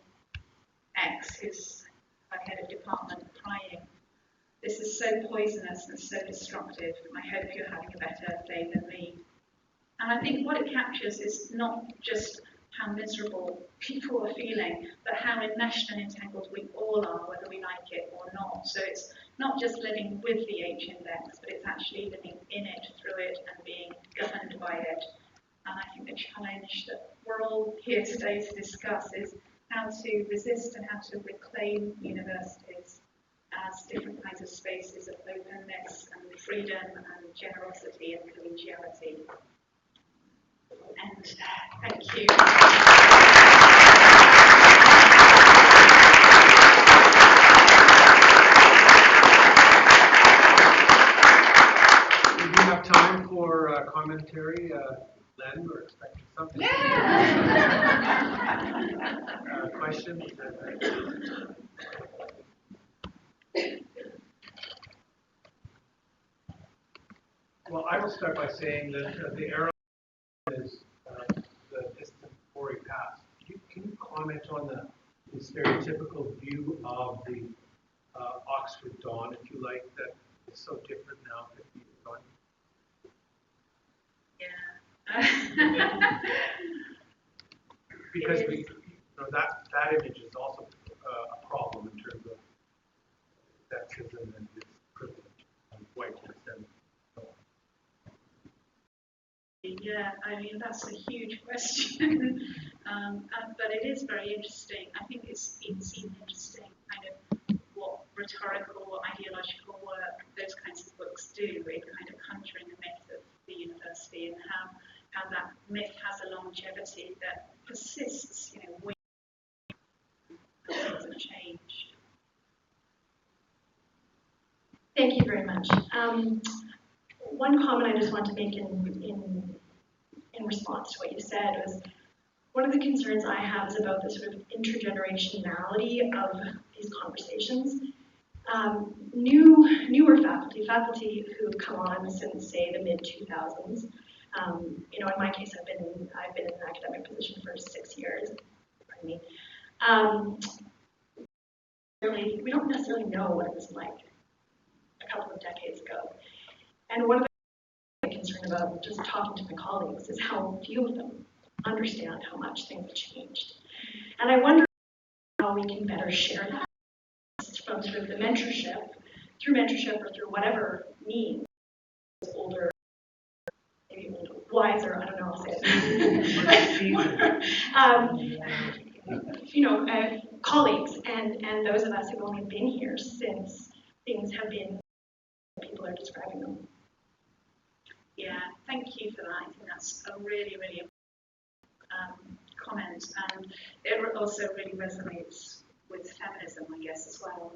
X, who's my head of department, crying. This is so poisonous and so destructive. I hope you're having a better day than me. And I think what it captures is not just how miserable people are feeling, but how enmeshed and entangled we all are, whether we like it or not. So it's not just living with the H index, but it's actually living in it, through it, and being governed by it. And I think the challenge that we're all here today to discuss is how to resist and how to reclaim universities as different kinds of spaces of openness and freedom and generosity and collegiality. And thank you. We do have time for commentary. Len, we're expecting something. Questions? Well, I will start by saying that the arrow is the distant Tory past. Can you comment on the stereotypical view of the Oxford Dawn, if you like, that is so different now 50 years on? Yeah. Because that image is also a problem in terms of sexism and this privilege and whiteness and so on. Yeah, I mean, that's a huge question, but it is very interesting. I think it's even interesting kind of what rhetorical or ideological work those kinds of books do in kind of conjuring a myth of the university and how that myth has a longevity that persists, when things have changed. Thank you very much. One comment I just want to make in response to what you said was, one of the concerns I have is about the sort of intergenerationality of these conversations. Newer faculty who have come on since, say, the mid-2000s. In my case, I've been in an academic position for 6 years. Pardon me. We don't necessarily know what it was like a couple of decades ago. And one of the concern about just talking to my colleagues is how few of them understand how much things have changed. And I wonder how we can better share that from through the mentorship, or through whatever means, older, maybe older, wiser, I don't know how to say it. Colleagues and those of us who've only been here since things have been, people are describing them. Yeah, thank you for that. I think that's a really, really comment, and it also really resonates with feminism, I guess, as well.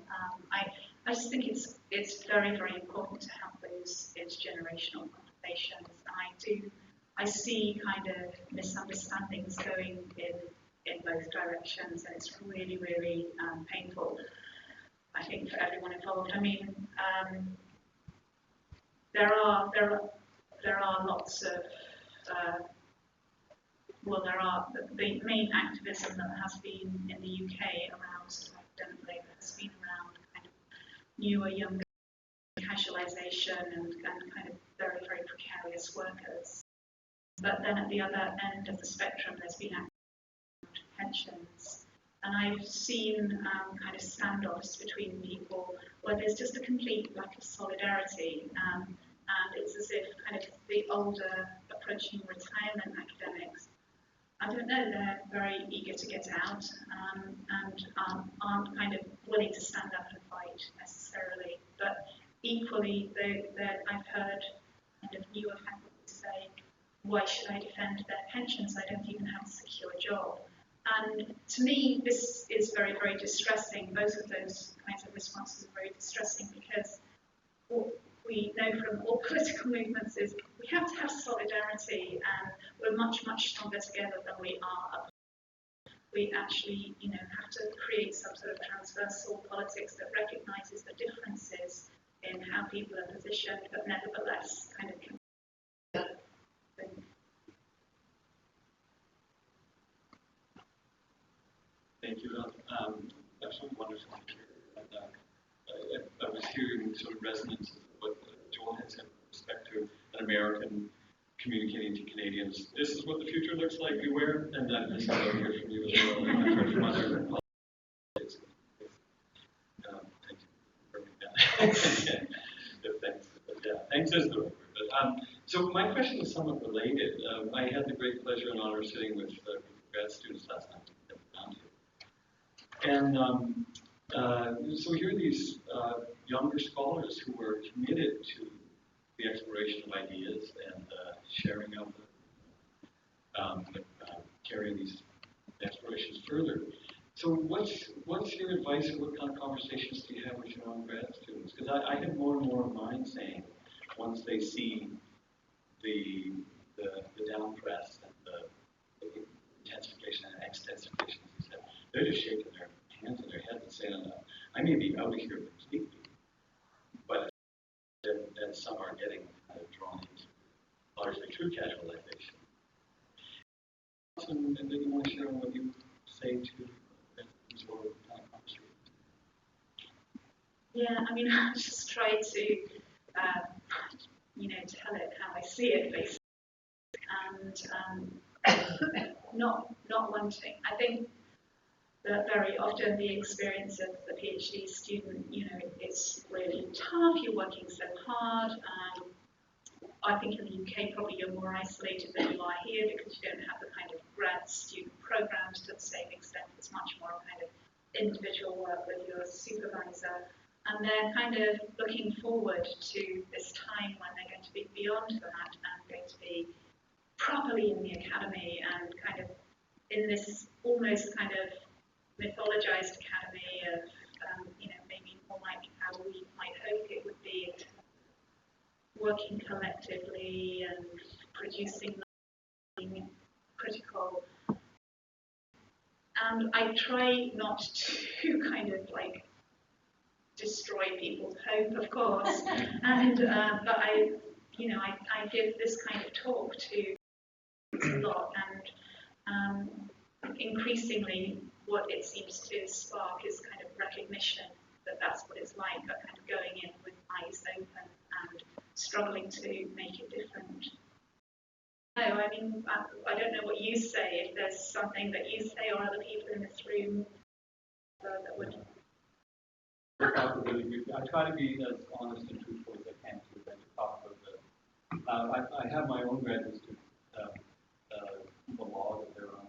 I just think it's very, very important to have those intergenerational conversations, and I see kind of misunderstandings going in both directions, and it's really, really painful, I think, for everyone involved. I mean, there are lots of the main activism that has been in the UK around sort of academic labour has been around kind of newer, younger casualisation and kind of very, very precarious workers. But then at the other end of the spectrum, there's been pensions. And I've seen kind of standoffs between people where there's just a complete lack of solidarity. And it's as if kind of the older, approaching retirement academics, I don't know, they're very eager to get out and aren't kind of willing to stand up and fight necessarily. But equally, I've heard kind of newer faculty say, why should I defend their pensions? I don't even have a secure job. And to me, this is very, very distressing. Both of those kinds of responses are very distressing because what we know from all political movements is we have to have solidarity, and we're much, much stronger together than we are. We actually, have to create some sort of transversal politics that recognises the differences in how people are positioned, but nevertheless kind of Thank you. Absolutely wonderful to hear. I was hearing sort of resonance of what Joel had said with respect to an American communicating to Canadians. This is what the future looks like, beware. And then this is what I hear from you as well. And I've heard from other politics. Thank you for that. Thanks. Yeah, thanks is the right word. So my question is somewhat related. I had the great pleasure and honor of sitting with grad students last night. And so here are these younger scholars who were committed to the exploration of ideas and sharing of them, carrying these explorations further. So what's your advice, or what kind of conversations do you have with your own grad students? Because I have more and more of mine saying, once they see the down press and the intensification and extensification, as you said, they're just shaking their hands in their heads and saying, I may be out of here completely, but then some are getting kind of drawn into largely true casualization. And then you want to share what you say to these sort of conversations? Yeah, I mean, I just try to, tell it how I see it, basically, and not wanting. I think that very often the experience of the PhD student, it's really tough. You're working so hard. I think in the UK probably you're more isolated than you are here because you don't have the kind of grad student programs to the same extent. It's much more kind of individual work with your supervisor. And they're kind of looking forward to this time when they're going to be beyond that and going to be properly in the academy and kind of in this almost kind of mythologized academy of, maybe more like how we might hope it would be, working collectively and producing critical. And I try not to kind of like destroy people's hope, of course. And but I give this kind of talk to a lot, and increasingly what it seems to spark is kind of recognition that that's what it's like, but kind of going in with eyes open and struggling to make it different. I mean, I don't know what you say, if there's something that you say or other people in this room that would. I try to be as honest and truthful as I can to talk about I have my own graduate students keep a log of their own,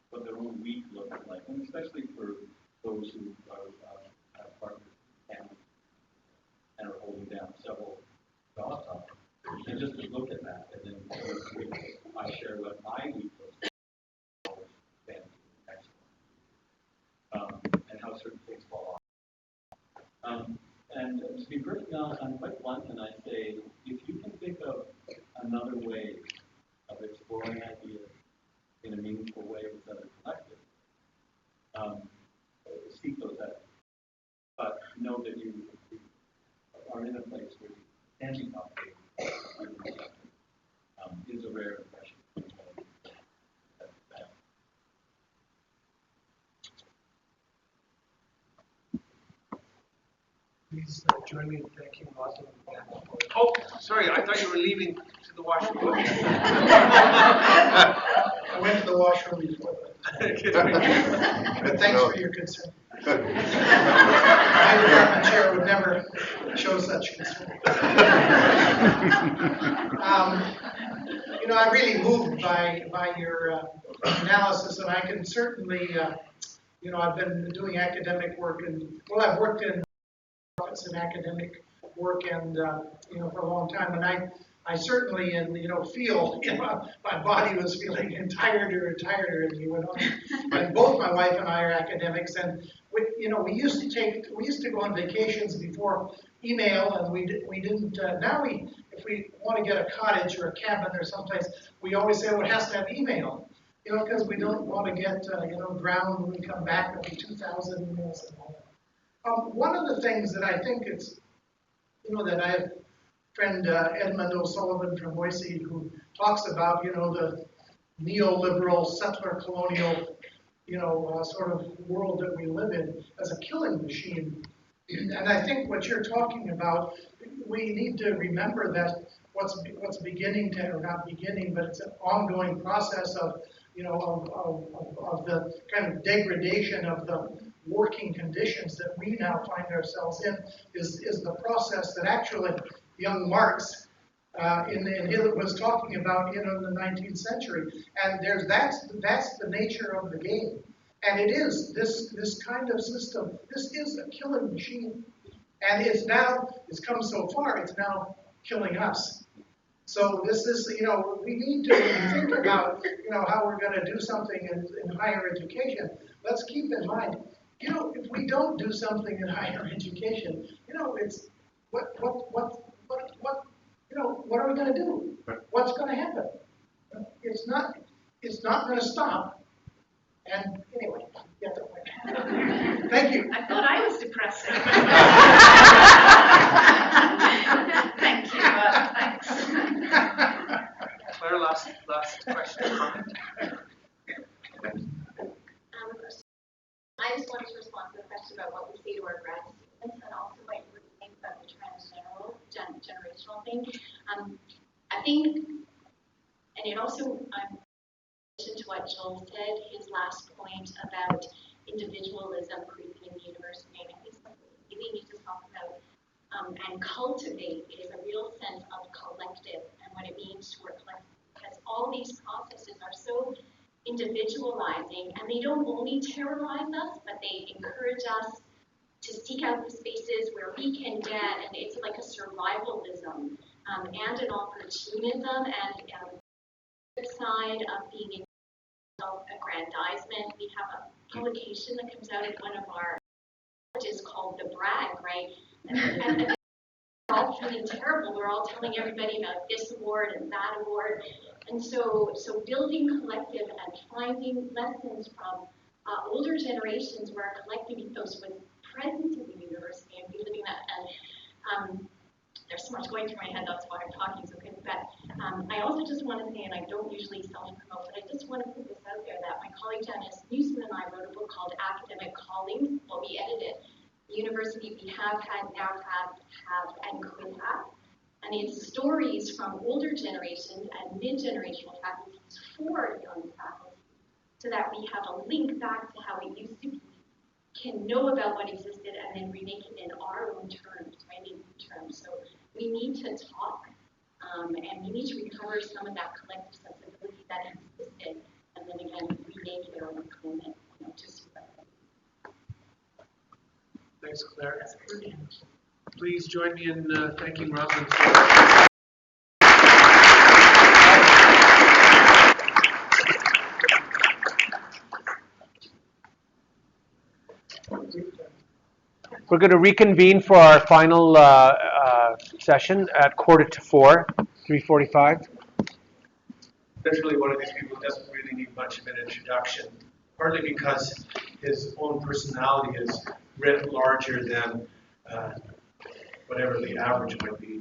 what their own week looks like, and especially for those who are have partners, families, and are holding down several jobs on it. And just to look at that, and then I share what my week looks like, and how certain things fall off. And to be perfectly honest, I'm quite blunt, and I say, if you can think of another way of exploring ideas in a meaningful way with other collectives, seek those out. But know that you are in a place where you can be complicated. Is a rare impression. Please join me in thanking Martin. Oh, sorry, I thought you were leaving to the washroom. I went to the washroom before that. But thanks for your concern. My department chair would never show such concern. I'm really moved by your analysis, and I can certainly, I've been doing academic work, and I've worked in academic work and for a long time, and I certainly feel my body was feeling tired as you went on. And both my wife and I are academics, and we used to go on vacations before email, and we didn't. Now if we want to get a cottage or a cabin or someplace, we always say, it has to have email. Because we don't want to get drowned when we come back. There'll be 2,000 emails and all that. One of the things that I think it's, that I have friend Edmund O'Sullivan from Boise who talks about, the neoliberal, settler colonial, sort of world that we live in as a killing machine. And I think what you're talking about, we need to remember that what's beginning to, or not beginning, but it's an ongoing process of, of the kind of degradation of the working conditions that we now find ourselves in is the process that actually young Marx was talking about in the 19th century. And that's the nature of the game. And it is this kind of system. This is a killing machine. And it's come so far, it's now killing us. So this is, we need to think about, how we're going to do something in higher education. Let's keep in mind, if we don't do something in higher education, it's what are we going to do? What's going to happen? It's not going to stop. And anyway, get the point. Thank you. I thought I was depressing. Thank you. Thanks. Claire, last question. I just wanted to respond to the question about what we say to our grad students and also what you would think about the generational thing. I think, and it also, in addition to what Joel said, his last point about individualism creeping in the university, and I think something we really need to talk about and cultivate is a real sense of collective and what it means to work collectively, because all these processes are so individualizing, and they don't only terrorize us, but they encourage us to seek out the spaces where we can get, and it's like a survivalism and an opportunism, and the side of being self-aggrandizement. We have a publication that comes out at one of our colleges called The Brag, right? And we're all feeling terrible. We're all telling everybody about this award and that award. And so building collective and finding lessons from older generations where our collective ethos was present in the university and be living that. And there's so much going through my head, that's why I'm talking so good. But I also just want to say, and I don't usually self-promote, but I just want to put this out there that my colleague Janice Newsom and I wrote a book called Academic Callings. Well, we edited. The university we have had, now have, and could have. And it's stories from older generations and mid-generational faculties for young faculty, so that we have a link back to how it used to be, can know about what existed, and then remake it in our own terms, right, in new terms. So we need to talk, and we need to recover some of that collective sensibility that existed, and then again, remake it or reclaim it, to see that. Thanks, Claire. That's brilliant. Please join me in thanking Robin. We're going to reconvene for our final session at 3:45, 3:45. That's really one of these people who doesn't really need much of an introduction, partly because his own personality is writ larger than whatever the average might be.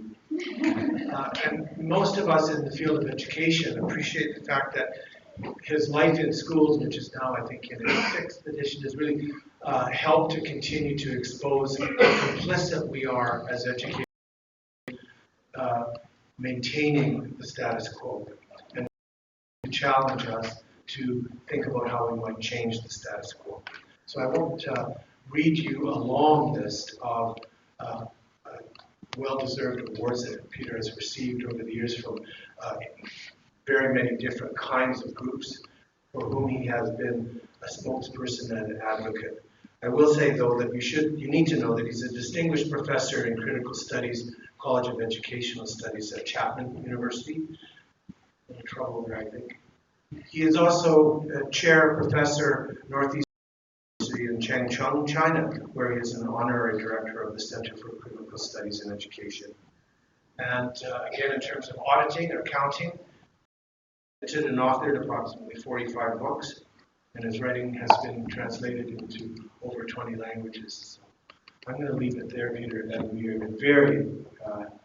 And most of us in the field of education appreciate the fact that his life in schools, which is now, I think, in its 6th edition, has really helped to continue to expose how complicit we are as educators, maintaining the status quo, and to challenge us to think about how we might change the status quo. So I won't read you a long list of well-deserved awards that Peter has received over the years from very many different kinds of groups for whom he has been a spokesperson and an advocate. I will say, though, that you need to know that he's a distinguished professor in critical studies, College of Educational Studies at Chapman University. In trouble there, I think. He is also a chair professor Northeast University in Changchun, China, where he is an honorary director of the Center for Critical Studies in Education. And again, in terms of auditing or counting, edited and authored approximately 45 books, and his writing has been translated into over 20 languages. So I'm going to leave it there, Peter, and we are very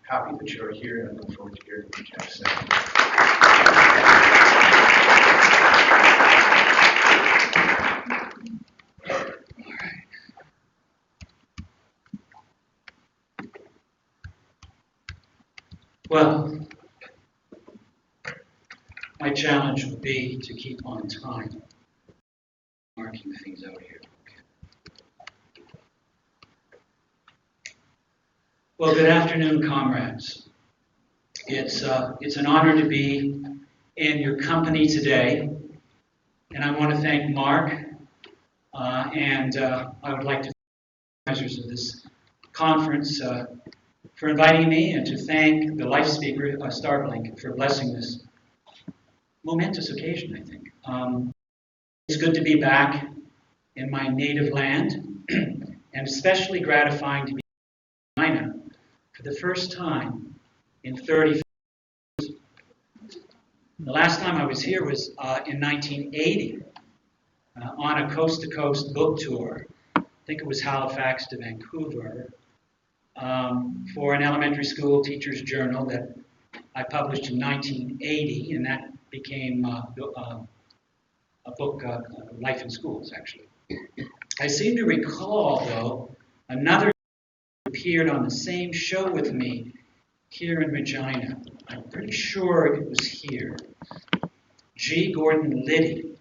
happy that you're here and look forward to hearing what you have to say. Well, my challenge would be to keep on time, marking things out here. Well, good afternoon, comrades. It's an honor to be in your company today, and I want to thank Mark, and I would like to thank the organizers of this conference for inviting me, and to thank the life speaker, Starblink, for blessing this momentous occasion, I think. It's good to be back in my native land, and especially gratifying to be in Regina for the first time in 30 years. The last time I was here was in 1980 on a coast-to-coast book tour. I think it was Halifax to Vancouver, for an elementary school teacher's journal that I published in 1980, and that became a book, Life in Schools, actually. I seem to recall, though, another appeared on the same show with me here in Regina. I'm pretty sure it was here. G. Gordon Liddy,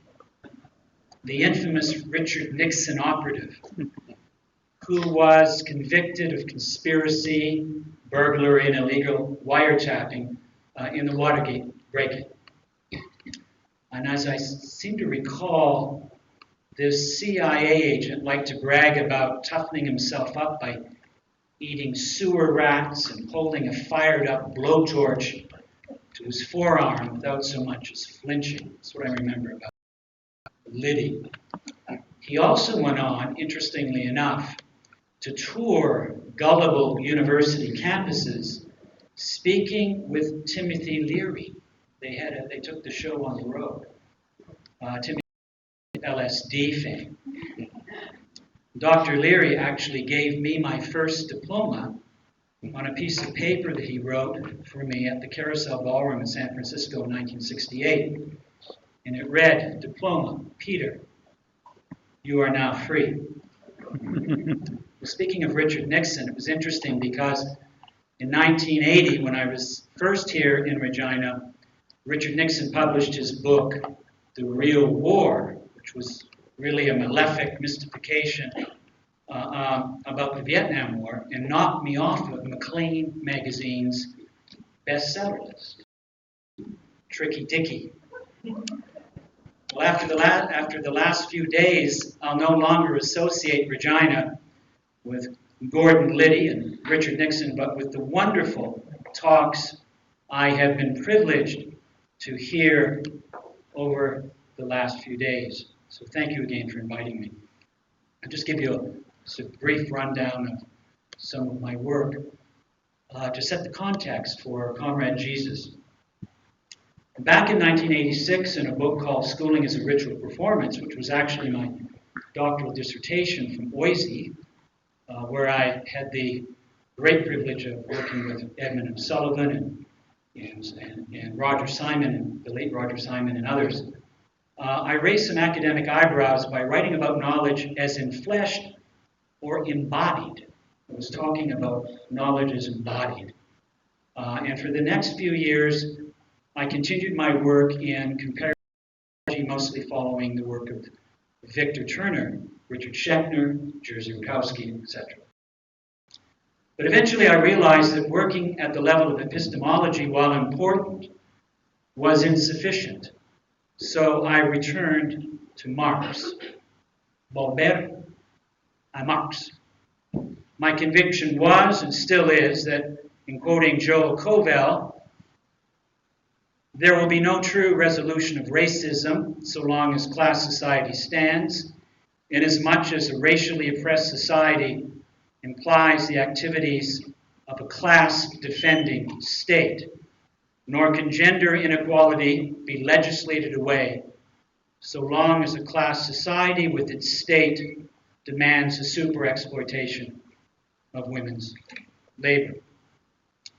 the infamous Richard Nixon operative, who was convicted of conspiracy, burglary, and illegal wiretapping in the Watergate break-in. And as I seem to recall, this CIA agent liked to brag about toughening himself up by eating sewer rats and holding a fired-up blowtorch to his forearm without so much as flinching. That's what I remember about Liddy. He also went on, interestingly enough, to tour gullible university campuses, speaking with Timothy Leary. They took the show on the road. Timothy LSD fame. Dr. Leary actually gave me my first diploma on a piece of paper that he wrote for me at the Carousel Ballroom in San Francisco in 1968. And it read, "Diploma, Peter, you are now free." Well, speaking of Richard Nixon, it was interesting because In 1980, when I was first here in Regina, Richard Nixon published his book, The Real War, which was really a malefic mystification about the Vietnam War, and knocked me off of Maclean magazine's bestseller list. Tricky Dicky. Well, after the last few days, I'll no longer associate Regina with Gordon Liddy and Richard Nixon, but with the wonderful talks I have been privileged to hear over the last few days. So thank you again for inviting me. I'll just give you a brief rundown of some of my work to set the context for Comrade Jesus. Back in 1986, in a book called Schooling as a Ritual Performance, which was actually my doctoral dissertation from Boise, where I had the great privilege of working with Edmund Sullivan and Roger Simon, the late Roger Simon, and others, I raised some academic eyebrows by writing about knowledge as enfleshed or embodied. I was talking about knowledge as embodied. And for the next few years, I continued my work in comparative psychology, mostly following the work of Victor Turner, Richard Schechner, Jerzy Rukowski, etc. But eventually I realized that working at the level of epistemology, while important, was insufficient. So I returned to Marx. Volver a Marx. My conviction was, and still is, that, in quoting Joel Covell, there will be no true resolution of racism so long as class society stands, inasmuch as a racially oppressed society implies the activities of a class-defending state. Nor can gender inequality be legislated away so long as a class society with its state demands a super-exploitation of women's labor.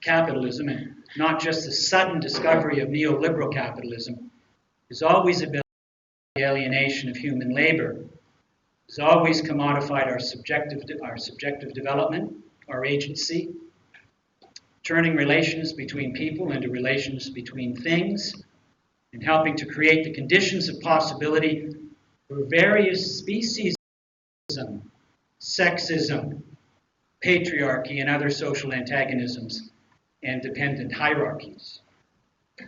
Capitalism, and not just the sudden discovery of neoliberal capitalism, is always about the alienation of human labor. Has always commodified our subjective development, our agency, turning relations between people into relations between things, and helping to create the conditions of possibility for various species of sexism, patriarchy, and other social antagonisms and dependent hierarchies.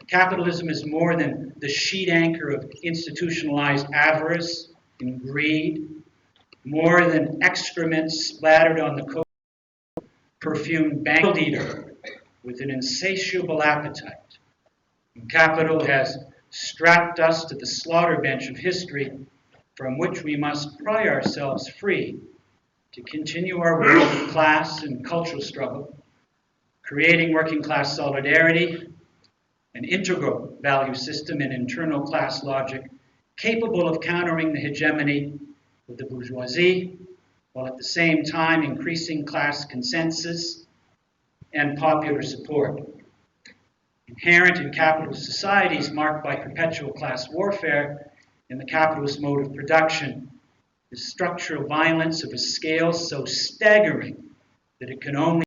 Capitalism is more than the sheet anchor of institutionalized avarice and greed, more than excrement splattered on the perfumed bank eater with an insatiable appetite. And capital has strapped us to the slaughter bench of history from which we must pry ourselves free to continue our work of class and cultural struggle, creating working class solidarity, an integral value system and internal class logic capable of countering the hegemony of the bourgeoisie, while at the same time increasing class consensus and popular support. Inherent in capitalist societies marked by perpetual class warfare in the capitalist mode of production is structural violence of a scale so staggering that it can only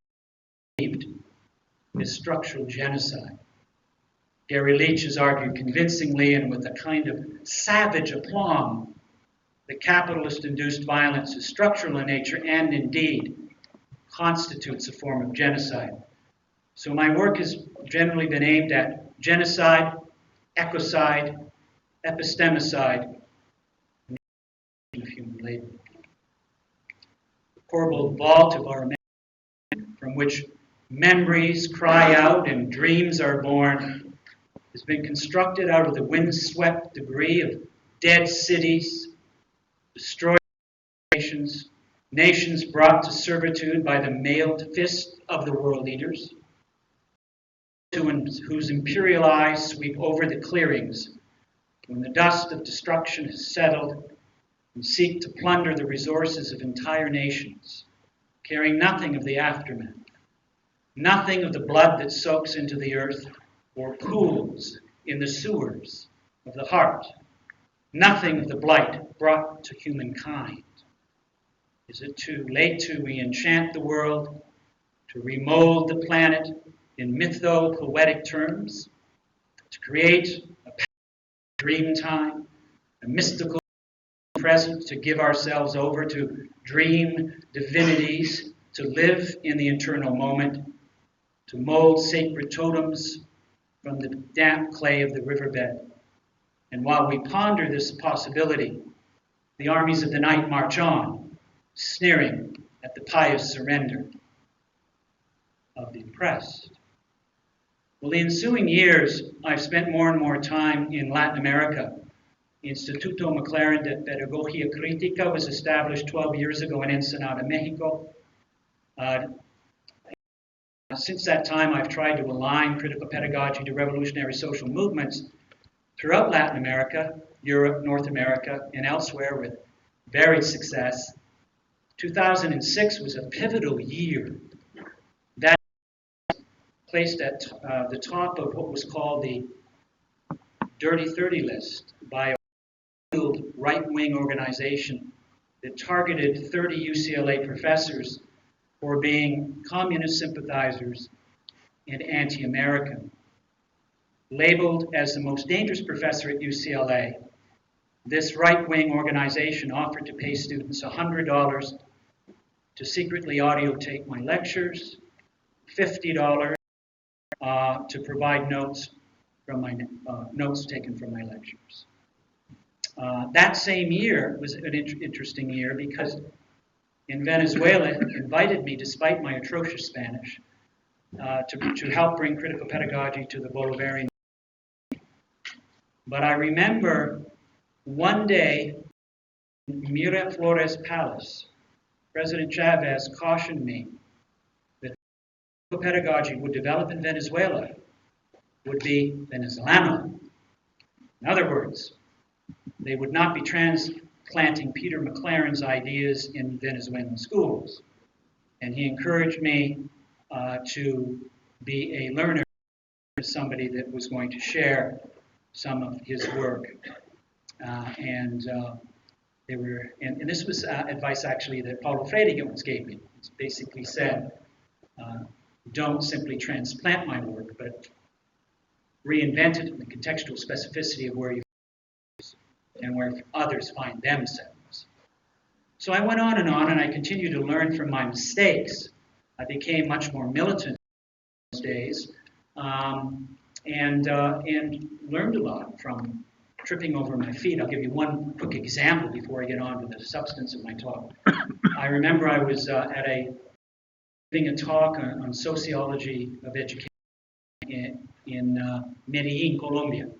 be achieved with structural genocide. Gary Leach has argued convincingly and with a kind of savage aplomb that capitalist-induced violence is structural in nature and indeed constitutes a form of genocide. So my work has generally been aimed at genocide, ecocide, epistemicide, and of human labor. The portable vault of our memory, from which memories cry out and dreams are born, has been constructed out of the windswept debris of dead cities, destroyed nations, nations brought to servitude by the mailed fist of the world leaders, whose imperial eyes sweep over the clearings when the dust of destruction has settled and seek to plunder the resources of entire nations, caring nothing of the aftermath, nothing of the blood that soaks into the earth or pools in the sewers of the heart, nothing of the blight brought to humankind. Is it too late to re-enchant the world? to remold the planet in mytho-poetic terms, to create a dream time, a mystical present, to give ourselves over to dream divinities, to live in the eternal moment, to mold sacred totems from the damp clay of the riverbed. And while we ponder this possibility, the armies of the night march on, sneering at the pious surrender of the oppressed. Well, the ensuing years, I've spent more and more time in Latin America. Instituto McLaren de Pedagogía Crítica was established 12 years ago in Ensenada, Mexico. Since that time, I've tried to align critical pedagogy to revolutionary social movements throughout Latin America, Europe, North America, and elsewhere with varied success. 2006 was a pivotal year. That placed at the top of what was called the Dirty 30 list by a right-wing organization that targeted 30 UCLA professors for being communist sympathizers and anti-American. Labeled as the most dangerous professor at UCLA, this right-wing organization offered to pay students $100 to secretly audio tape my lectures, $50 to provide notes from my notes taken from my lectures. That same year was an interesting year because in Venezuela invited me, despite my atrocious Spanish, to help bring critical pedagogy to the Bolivarian. But I remember one day in Miraflores Palace, President Chavez cautioned me that critical pedagogy would develop in Venezuela would be Venezolano. In other words, they would not be transplanting Peter McLaren's ideas in Venezuelan schools. And he encouraged me to be a learner, somebody that was going to share some of his work. And this was advice actually that Paulo Freire once gave me. It basically said, don't simply transplant my work, but reinvent it in the contextual specificity of where you and where others find themselves. So I went on, and I continued to learn from my mistakes. I became much more militant in those days, and learned a lot from tripping over my feet. I'll give you one quick example before I get on to the substance of my talk. I remember I was giving a talk on sociology of education in Medellin, Colombia.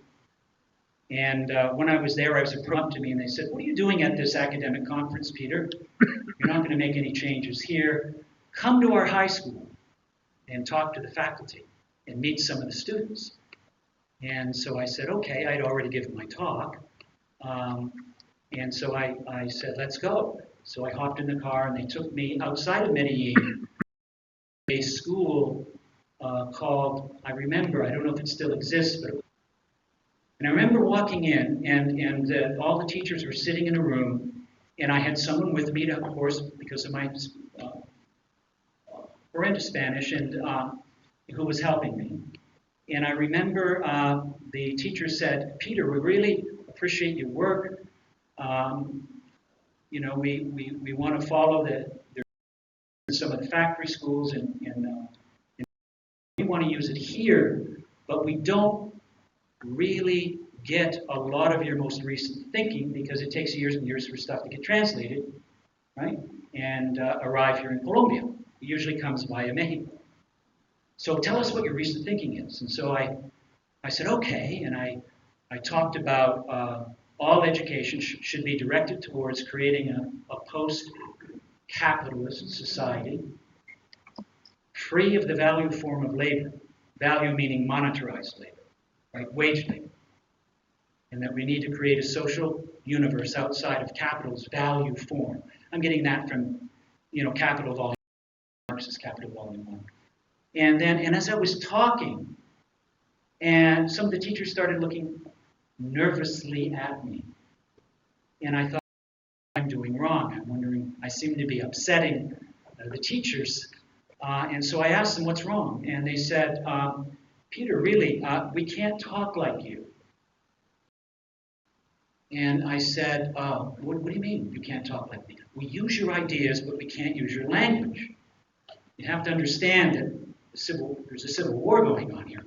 And when I was there, I was approached to me, and they said, "What are you doing at this academic conference, Peter? You're not going to make any changes here. Come to our high school and talk to the faculty and meet some of the students." And so I said, okay. I'd already given my talk. And so I said, let's go. So I hopped in the car, and they took me outside of Medellin, a school called, I remember, I don't know if it still exists, but and I remember walking in, and all the teachers were sitting in a room, and I had someone with me, of course, because of my horrendous Spanish, and who was helping me. And I remember the teacher said, "Peter, we really appreciate your work. You know, we want to follow some of the factory schools, and we want to use it here, but we don't really get a lot of your most recent thinking because it takes years and years for stuff to get translated, right, and arrive here in Colombia. It usually comes via Mexico. So tell us what your recent thinking is." And so I said, okay, and I talked about all education should be directed towards creating a post-capitalist society free of the value form of labor, value meaning monetarized labor, right, wage labor, and that we need to create a social universe outside of capital's value form. I'm getting that from, Capital Volume, Marx's Capital Volume 1. And as I was talking, and some of the teachers started looking nervously at me, and I thought, I'm doing wrong. I'm wondering, I seem to be upsetting the teachers And so I asked them, what's wrong? And they said, Peter, really, we can't talk like you. And I said, what do you mean you can't talk like me? We use your ideas, but we can't use your language. You have to understand that there's a civil war going on here.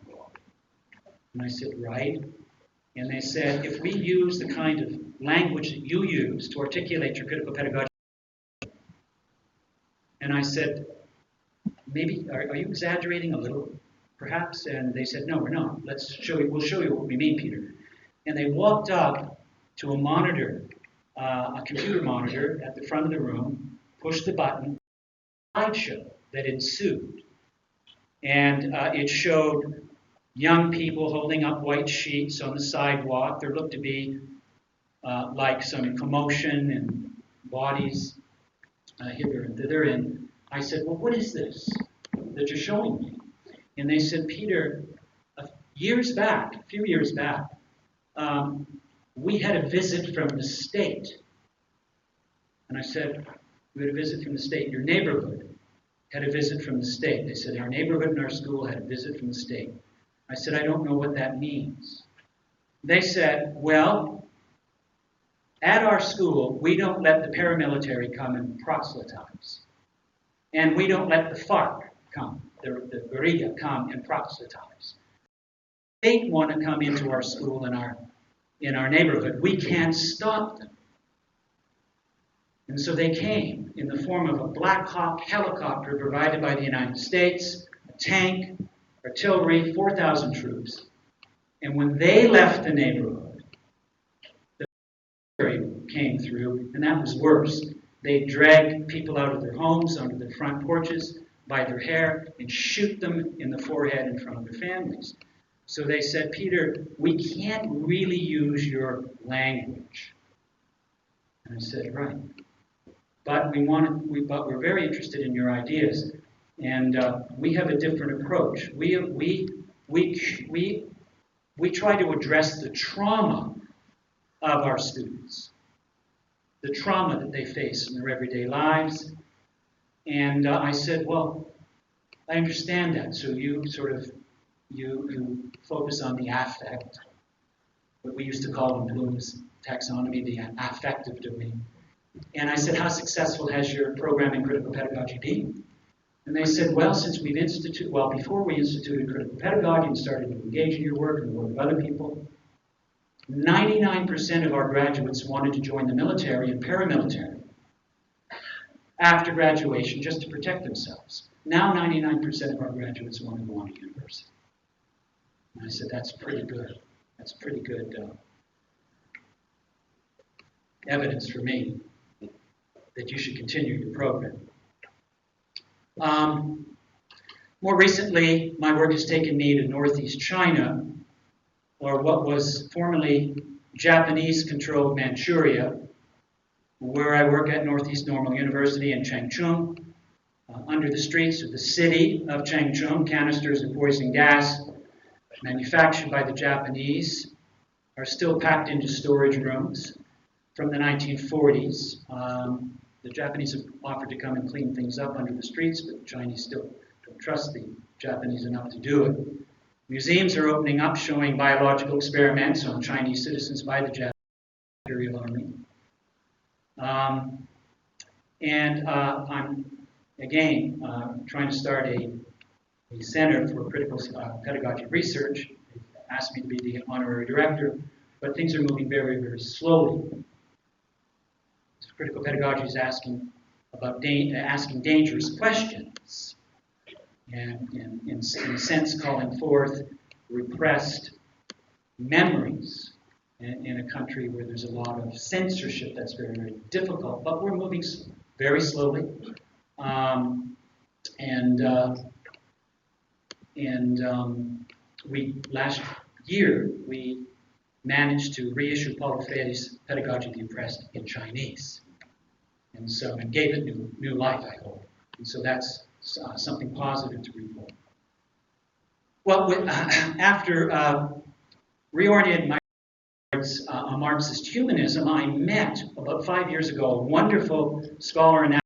And I said, right. And they said, if we use the kind of language that you use to articulate your critical pedagogy, and I said, maybe, are you exaggerating a little, perhaps? And they said, no, we're not. We'll show you what we mean, Peter. And they walked up to a monitor, a computer monitor at the front of the room, pushed the button, slideshow that ensued. And it showed young people holding up white sheets on the sidewalk. There looked to be like some commotion and bodies hither and thither. And I said, well, what is this that you're showing me? And they said, Peter, a few years back, we had a visit from the state. And I said, we had a visit from the state. Your neighborhood had a visit from the state. They said, our neighborhood and our school had a visit from the state. I said, I don't know what that means. They said, well, at our school, we don't let the paramilitary come and proselytize. And we don't let the FARC come, the guerrilla come and proselytize. They want to come into our school in our neighborhood. We can't stop them. And so they came in the form of a Black Hawk helicopter provided by the United States, a tank, artillery, 4,000 troops. And when they left the neighborhood, the military came through, and that was worse. They dragged people out of their homes onto their front porches by their hair and shoot them in the forehead in front of their families. So they said, Peter, we can't really use your language. And I said, right. But we're very interested in your ideas, and we have a different approach. We try to address the trauma of our students, the trauma that they face in their everyday lives. And I said, well, I understand that. So you you focus on the affect, what we used to call in Bloom's taxonomy, the affective domain. And I said, how successful has your program in critical pedagogy been? And they said, well, before we instituted critical pedagogy and started to engage in your work and the work of other people, 99% of our graduates wanted to join the military and paramilitary after graduation just to protect themselves. Now 99% of our graduates want to go on to university. And I said, that's pretty good. That's pretty good evidence for me that you should continue your program. More recently, my work has taken me to northeast China, or what was formerly Japanese-controlled Manchuria, where I work at Northeast Normal University in Changchun. Under the streets of the city of Changchun, canisters of poison gas manufactured by the Japanese are still packed into storage rooms from the 1940s. The Japanese have offered to come and clean things up under the streets, but the Chinese still don't trust the Japanese enough to do it. Museums are opening up showing biological experiments on Chinese citizens by the Japanese Imperial Army. I'm, again, trying to start a center for critical pedagogy research. They asked me to be the honorary director, but things are moving very, very slowly. Critical pedagogy is asking dangerous questions, and in a sense calling forth repressed memories in a country where there's a lot of censorship that's very, very difficult. But we're moving very slowly, last year we managed to reissue Paulo Freire's Pedagogy of the Oppressed in Chinese. And gave it new life, I hope. And so that's something positive to report. Well, after reorienting my towards Marxist humanism, I met about 5 years ago a wonderful scholar and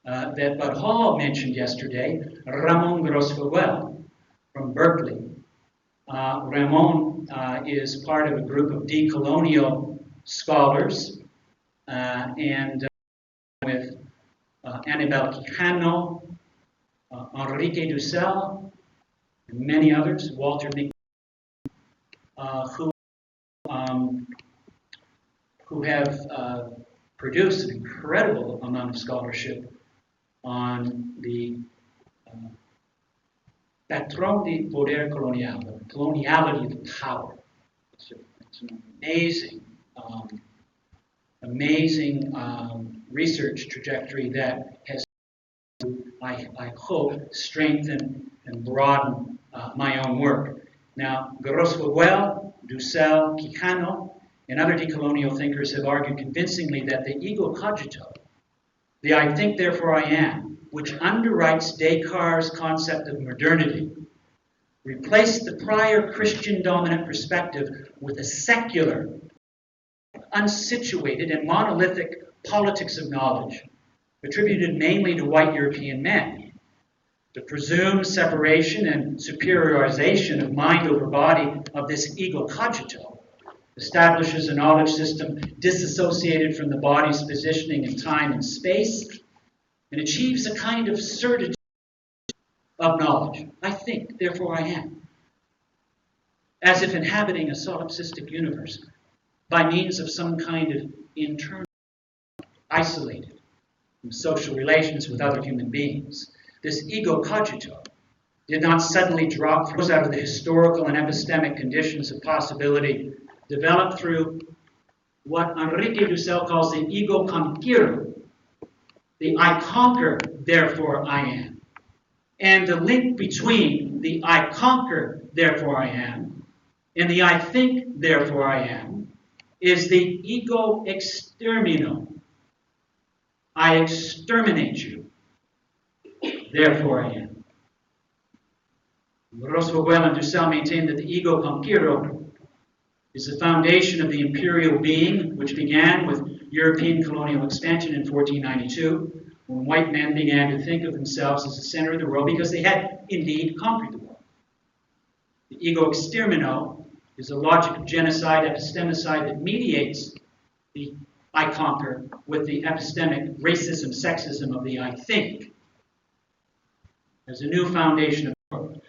that Bud Hall mentioned yesterday, Ramon Grosfoguel from Berkeley. Ramon is part of a group of decolonial scholars and with Annabelle Quijano, Enrique Dussel, and many others, Walter Mc, who have produced an incredible amount of scholarship on the patron de poder colonial, the coloniality of power. It's an amazing research trajectory that has, I hope, strengthened and broadened my own work. Now, Grosfoguel, Dussel, Quijano, and other decolonial thinkers have argued convincingly that the ego cogito, the I think therefore I am, which underwrites Descartes' concept of modernity, replaced the prior Christian dominant perspective with a secular, unsituated, and monolithic politics of knowledge, attributed mainly to white European men. The presumed separation and superiorization of mind over body of this ego cogito establishes a knowledge system disassociated from the body's positioning in time and space, and achieves a kind of certitude of knowledge. I think, therefore I am. As if inhabiting a solipsistic universe by means of some kind of internal, isolated from social relations with other human beings. This ego cogito did not suddenly drop out of the historical and epistemic conditions of possibility developed through what Enrique Dussel calls the ego conquero, the I conquer, therefore I am. And the link between the I conquer, therefore I am, and the I think, therefore I am, is the ego extermino. I exterminate you, therefore I am. Grosfoguel and Dussel maintain that the ego conquero is the foundation of the imperial being, which began with European colonial expansion in 1492, when white men began to think of themselves as the center of the world because they had indeed conquered the world. The ego extermino is a logic of genocide, epistemicide that mediates the I conquer with the epistemic racism, sexism of the I think. As a new foundation of the world.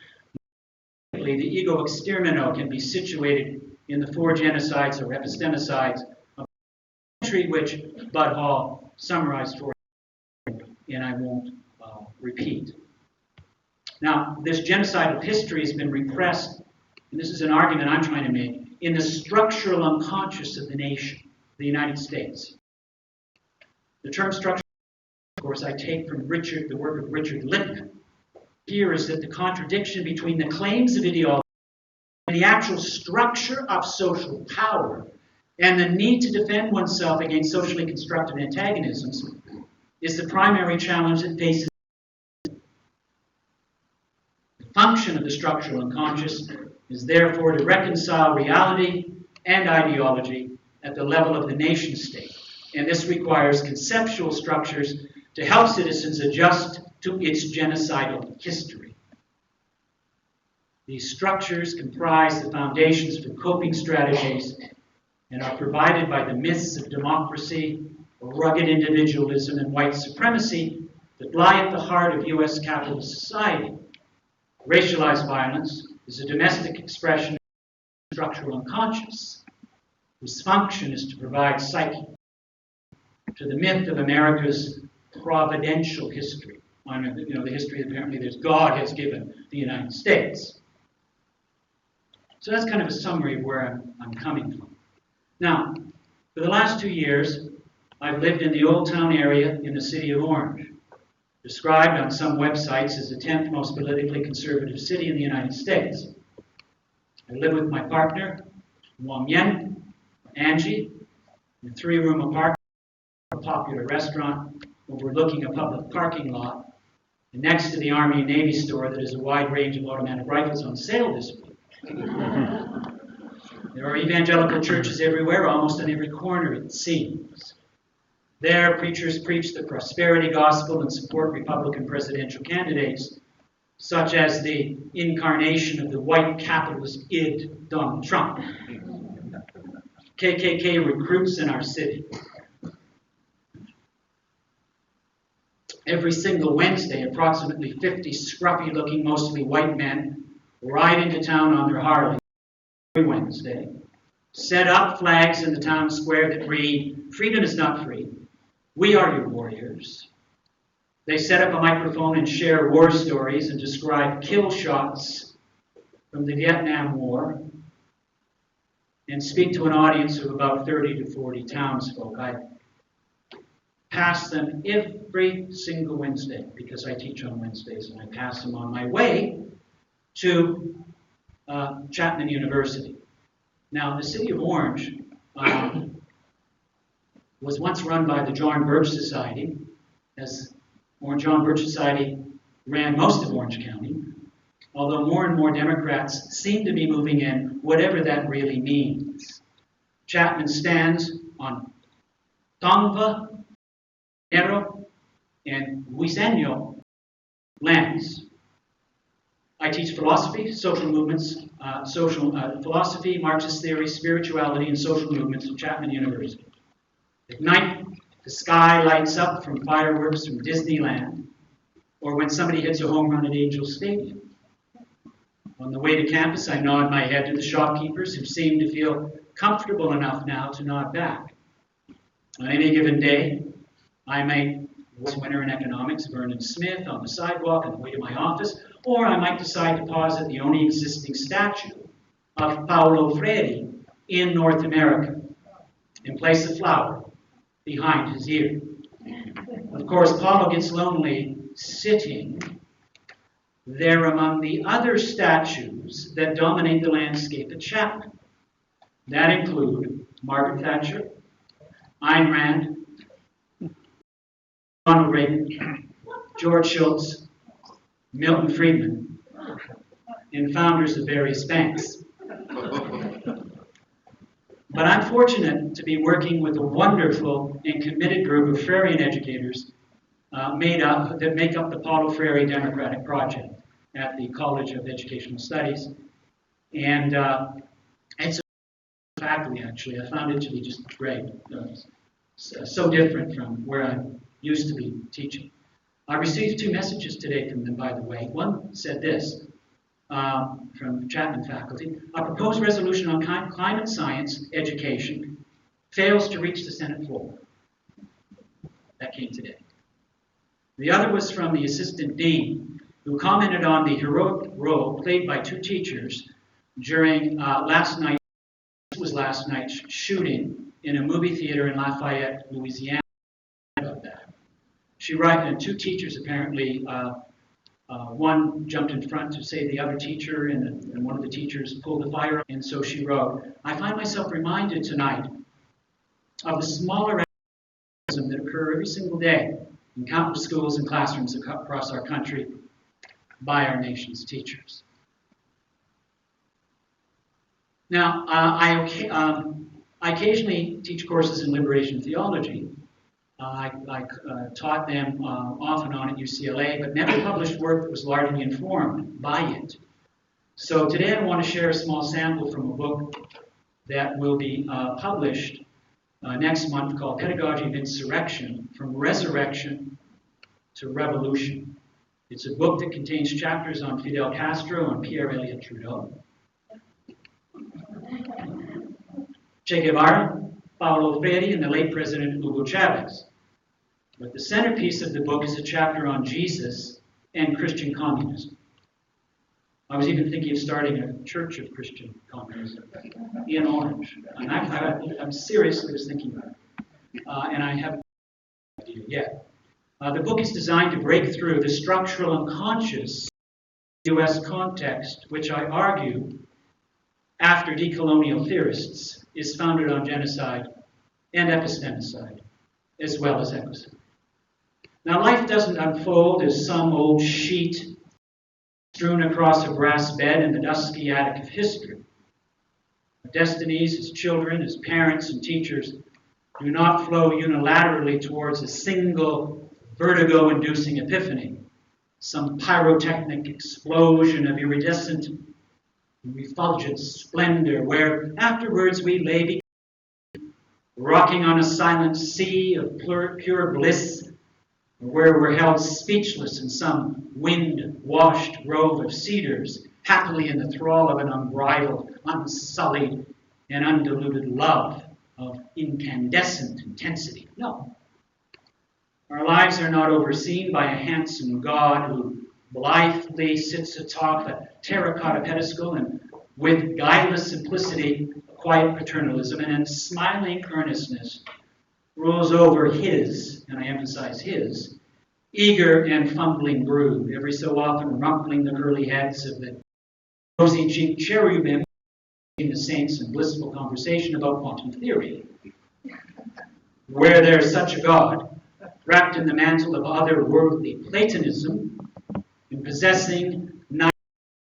The ego extermino can be situated in the four genocides or epistemicides of the country, which Bud Hall summarized for you, and I won't repeat. Now, this genocidal history has been repressed, and this is an argument I'm trying to make, in the structural unconscious of the nation, the United States. The term structural, of course, I take from the work of Richard Lippmann. Here is that the contradiction between the claims of ideology and the actual structure of social power and the need to defend oneself against socially constructed antagonisms is the primary challenge that faces. The function of the structural unconscious is therefore to reconcile reality and ideology at the level of the nation state. And this requires conceptual structures to help citizens adjust to its genocidal history. These structures comprise the foundations for coping strategies and are provided by the myths of democracy, rugged individualism, and white supremacy that lie at the heart of U.S. capitalist society. Racialized violence is a domestic expression of the structural unconscious, whose function is to provide psyche to the myth of America's providential history. The history apparently that God has given the United States. So that's kind of a summary of where I'm coming from. Now, for the last 2 years, I've lived in the Old Town area in the city of Orange, described on some websites as the 10th most politically conservative city in the United States. I live with my partner, Wong Yen, Angie, in a 3-room apartment, a popular restaurant overlooking a public parking lot, and next to the Army and Navy store that has a wide range of automatic rifles on sale this week. There are evangelical churches everywhere, almost on every corner, it seems. There, preachers preach the prosperity gospel and support Republican presidential candidates, such as the incarnation of the white capitalist id, Donald Trump. KKK recruits in our city. Every single Wednesday, approximately 50 scruffy-looking, mostly white men ride into town on their Harley every Wednesday, set up flags in the town square that read, "Freedom is not free. We are your warriors." They set up a microphone and share war stories and describe kill shots from the Vietnam War and speak to an audience of about 30 to 40 townsfolk. I pass them every single Wednesday because I teach on Wednesdays, and I pass them on my way to Chapman University. Now, the city of Orange was once run by the John Birch Society, as John Birch Society ran most of Orange County, although more and more Democrats seem to be moving in, whatever that really means. Chapman stands on Tongva, Nero, and Huizenyo lands. I teach philosophy, social movements, philosophy, Marxist theory, spirituality, and social movements at Chapman University. At night, the sky lights up from fireworks from Disneyland, or when somebody hits a home run at Angel Stadium. On the way to campus, I nod my head to the shopkeepers who seem to feel comfortable enough now to nod back. On any given day, I may winner in economics, Vernon Smith, on the sidewalk on the way to my office, or I might decide to pause at the only existing statue of Paulo Freire in North America and place a flower behind his ear. Of course, Paulo gets lonely sitting there among the other statues that dominate the landscape at Chapman. That include Margaret Thatcher, Ayn Rand, Ronald Reagan, George Shultz, Milton Friedman, and founders of various banks. But I'm fortunate to be working with a wonderful and committed group of Freirean educators that make up the Paulo Freire Democratic Project at the College of Educational Studies. And it's a faculty, actually. I found it to be just great. So different from where I used to be teaching. I received 2 messages today from them, by the way. One said this, from Chapman faculty: a proposed resolution on climate science education fails to reach the Senate floor. That came today. The other was from the assistant dean, who commented on the heroic role played by 2 teachers during last night's shooting in a movie theater in Lafayette, Louisiana. About that. She wrote, 2 teachers apparently, one jumped in front to save the other teacher, and one of the teachers pulled the fire. And so she wrote, "I find myself reminded tonight of the smaller activism that occur every single day in countless schools and classrooms across our country by our nation's teachers." Now, I occasionally teach courses in liberation theology. I taught them off and on at UCLA, but never published work that was largely informed by it. So today I want to share a small sample from a book that will be published next month called Pedagogy of Insurrection, From Resurrection to Revolution. It's a book that contains chapters on Fidel Castro and Pierre Elliott Trudeau, Che Guevara, Paulo Freire, and the late President Hugo Chavez. But the centerpiece of the book is a chapter on Jesus and Christian communism. I was even thinking of starting a church of Christian communism in Orange. And I'm seriously was thinking about it. And I haven't idea yet. The book is designed to break through the structural unconscious U.S. context, which I argue, after decolonial theorists, is founded on genocide and epistemicide, as well as ecocide. Now, life doesn't unfold as some old sheet strewn across a brass bed in the dusky attic of history. Our destinies as children, as parents and teachers, do not flow unilaterally towards a single vertigo-inducing epiphany, some pyrotechnic explosion of iridescent refulgent splendor, where afterwards we lay rocking on a silent sea of pure bliss, where we're held speechless in some wind-washed grove of cedars, happily in the thrall of an unbridled, unsullied, and undiluted love of incandescent intensity. No. Our lives are not overseen by a handsome God who blithely sits atop a terracotta pedestal and with guileless simplicity, quiet paternalism, and in smiling earnestness rules over his, and I emphasize his, eager and fumbling brood, every so often rumpling the curly heads of the rosy-cheeked cherubim in the saints in blissful conversation about quantum theory. Where there's such a God, wrapped in the mantle of otherworldly Platonism, and possessing neither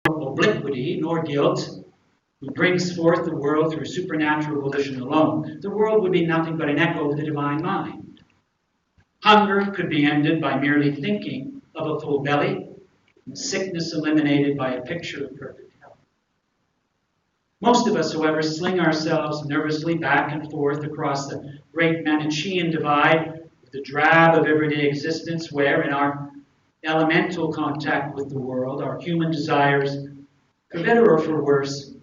obliquity nor guilt, who brings forth the world through supernatural volition alone, the world would be nothing but an echo of the divine mind. Hunger could be ended by merely thinking of a full belly, and sickness eliminated by a picture of perfect health. Most of us, however, sling ourselves nervously back and forth across the great Manichean divide, the drab of everyday existence, where in our elemental contact with the world, our human desires, for better or for worse,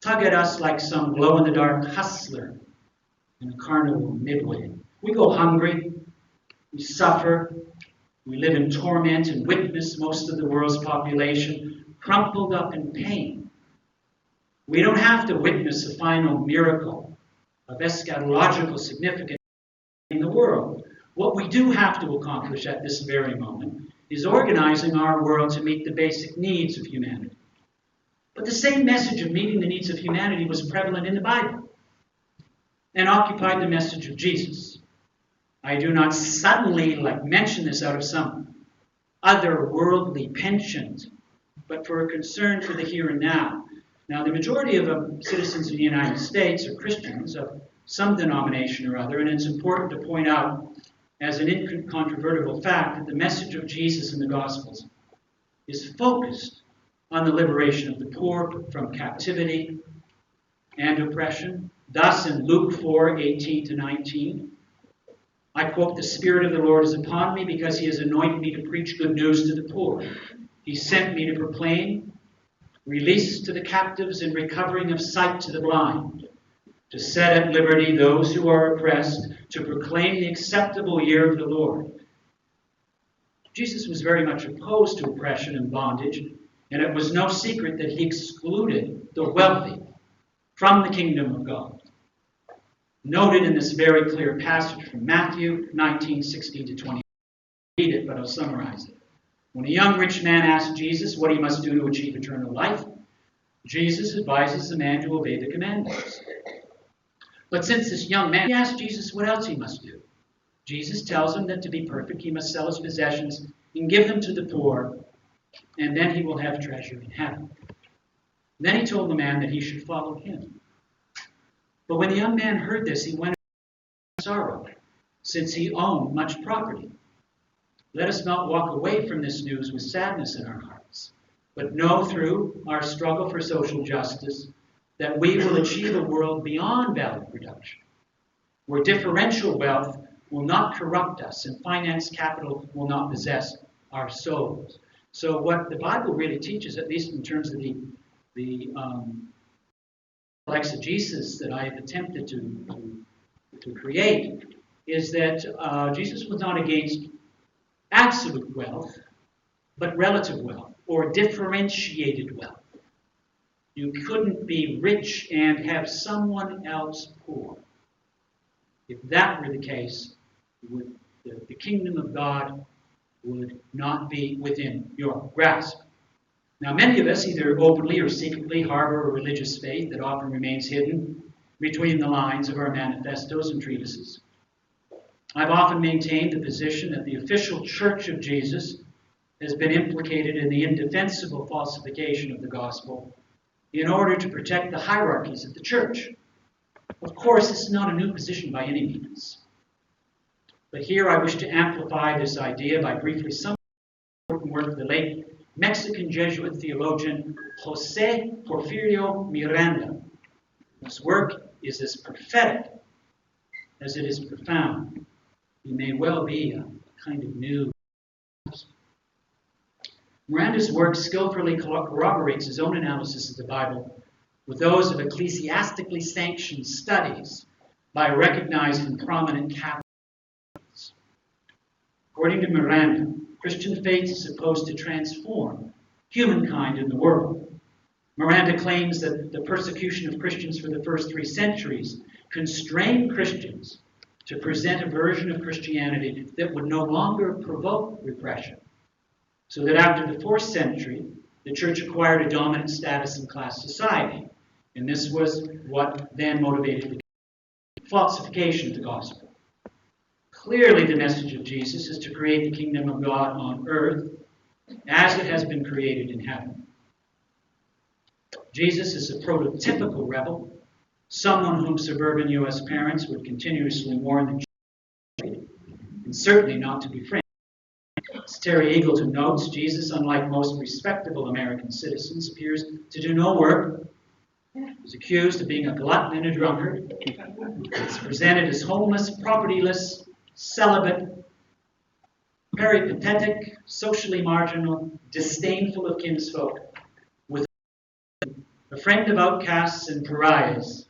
tug at us like some glow-in-the-dark hustler in a carnival midway. We go hungry, we suffer, we live in torment and witness most of the world's population crumpled up in pain. We don't have to witness a final miracle of eschatological significance in the world. What we do have to accomplish at this very moment is organizing our world to meet the basic needs of humanity. But the same message of meeting the needs of humanity was prevalent in the Bible and occupied the message of Jesus. I do not suddenly mention this out of some otherworldly penchant, but for a concern for the here and now. Now, the majority of citizens of the United States are Christians of some denomination or other, and it's important to point out as an incontrovertible fact that the message of Jesus in the Gospels is focused on the liberation of the poor from captivity and oppression. Thus, in Luke 4:18-19, I quote, "The Spirit of the Lord is upon me because he has anointed me to preach good news to the poor. He sent me to proclaim release to the captives and recovering of sight to the blind, to set at liberty those who are oppressed, to proclaim the acceptable year of the Lord." Jesus was very much opposed to oppression and bondage, and it was no secret that he excluded the wealthy from the kingdom of God. Noted in this very clear passage from Matthew 19:16-20. Read it, but I'll summarize it. When a young rich man asked Jesus what he must do to achieve eternal life, Jesus advises the man to obey the commandments. But since this young man asked Jesus what else he must do, Jesus tells him that to be perfect he must sell his possessions and give them to the poor, and then he will have treasure in heaven. Then he told the man that he should follow him. But when the young man heard this, he went in sorrow, since he owned much property. Let us not walk away from this news with sadness in our hearts, but know through our struggle for social justice that we will achieve a world beyond value production, where differential wealth will not corrupt us and finance capital will not possess our souls. So what the Bible really teaches, at least in terms of the exegesis that I have attempted to create, is that Jesus was not against absolute wealth, but relative wealth, or differentiated wealth. You couldn't be rich and have someone else poor. If that were the case, the kingdom of God would not be within your grasp. Now, many of us either openly or secretly harbor a religious faith that often remains hidden between the lines of our manifestos and treatises. I've often maintained the position that the official Church of Jesus has been implicated in the indefensible falsification of the gospel in order to protect the hierarchies of the church. Of course, this is not a new position by any means. But here I wish to amplify this idea by briefly summarizing the important work of the late Mexican Jesuit theologian José Porfirio Miranda. His work is as prophetic as it is profound. He may well be a kind of new. Miranda's work skillfully corroborates his own analysis of the Bible with those of ecclesiastically sanctioned studies by recognized and prominent Catholics. According to Miranda, Christian faith is supposed to transform humankind in the world. Miranda claims that the persecution of Christians for the first 3 centuries constrained Christians to present a version of Christianity that would no longer provoke repression, so that after the 4th century, the church acquired a dominant status in class society. And this was what then motivated the falsification of the gospel. Clearly, the message of Jesus is to create the kingdom of God on earth as it has been created in heaven. Jesus is a prototypical rebel, someone whom suburban U.S. parents would continuously warn and certainly not to befriend. As Terry Eagleton notes, Jesus, unlike most respectable American citizens, appears to do no work. He's accused of being a glutton and a drunkard. He's presented as homeless, propertyless, celibate, peripatetic, socially marginal, disdainful of kinsfolk, with a friend of outcasts and pariahs,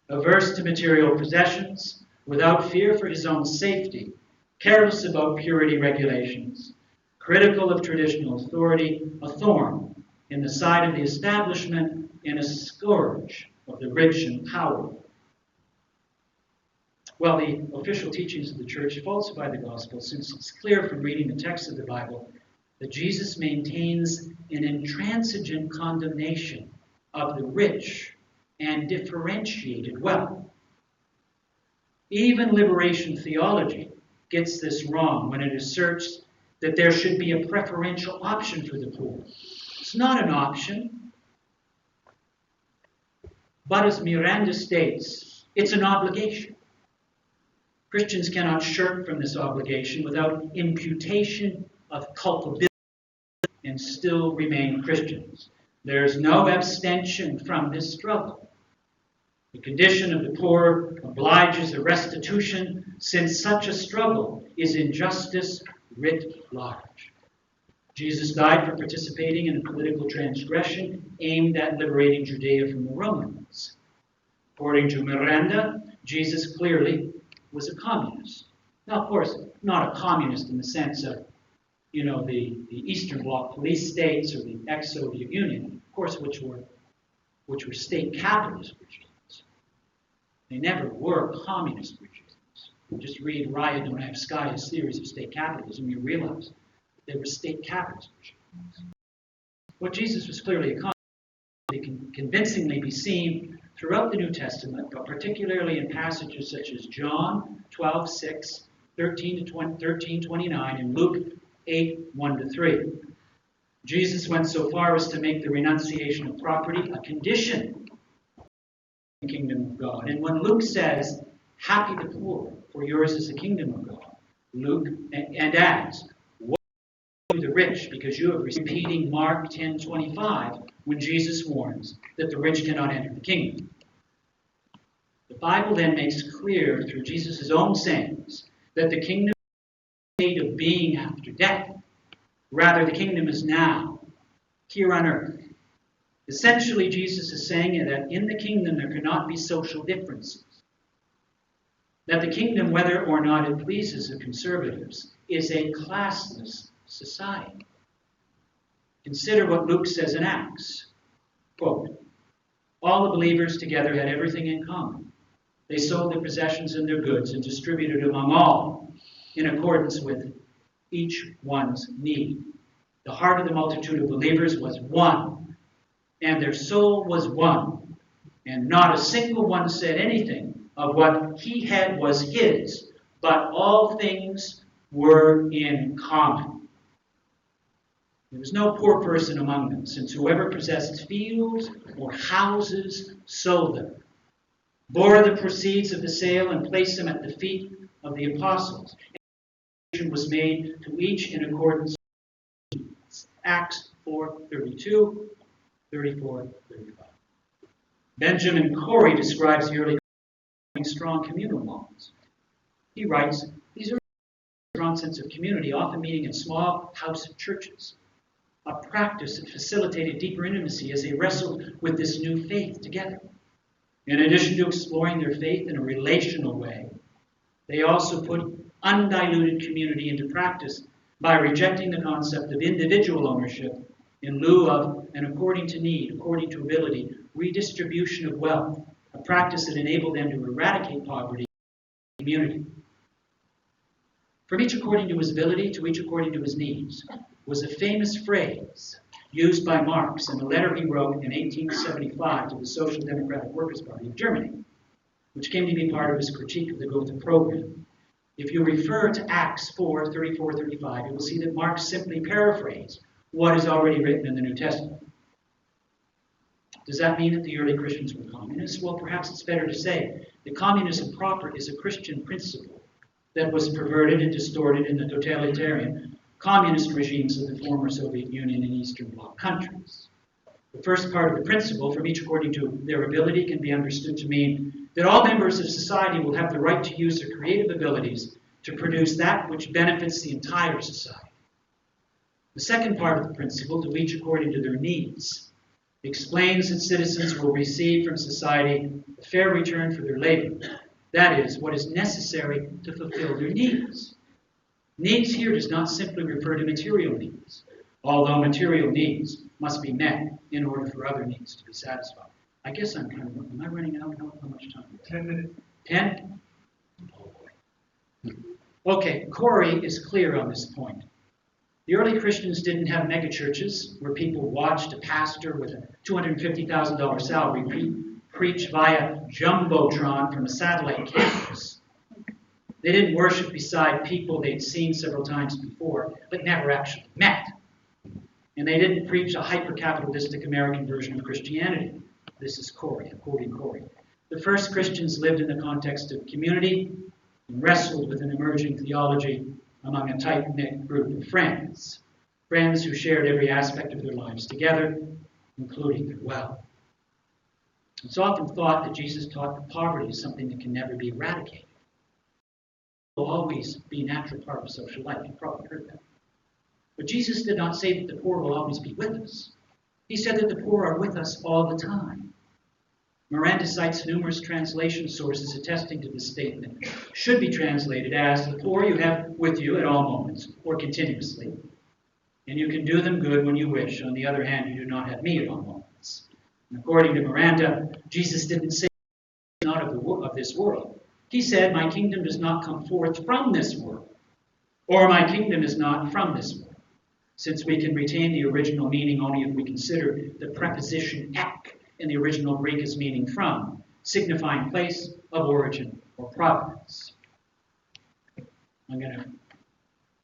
averse to material possessions, without fear for his own safety, careless about purity regulations, critical of traditional authority, a thorn in the side of the establishment, and a scourge of the rich and powerful. Well, the official teachings of the church falsify the gospel, since it's clear from reading the text of the Bible that Jesus maintains an intransigent condemnation of the rich and differentiated wealth. Even liberation theology gets this wrong when it asserts that there should be a preferential option for the poor. It's not an option, but as Miranda states, it's an obligation. Christians cannot shirk from this obligation without imputation of culpability and still remain Christians. There is no abstention from this struggle. The condition of the poor obliges a restitution, since such a struggle is injustice writ large. Jesus died for participating in a political transgression aimed at liberating Judea from the Romans. According to Miranda, Jesus clearly was a communist. Now, of course, not a communist in the sense of, the Eastern Bloc police states or the ex-Soviet Union, of course, which were state capitalist regimes. They never were communist regimes. Just read Raya Donevskaya's theories of state capitalism, you realize they were state capitalist regimes. What Jesus was clearly a communist can convincingly be seen throughout the New Testament, but particularly in passages such as John 12:6, 13:29, and Luke 8:1-3. Jesus went so far as to make the renunciation of property a condition of the kingdom of God. And when Luke says, "Happy the poor, for yours is the kingdom of God," Luke and adds, "Woe to the rich, because you have received," repeating Mark 10:25, when Jesus warns that the rich cannot enter the kingdom. The Bible then makes clear through Jesus' own sayings that the kingdom is a state of being after death. Rather, the kingdom is now, here on earth. Essentially, Jesus is saying that in the kingdom there cannot be social differences. That the kingdom, whether or not it pleases the conservatives, is a classless society. Consider what Luke says in Acts. Quote, "All the believers together had everything in common. They sold their possessions and their goods and distributed among all in accordance with each one's need. The heart of the multitude of believers was one, and their soul was one, and not a single one said anything of what he had was his, but all things were in common. There was no poor person among them, since whoever possessed fields or houses sold them, bore the proceeds of the sale and placed them at the feet of the apostles. And was made to each in accordance with Acts 4:32, 34, 35. Benjamin Corey describes the early strong communal bonds. He writes, these are a strong sense of community, often meeting in small house churches, a practice that facilitated deeper intimacy as they wrestled with this new faith together. In addition to exploring their faith in a relational way, they also put undiluted community into practice by rejecting the concept of individual ownership in lieu of, and according to need, according to ability, redistribution of wealth, a practice that enabled them to eradicate poverty in the community. From each according to his ability to each according to his needs was a famous phrase used by Marx in a letter he wrote in 1875 to the Social Democratic Workers' Party of Germany, which came to be part of his critique of the Gotha program. If you refer to Acts 4:34, 35, you will see that Marx simply paraphrased what is already written in the New Testament. Does that mean that the early Christians were communists? Well, perhaps it's better to say that communism proper is a Christian principle that was perverted and distorted in the totalitarian communist regimes of the former Soviet Union and Eastern Bloc countries. The first part of the principle, from each according to their ability, can be understood to mean that all members of society will have the right to use their creative abilities to produce that which benefits the entire society. The second part of the principle, to each according to their needs, explains that citizens will receive from society a fair return for their labor. That is, what is necessary to fulfill their needs. Needs here does not simply refer to material needs, although material needs must be met in order for other needs to be satisfied. I guess I'm kind of, am I running out? How much time? 10 minutes. 10? Oh boy. Okay, Corey is clear on this point. The early Christians didn't have megachurches where people watched a pastor with a $250,000 salary preach via Jumbotron from a satellite campus. They didn't worship beside people they'd seen several times before, but never actually met. And they didn't preach a hyper-capitalistic American version of Christianity. This is Corey, I'm quoting Corey. The first Christians lived in the context of community and wrestled with an emerging theology among a tight-knit group of friends. Friends who shared every aspect of their lives together, including their wealth. It's often thought that Jesus taught that poverty is something that can never be eradicated. It will always be a natural part of social life. You've probably heard that. But Jesus did not say that the poor will always be with us. He said that the poor are with us all the time. Miranda cites numerous translation sources attesting to this statement. Should be translated as, the poor you have with you at all moments, or continuously, and you can do them good when you wish. On the other hand, you do not have me at all moments. And according to Miranda, Jesus didn't say not of this world. He said, my kingdom does not come forth from this world, or my kingdom is not from this world, since we can retain the original meaning only if we consider the preposition ek in the original Greek as meaning from, signifying place of origin or provenance. I'm going to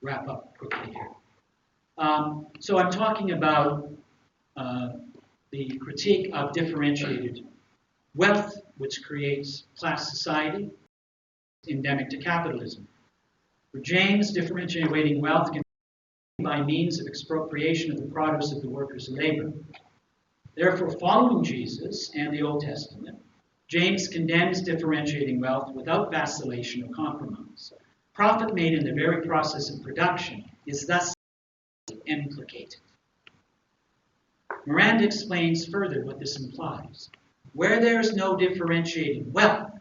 wrap up quickly here. So I'm talking about the critique of differentiated wealth, which creates class society, endemic to capitalism. For James, differentiating wealth can be by means of expropriation of the produce of the workers' labor. Therefore, following Jesus and the Old Testament, James condemns differentiating wealth without vacillation or compromise. Profit made in the very process of production is thus implicated. Miranda explains further what this implies. Where there is no differentiating wealth,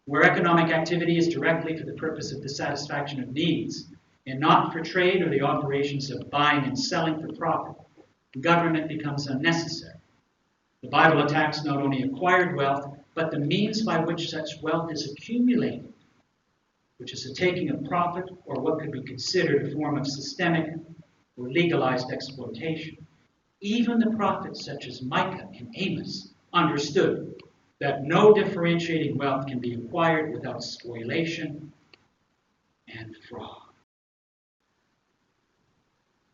where economic activity is directly for the purpose of the satisfaction of needs, and not for trade or the operations of buying and selling for profit, government becomes unnecessary. The Bible attacks not only acquired wealth, but the means by which such wealth is accumulated, which is the taking of profit or what could be considered a form of systemic or legalized exploitation. Even the prophets such as Micah and Amos understood that no differentiating wealth can be acquired without spoliation and fraud.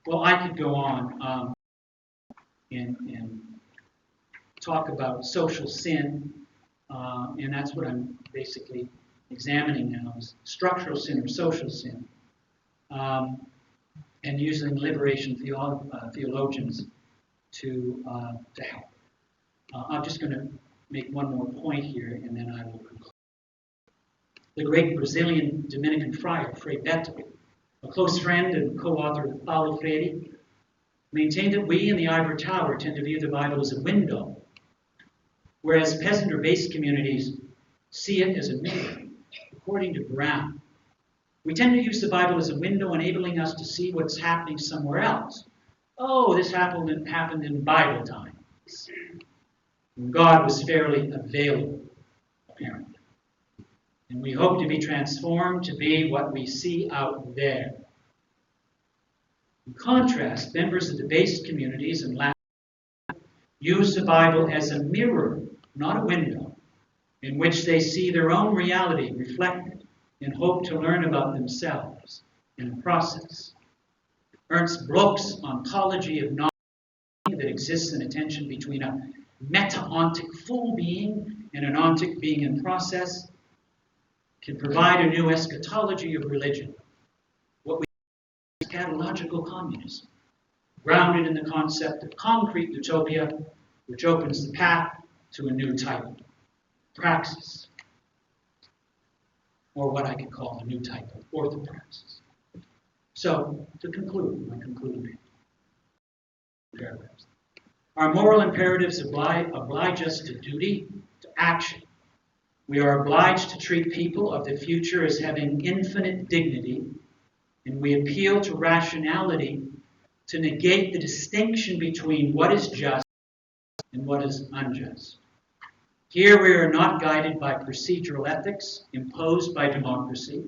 Well, I could go on and talk about social sin And that's what I'm basically examining now, is structural sin or social sin, and using liberation theologians to help. I'm just going to make one more point here, and then I will conclude. The great Brazilian Dominican friar, Frei Beto, a close friend and co-author with Paulo Freire, maintained that we in the Ivory Tower tend to view the Bible as a window, whereas peasant or base communities see it as a mirror. According to Brown, we tend to use the Bible as a window, enabling us to see what's happening somewhere else. Oh, this happened in Bible times, when God was fairly available, apparently. And we hope to be transformed to be what we see out there. In contrast, members of the base communities and Latin use the Bible as a mirror, not a window, in which they see their own reality reflected and hope to learn about themselves in the process. Ernst Bloch's ontology of knowledge that exists in a tension between a meta-ontic full being and an ontic being in process can provide a new eschatology of religion, what we call eschatological communism, grounded in the concept of concrete utopia, which opens the path to a new type of praxis, or what I could call a new type of orthopraxis. So, to conclude, my concluding paragraphs. Our moral imperatives oblige us to duty, to action. We are obliged to treat people of the future as having infinite dignity, and we appeal to rationality to negate the distinction between what is just and what is unjust. Here we are not guided by procedural ethics imposed by democracy,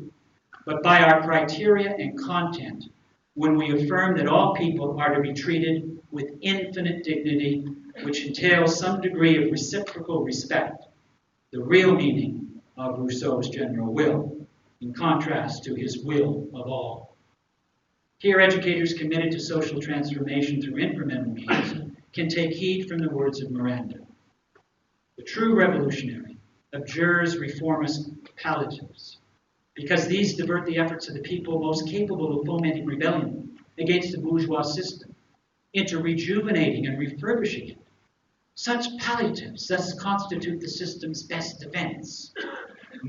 but by our criteria and content when we affirm that all people are to be treated with infinite dignity, which entails some degree of reciprocal respect, the real meaning of Rousseau's general will, in contrast to his will of all. Here, educators committed to social transformation through incremental means can take heed from the words of Miranda. The true revolutionary abjures reformist palliatives, because these divert the efforts of the people most capable of fomenting rebellion against the bourgeois system into rejuvenating and refurbishing it. Such palliatives thus constitute the system's best defense.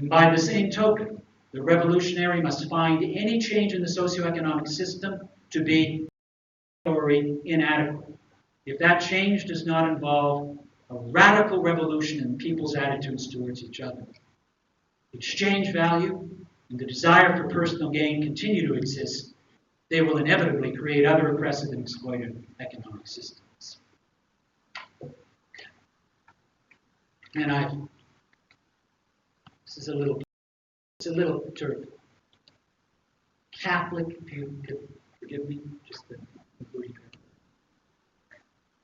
By the same token, the revolutionary must find any change in the socioeconomic system to be inadequate. If that change does not involve a radical revolution in people's attitudes towards each other, exchange value and the desire for personal gain continue to exist, they will inevitably create other oppressive and exploitative economic systems. And this is a little sort of Catholic, if you could forgive me, just the concluding.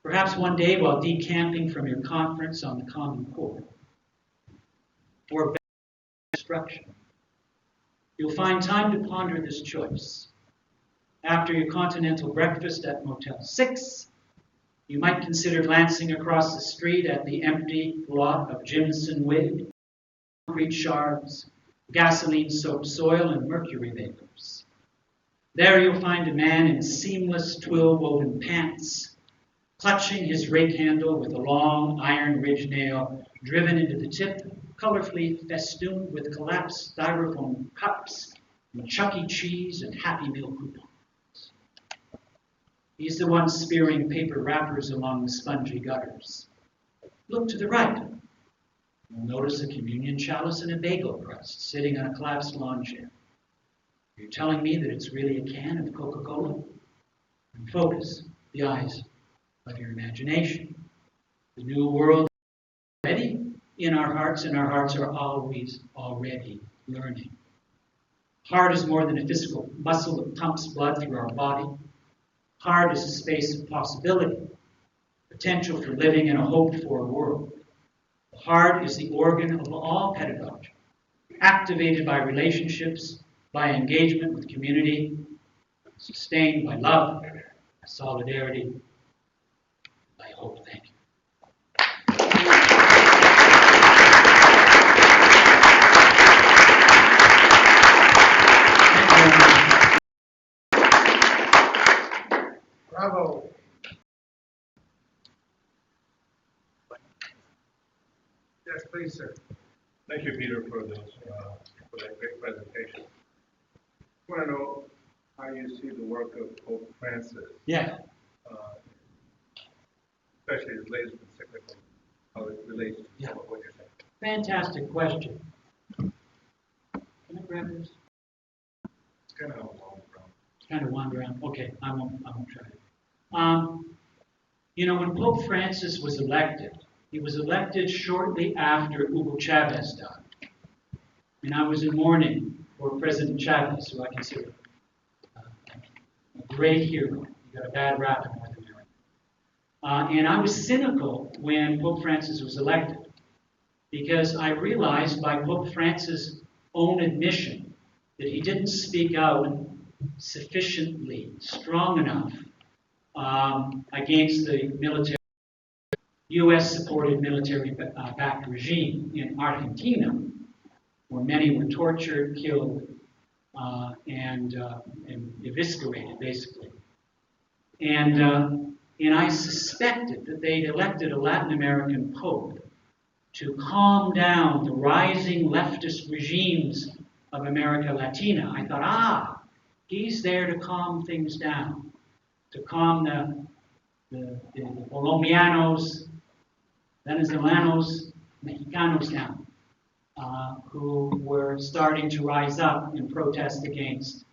Perhaps one day while decamping from your conference on the Common Core, or instruction, you'll find time to ponder this choice. After your continental breakfast at Motel 6, you might consider glancing across the street at the empty lot of Jimson Wig, concrete shards, gasoline-soaked soil, and mercury vapors. There you'll find a man in seamless twill-woven pants, clutching his rake handle with a long iron ridge nail driven into the tip, colorfully festooned with collapsed styrofoam cups and Chuck E. Cheese and Happy Meal coupons. He's the one spearing paper wrappers along the spongy gutters. Look to the right. You'll notice a communion chalice and a bagel crust sitting on a collapsed lawn chair. You're telling me that it's really a can of Coca-Cola? And focus the eyes of your imagination. The new world is already in our hearts, and our hearts are always already learning. Heart is more than a physical muscle that pumps blood through our body. Heart is a space of possibility, potential for living in a hoped-for world. The heart is the organ of all pedagogy, activated by relationships, by engagement with community, sustained by love, by solidarity, by hope. Thank you. Yes, please, sir. Thank you, Peter, for that great presentation. I want to know how you see the work of Pope Francis. Yeah. Especially his latest encyclical, how it relates to some of what you're saying. Fantastic question. Can I grab this? It's kind of a long run. Kind of wander around. Okay, I won't try it. When Pope Francis was elected, he was elected shortly after Hugo Chavez died. And I was in mourning for President Chavez, who I consider a great hero. He got a bad rap in North America. And I was cynical when Pope Francis was elected, because I realized by Pope Francis' own admission that he didn't speak out sufficiently strong enough against the military, U.S.-supported military-backed regime in Argentina, where many were tortured, killed, and eviscerated, basically. And I suspected that they'd elected a Latin American pope to calm down the rising leftist regimes of America Latina. I thought, he's there to calm things down, to calm the Colombianos, Venezolanos, Mexicanos down, who were starting to rise up in protest against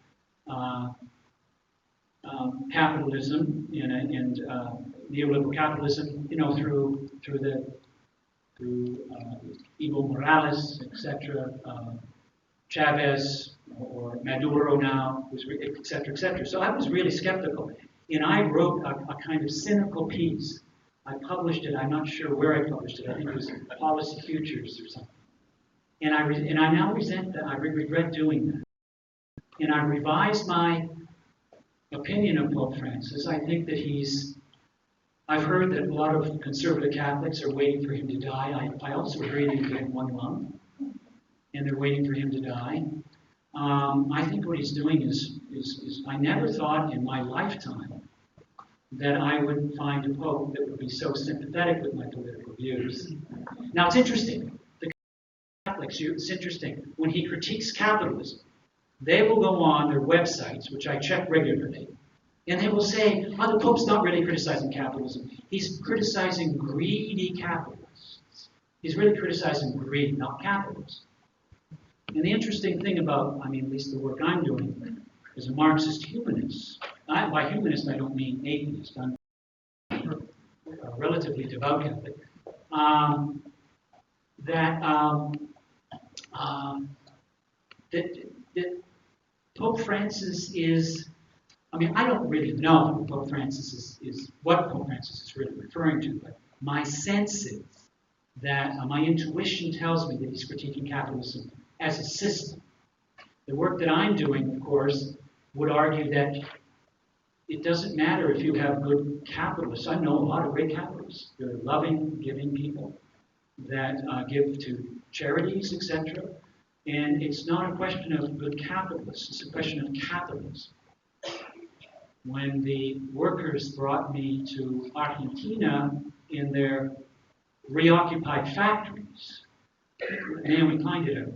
capitalism and neoliberal capitalism, through Evo Morales, etc., Chavez, or Maduro now, etc., etc. So I was really skeptical. And I wrote a kind of cynical piece. I published it. I'm not sure where I published it. I think it was Policy Futures or something. And I now resent that. I regret doing that. And I revised my opinion of Pope Francis. I think that I've heard that a lot of conservative Catholics are waiting for him to die. I also heard he gave one lung, and they're waiting for him to die. I think what he's doing is I never thought in my lifetime that I would find a pope that would be so sympathetic with my political views. Now, it's interesting. The Catholics, it's interesting. When he critiques capitalism, they will go on their websites, which I check regularly, and they will say, the Pope's not really criticizing capitalism. He's criticizing greedy capitalists. He's really criticizing greed, not capitalism. And the interesting thing about, at least the work I'm doing, as a Marxist humanist, by humanist I don't mean atheist, I'm a relatively devout Catholic, that Pope Francis is, I don't really know who Pope Francis is what Pope Francis is really referring to, but my sense is that my intuition tells me that he's critiquing capitalism as a system. The work that I'm doing, of course, would argue that it doesn't matter if you have good capitalists. I know a lot of great capitalists. They're loving, giving people that give to charities, etc. And it's not a question of good capitalists. It's a question of capitalism. When the workers brought me to Argentina in their reoccupied factories, Naomi Klein did a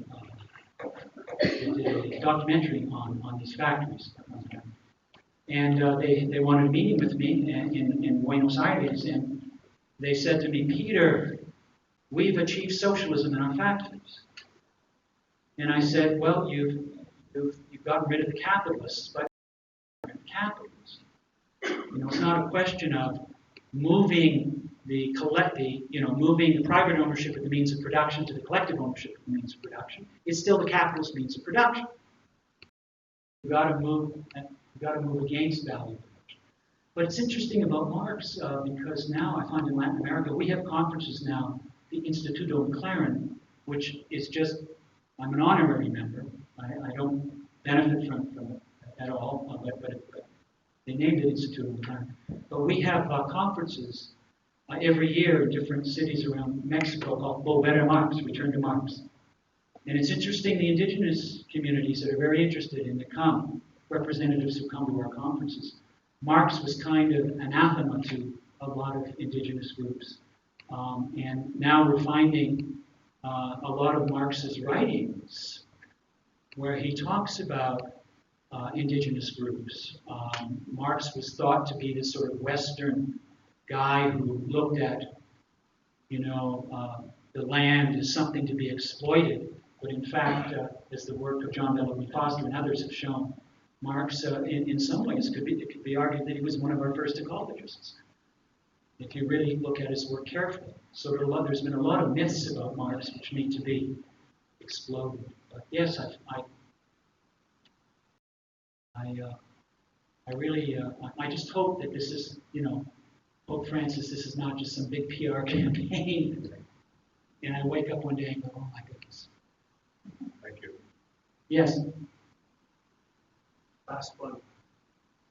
documentary on these factories. And they wanted a meeting with me in Buenos Aires, and they said to me, Peter, we've achieved socialism in our factories. And I said, well, you've gotten rid of the capitalists, but capitalism. It's not a question of moving moving the private ownership of the means of production to the collective ownership of the means of production. It's still the capitalist means of production. You've got to move against value production. But it's interesting about Marx because now I find in Latin America we have conferences now, the Instituto McLaren, which is just, I'm an honorary member. I don't benefit from it at all, but they named it Instituto McLaren. But we have conferences every year in different cities around Mexico called Volver a Marx, Return to Marx. And it's interesting, the indigenous communities that are very interested in representatives who come to our conferences. Marx was kind of anathema to a lot of indigenous groups. And now we're finding a lot of Marx's writings where he talks about indigenous groups. Marx was thought to be this sort of Western guy who looked at, the land as something to be exploited. But in fact, as the work of John Bellamy Foster and others have shown, Marx, in some ways, it could be argued that he was one of our first ecologists, if you really look at his work carefully. So there's been a lot of myths about Marx which need to be exploded. But yes, I just hope that this is, Pope Francis, this is not just some big PR campaign. And I wake up one day and go, oh my goodness. Thank you. Yes. Last one.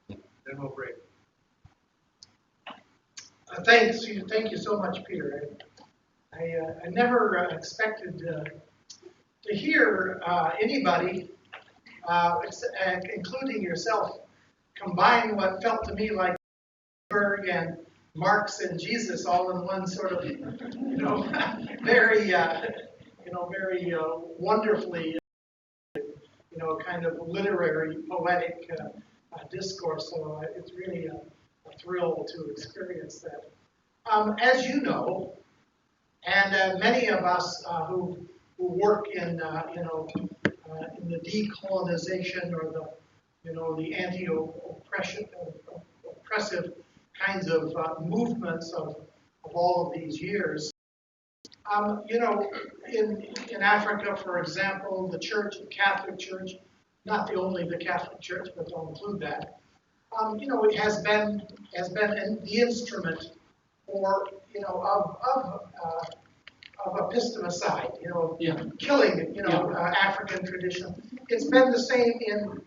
Then we'll break. Thank you so much, Peter. I never expected to hear anybody, including yourself, combine what felt to me like Berg and Marx and Jesus all in one sort of, very, very wonderfully, kind of literary, poetic discourse. So it's really a thrill to experience that. As you know, and many of us who work in, in the decolonization or the anti-oppressive kinds of movements of all of these years. In Africa, for example, the church, the Catholic Church, not the Catholic Church, but I'll include that. It has been the instrument for of epistemicide, killing African tradition. It's been the same in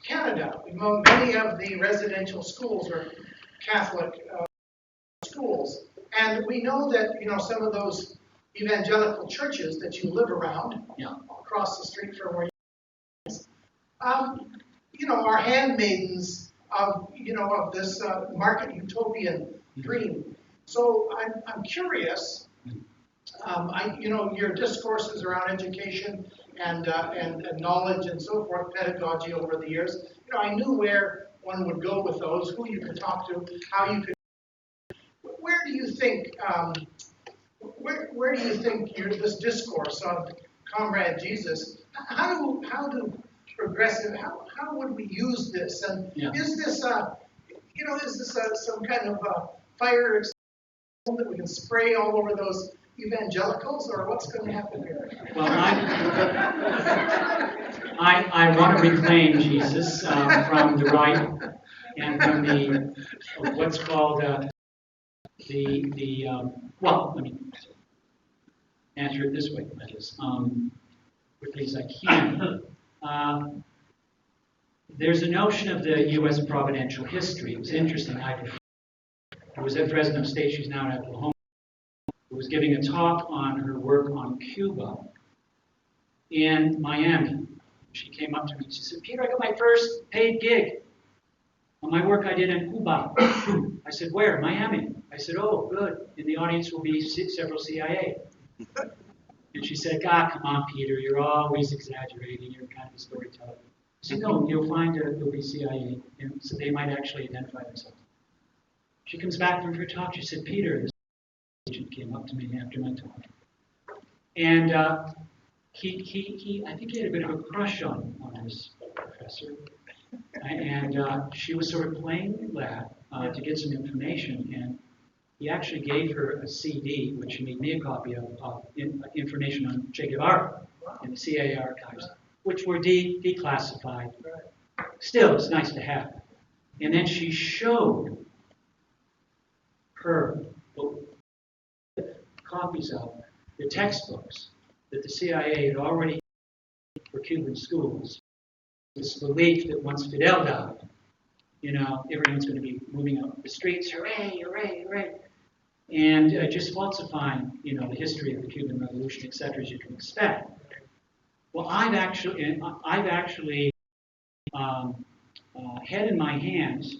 Canada. Many of the residential schools are Catholic schools, and we know that some of those evangelical churches that you live around, across the street from where you are handmaidens of this market utopian dream. So I'm curious. Your discourses around education and knowledge and so forth, pedagogy over the years. I knew where one would go with those, who you could talk to, how you could. Where do you think? Where do you think this discourse of Comrade Jesus? How do progressive? How would we use this? And is this some kind of fire that we can spray all over those evangelicals, or what's going to happen here? Well, I want to reclaim Jesus from the right and from the what's called well, let me answer it this way, that is, quickly as I can. There's a notion of the U.S. providential history. It was interesting. I was at Fresno State. She's now at Oklahoma. Who was giving a talk on her work on Cuba in Miami. She came up to me and she said, Peter, I got my first paid gig on my work I did in Cuba. I said, where? Miami. I said, oh, good. In the audience will be several CIA. And she said, come on, Peter, you're always exaggerating. You're kind of a storyteller. I said, no, you'll find there'll be CIA. And so they might actually identify themselves. She comes back from her talk. She said, Peter, agent came up to me after my talk, and he I think he had a bit of a crush on this professor, and she was sort of playing that to get some information, and he actually gave her a CD, which he made me a copy of information on Che Guevara in the CIA archives, which were declassified. Still, it's nice to have. And then she showed her copies of the textbooks that the CIA had already for Cuban schools. This belief that once Fidel died, everyone's going to be moving out the streets, hooray, hooray, hooray, and just falsifying, the history of the Cuban Revolution, etc., as you can expect. Well, I've actually had in my hands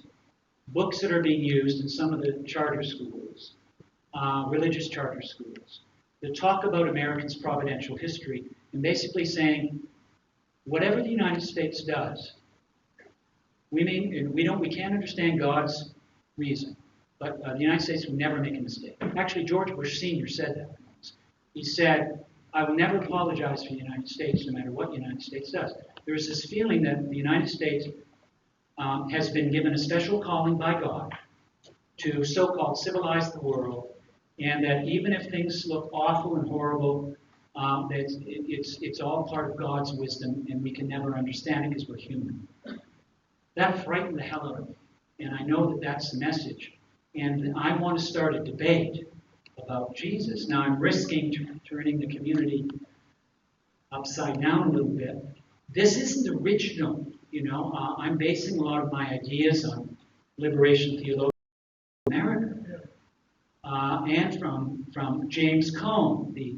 books that are being used in some of the charter schools. Religious charter schools, that talk about Americans' providential history and basically saying, whatever the United States does, we can't understand God's reason, but the United States will never make a mistake. Actually, George Bush Sr. said that. He said, I will never apologize for the United States, no matter what the United States does. There is this feeling that the United States has been given a special calling by God to so-called civilize the world, and that even if things look awful and horrible, that it's all part of God's wisdom, and we can never understand it because we're human. That frightened the hell out of me, and I know that that's the message. And I want to start a debate about Jesus. Now, I'm risking turning the community upside down a little bit. This isn't original, I'm basing a lot of my ideas on liberation theology in America, and from James Cone, the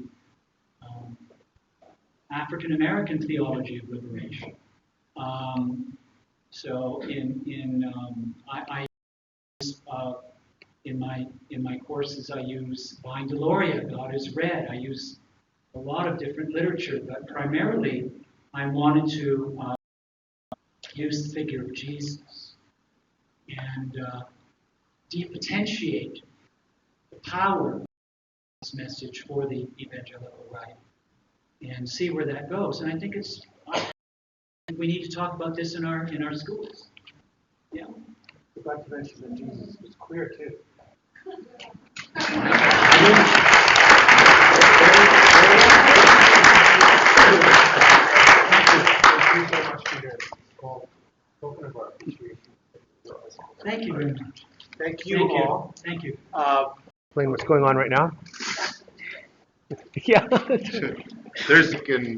African American theology of liberation. So in my courses, I use Vine Deloria, God is Red. I use a lot of different literature, but primarily I wanted to use the figure of Jesus and depotentiate the power of this message for the evangelical right and see where that goes. And I think we need to talk about this in our schools. Yeah. I'd like to mention that Jesus was queer too. Thank you so much for your spoken of our appreciation. Thank you very much. Thank you all. Thank you. Explain what's going on right now. Yeah. There's maybe